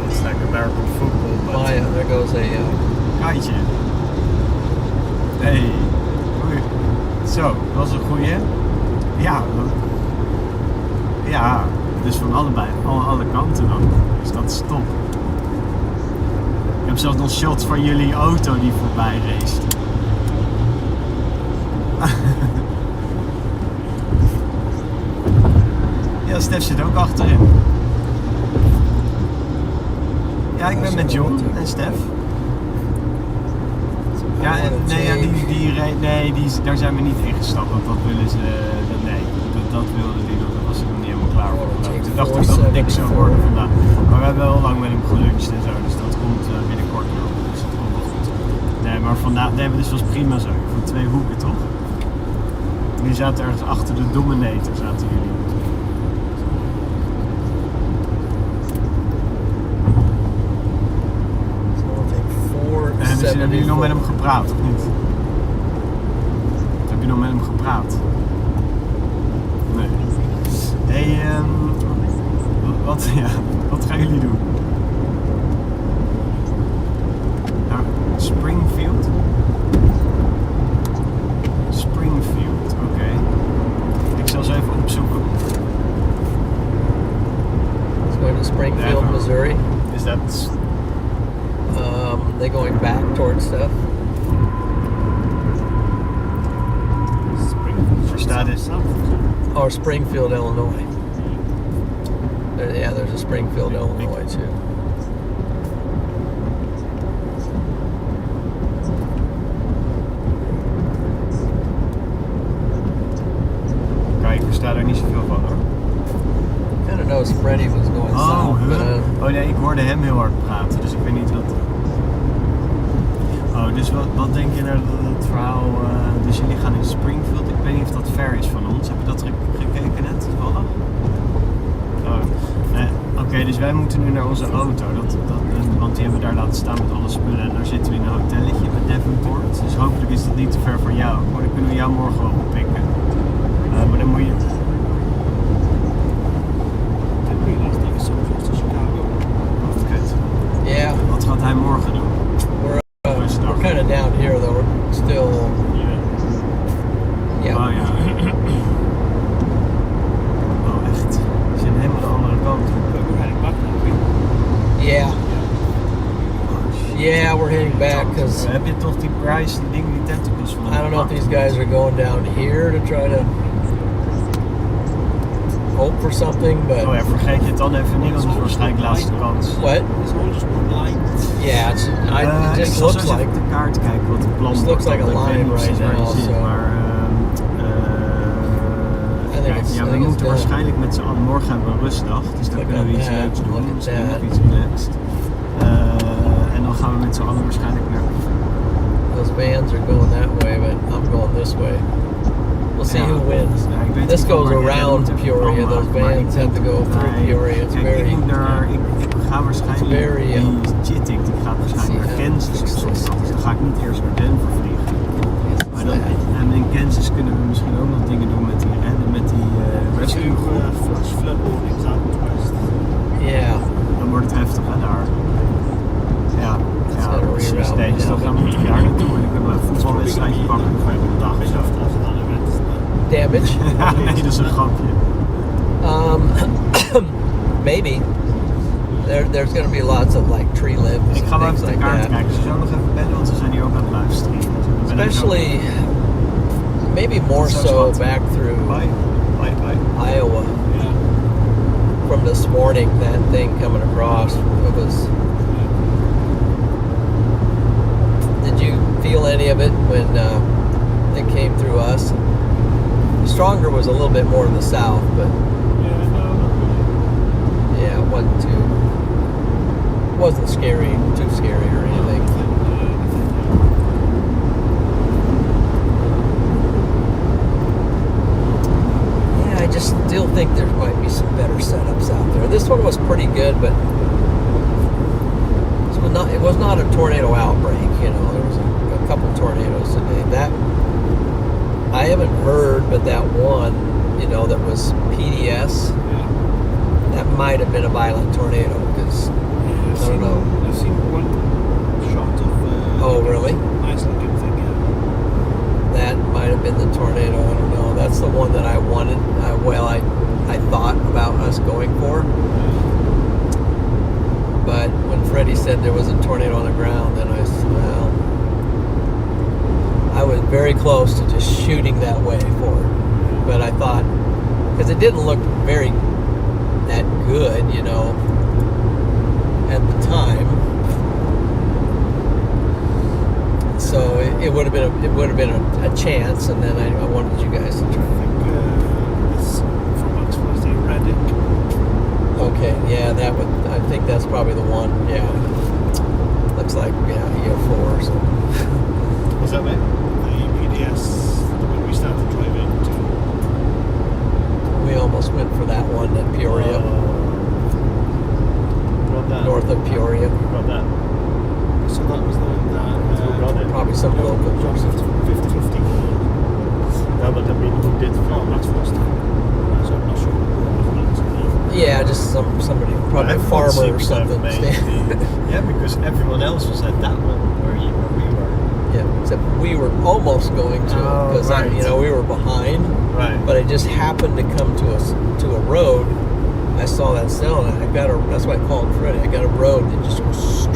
Speaker 1: It's like American football, but
Speaker 2: Maya, there goes a...
Speaker 6: Kaatje. Hey. Goeie. Zo, was een goeie. Ja. Ja, dus van allebei, alle kanten dan. Dus dat is top. Ik heb zelfs nog shots van jullie auto die voorbij race. Ja, Stef zit ook achterin. Ja, ik ben met John en Stef. Ja, en, daar zijn we niet ingestapt, want dat willen ze, dat wilden die nog, daar was ik nog niet helemaal klaar voor. Toen dacht ik dat het niks zou worden vandaag. Maar we hebben wel lang met hem geluncht en zo, dus dat komt binnenkort nog, dus dat komt wel goed. Nee, maar vandaag, dus was prima zo, van 2 hoeken toch? Die zaten ergens achter de Dominator, zaten jullie. Dus hebben jullie nog met hem gepraat, of niet? Heb je nog met hem gepraat? Nee. Hey, wat gaan jullie doen? Nou, Springfield? Springfield, oké. Ik zal ze even opzoeken.
Speaker 2: It's going to Springfield, Missouri.
Speaker 1: is that...
Speaker 2: They're going back towards stuff.
Speaker 1: Verstaat is
Speaker 2: Or Springfield, Illinois. There's a Springfield, Illinois too.
Speaker 1: Kijk, ik versta daar niet zoveel van hoor.
Speaker 2: I don't know, Freddie was going south.
Speaker 1: Oh nee, ik hoorde hem heel hard praten, dus ik weet niet wat... Oh, dus wat denk je nou dat het verhaal... dus jullie gaan in Springfield, ik weet niet of dat ver is van ons. Heb je dat gekeken net, toevallig? Oh, oké, dus wij moeten nu naar onze auto, want die hebben we daar laten staan met alle spullen. En daar zitten we in een hotelletje met Devonport. Dus hopelijk is dat niet te ver voor jou. Maar dan kunnen we jou morgen wel oppikken. Maar dan moet je...
Speaker 2: Yeah.
Speaker 1: Wat gaat hij morgen doen?
Speaker 2: We're kind of down here though. We're still. Yeah.
Speaker 1: Oh ja. Oh echt. We zijn helemaal de andere kant op.
Speaker 2: Yeah. Yeah, we're heading back because
Speaker 1: Heb je toch die price, die dingen, die tentacles van?
Speaker 2: I don't know if these guys are going down here to try to hope for something, but...
Speaker 1: Oh ja, vergeet je het dan even niet, want het is waarschijnlijk laatste kans.
Speaker 2: What? Yeah, it just looks like...
Speaker 1: Ik de kaart kijken wat het plan
Speaker 2: It looks like a line right now, so...
Speaker 1: Maar... we moeten waarschijnlijk met z'n allen... Morgen hebben we een rustdag, dus dan kunnen we iets leuks doen. Misschien nog iets relaxed. En dan gaan we met z'n allen waarschijnlijk naar...
Speaker 2: Those vans are going that way, but I'm going this way. We'll see who wins. This goes around Peoria. Those vans have to go through Peoria. It's very...
Speaker 1: Ik ga waarschijnlijk... Die Jittik, die gaat waarschijnlijk naar Kansas. Dus dan ga ik niet eerst naar Denver vliegen. En in Kansas kunnen we misschien ook nog dingen doen met die rescue groep.
Speaker 2: Ja.
Speaker 1: Dan wordt het heftig hè, daar. Ja, precies. Nee, dus dan moeten we daar naartoe en dan kunnen we een voetbalwedstrijdje pakken. Dan gaan we een dag
Speaker 2: Damage?
Speaker 1: Nee, dat is een grapje.
Speaker 2: Maybe. There's going to be lots of like tree limbs.
Speaker 1: Ik ga wel
Speaker 2: and
Speaker 1: even de
Speaker 2: things
Speaker 1: kaart
Speaker 2: like that.
Speaker 1: kijken. Ze zullen nog even bellen, want ze zijn hier ook aan het luisteren.
Speaker 2: Especially, maybe more so back through Iowa.
Speaker 3: Yeah.
Speaker 2: From this morning, that thing coming across, it was... Did you feel any of it when it came through us? Stronger was a little bit more to the south, but yeah, it wasn't scary, too scary or anything. Yeah, I just still think there might be some better setups out there. This one was pretty good, but it was not a tornado outbreak. You know, there was a couple tornadoes today. That I haven't heard, but that one, you know, that was PDS, that might have been a violent tornado because
Speaker 3: Yeah,
Speaker 2: I don't know.
Speaker 3: I've seen one shot of.
Speaker 2: Oh, really?
Speaker 3: Nice looking thing. Yeah.
Speaker 2: That might have been the tornado. I don't know. That's the one that I wanted. I thought about us going for. But when Freddie said there was a tornado on the ground, then I said, well, I was very close to just shooting that way for it. But I thought, because it didn't look very that good, you know, at the time. So it would have been a chance, and then I wanted you guys to try.
Speaker 3: I think it's from Oxford, the Reddick.
Speaker 2: Okay, yeah, I think that's probably the one. Yeah, looks like EO4 or something.
Speaker 1: What's that, mate?
Speaker 3: The PDS, when we started driving to.
Speaker 2: We almost went for that one at Peoria,
Speaker 1: Got that.
Speaker 2: north of Peoria.
Speaker 1: Got that.
Speaker 3: So that was the one that.
Speaker 1: Got it.
Speaker 2: Probably some local person.
Speaker 3: 50-50.
Speaker 1: No, but I mean, who did
Speaker 3: Oh,
Speaker 1: film
Speaker 3: that's
Speaker 1: it?
Speaker 3: first time. So I'm not sure who was that.
Speaker 2: Yeah, just somebody, probably a
Speaker 1: Everyone
Speaker 2: farmer or
Speaker 1: seems to have
Speaker 2: something.
Speaker 1: made the- yeah, because everyone else was at that one where we were.
Speaker 2: Yeah, except we were almost going to
Speaker 1: Oh,
Speaker 2: because
Speaker 1: right.
Speaker 2: we were behind.
Speaker 1: Right.
Speaker 2: But I just happened to come to a road. I saw that cell, and that's why I called Freddie. I got a road that just goes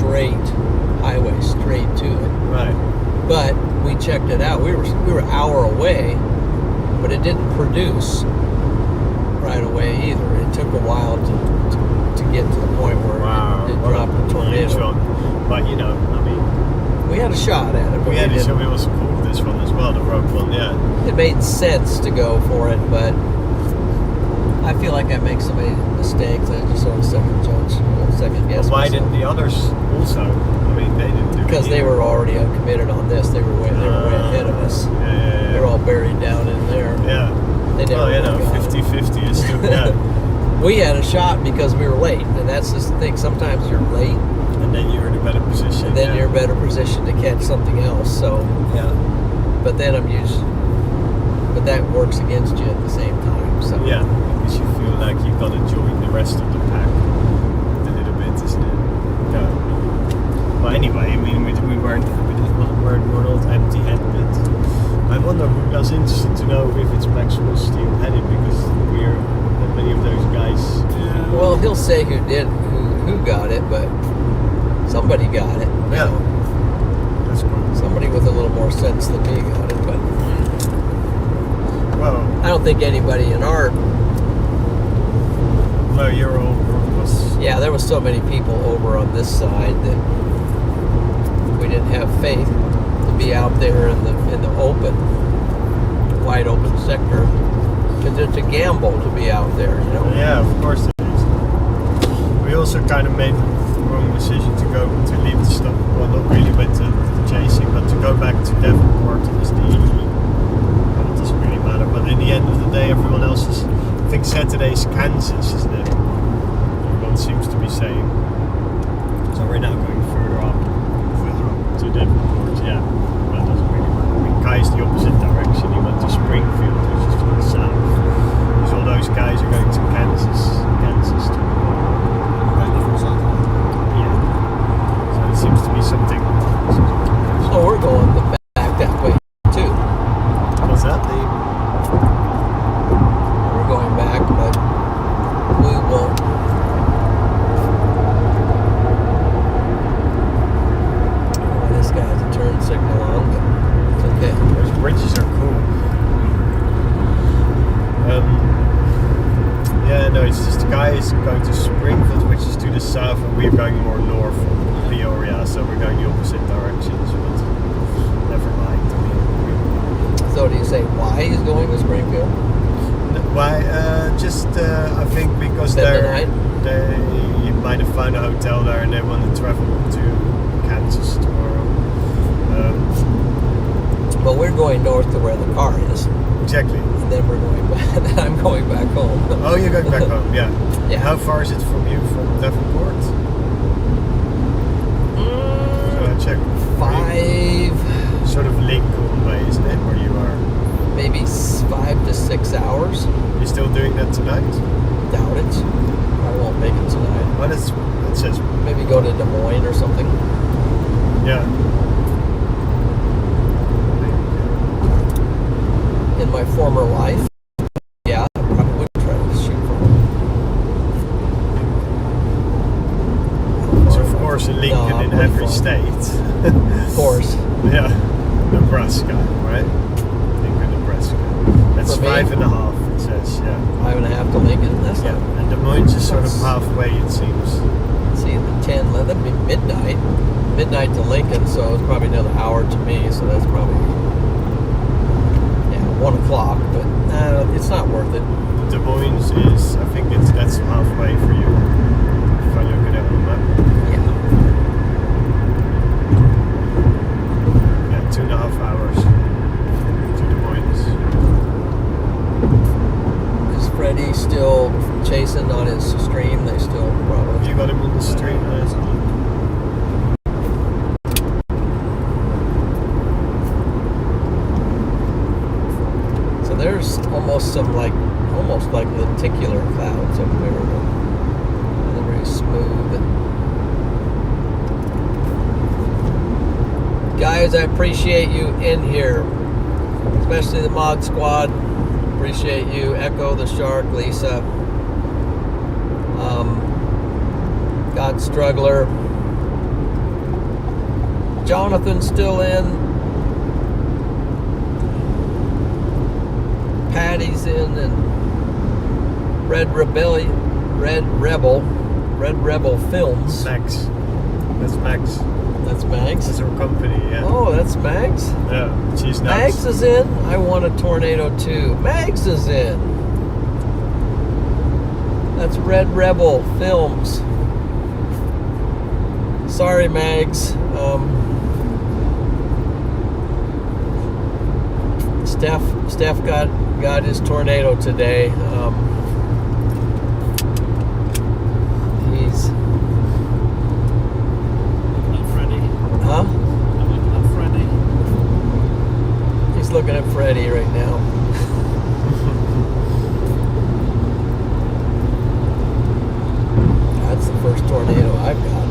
Speaker 2: highway straight to it.
Speaker 1: Right.
Speaker 2: But we checked it out. We were an hour away, but it didn't produce right away either. It took a while to get to the point where it
Speaker 1: what
Speaker 2: dropped the
Speaker 1: huge
Speaker 2: tornado.
Speaker 1: one. But you know, I mean,
Speaker 2: We had a shot at it. But
Speaker 1: we had to
Speaker 2: didn't-
Speaker 1: show we also called this one as well, the rogue one. Yeah.
Speaker 2: It made sense to go for it, but I feel like I make so many mistakes. I just sort of second guess.
Speaker 1: Why
Speaker 2: myself.
Speaker 1: didn't the others also? I mean, they didn't do it
Speaker 2: Because they
Speaker 1: either.
Speaker 2: were already committed on this. They were way ahead of us.
Speaker 1: Yeah.
Speaker 2: They're all buried down in there.
Speaker 1: Yeah.
Speaker 2: They never
Speaker 1: Well, you know,
Speaker 2: got it.
Speaker 1: 50-50 is still, yeah.
Speaker 2: We had a shot because we were late, and that's just the thing. Sometimes you're late,
Speaker 1: And then you're in a better position.
Speaker 2: and then
Speaker 1: yeah.
Speaker 2: you're in a better position to catch something else. So,
Speaker 1: Yeah.
Speaker 2: but then but that works against you at the same time. So
Speaker 1: Yeah, because you feel like you've got to join the rest of the pack a little bit, isn't it? Yeah. But anyway, I mean, we weren't not empty-handed. I wonder who that's interested to know if it's Maxwell steel-headed, because many of those guys.
Speaker 3: Yeah.
Speaker 2: Well, he'll say who got it, but somebody got it. you
Speaker 1: Yeah.
Speaker 2: know.
Speaker 1: That's cool.
Speaker 2: Somebody with a little more sense than me got it, but
Speaker 1: Well,
Speaker 2: I don't think anybody in our.
Speaker 1: no, your old group was.
Speaker 2: Yeah, there was so many people over on this side that we didn't have faith to be out there in the open, wide open sector, because it's a gamble to be out there, you know.
Speaker 1: Yeah, of course it is. We also kind of made the wrong decision to leave the stuff. Well, not really, but to chasing, but to go back to Devonport is well, it doesn't really matter. But in the end of the day, everyone else is. I think Saturday's Kansas, isn't it? Everyone seems to be saying. So we're now going further up to Devonport. Yeah, well, it doesn't really matter. I mean, Kai's the opposite direction. He went to Springfield, which is to the south. Because all those guys are going to Kansas too. Yeah. So it seems to be something.
Speaker 2: So we're going back that way too.
Speaker 1: What's that?
Speaker 2: We're going back, but we won't. Oh, this guy has a turn signal on, but it's okay.
Speaker 1: Those bridges are cool. Yeah, no, it's just the guy is going to Springfield, which is to the south, and we're going more north from Peoria, so we're going the opposite directions, but never mind. I mean,
Speaker 2: So do you say why he's going to Springfield?
Speaker 1: why? I think because
Speaker 2: Spend the night?
Speaker 1: they might have found a hotel there and they want to travel to Kansas tomorrow.
Speaker 2: Well, we're going north to where the car is,
Speaker 1: Exactly.
Speaker 2: and then we're going back. Then I'm going back home.
Speaker 1: Oh, you're going back home, yeah.
Speaker 2: Yeah.
Speaker 1: How far is it from you from Devonport? Check.
Speaker 2: 5,
Speaker 1: Sort of Lincoln way, isn't it, where you are?
Speaker 2: maybe 5 to 6 hours.
Speaker 1: You still doing that tonight?
Speaker 2: Doubt it. I won't
Speaker 1: Well, it says,
Speaker 2: Maybe go to Des Moines or something.
Speaker 1: yeah.
Speaker 2: In my former life, yeah, I probably would try to shoot from
Speaker 1: So of course in Lincoln
Speaker 2: No,
Speaker 1: in
Speaker 2: pretty
Speaker 1: every
Speaker 2: far.
Speaker 1: state.
Speaker 2: Of course.
Speaker 1: Yeah. Nebraska, right? Lincoln, Nebraska. That's
Speaker 2: For me?
Speaker 1: 5.5, it says, yeah.
Speaker 2: 5.5 to Lincoln. That's
Speaker 1: Yeah.
Speaker 2: not.
Speaker 1: And Des Moines is sort of
Speaker 2: That's-
Speaker 1: halfway, it seems.
Speaker 2: See, the 10, that'd be midnight. Midnight to Lincoln, so it's probably another hour to me, so that's probably, 1 o'clock, but it's not worth it.
Speaker 1: Des Moines is, I think that's halfway for you. If I look at it on the map.
Speaker 2: Yeah.
Speaker 1: Yeah, 2.5 hours to Des Moines.
Speaker 2: Is Freddie still chasing on his stream? They still probably.
Speaker 1: You got him on the street there.
Speaker 2: So there's almost like lenticular clouds up there. They're very smooth. Guys, I appreciate you in here, especially the mod squad. Appreciate you, Echo the Shark, Lisa, God Struggler, Jonathan's still in. Patty's in, and Red Rebel Films.
Speaker 1: Max. That's Max.
Speaker 2: That's Mags.
Speaker 1: That's her company, yeah.
Speaker 2: Oh, that's Mags.
Speaker 1: Yeah, she's nuts.
Speaker 2: Mags is in. I want a tornado too. Mags is in. That's Red Rebel Films. Sorry, Mags. Steph got his tornado today. He's huh? He's looking at Freddie right now. That's the first tornado I've got.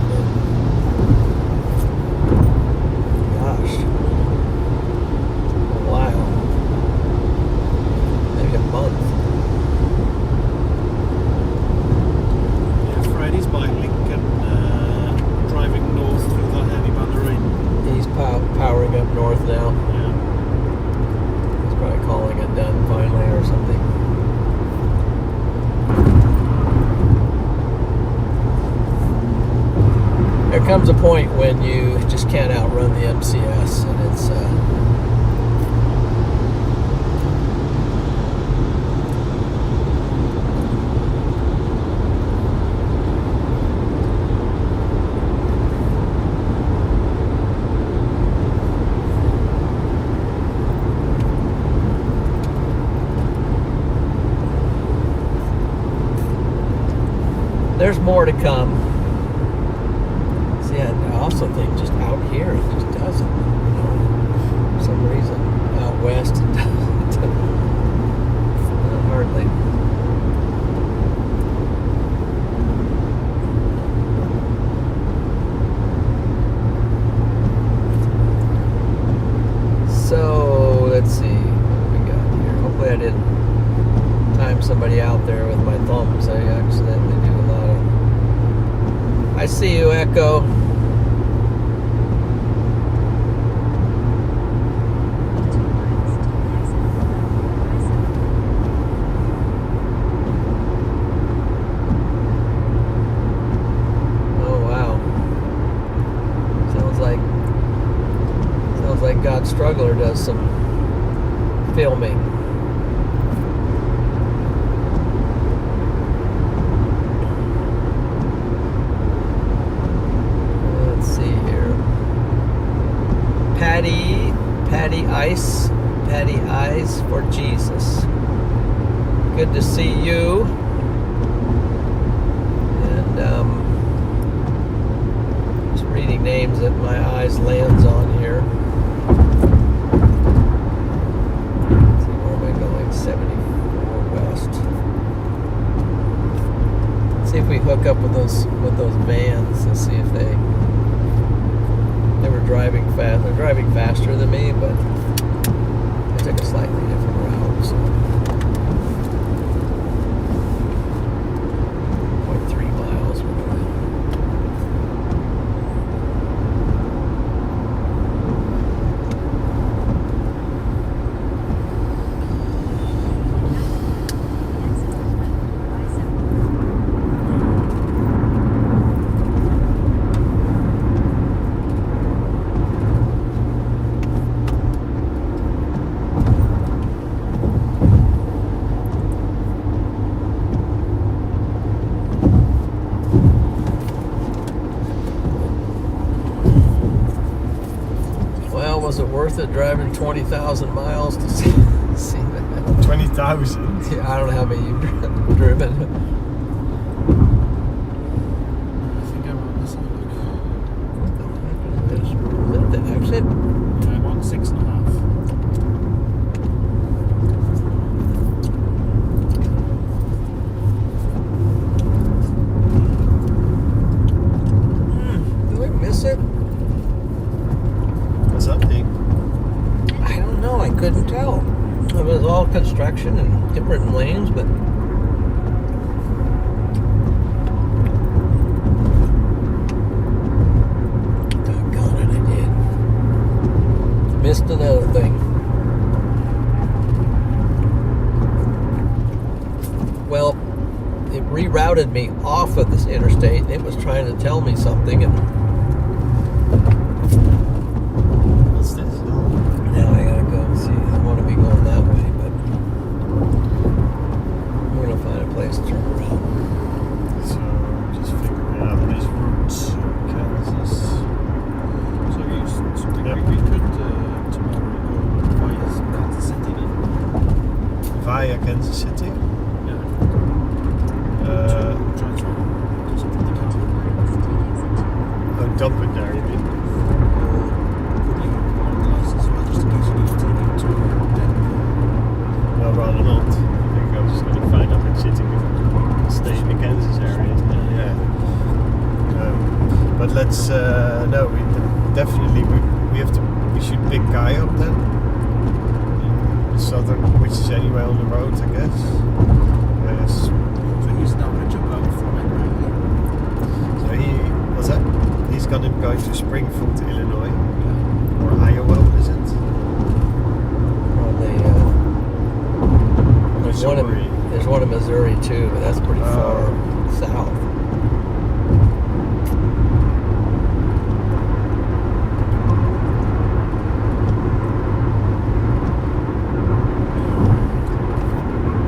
Speaker 2: Gosh. A while. Maybe a month.
Speaker 3: Yeah, Friday's by Lincoln, driving north through that heavy band of rain.
Speaker 2: He's powering up north now.
Speaker 3: Yeah.
Speaker 2: He's probably calling it done finally or something. There comes a point when you just can't outrun the MCS, and it's there's more to come. See, I also think just out here it just doesn't, for some reason. Out west it doesn't. Hardly. So let's see what we got here. Hopefully I didn't time somebody out there with my thumbs. I accidentally do a lot of. I see you, Echo. Oh wow. Sounds like God Struggler does some filming. Let's see here. Patty Eyes for Jesus. Good to see you. And just reading names that my eyes lands on here. Let's see, where am I going? 74 west. Let's see if we hook up with those with those vans to see if they were driving fast. They're driving faster than me, but they took a slightly different route. So 0.3 miles. Was it worth it driving 20,000 miles to see that?
Speaker 1: 20,000?
Speaker 2: Yeah, I don't know how many you've driven.
Speaker 3: I think I'm on this one.
Speaker 2: What the heck is this? Is that the exit?
Speaker 3: Yeah, I'm on 6.5.
Speaker 2: Did I miss it?
Speaker 1: What's up, Dave?
Speaker 2: I don't know. I couldn't tell. It was all construction and different lanes, but doggone it, I did. Missed another thing. Well, it rerouted me off of this interstate, and it was trying to tell me something, and
Speaker 1: What's this?
Speaker 2: now I gotta go and see. I want to be going that way, but I'm gonna find a place to turn around.
Speaker 1: So, just figuring out these routes. Kansas.
Speaker 3: So we
Speaker 1: Yep.
Speaker 3: could tomorrow go via Kansas City then.
Speaker 1: Via Kansas City?
Speaker 3: Yeah.
Speaker 1: Uh,
Speaker 3: Transfer. Do something to Kansas.
Speaker 1: oh, dump it there, you mean?
Speaker 3: Put you on the license as well, just in case you need to take it to Denver.
Speaker 1: No, rather not. I think I'm just going to find out which city we stay in the Kansas area. Yeah. But let's, no, we definitely, we have to, we should pick Guy up then. In southern, which is anywhere on the road, I guess. Yes.
Speaker 3: So he's now going to jump out from it, right?
Speaker 1: So what's that? He's going to go to Springfield, Illinois.
Speaker 3: Yeah.
Speaker 1: Or Iowa, is it?
Speaker 2: Probably,
Speaker 1: Missouri.
Speaker 2: there's one in Missouri too, but that's pretty far south.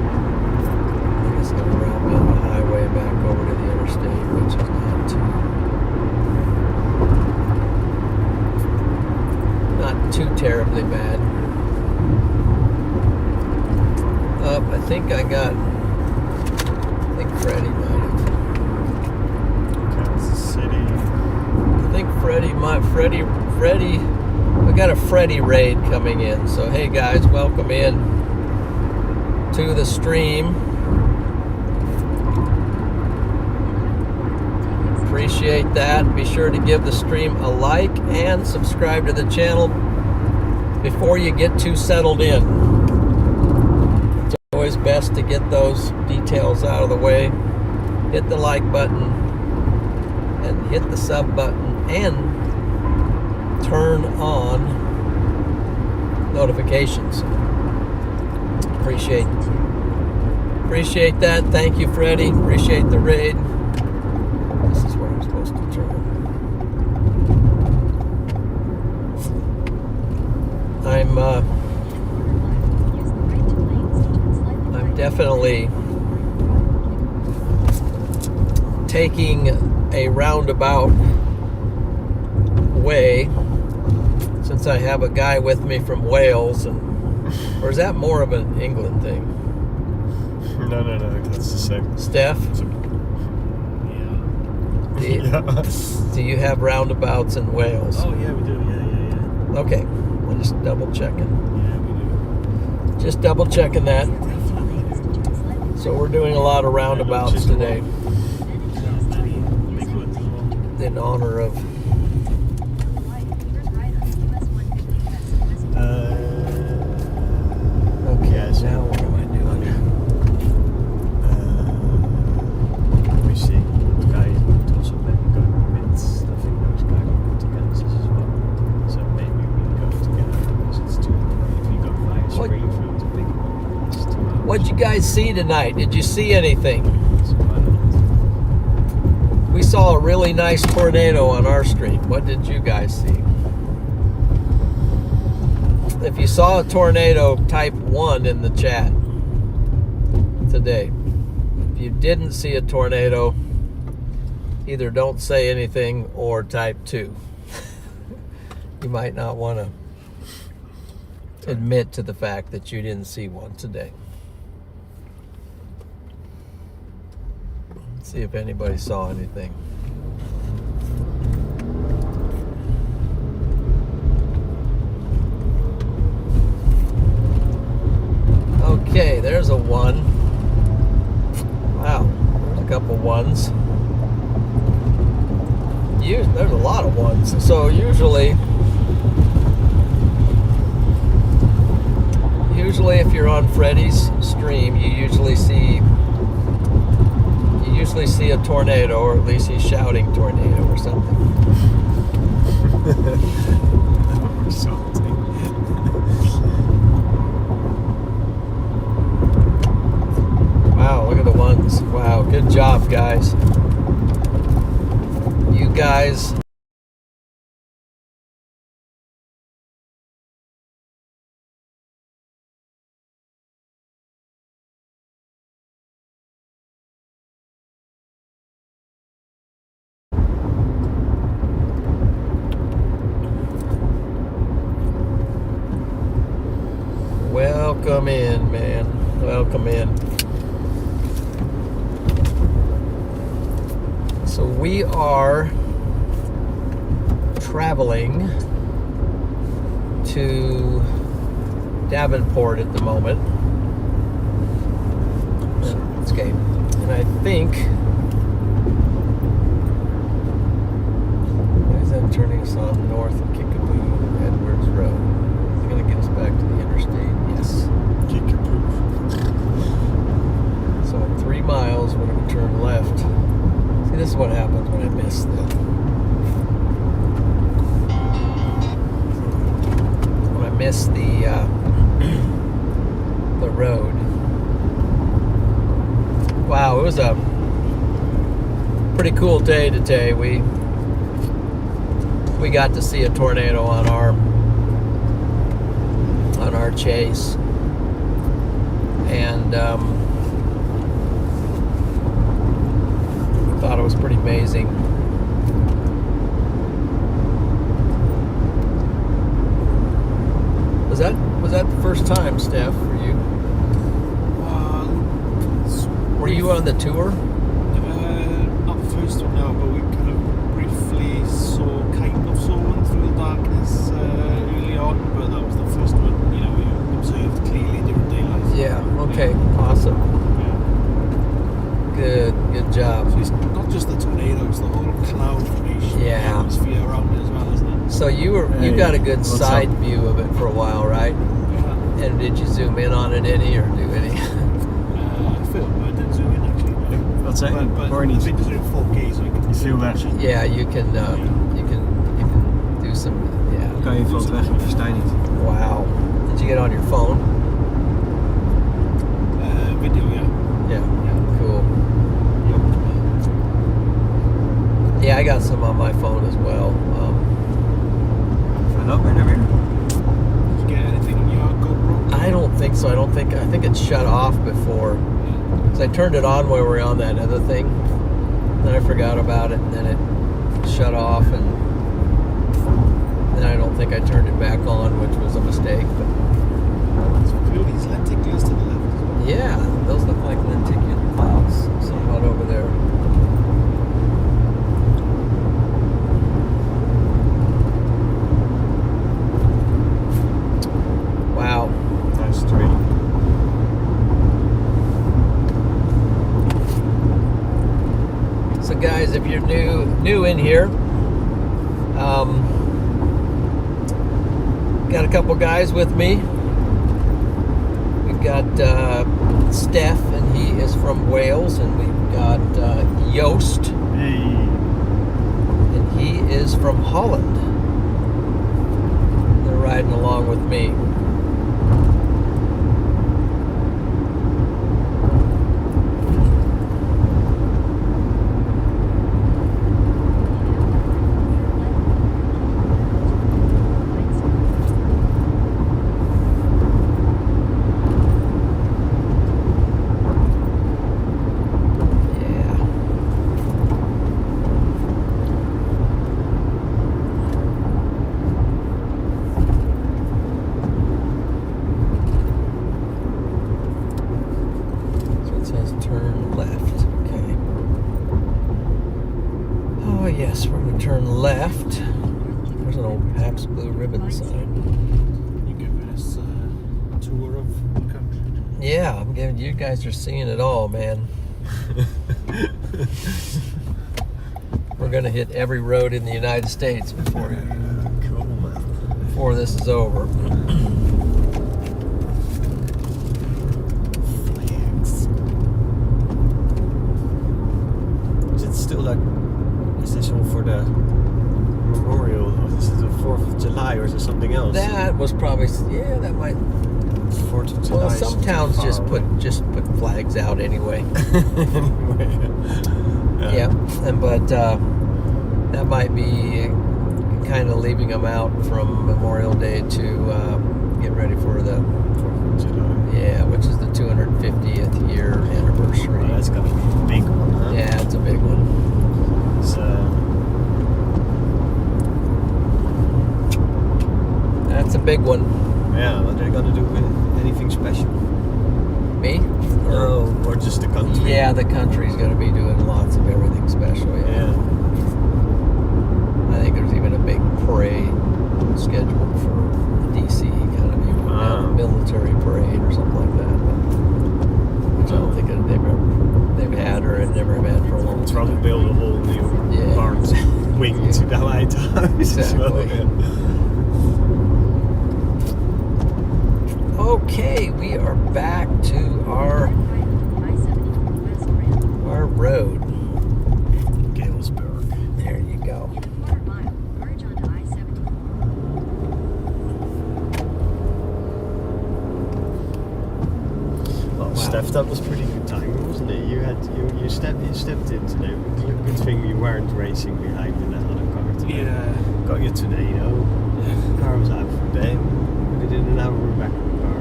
Speaker 2: I guess I'm gonna route me on the highway back over to the interstate, which is not too terribly bad. I think Freddie might have.
Speaker 1: Kansas City.
Speaker 2: I think Freddie, we got a Freddie raid coming in. So hey guys, welcome in to the stream. Appreciate that. Be sure to give the stream a like and subscribe to the channel before you get too settled in. It's always best to get those details out of the way. Hit the like button and hit the sub button and turn on notifications. Appreciate that. Thank you, Freddie. Appreciate the raid. This is where I'm supposed to turn. I'm definitely taking a roundabout way since I have a guy with me from Wales, or is that more of an England thing?
Speaker 1: No, that's the same.
Speaker 2: Steph,
Speaker 3: Yeah.
Speaker 2: do you have roundabouts in Wales?
Speaker 3: Oh yeah, we do. Yeah.
Speaker 2: Okay, I'm just double checking.
Speaker 3: Yeah, we do.
Speaker 2: Just double checking that. So we're doing a lot of roundabouts today.
Speaker 3: Many big
Speaker 2: in honor of.
Speaker 4: Turn right on US 150 west west.
Speaker 2: Okay,
Speaker 1: Yeah, so-
Speaker 2: now what am I doing?
Speaker 1: Let me see. Sky is also maybe going with, I think those guys will go to Kansas as well. So maybe we go together because it's too, if you go via
Speaker 2: What-
Speaker 1: Springfield to pick them up, it's 2 hours.
Speaker 2: What'd you guys see tonight? Did you see anything?
Speaker 1: It's quite a lot.
Speaker 2: We saw a really nice tornado on our street. What did you guys see? If you saw a tornado, type 1 in the chat today. If you didn't see a tornado, either don't say anything or type 2. You might not want to admit to the fact that you didn't see one today. Let's see if anybody saw anything. Okay, there's a 1. Wow, there's a couple 1s. There's a lot of 1s. So usually if you're on Freddy's stream, you usually see a tornado, or at least he's shouting tornado or something.
Speaker 1: Or something.
Speaker 2: Wow, look at the 1s. Wow, good job, guys. You guys. Welcome in, man. Welcome in. So we are traveling to Davenport at the moment. Okay. And I think, why is that turning us on north of Kickapoo and Edwards Road? Is it going to get us back to the interstate? Yes.
Speaker 1: Kickapoo.
Speaker 2: So in 3 miles, we're going to turn left. See, this is what happens when I miss the road. Wow, it was a pretty cool day today. We got to see a tornado on our chase, and thought it was pretty amazing. Was that the first time, Steph, for you? Were you on the tour?
Speaker 3: Not the first one, no, but we kind of briefly saw one through the darkness early on, but that was the first one, we observed clearly during daylight.
Speaker 2: Yeah, okay, awesome. Good job.
Speaker 3: So it's not just the tornadoes, the whole cloud formation,
Speaker 2: Yeah.
Speaker 3: atmosphere around it as well, isn't it?
Speaker 2: So you got a good
Speaker 1: what's
Speaker 2: side
Speaker 1: up?
Speaker 2: view of it for a while, right?
Speaker 3: Yeah.
Speaker 2: And did you zoom in on it any, or do any?
Speaker 3: I felt, but I didn't zoom in actually.
Speaker 1: That's it.
Speaker 3: But
Speaker 1: Or
Speaker 3: I
Speaker 1: needs.
Speaker 3: think to zoom 4K, so you can
Speaker 1: feel that?
Speaker 2: Yeah, you can do some. Yeah.
Speaker 1: Kan je van het weg, ik versta je niet.
Speaker 2: Wow. Did you get on your phone?
Speaker 3: video, yeah.
Speaker 2: Yeah. Cool. Yeah, I got some on my phone as well.
Speaker 1: En dat ben je weer.
Speaker 3: Did you get anything on your GoPro?
Speaker 2: I don't think so. I think it shut off before. Because I turned it on when we were on that other thing. Then I forgot about it, and then it shut off, and then I don't think I turned it back on, which was a mistake. But
Speaker 3: So a few of these lenticulars to the left as well.
Speaker 2: yeah, those look like lenticular clouds somewhat over there. Wow.
Speaker 1: Nice tree.
Speaker 2: So guys, if you're new, new in here. Got a couple guys with me. We've got Steph, and he is from Wales, and we've got Joost,
Speaker 1: Hey.
Speaker 2: and he is from Holland. They're riding along with me. Turn left. There's an old Pabst Blue Ribbon sign.
Speaker 3: Can you give us a tour of the country?
Speaker 2: Yeah, I'm giving you guys are seeing it all, man. We're gonna hit every road in the United States before
Speaker 1: Cool, man.
Speaker 2: before this is over.
Speaker 1: Flags. Is it still like? Is this all for the memorial? Or is it the 4th of July, or is it something else?
Speaker 2: That was probably that might.
Speaker 1: 4th of July.
Speaker 2: Well, some towns just put flags out anyway. Yeah, but that might be kind of leaving them out from Memorial Day to get ready for the
Speaker 1: 4th of July.
Speaker 2: Yeah, which is the 250th year anniversary.
Speaker 1: Oh, that's gotta be a big one, huh?
Speaker 2: Yeah, it's a big one.
Speaker 1: It's,
Speaker 2: That's a big one.
Speaker 1: yeah, are they gonna do anything special?
Speaker 2: Me?
Speaker 1: Or just the country?
Speaker 2: Yeah, the country's going to be doing lots of everything special. Yeah. I think there's even a big parade scheduled for the DC kind of military parade or something like that. Which I don't think they've had or had never had for a long
Speaker 1: It's rather
Speaker 2: time.
Speaker 1: build a whole new arms wing to the lighthouse as well.
Speaker 2: Exactly. Okay, we are back to our road.
Speaker 1: Galesburg.
Speaker 2: There you go.
Speaker 4: In a quarter mile, merge onto I-74.
Speaker 1: Well, Steph, that was pretty good timing, wasn't it? You stepped in today. Good thing you weren't racing behind in that other car today.
Speaker 3: Yeah.
Speaker 1: Got your tornado. Car was out for a day. We did an hour back in the car.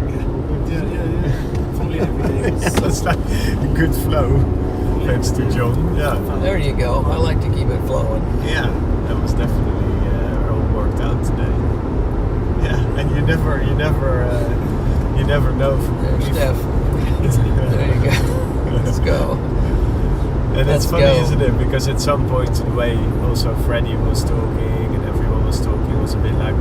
Speaker 3: Yeah. Fully every day.
Speaker 1: It's like a good flow. Thanks to John. Yeah.
Speaker 2: There you go. I like to keep it flowing.
Speaker 1: Yeah, that was definitely all worked out today. Yeah, and you never know.
Speaker 2: There's Steph. There you go. Let's go.
Speaker 1: And
Speaker 2: Let's
Speaker 1: it's funny,
Speaker 2: go.
Speaker 1: isn't it? Because at some point in the way, also Freddie was talking and everyone was talking. It was a bit like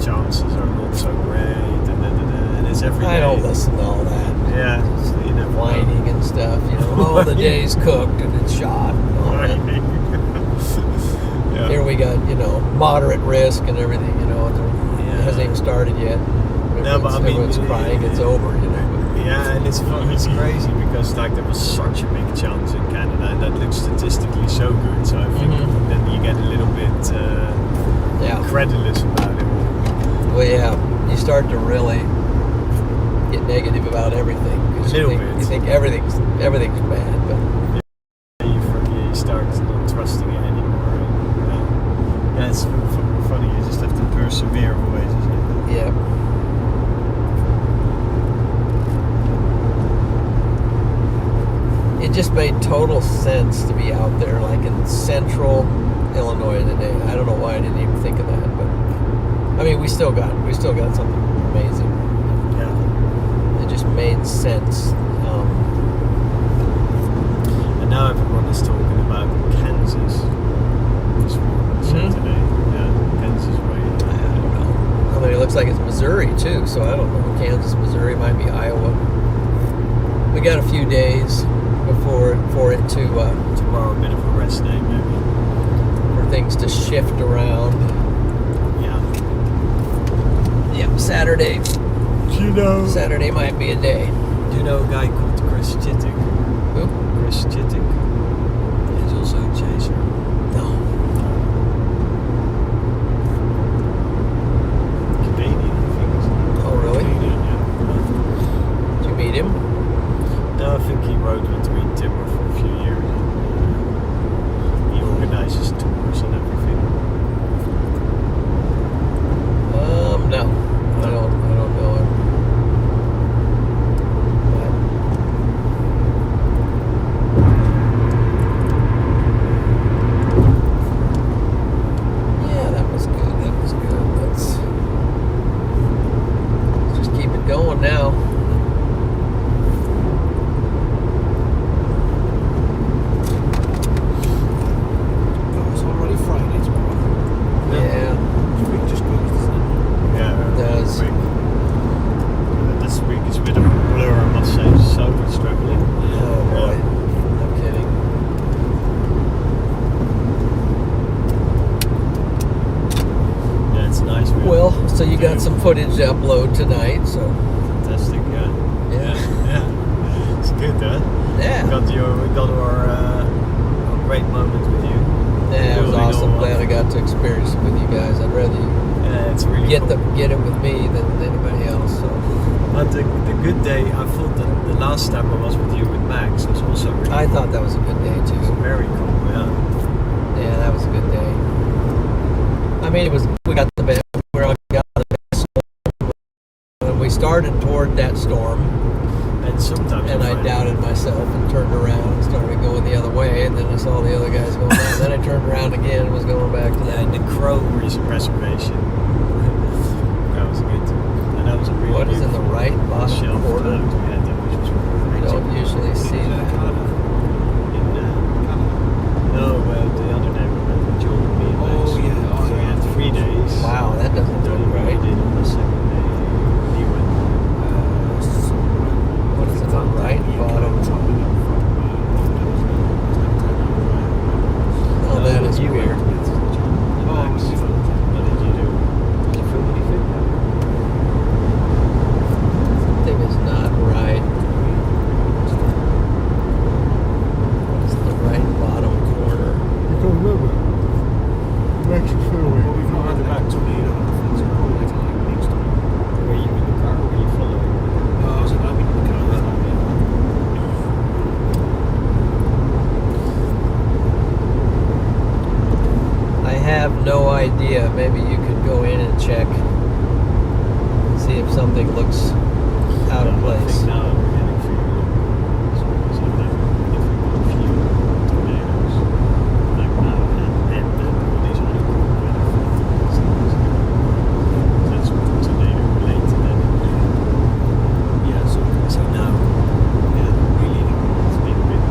Speaker 1: chances are not so great, and it's every day.
Speaker 2: I don't listen to all that.
Speaker 1: Yeah, so you never know.
Speaker 2: Whining and stuff, you know. Oh, the day's cooked and it's shot. And all that.
Speaker 1: Yeah.
Speaker 2: Here we got, moderate risk and everything, and it hasn't even started yet.
Speaker 1: No, but I mean,
Speaker 2: everyone's crying it's over,
Speaker 1: Yeah, and it's crazy because like there was such a big chance in Canada, and that looks statistically so good. So I think then you get a little bit credulous about it.
Speaker 2: Well, yeah, you start to really get negative about everything. 'Cause
Speaker 1: A little
Speaker 2: you
Speaker 1: bit.
Speaker 2: think everything's bad, but
Speaker 1: You start not trusting it anymore. And, it's funny. You just have to persevere always, isn't it?
Speaker 2: yeah. It just made total sense to be out there, like in central Illinois today. I don't know why I didn't even think of that, but I mean, we still got something amazing.
Speaker 1: Yeah.
Speaker 2: It just made sense.
Speaker 1: And now everyone is talking about Kansas. Saturday. Yeah, Kansas way.
Speaker 2: I don't know. I mean, it looks like it's Missouri too, so I don't know. Kansas, Missouri, might be Iowa. We got a few days for it to
Speaker 1: Tomorrow, a bit of a rest day, maybe.
Speaker 2: things to shift around.
Speaker 1: Yeah.
Speaker 2: Yep, Saturday.
Speaker 1: Do you know?
Speaker 2: Saturday might be a day.
Speaker 1: Do you know a guy called Chris Chittick?
Speaker 2: Who?
Speaker 1: Chris Chittick. He's also a chaser.
Speaker 2: No.
Speaker 1: Canadian, I think.
Speaker 2: Oh, really?
Speaker 1: Canadian, yeah.
Speaker 2: Did you meet him?
Speaker 1: No, I think he rode with me in Timber for a few years. He organizes tours and everything.
Speaker 2: No. I don't know him. But yeah, that was good. Let's just keep it going now.
Speaker 3: Oh, it's already Friday tomorrow.
Speaker 2: Yeah.
Speaker 3: This week just goes, doesn't it?
Speaker 1: Yeah,
Speaker 2: It does.
Speaker 1: This week is a bit of a blur, I must say. So much struggling.
Speaker 2: Oh boy. No kidding.
Speaker 1: Yeah, it's nice.
Speaker 2: Well, so you got some footage to upload tonight, so
Speaker 1: Fantastic, yeah.
Speaker 2: yeah.
Speaker 1: Yeah. It's good, huh?
Speaker 2: Yeah.
Speaker 1: We got our great moment with you.
Speaker 2: Yeah, it was
Speaker 1: Building
Speaker 2: awesome.
Speaker 1: all
Speaker 2: Glad
Speaker 1: up.
Speaker 2: I got to experience it with you guys. I'd rather you
Speaker 1: Yeah, it's really
Speaker 2: get
Speaker 1: cool.
Speaker 2: it with me than anybody else. So
Speaker 1: But the good day, I thought that the last time I was with you with Max was also really
Speaker 2: I
Speaker 1: cool.
Speaker 2: thought that was a good day
Speaker 1: It was
Speaker 2: too.
Speaker 1: very cool, yeah.
Speaker 2: Yeah, that was a good day. I mean, we got the best. We got the best storm. When we started toward that storm,
Speaker 1: And sometimes
Speaker 2: and
Speaker 1: you
Speaker 2: I
Speaker 1: find-
Speaker 2: doubted myself and turned around and started going the other way, and then I saw the other guys going down. Then I turned around again and was going back to
Speaker 1: Yeah,
Speaker 2: that.
Speaker 1: and the Crow reservation. That was good. And that was a really
Speaker 2: What is in the right bottom
Speaker 1: shelf
Speaker 2: corner?
Speaker 1: cloud we had there, which was
Speaker 2: I
Speaker 1: great.
Speaker 2: don't usually see
Speaker 3: In
Speaker 2: that.
Speaker 3: Canada.
Speaker 1: In, no, the other day we went with John and me and Max.
Speaker 3: Oh, yeah. Oh,
Speaker 1: So we
Speaker 3: yeah.
Speaker 1: had 3 days.
Speaker 2: Wow, that doesn't
Speaker 1: Then
Speaker 2: look
Speaker 1: we
Speaker 2: right.
Speaker 1: did on the second day. He went.
Speaker 2: What is in the right bottom? Oh, that is
Speaker 1: you
Speaker 2: weird.
Speaker 1: went with John and Max.
Speaker 3: Oh,
Speaker 1: What did you do? Did you film anything?
Speaker 2: Something is not right. What is the right bottom corner?
Speaker 1: I don't remember. Max was filming.
Speaker 3: We've not had it back to me.
Speaker 1: Were you in the car or were you following?
Speaker 3: No, I was in the car.
Speaker 2: I have no idea. Maybe you could go in and check. See if something looks out of
Speaker 1: I
Speaker 2: place.
Speaker 1: think now we're getting fewer. So if we got a few tornadoes, like now and all these other cool weather things. That's tornado related.
Speaker 3: Yeah, so
Speaker 1: So now, yeah, really, it's been a bit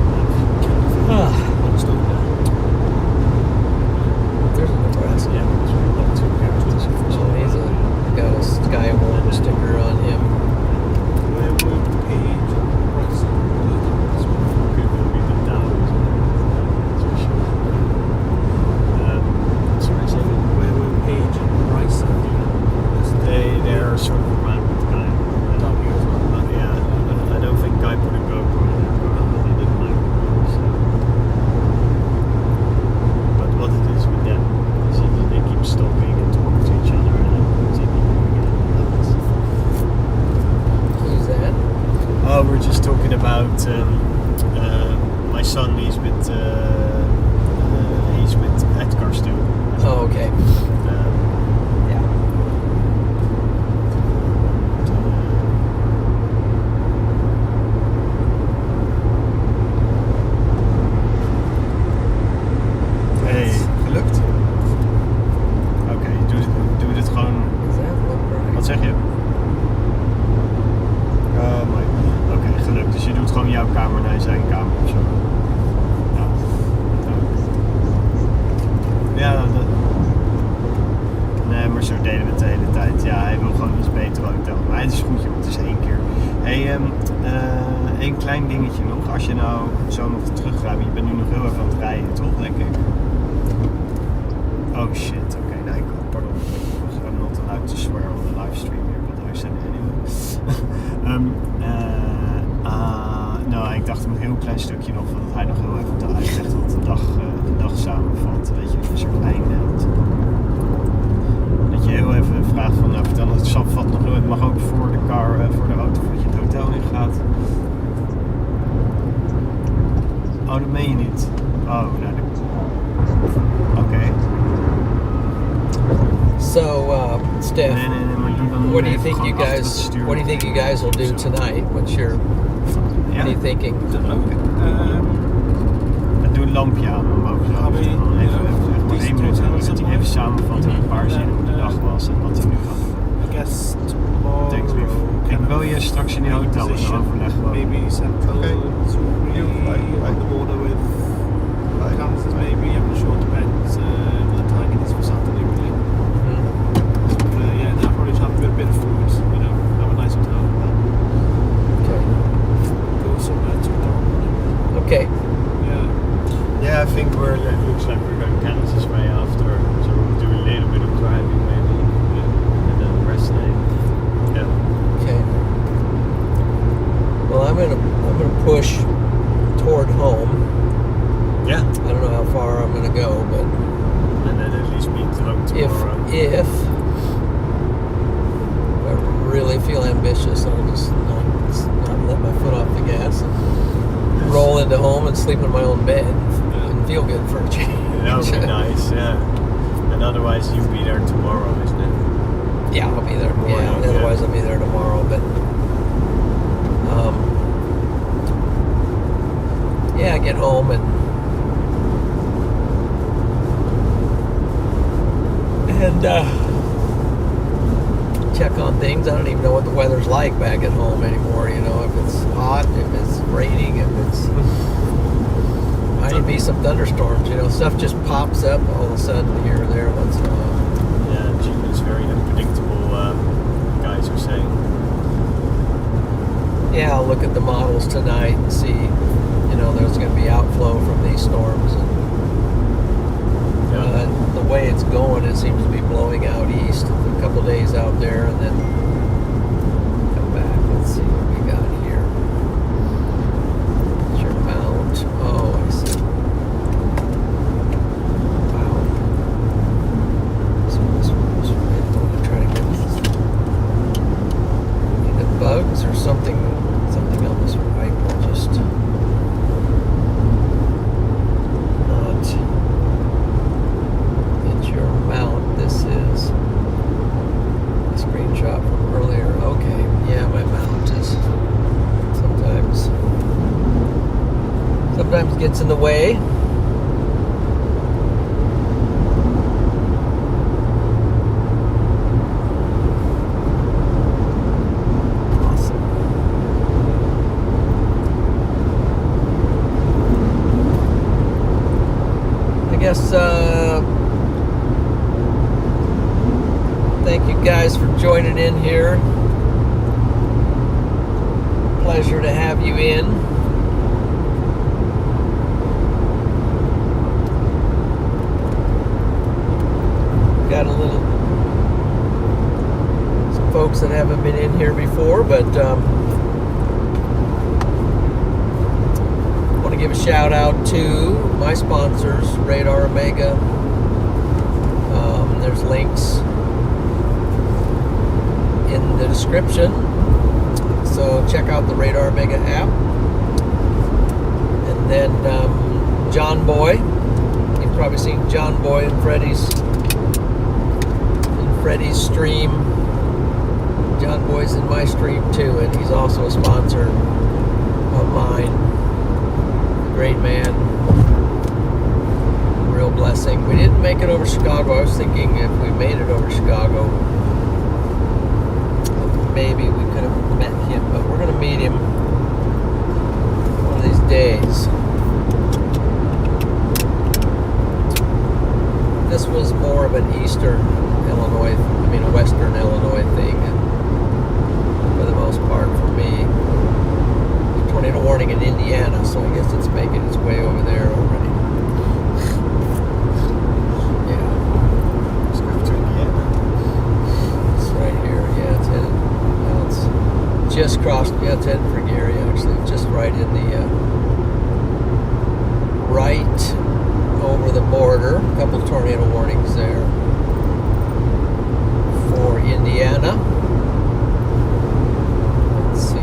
Speaker 2: Ah,
Speaker 3: on stone there.
Speaker 2: there's a Nebraska.
Speaker 1: yeah, because we got 2 characters.
Speaker 2: Oh, he's got a Skywarn sticker on him.
Speaker 3: Where would Page and Bryce
Speaker 1: People be the down, that's for sure. Sorry, say again?
Speaker 3: Where would Page and Bryce
Speaker 1: They're sort of around with Guy. Yeah, I don't think Guy put a GoPro in their car, but they didn't like it. So. But what it is with them is they keep stopping and talking to each other and then continuing again.
Speaker 2: Who's that?
Speaker 1: Oh, we're just talking about my son. He's with Edgar still.
Speaker 2: Oh, okay. Yeah.
Speaker 1: Hey, gelukt? Oké, doe dit gewoon.
Speaker 2: Does that look right?
Speaker 1: Wat zeg je? Mooi. Oké, gelukt. Dus je doet gewoon jouw kamer naar zijn kamer of zo. Ja. Ja, nee, maar zo deden we het de hele tijd. Ja, hij wil gewoon iets beter hotel. Maar het is goed joh, het is 1 keer. Hey, één klein dingetje nog. Als je nou zo nog teruggaat, je bent nu nog heel even aan het rijden, toch? Denk ik. Oh shit, okay, nee, pardon. I'm not allowed to swear on the live stream here, but I said it anyway. Nou, ik dacht een heel klein stukje nog, dat hij nog heel even te uitlegt wat de dag samenvat. Weet je, een soort einde. Dat je heel even vraagt van, nou vertel het samenvat nog nooit, mag ook voor de auto voordat je het hotel in gaat. Oh, dat meen je niet. Oh, nou, oké.
Speaker 2: So, Steph,
Speaker 1: Nee, maar doe dan
Speaker 2: what do you
Speaker 1: even
Speaker 2: think you
Speaker 1: gewoon achter
Speaker 2: guys?
Speaker 1: het stuur.
Speaker 2: What do you think you guys will do
Speaker 1: Zo.
Speaker 2: tonight? What are you thinking?
Speaker 1: En doe een lampje aan om boven de hoofd. En dan even 1 minuut dat hij even samenvat in een paar zinnen hoe de dag was en wat hij nu gaat doen.
Speaker 3: I guess
Speaker 1: Thanks, lief. Ik wil je straks in je hotel en dan overleg gewoon.
Speaker 3: Maybe central
Speaker 6: Okay.
Speaker 3: Missouri on the border with Kansas, maybe. I'm not sure. Depends what the target is for Saturday, really. Yeah, and I'll probably try to get a bit of food. You know, have a nice hotel.
Speaker 2: Okay.
Speaker 3: Go somewhere tomorrow morning.
Speaker 2: Okay.
Speaker 3: Yeah.
Speaker 1: Yeah, I think it looks like we're going Kansas way after, so we'll do a little bit of driving maybe, and then the rest night. Yeah.
Speaker 2: Okay. Well, I'm gonna push toward home.
Speaker 1: Yeah.
Speaker 2: I don't know how far I'm gonna go, but
Speaker 1: And then at least meet home tomorrow.
Speaker 2: if I really feel ambitious, I'll just not let my foot off the gas and roll into home and sleep in my own bed and feel good for a change.
Speaker 1: That would be nice, yeah. And otherwise you'll be there tomorrow, isn't it?
Speaker 2: Yeah, I'll be there.
Speaker 1: Morning,
Speaker 2: Yeah, otherwise I'll be there tomorrow. But yeah, I get home and check on things. I don't even know what the weather's like back at home anymore. You know, if it's hot, if it's raining, if it's might be some thunderstorms. You know, stuff just pops up all of a sudden here or there once in a while.
Speaker 1: Yeah, June is very unpredictable, guys are saying.
Speaker 2: Yeah, I'll look at the models tonight and see, you know, there's going to be outflow from these storms. And the way it's going, it seems to be blowing out east. A couple days out there and then come back. Let's see what we got here. It's your mount. Oh, I see. Wow. So this one's right. I'm going to try to get this. The bugs or something on this wiper just not. It's your mount. This is a screenshot from earlier. Okay, yeah, my mount is sometimes gets in the way. Thank you guys for joining in here. Pleasure to have you in. Got some folks that haven't been in here before, but want to give a shout out to my sponsors, RadarOmega. There's links in the description, so check out the RadarOmega app. And then John Boy, you've probably seen John Boy in Freddie's stream. John Boy's in my stream too, and he's also a sponsor of mine. Great man. Real blessing. We didn't make it over Chicago. I was thinking if we made it over Chicago, maybe we could have met him, but we're going to meet him one of these days. This was more of an Western Illinois thing, and for the most part for me. Tornado warning in Indiana, so I guess it's making its way over there already. Yeah. just crossed. Yeah, it's heading for Gary. Actually, just right in the right over the border. A couple tornado warnings there for Indiana. Let's see.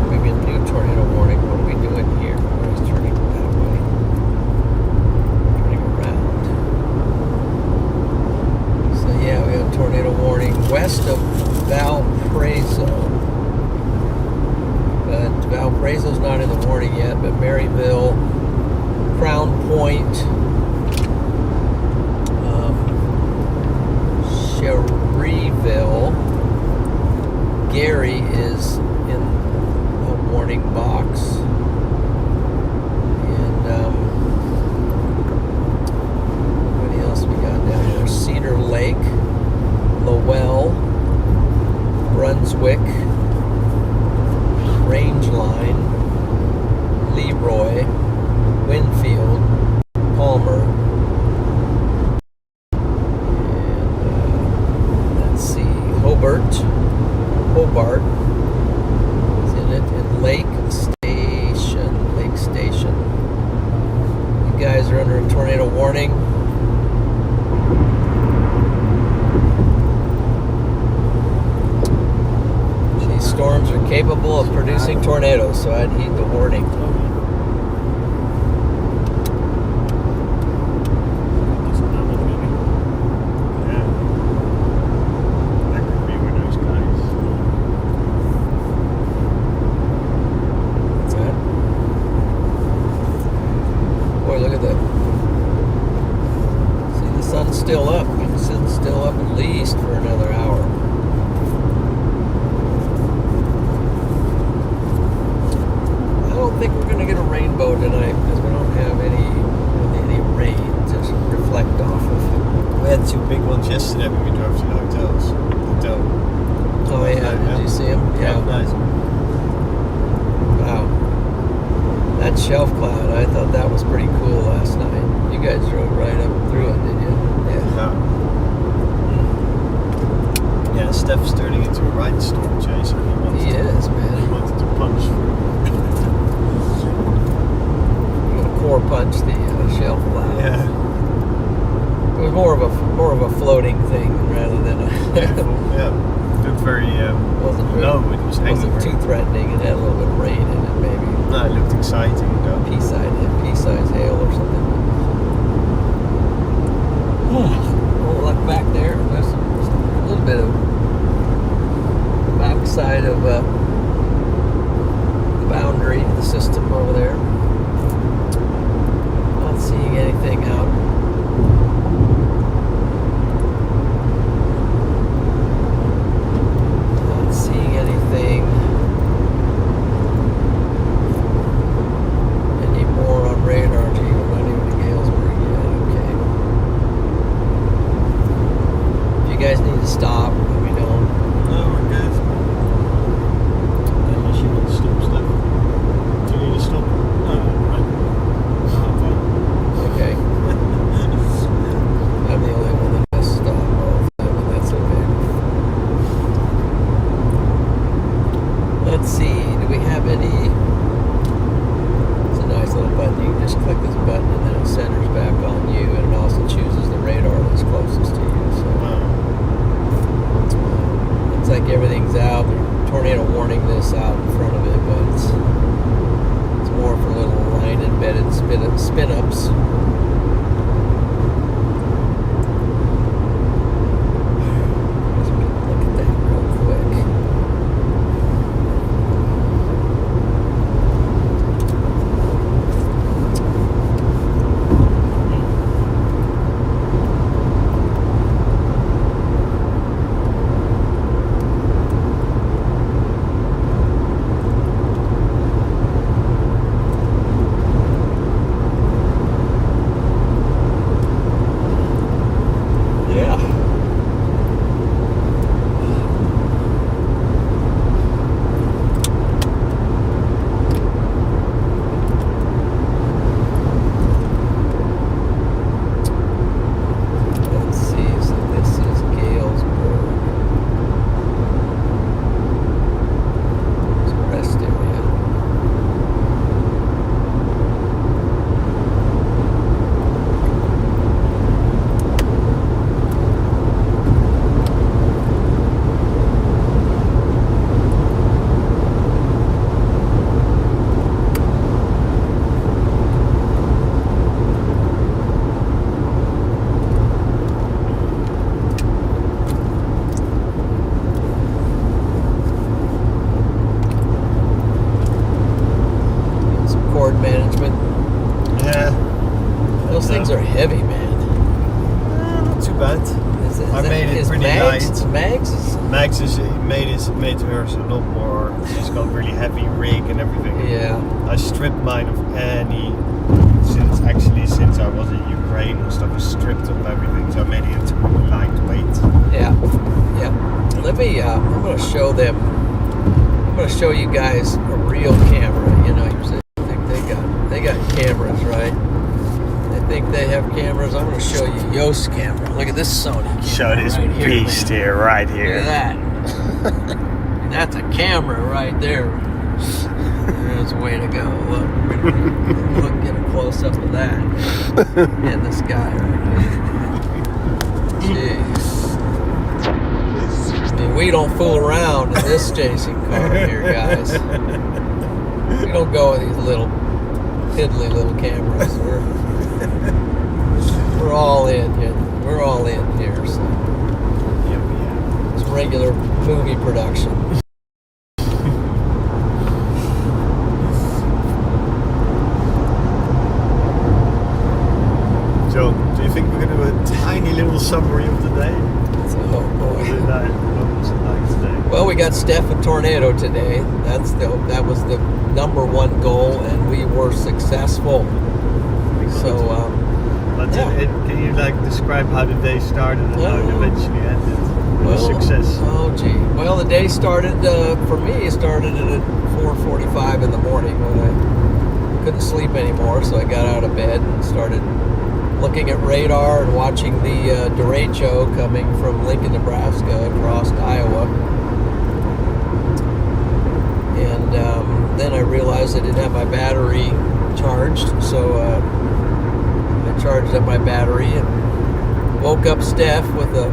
Speaker 2: Maybe a new tornado warning. What are we doing here? I was turning that way. Turning around. So yeah, we have a tornado warning west of Valparaiso. But Valparaiso's not in the warning yet, but Maryville, Crown Point, Cherryville, Gary is in a warning box, and what else we got down there? Cedar Lake, Lowell, Brunswick, Rangeline, Leroy, Winfield, Palmer, and let's see, Hobart is in it, and Lake Station. You guys are under a tornado warning. These storms are capable of producing tornadoes, so I'd heed the warning. Still up. It's still up at least for another hour. I don't think we're going to get a rainbow tonight because we don't have any rain to reflect off of.
Speaker 6: We had two big ones yesterday when we drove to the hotel.
Speaker 2: Oh yeah, did you see them?
Speaker 6: Yeah, nice.
Speaker 2: Wow. That shelf cloud, I thought that was pretty cool last night. You guys drove right up through it, did you?
Speaker 6: Yeah, Steph's turning into a rhinestorm chaser.
Speaker 2: He is, man.
Speaker 6: He wanted to punch through.
Speaker 2: You're gonna core punch the shelf cloud.
Speaker 6: Yeah.
Speaker 2: It was more of a floating thing rather than a.
Speaker 6: Yeah. It looked very.
Speaker 2: Wasn't very,
Speaker 6: no, it was hanging.
Speaker 2: Wasn't too threatening. It had a little bit of rain in it, maybe.
Speaker 6: No, it looked exciting though.
Speaker 2: Pea-sized hail or something. Oh, look back there. There's a little bit of backside of the boundary, the system over there. Not seeing anything out. Not seeing anything anymore on radar. Gee, we're not even in Galesburg yet. Okay. If you guys need to stop, let me know.
Speaker 6: No, we're good. Unless you want to stop stuff. Do you need to stop? No, right. No, I'm fine.
Speaker 2: Okay.
Speaker 6: bad. I made it pretty light. Max made hers a lot more. She's got really heavy rig and everything.
Speaker 2: Yeah.
Speaker 6: I stripped mine of any. Since I was in Ukraine and stuff, I stripped of everything, so I made it into really lightweight.
Speaker 2: Yeah. Let me. I'm going to show them. I'm going to show you guys a real camera. You know, you said they got cameras, right? They think they have cameras. I'm going to show you Yost's camera. Look at this Sony camera.
Speaker 6: Show this
Speaker 2: right
Speaker 6: beast here, right here.
Speaker 2: Look at that. That's a camera right there. There's a way to go. Look, get a close up of that. And this guy right here. Jeez. I mean, we don't fool around in this chasing car here, guys. We don't go with these little piddly little cameras. We're all in here. We're all in here. So. It's regular movie production.
Speaker 6: So, do you think we're going to do a tiny little summary of the day?
Speaker 2: Oh boy.
Speaker 6: What was it like today?
Speaker 2: Well, we got Steph a tornado today. That was the number one goal, and we were successful. So,
Speaker 6: can you describe how the day started and how it eventually ended? Success.
Speaker 2: Oh gee. Well, the day started for me. It started at 4:45 in the morning when I couldn't sleep anymore, so I got out of bed and started looking at radar and watching the derecho coming from Lincoln, Nebraska across Iowa. And then I realized I didn't have my battery charged, so I charged up my battery and woke up Steph with a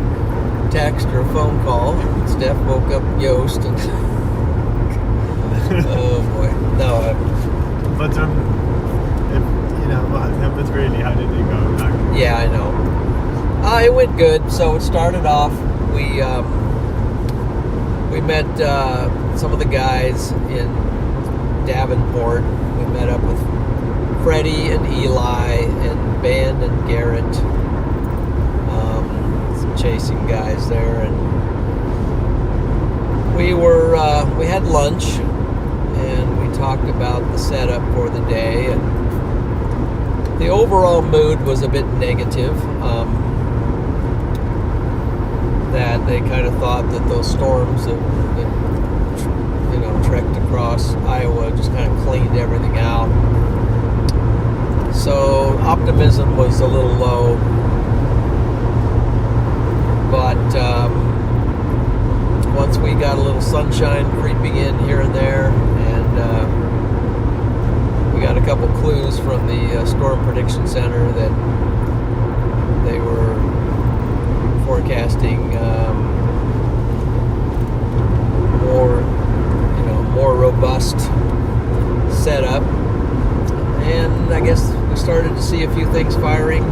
Speaker 2: text or a phone call. Steph woke up Yost and oh boy. No,
Speaker 6: but really, how did it go?
Speaker 2: Yeah, I know. It went good. So it started off. We met some of the guys in Davenport. We met up with Freddie and Eli and Ben and Garrett, some chasing guys there, and we had lunch and we talked about the setup for the day, and the overall mood was a bit negative. That they kind of thought that those storms that trekked across Iowa just kind of cleaned everything out. So optimism was a little low, but once we got a little sunshine creeping in here and there, and we got a couple clues from the Storm Prediction Center that they were forecasting more robust setup, and I guess we started to see a few things firing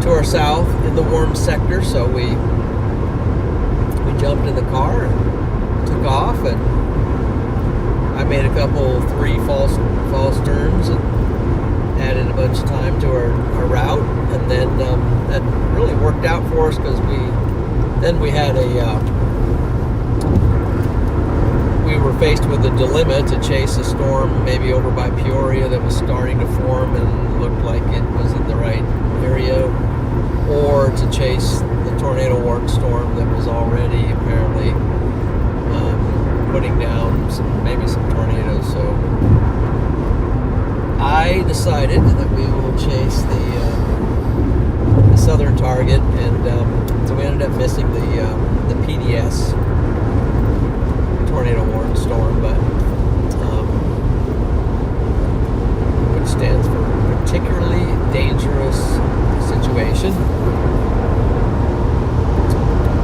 Speaker 2: to our south in the warm sector. So we jumped in the car and took off, and I made a couple 3 false turns and added a bunch of time to our route, and then that really worked out for us because we had we were faced with a dilemma to chase a storm maybe over by Peoria that was starting to form and looked like it was in the right area, or to chase the tornado warning storm that was already apparently putting down maybe some tornadoes. So I decided that we will chase the southern target, and so we ended up missing the PDS tornado warning storm, but which stands for particularly dangerous situation.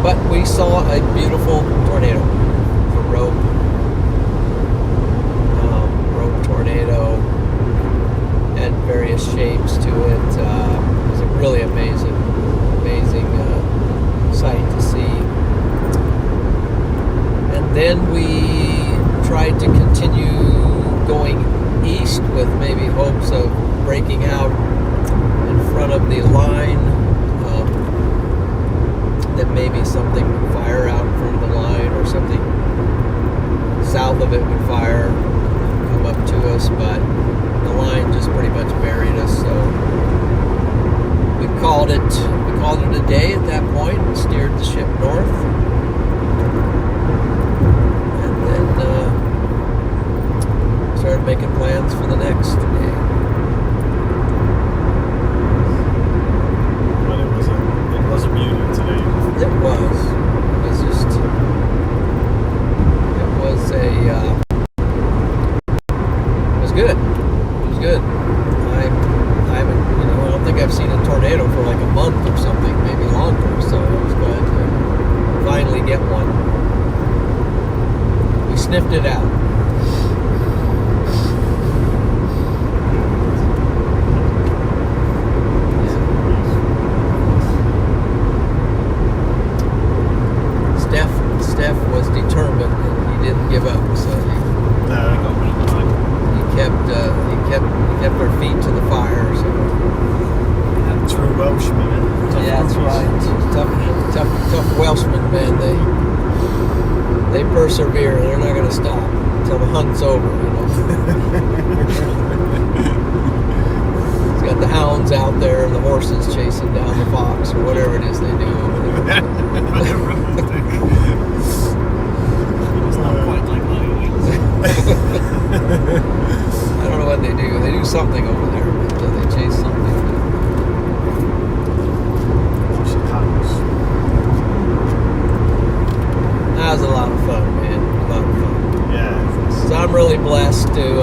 Speaker 2: But we saw a beautiful tornado, a rope tornado, had various shapes to it. It was a really amazing sight to see. And then we tried to continue going east with maybe hopes of breaking out in front of the line maybe something would fire out in front of the line, or something south of it would fire, come up to us, but the line just pretty much buried us. So we called it a day at that point and steered the ship north. And then started making plans for the next day.
Speaker 1: Well, it was a beauty today.
Speaker 2: It was just, it was good. It was good. I haven't, I don't think I've seen a tornado for like a month or something, maybe longer, so I was glad to finally get one. We sniffed it out. Steph was determined, and he didn't give up, so he kept our feet to the fire. So.
Speaker 1: True Welshman, eh?
Speaker 2: Yeah, that's right. Tough Welshmen, man. They persevere. They're not going to stop until the hunt's over. He's got the hounds out there and the horses chasing down the fox or whatever it is they do over there.
Speaker 3: It's not quite like that.
Speaker 2: I don't know what they do. They do something over there. So they chase something. That was a lot of fun, man. A lot of fun.
Speaker 1: Yeah.
Speaker 2: So I'm really blessed to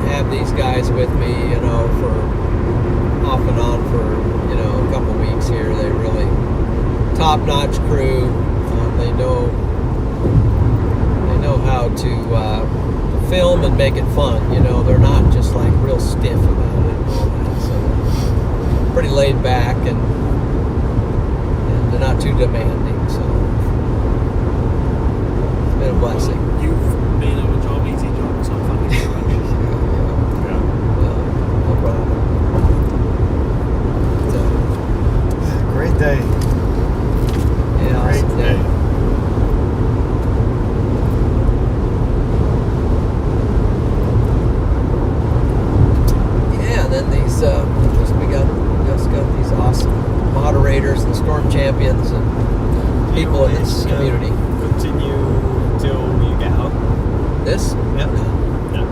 Speaker 2: have these guys with me, for off and on for, a couple weeks here. They really top-notch crew. They know how to film and make it fun. They're not just like real stiff about it and all that. So pretty laid back and they're not too demanding. So it's been a blessing.
Speaker 3: You've been on a job, easy job, so thank you very much.
Speaker 2: No problem. So,
Speaker 1: Great day.
Speaker 2: yeah,
Speaker 1: Great
Speaker 2: awesome
Speaker 1: day.
Speaker 2: Yeah, and then these we just got these awesome moderators and storm champions and people in this community.
Speaker 1: Continue until you get out.
Speaker 2: This?
Speaker 1: Yeah. Yeah.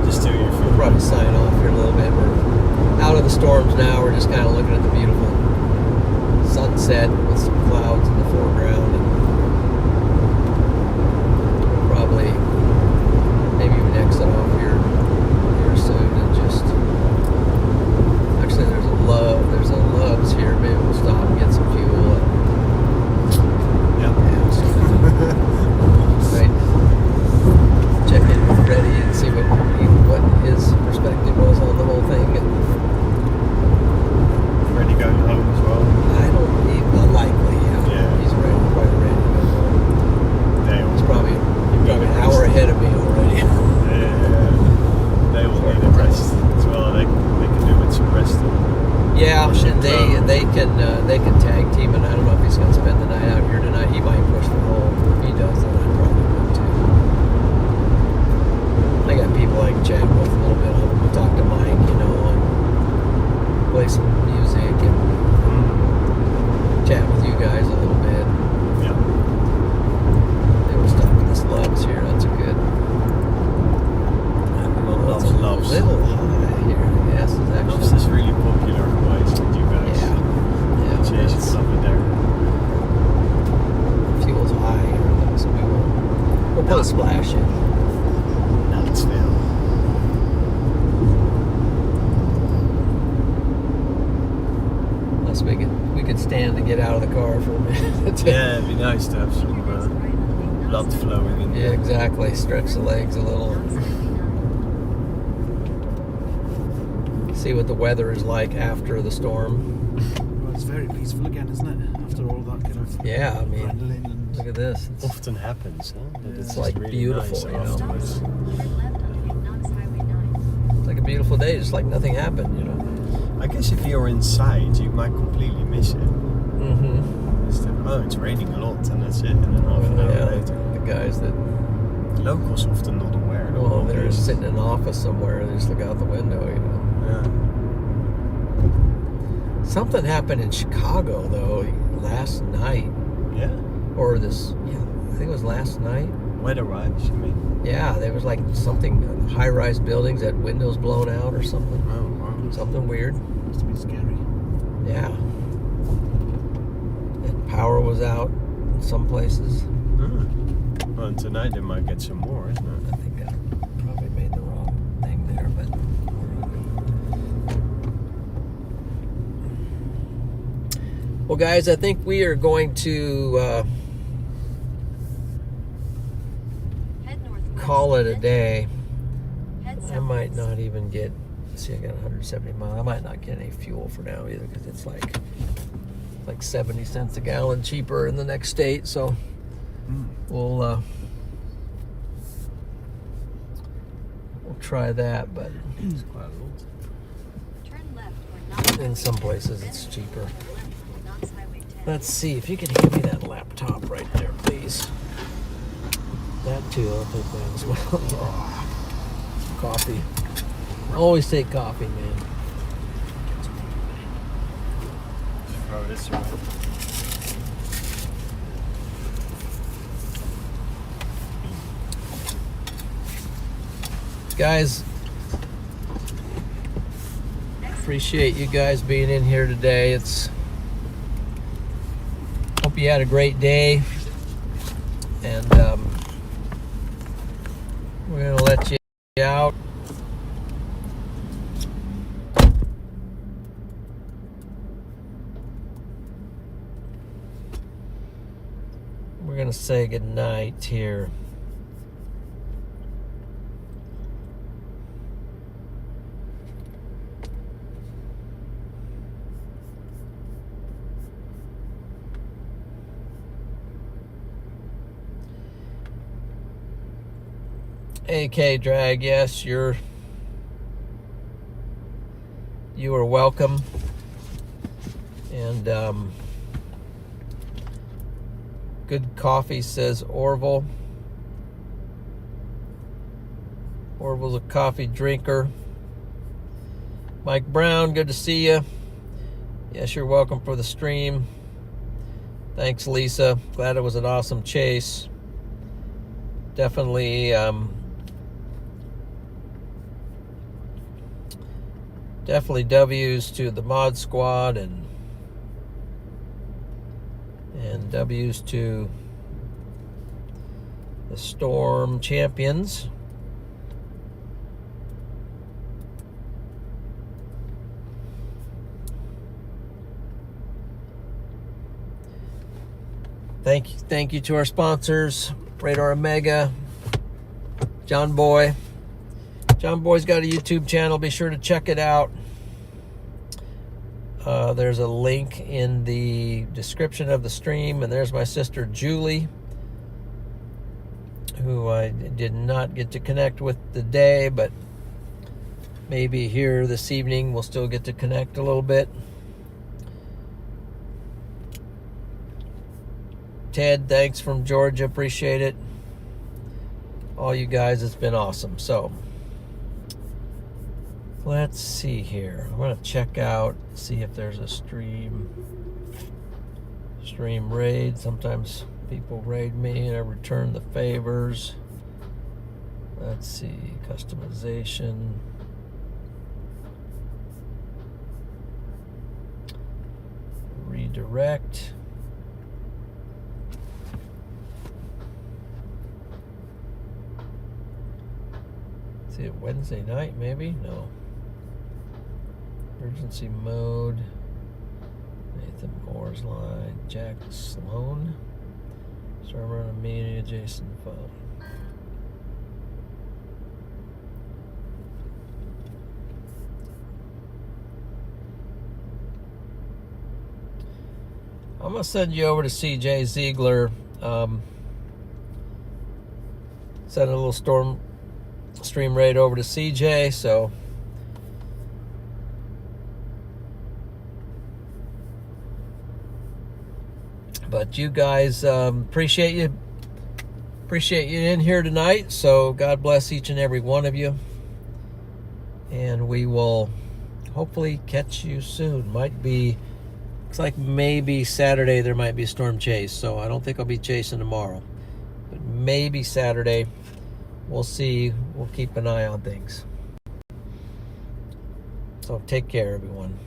Speaker 1: Just till you
Speaker 2: We'll
Speaker 1: feel
Speaker 2: probably sign off here a little bit. We're out of the storms now. We're just kind of looking at the beautiful sunset with some clouds in the foreground, and we'll probably maybe even exit off here soon and just. Actually, there's a Love's here. Maybe we'll stop and get some fuel.
Speaker 1: Yeah.
Speaker 2: Right. Check in with Reddy and see what his perspective was on the whole thing. And
Speaker 1: Ready going home as well.
Speaker 2: Unlikely, yeah. He's quite ready to go home. He's probably an hour ahead of me already.
Speaker 1: They will need a rest as well. They can do with some rest.
Speaker 2: Yeah, and they can tag team, and I don't know if he's going to spend the night out here tonight. He might push for home. If he does, then I probably would too. I got people I can chat with a little bit. I'll talk to Mike, and play some music and chat with you guys a little bit.
Speaker 1: Yeah.
Speaker 2: They were stuck with this Loves here. That's a good.
Speaker 1: Loves.
Speaker 2: A little high here. Yes, it's actually.
Speaker 1: Loves is really popular place with you guys.
Speaker 2: Yeah.
Speaker 1: Chase stuff in there.
Speaker 2: Fuel's high here, though, so we'll put a splash in.
Speaker 1: Nutsville.
Speaker 2: Unless we could stand to get out of the car for a minute.
Speaker 1: Yeah, it'd be nice to have some blood flowing in
Speaker 2: Yeah,
Speaker 1: there.
Speaker 2: exactly. Stretch the legs a little. See what the weather is like after the storm.
Speaker 3: Well, it's very peaceful again, isn't it? After all that kind of
Speaker 2: Yeah, I mean,
Speaker 3: adrenaline and
Speaker 2: look at this.
Speaker 1: Often happens, huh? But
Speaker 3: Yeah.
Speaker 1: it's
Speaker 2: It's like
Speaker 1: just really
Speaker 2: beautiful,
Speaker 1: nice
Speaker 2: you know.
Speaker 1: afterwards.
Speaker 4: Turn left onto Knox Highway 9.
Speaker 2: It's like a beautiful day, just like nothing happened,
Speaker 1: I guess if you're inside, you might completely miss it.
Speaker 2: Mm-hmm.
Speaker 1: Instead oh, it's raining a lot, and that's it. And then half an hour
Speaker 2: Yeah,
Speaker 1: later,
Speaker 2: the guys that,
Speaker 1: locals often not aware.
Speaker 2: well, they're
Speaker 1: Obvious.
Speaker 2: sitting in an office somewhere and they just look out the window, you know.
Speaker 1: Yeah.
Speaker 2: Something happened in Chicago, though, last night.
Speaker 1: Yeah.
Speaker 2: Or this, yeah, I think it was last night.
Speaker 1: Weather-wise, you mean?
Speaker 2: Yeah, there was like something, high-rise buildings had windows blown out or something.
Speaker 1: Oh, wow.
Speaker 2: Something weird.
Speaker 3: Must be scary.
Speaker 2: Yeah. And power was out in some places.
Speaker 1: Well, and tonight they might get some more, isn't it?
Speaker 2: I think I probably made the wrong thing there, but well, guys, I think we are going to
Speaker 4: Head northwest.
Speaker 2: call it a day.
Speaker 4: Head
Speaker 2: I might
Speaker 4: southwest.
Speaker 2: not even get, see, I got 170 miles. I might not get any fuel for now either, because it's like 70 cents a gallon cheaper in the next state. So we'll try that, but
Speaker 1: It's quite a lot.
Speaker 4: Turn left or Knox
Speaker 2: in some places it's cheaper.
Speaker 4: Left or Knox Highway 10.
Speaker 2: Let's see if you can hand me that laptop right there, please. That too, I'll take that as well. Coffee. Always take coffee, man.
Speaker 1: Oh, this one.
Speaker 2: Guys, appreciate you guys being in here today. Hope you had a great day, and we're gonna let you out. We're gonna say good night here. AK Drag, yes, you are welcome. And good coffee, says Orville. Orville's a coffee drinker. Mike Brown, good to see you. Yes, you're welcome for the stream. Thanks, Lisa. Glad it was an awesome chase. Definitely W's to the mod squad and W's to the Storm champions. Thank you to our sponsors, RadarOmega, John Boy. John Boy's got a YouTube channel. Be sure to check it out. There's a link in the description of the stream. And there's my sister Julie, who I did not get to connect with today, but maybe here this evening we'll still get to connect a little bit. Ted, thanks from Georgia. Appreciate it. All you guys, it's been awesome. So let's see here. I'm gonna check out, see if there's a stream raid. Sometimes people raid me and I return the favors. Let's see, customization. Redirect. See it Wednesday night, maybe? No. Emergency mode. Nathan Moore's line. Jack Sloan. Server on a media adjacent phone. I'm gonna send you over to CJ Ziegler. Send a little stream raid over to CJ, so But you guys, appreciate you in here tonight. So God bless each and every one of you. And we will hopefully catch you soon. Looks like maybe Saturday there might be a storm chase. So I don't think I'll be chasing tomorrow. But maybe Saturday. We'll see. We'll keep an eye on things. So take care, everyone.